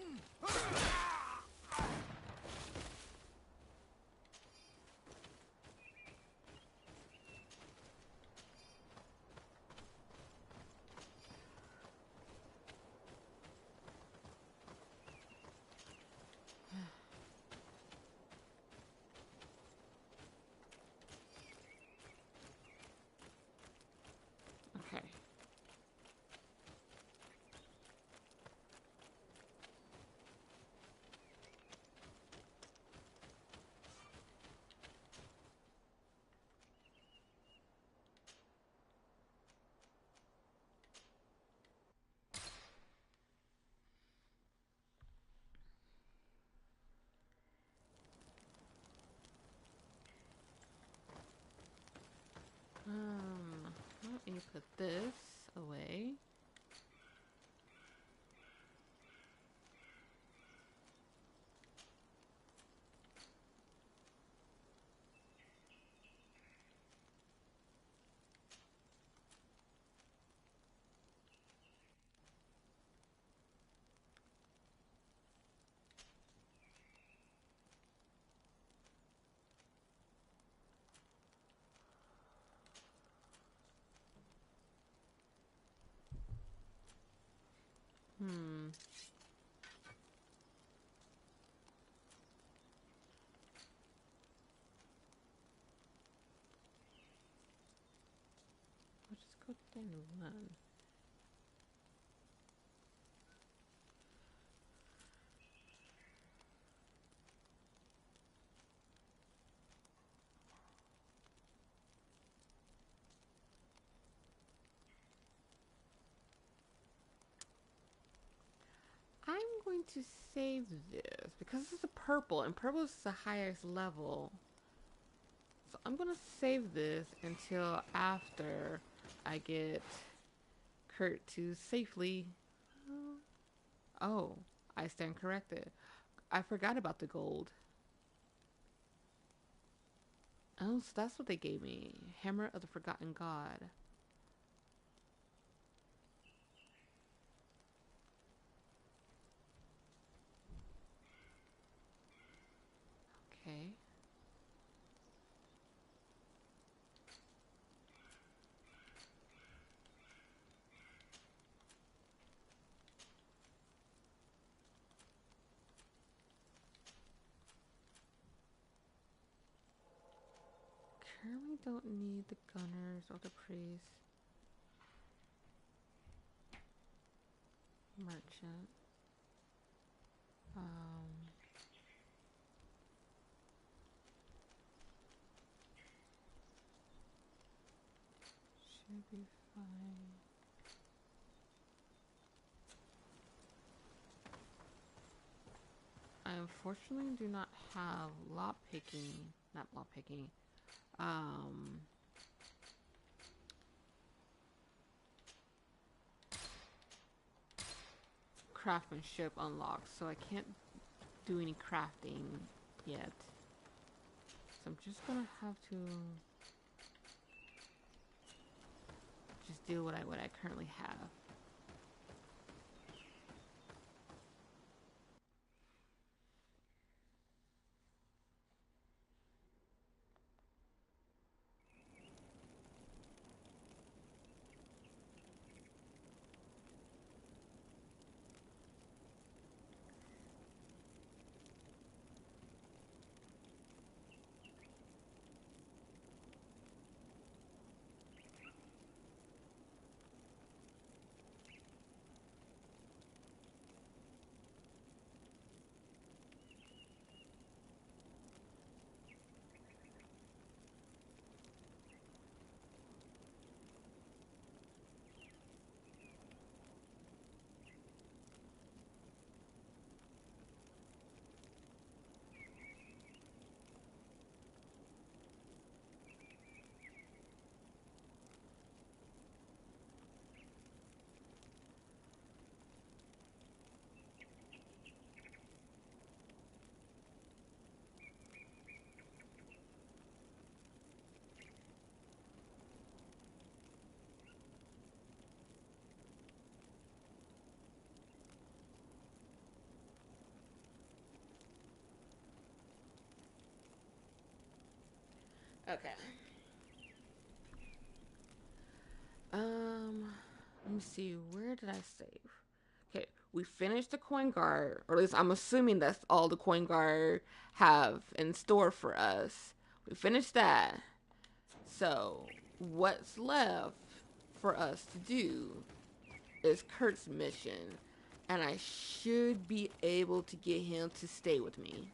Okay. Let me put this away. I'll just go down one. I'm going to save this because this is a purple and purple is the highest level. So I'm going to save this until after I get Kurt to safely... Oh, I stand corrected. I forgot about the gold. Oh, so that's what they gave me. Hammer of the Forgotten God. Okay. Currently don't need the gunners or the priests. Merchant. Should be fine. I unfortunately do not have craftsmanship unlocked, so I can't do any crafting yet. I'm just gonna have to just do what I currently have. Okay. Let me see. Where did I save? Okay, we finished the coin guard, or at least I'm assuming that's all the coin guard have in store for us. We finished that. So, what's left for us to do is Kurt's mission, and I should be able to get him to stay with me.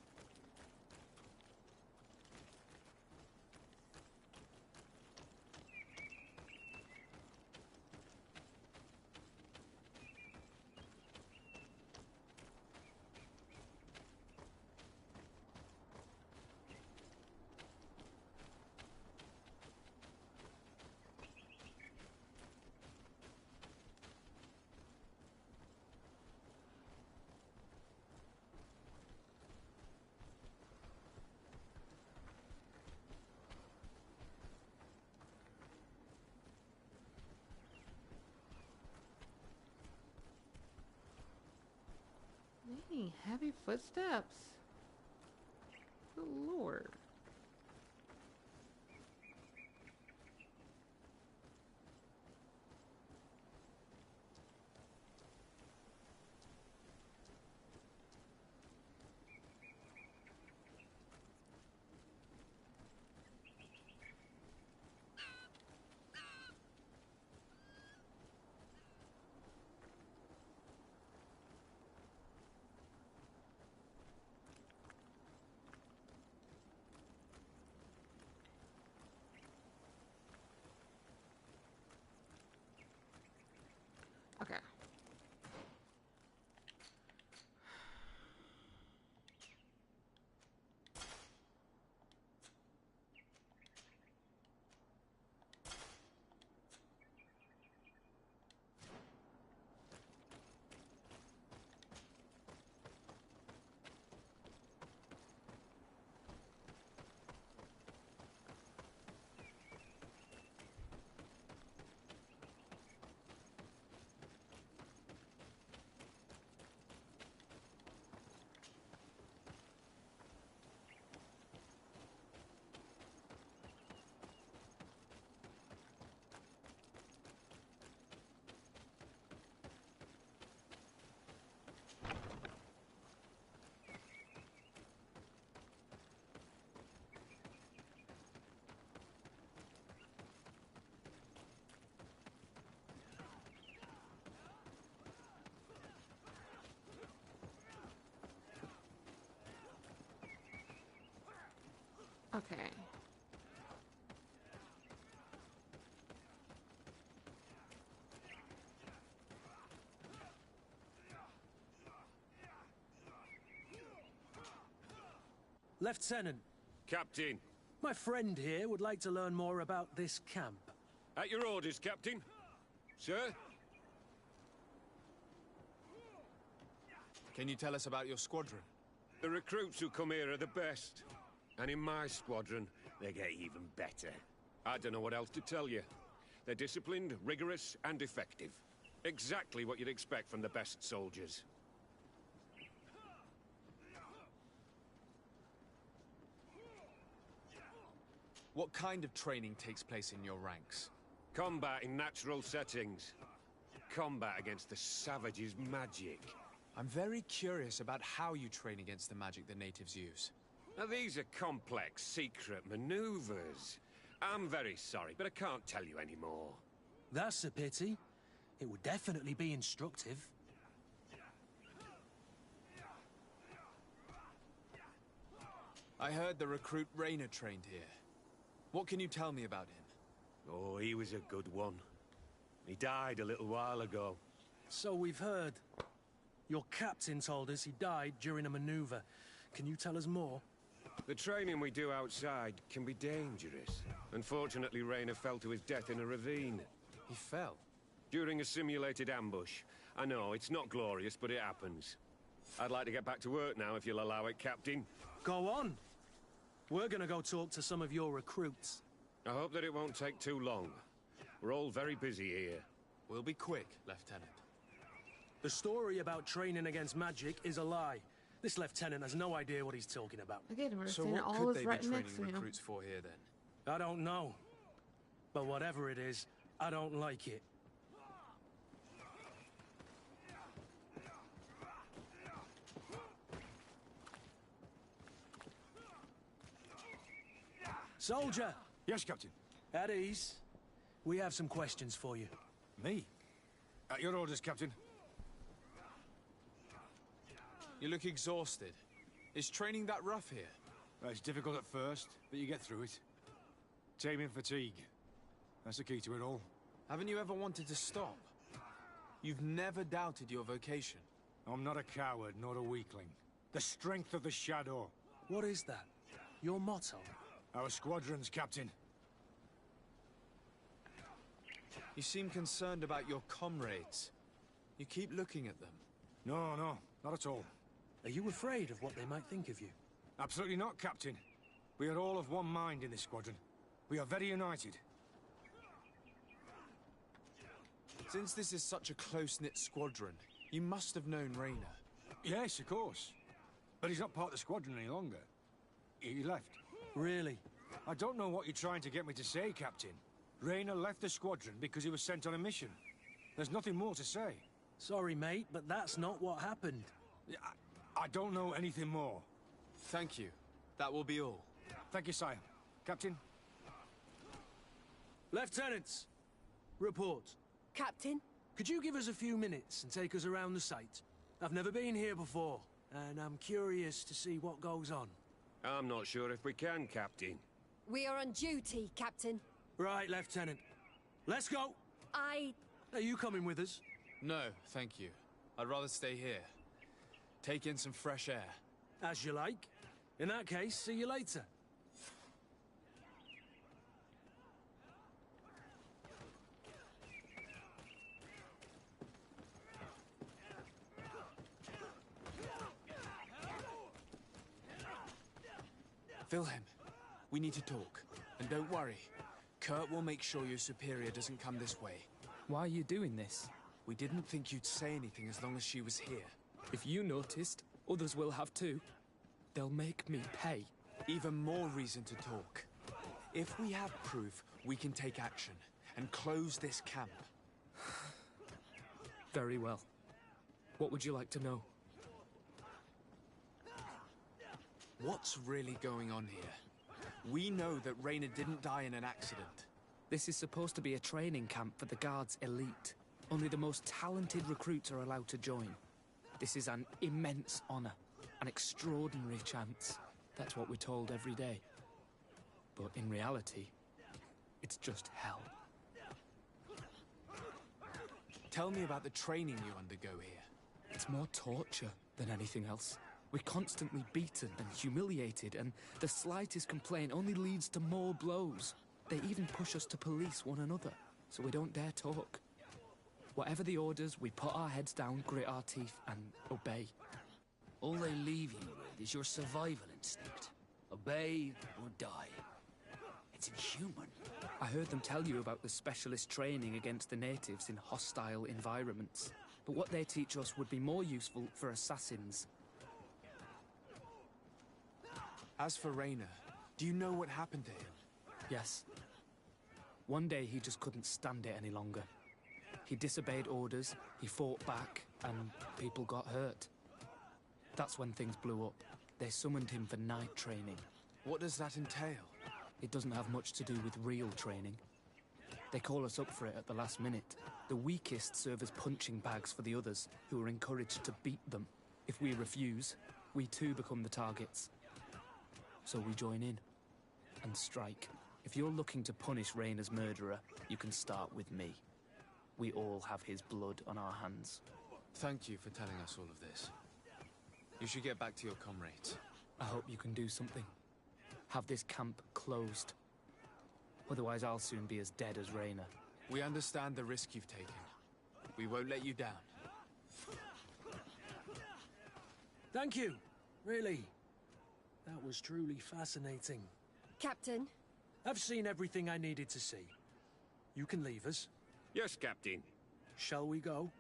Dang, heavy footsteps. Good Lord. Okay. Okay. Lieutenant. Captain. My friend here would like to learn more about this camp. At your orders, Captain. Sir? Can you tell us about your squadron? The recruits who come here are the best. And in my squadron, they get even better. I don't know what else to tell you. They're disciplined, rigorous, and effective. Exactly what you'd expect from the best soldiers. What kind of training takes place in your ranks? Combat in natural settings. Combat against the savages' magic. I'm very curious about how you train against the magic the natives use. Now, these are complex, secret maneuvers. I'm very sorry, but I can't tell you any more. That's a pity. It would definitely be instructive. I heard the recruit Raynor trained here. What can you tell me about him? Oh, he was a good one. He died a little while ago. So we've heard. Your captain told us he died during a maneuver. Can you tell us more? The training we do outside can be dangerous. Unfortunately, Raynor fell to his death in a ravine. He fell? During a simulated ambush. I know, it's not glorious, but it happens. I'd like to get back to work now, if you'll allow it, Captain. Go on. We're gonna go talk to some of your recruits. I hope that it won't take too long. We're all very busy here. We'll be quick, Lieutenant. The story about training against magic is a lie. This lieutenant has no idea what he's talking about. Again, we're So saying what all could is they right be next training to him. recruits for here, then? I don't know. But whatever it is, I don't like it. Soldier! Yes, Captain. At ease. We have some questions for you. Me? At your orders, Captain. You look exhausted. Is training that rough here? Well, it's difficult at first, but you get through it. Taming fatigue. That's the key to it all. Haven't you ever wanted to stop? You've never doubted your vocation. I'm not a coward, nor a weakling. The strength of the Shadow. What is that? Your motto? Our squadron's, Captain. You seem concerned about your comrades. You keep looking at them. No, not at all. Are you afraid of what they might think of you? Absolutely not, Captain. We are all of one mind in this squadron. We are very united. Since this is such a close-knit squadron, you must have known Raynor. Yes, of course. But he's not part of the squadron any longer. He left. Really? I don't know what you're trying to get me to say, Captain. Raynor left the squadron because he was sent on a mission. There's nothing more to say. Sorry, mate, but that's not what happened. I don't know anything more. Thank you. That will be all. Thank you, sire. Captain? Lieutenants, report. Captain? Could you give us a few minutes and take us around the site? I've never been here before, and I'm curious to see what goes on. I'm not sure if we can, Captain. We are on duty, Captain. Right, Lieutenant. Let's go! Are you coming with us? No, thank you. I'd rather stay here. Take in some fresh air. As you like. In that case, see you later. Wilhelm, we need to talk. And don't worry. Kurt will make sure your superior doesn't come this way. Why are you doing this? We didn't think you'd say anything as long as she was here. If you noticed, others will have too. They'll make me pay. Even more reason to talk. If we have proof, we can take action and close this camp. Very well. What would you like to know? What's really going on here? We know that Raynor didn't die in an accident. This is supposed to be a training camp for the Guard's elite. Only the most talented recruits are allowed to join. This is an immense honor, an extraordinary chance. That's what we're told every day. But in reality, it's just hell. Tell me about the training you undergo here. It's more torture than anything else. We're constantly beaten and humiliated, and the slightest complaint only leads to more blows. They even push us to police one another, so we don't dare talk. Whatever the orders, we put our heads down, grit our teeth, and obey. All they leave you with is your survival instinct. Obey or die. It's inhuman. I heard them tell you about the specialist training against the natives in hostile environments. But what they teach us would be more useful for assassins. As for Raynor, do you know what happened to him? Yes. One day he just couldn't stand it any longer. He disobeyed orders, he fought back, and people got hurt. That's when things blew up. They summoned him for night training. What does that entail? It doesn't have much to do with real training. They call us up for it at the last minute. The weakest serve as punching bags for the others, who are encouraged to beat them. If we refuse, we too become the targets. So we join in and strike. If you're looking to punish Raynor's murderer, you can start with me. We all have his blood on our hands. Thank you for telling us all of this. You should get back to your comrades. I hope you can do something. Have this camp closed. Otherwise I'll soon be as dead as Raynor. We understand the risk you've taken. We won't let you down. Thank you. Really. That was truly fascinating. Captain? I've seen everything I needed to see. You can leave us. Yes, Captain. Shall we go?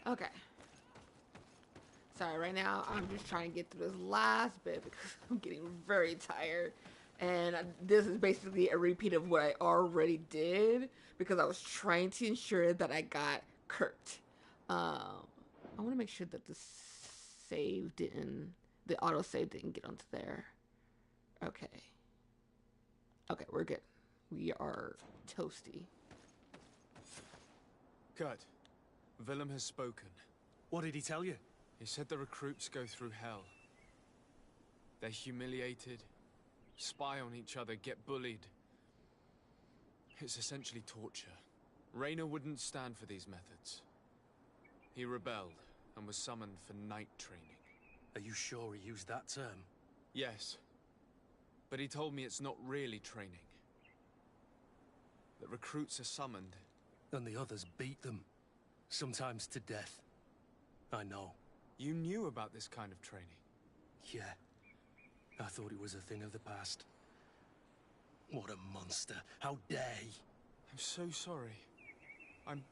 Okay. Sorry, right now I'm just trying to get through this last bit because I'm getting very tired. And this is basically a repeat of what I already did because I was trying to ensure that I got Kurt. I want to make sure that the autosave didn't get onto there. Okay. Okay, we're good. We are toasty. Kurt, Willem has spoken. What did he tell you? He said the recruits go through hell. They're humiliated, spy on each other, get bullied. It's essentially torture. Raynor wouldn't stand for these methods. He rebelled and was summoned for night training. Are you sure he used that term? Yes. But he told me it's not really training. That recruits are summoned. And the others beat them. Sometimes to death. I know. You knew about this kind of training? Yeah. I thought it was a thing of the past. What a monster. How dare he? I'm so sorry. I'm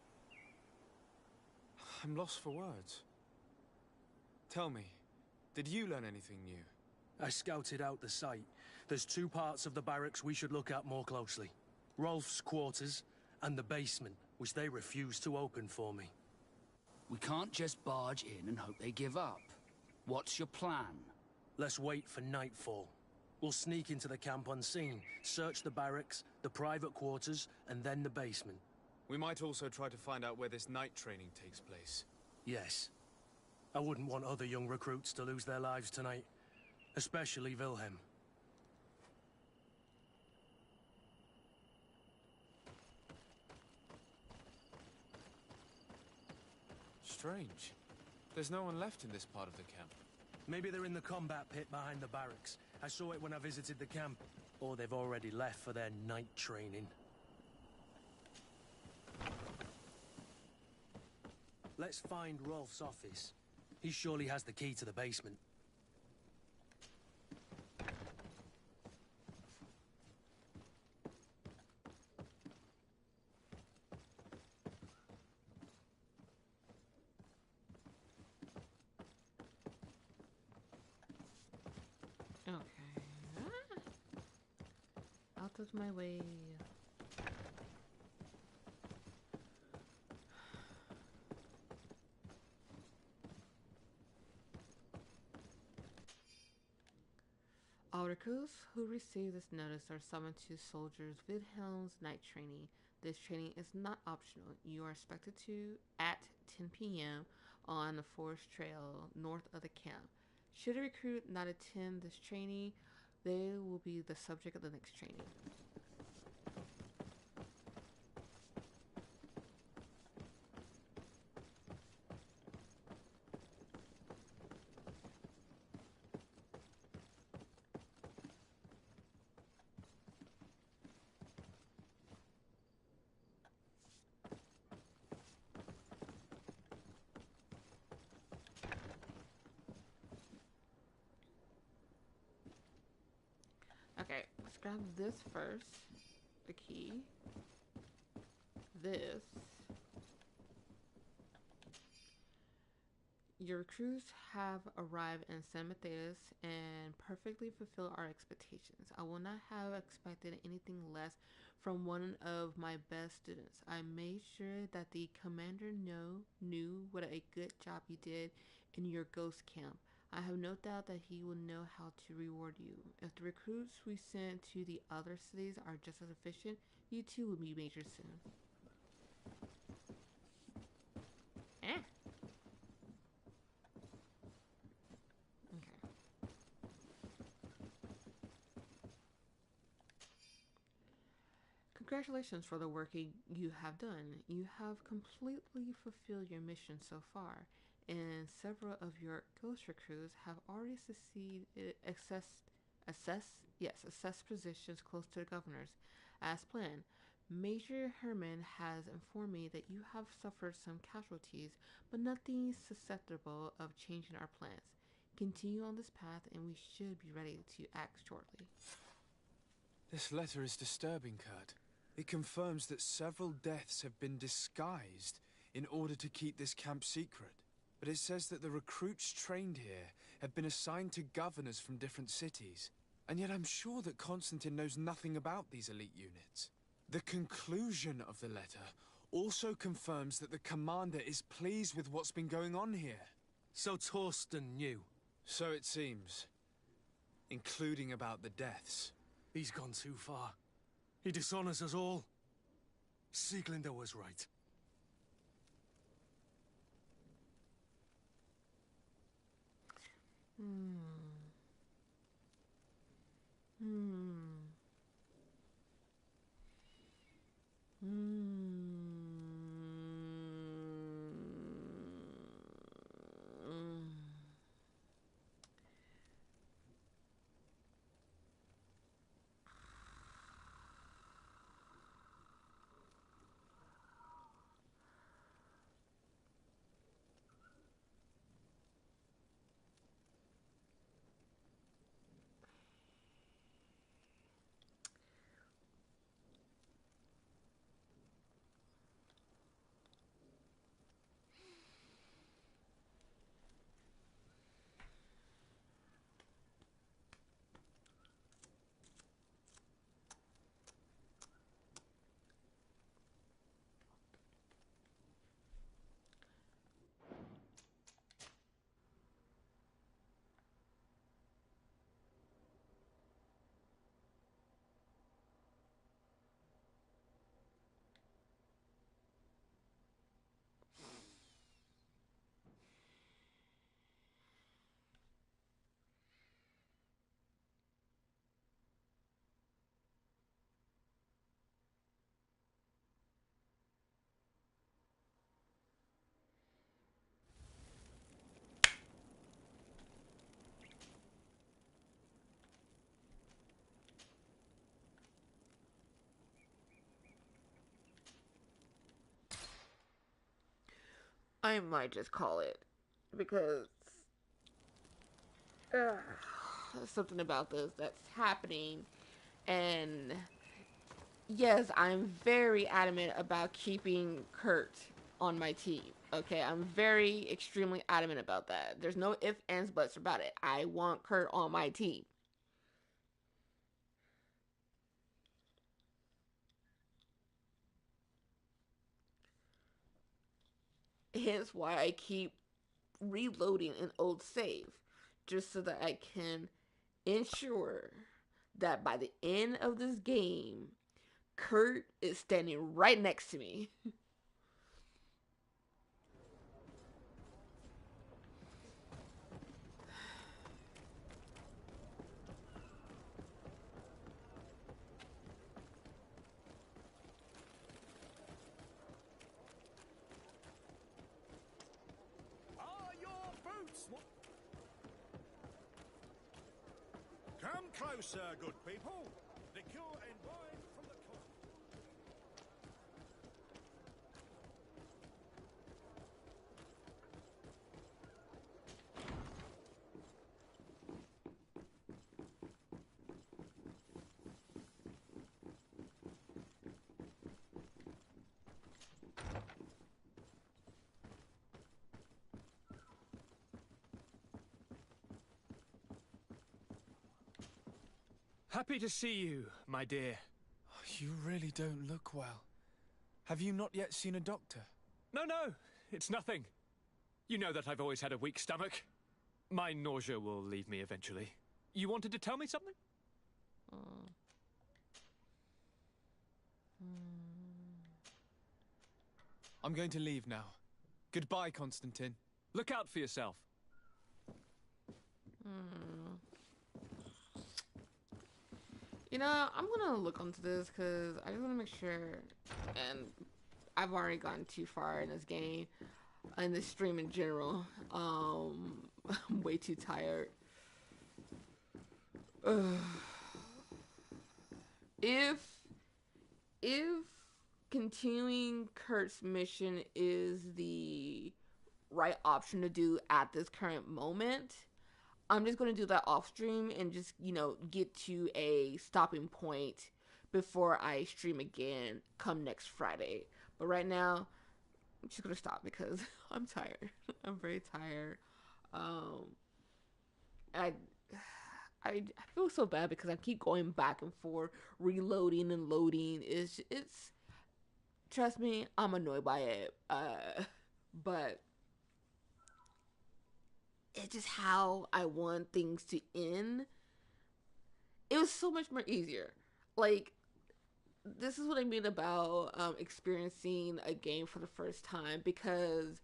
lost for words. Tell me, did you learn anything new? I scouted out the site. There's two parts of the barracks we should look at more closely. Rolf's quarters and the basement, which they refused to open for me. We can't just barge in and hope they give up. What's your plan? Let's wait for nightfall. We'll sneak into the camp unseen, search the barracks, the private quarters, and then the basement. We might also try to find out where this night training takes place. Yes. I wouldn't want other young recruits to lose their lives tonight. Especially Wilhelm. Strange. There's no one left in this part of the camp. Maybe they're in the combat pit behind the barracks. I saw it when I visited the camp. Or they've already left for their night training. Let's find Rolf's office. He surely has the key to the basement. Out of my way. All recruits who receive this notice are summoned to Soldiers Wilhelm's night training. This training is not optional. You are expected to at 10 p.m. on the Forest Trail north of the camp. Should a recruit not attend this training, they will be the subject of the next training. Let's grab this first. The key. This. Your recruits have arrived in San Matthias and perfectly fulfill our expectations. I will not have expected anything less from one of my best students. I made sure that the commander knew what a good job you did in your ghost camp. I have no doubt that he will know how to reward you. If the recruits we send to the other cities are just as efficient, you too will be major soon. Congratulations for the work you have done. You have completely fulfilled your mission so far, and several of your ghost recruits have already succeeded assess positions close to the governors. As planned, Major Herman has informed me that you have suffered some casualties, but nothing susceptible of changing our plans. Continue on this path, and we should be ready to act shortly. This letter is disturbing, Kurt. It confirms that several deaths have been disguised in order to keep this camp secret. But it says that the recruits trained here have been assigned to governors from different cities. And yet I'm sure that Constantine knows nothing about these elite units. The conclusion of the letter also confirms that the commander is pleased with what's been going on here. So Torsten knew. So it seems. Including about the deaths. He's gone too far. He dishonors us all. Sieglinder was right. I might just call it, because something about this that's happening, and yes, I'm very adamant about keeping Kurt on my team. Okay, I'm very extremely adamant about that. There's no ifs, ands, buts about it. I want Kurt on my team. Hence why I keep reloading an old save, just so that I can ensure that by the end of this game, Kurt is standing right next to me. Come closer, good people. Liqueur and wine from the coast. Happy to see you, my dear. You really don't look well. Have you not yet seen a doctor? No, it's nothing. You know that I've always had a weak stomach. My nausea will leave me eventually. You wanted to tell me something? I'm going to leave now. Goodbye, Constantine. Look out for yourself. You know, I'm gonna look into this because I just want to make sure. And I've already gotten too far in this game, in this stream in general. I'm way too tired. If continuing Kurt's mission is the right option to do at this current moment, I'm just going to do that off stream and just, you know, get to a stopping point before I stream again come next Friday. But right now, I'm just going to stop because I'm tired. I'm very tired. I feel so bad because I keep going back and forth, reloading and loading. It's trust me, I'm annoyed by it. But it's just how I want things to end. It was so much more easier. Like, this is what I mean about experiencing a game for the first time, because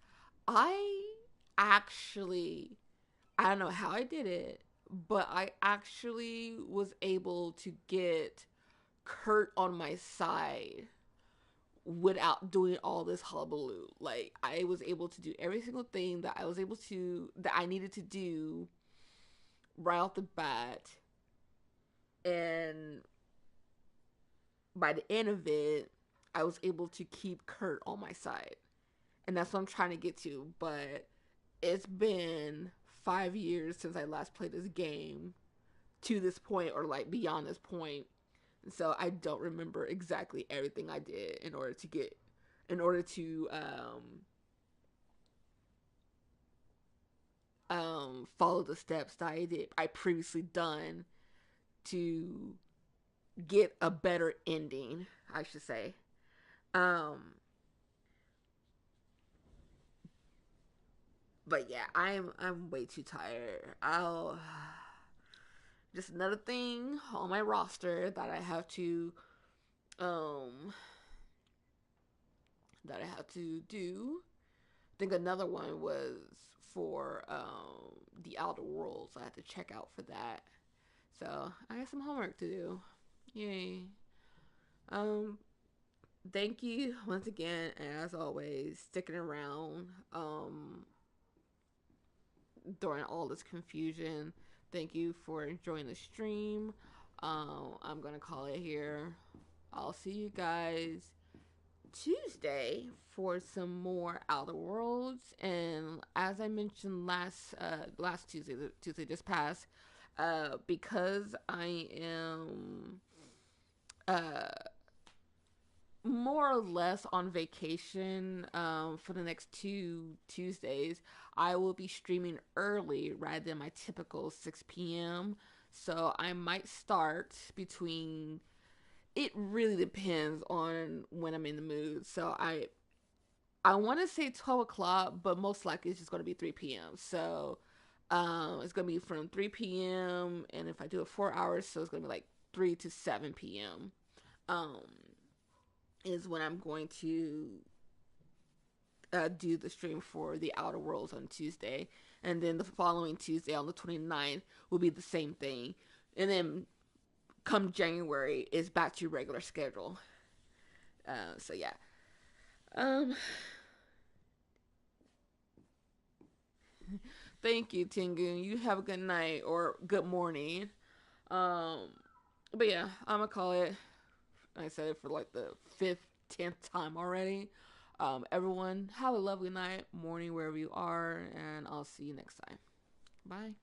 I don't know how I did it, but I actually was able to get Kurt on my side without doing all this hullabaloo. Like, I was able to do every single thing that I needed to do right off the bat. And by the end of it, I was able to keep Kurt on my side. And that's what I'm trying to get to. But it's been 5 years since I last played this game to this point, or like beyond this point. So I don't remember exactly everything I did in order to follow the steps that I previously done to get a better ending, I should say. But yeah, I'm way too tired. Just another thing on my roster that I have to do. I think another one was for the Outer Worlds. I had to check out for that. So I got some homework to do. Yay. Thank you once again, and as always, sticking around during all this confusion. Thank you for enjoying the stream. I'm gonna call it here. I'll see you guys Tuesday for some more Outer Worlds. And as I mentioned last Tuesday, the Tuesday just passed, because I am more or less on vacation for the next 2 Tuesdays, I will be streaming early rather than my typical 6 p.m. So I might start between, it really depends on when I'm in the mood. So I want to say 12 o'clock, but most likely it's just going to be 3 p.m. So it's going to be from 3 p.m. and if I do it 4 hours, so it's going to be like 3 to 7 p.m. Is when I'm going to do the stream for the Outer Worlds on Tuesday. And then the following Tuesday on the 29th will be the same thing. And then come January is back to regular schedule. So yeah. Thank you, Tengu. You have a good night or good morning. But yeah, I'm gonna call it, I said it for like the 5th, 10th time already. Everyone, have a lovely night, morning, wherever you are, and I'll see you next time. Bye.